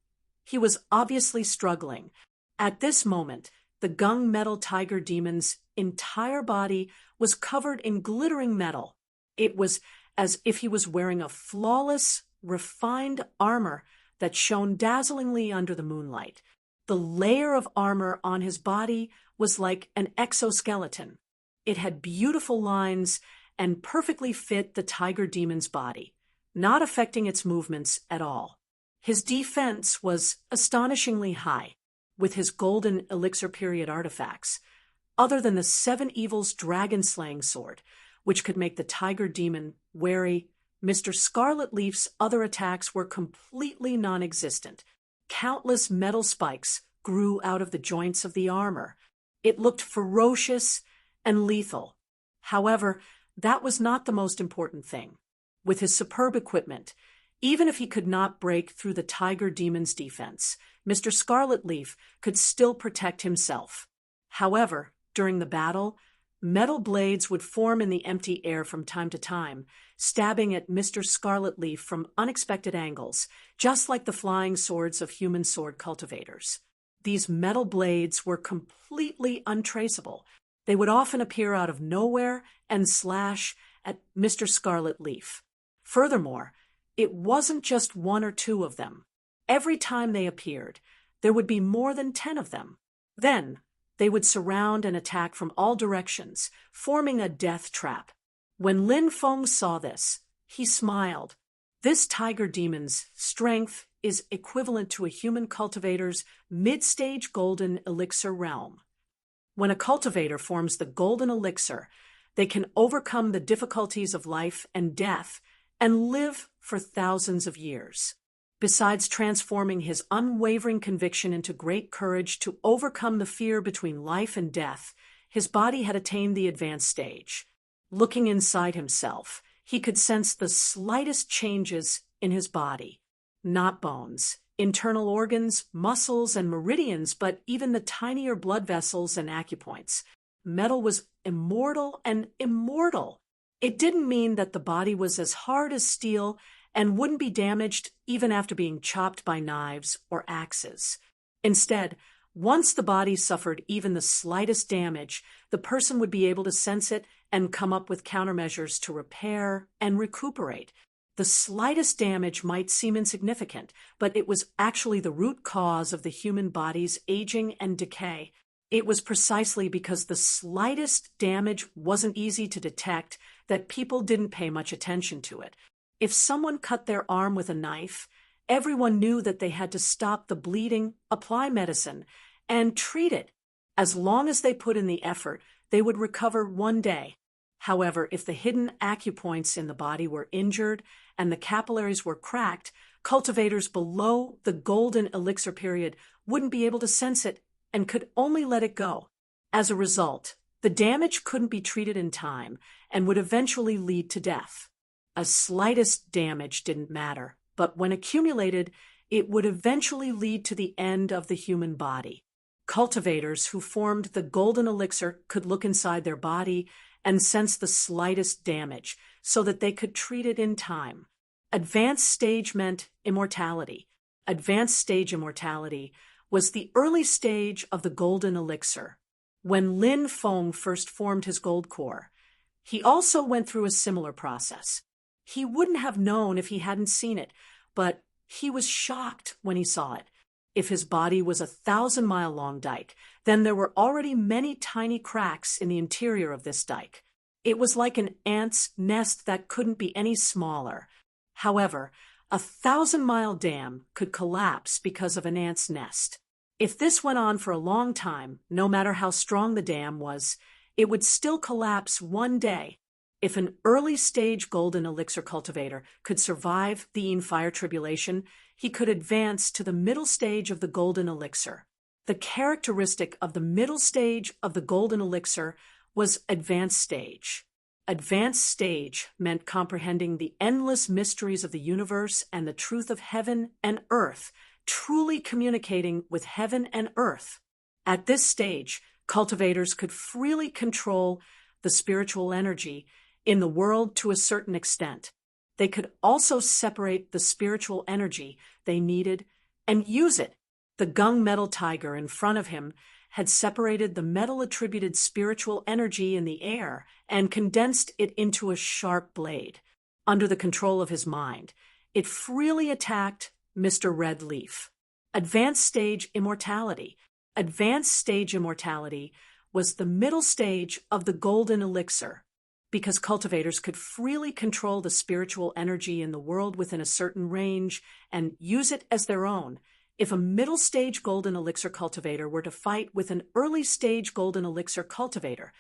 he was obviously struggling. At this moment, the gung metal tiger demon's entire body was covered in glittering metal. It was as if he was wearing a flawless, refined armor that shone dazzlingly under the moonlight. The layer of armor on his body was like an exoskeleton. It had beautiful lines and perfectly fit the tiger demon's body, not affecting its movements at all. His defense was astonishingly high. With his golden elixir period artifacts, other than the Seven Evils dragon-slaying sword, which could make the tiger demon wary. Mr. Scarlet Leaf's other attacks were completely non-existent. Countless metal spikes grew out of the joints of the armor. It looked ferocious and lethal. However, that was not the most important thing. With his superb equipment, even if he could not break through the tiger demon's defense, Mr. Scarlet Leaf could still protect himself. However, during the battle, metal blades would form in the empty air from time to time, stabbing at Mr. Scarlet Leaf from unexpected angles, just like the flying swords of human sword cultivators. These metal blades were completely untraceable. They would often appear out of nowhere and slash at Mr. Scarlet Leaf. Furthermore, it wasn't just one or two of them. Every time they appeared, there would be more than 10 of them. Then, they would surround and attack from all directions, forming a death trap. When Lin Feng saw this, he smiled. This tiger demon's strength is equivalent to a human cultivator's mid-stage golden elixir realm. When a cultivator forms the golden elixir, they can overcome the difficulties of life and death and live for thousands of years. Besides transforming his unwavering conviction into great courage to overcome the fear between life and death, his body had attained the advanced stage. Looking inside himself, he could sense the slightest changes in his body. Not bones, internal organs, muscles, and meridians, but even the tinier blood vessels and acupoints. Metal was immortal and immortal. It didn't mean that the body was as hard as steel and wouldn't be damaged even after being chopped by knives or axes. Instead, once the body suffered even the slightest damage, the person would be able to sense it and come up with countermeasures to repair and recuperate. The slightest damage might seem insignificant, but it was actually the root cause of the human body's aging and decay. It was precisely because the slightest damage wasn't easy to detect that people didn't pay much attention to it. If someone cut their arm with a knife, everyone knew that they had to stop the bleeding, apply medicine, and treat it. As long as they put in the effort, they would recover one day. However, if the hidden acupoints in the body were injured and the capillaries were cracked, cultivators below the golden elixir period wouldn't be able to sense it and could only let it go. As a result, the damage couldn't be treated in time and would eventually lead to death. A slightest damage didn't matter, but when accumulated, it would eventually lead to the end of the human body. Cultivators who formed the golden elixir could look inside their body and sense the slightest damage so that they could treat it in time. Advanced stage meant immortality. Advanced stage immortality was the early stage of the golden elixir. When Lin Feng first formed his gold core, he also went through a similar process. He wouldn't have known if he hadn't seen it, but he was shocked when he saw it. If his body was a 1,000-mile-long dike, then there were already many tiny cracks in the interior of this dike. It was like an ant's nest that couldn't be any smaller. However, a 1,000-mile dam could collapse because of an ant's nest. If this went on for a long time, no matter how strong the dam was, it would still collapse one day. If an early-stage golden elixir cultivator could survive the Yin fire tribulation, he could advance to the middle stage of the golden elixir. The characteristic of the middle stage of the golden elixir was advanced stage. Advanced stage meant comprehending the endless mysteries of the universe and the truth of heaven and earth, truly communicating with heaven and earth. At this stage, cultivators could freely control the spiritual energy in the world to a certain extent. They could also separate the spiritual energy they needed and use it. The gung-metal tiger in front of him had separated the metal-attributed spiritual energy in the air and condensed it into a sharp blade. Under the control of his mind, it freely attacked Mr. Red Leaf. Advanced stage immortality. Advanced stage immortality was the middle stage of the golden elixir. Because cultivators could freely control the spiritual energy in the world within a certain range and use it as their own, If a middle-stage golden elixir cultivator were to fight with an early-stage golden elixir cultivator,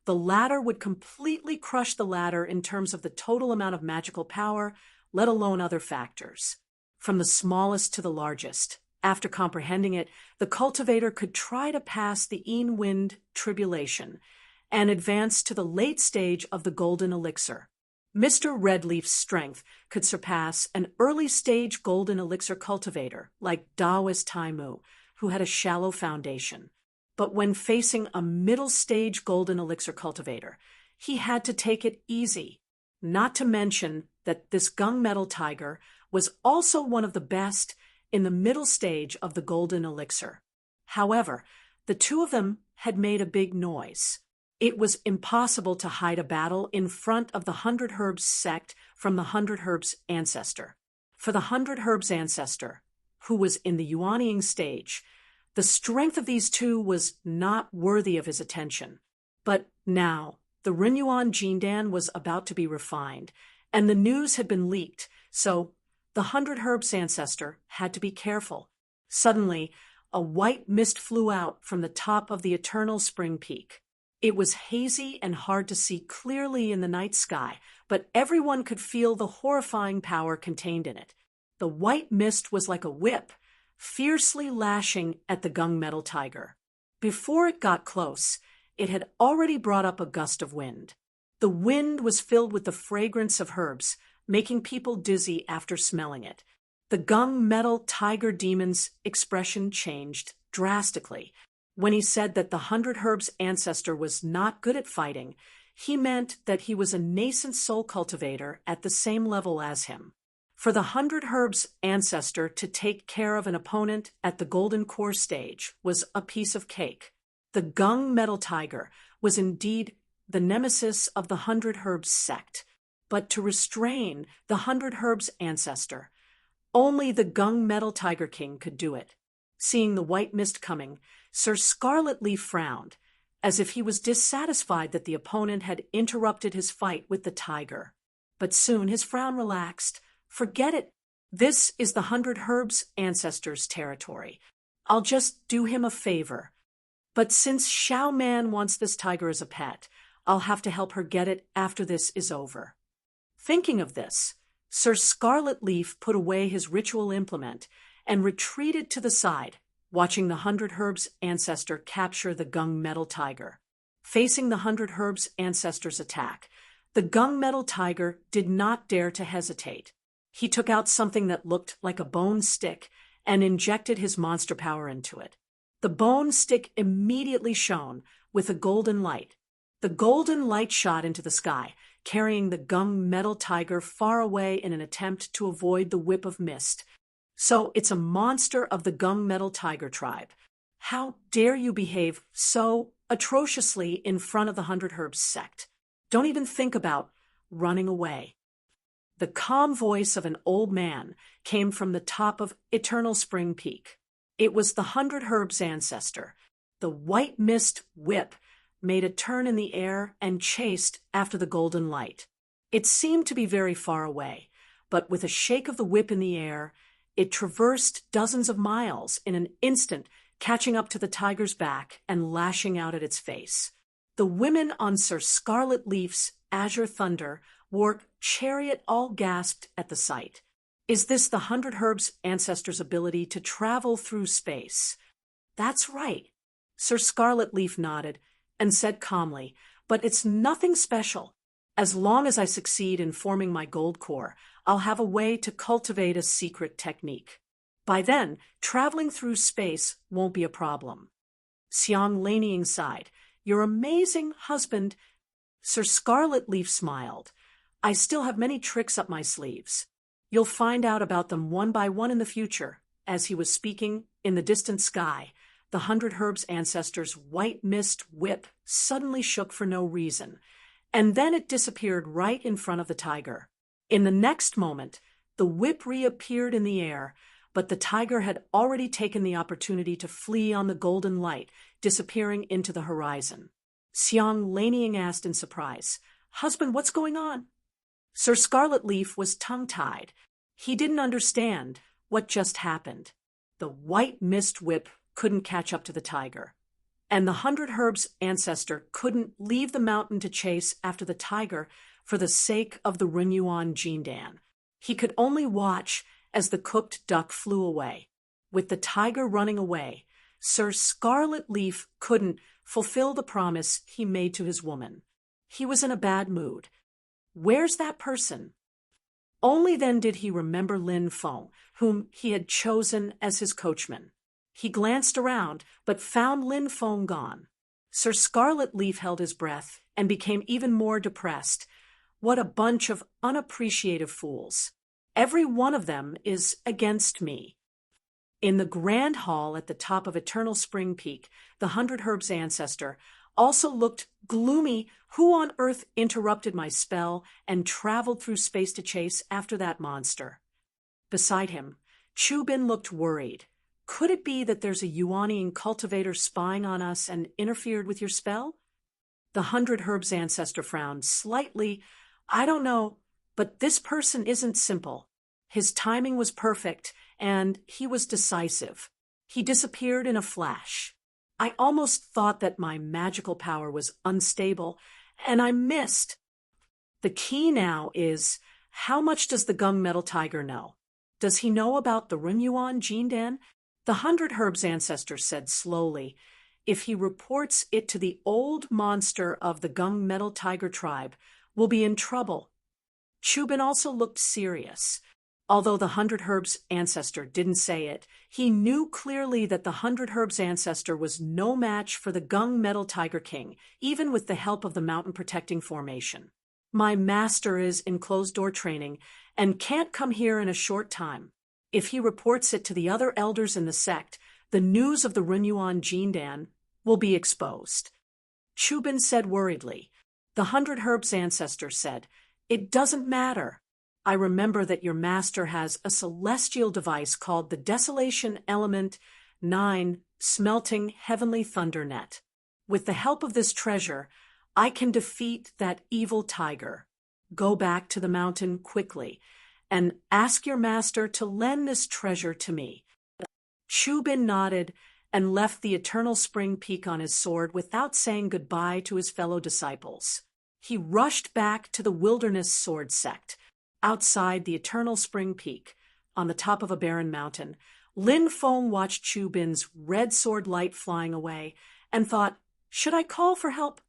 the latter would completely crush the latter in terms of the total amount of magical power, let alone other factors. From the smallest to the largest. After comprehending it, the cultivator could try to pass the Wind tribulation and advance to the late stage of the golden elixir. Mr. Redleaf's strength could surpass an early-stage golden elixir cultivator like Daoist Taimu, who had a shallow foundation. But when facing a middle-stage golden elixir cultivator, he had to take it easy. Not to mention that this gunmetal tiger was also one of the best in the middle stage of the golden elixir. However, the two of them had made a big noise. It was impossible to hide a battle in front of the 100 Herbs sect from the 100 Herbs ancestor. For the 100 Herbs ancestor, who was in the Yuanying stage, the strength of these two was not worthy of his attention. But now, the Renyuan Jindan was about to be refined, and the news had been leaked, so the 100 Herbs ancestor had to be careful. Suddenly, a white mist flew out from the top of the eternal spring peak. It was hazy and hard to see clearly in the night sky, but everyone could feel the horrifying power contained in it. The white mist was like a whip, fiercely lashing at the gunmetal tiger. Before it got close, it had already brought up a gust of wind. The wind was filled with the fragrance of herbs, making people dizzy after smelling it. The gunmetal tiger demon's expression changed drastically. When he said that the 100 Herbs ancestor was not good at fighting, he meant that he was a nascent soul cultivator at the same level as him. For the 100 Herbs ancestor to take care of an opponent at the golden core stage was a piece of cake. The gunmetal tiger was indeed the nemesis of the 100 Herbs sect, but to restrain the 100 Herbs ancestor, only the gunmetal tiger king could do it. Seeing the white mist coming, Sir Scarlet Leaf frowned, as if he was dissatisfied that the opponent had interrupted his fight with the tiger. But soon his frown relaxed. Forget it. This is the 100 Herbs ancestor's territory. I'll just do him a favor. But since Xiao Man wants this tiger as a pet, I'll have to help her get it after this is over. Thinking of this, Sir Scarlet Leaf put away his ritual implement and retreated to the side, watching the 100 Herbs ancestor capture the gunmetal tiger. Facing the 100 Herbs ancestor's attack, the gunmetal tiger did not dare to hesitate. He took out something that looked like a bone stick and injected his monster power into it. The bone stick immediately shone with a golden light. The golden light shot into the sky, carrying the gunmetal tiger far away in an attempt to avoid the whip of mist. So it's a monster of the gunmetal tiger tribe. How dare you behave so atrociously in front of the 100 Herbs sect? Don't even think about running away. The calm voice of an old man came from the top of Eternal Spring Peak. It was the 100 Herbs ancestor. The white mist whip made a turn in the air and chased after the golden light. It seemed to be very far away, but with a shake of the whip in the air, it traversed dozens of miles in an instant, catching up to the tiger's back and lashing out at its face. The women on Sir Scarlet Leaf's azure thunder war chariot all gasped at the sight. Is this the 100 Herbs ancestor's ability to travel through space? That's right. Sir Scarlet Leaf nodded and said calmly, but it's nothing special. As long as I succeed in forming my gold core, I'll have a way to cultivate a secret technique. By then, traveling through space won't be a problem. Xiang Laniying sighed. Your amazing husband. Sir Scarlet Leaf smiled. I still have many tricks up my sleeves. You'll find out about them one by one in the future. As he was speaking, in the distant sky, the 100 Herbs ancestor's white mist whip suddenly shook for no reason, and then it disappeared right in front of the tiger. In the next moment, the whip reappeared in the air, but the tiger had already taken the opportunity to flee on the golden light, disappearing into the horizon. Xiang Laniying asked in surprise, Husband, what's going on? Sir Scarlet Leaf was tongue-tied. He didn't understand what just happened. The white mist whip couldn't catch up to the tiger. And the 100 Herbs ancestor couldn't leave the mountain to chase after the tiger for the sake of the Runyuan Jindan. He could only watch as the cooked duck flew away. With the tiger running away, Sir Scarlet Leaf couldn't fulfill the promise he made to his woman. He was in a bad mood. Where's that person? Only then did he remember Lin Feng, whom he had chosen as his coachman. He glanced around, but found Lin Feng gone. Sir Scarlet Leaf held his breath and became even more depressed. What a bunch of unappreciative fools. Every one of them is against me. In the grand hall at the top of Eternal Spring Peak, the 100 Herbs ancestor also looked gloomy. Who on earth interrupted my spell and traveled through space to chase after that monster? Beside him, Chu Bin looked worried. Could it be that there's a Yuanian cultivator spying on us and interfered with your spell? The 100 Herbs ancestor frowned slightly. I don't know, but this person isn't simple. His timing was perfect, and he was decisive. He disappeared in a flash. I almost thought that my magical power was unstable, and I missed. The key now is, how much does the gunmetal tiger know? Does he know about the Runyuan Jindan? The 100 Herbs ancestor said slowly, if he reports it to the old monster of the gunmetal tiger tribe, we'll be in trouble. Chu Bin also looked serious. Although the 100 Herbs ancestor didn't say it, he knew clearly that the 100 Herbs ancestor was no match for the gunmetal tiger king, even with the help of the mountain protecting formation. My master is in closed-door training and can't come here in a short time. If he reports it to the other elders in the sect, the news of the Runyuan Jindan will be exposed. Chu Bin said worriedly. The 100 Herbs ancestor said, it doesn't matter. I remember that your master has a celestial device called the Desolation Element 9 Smelting Heavenly Thunder Net. With the help of this treasure, I can defeat that evil tiger. Go back to the mountain quickly and ask your master to lend this treasure to me. Chu Bin nodded and left the Eternal Spring Peak on his sword without saying goodbye to his fellow disciples. He rushed back to the Wilderness Sword Sect. Outside the Eternal Spring Peak, on the top of a barren mountain, Lin Feng watched Chu Bin's red sword light flying away and thought, should I call for help?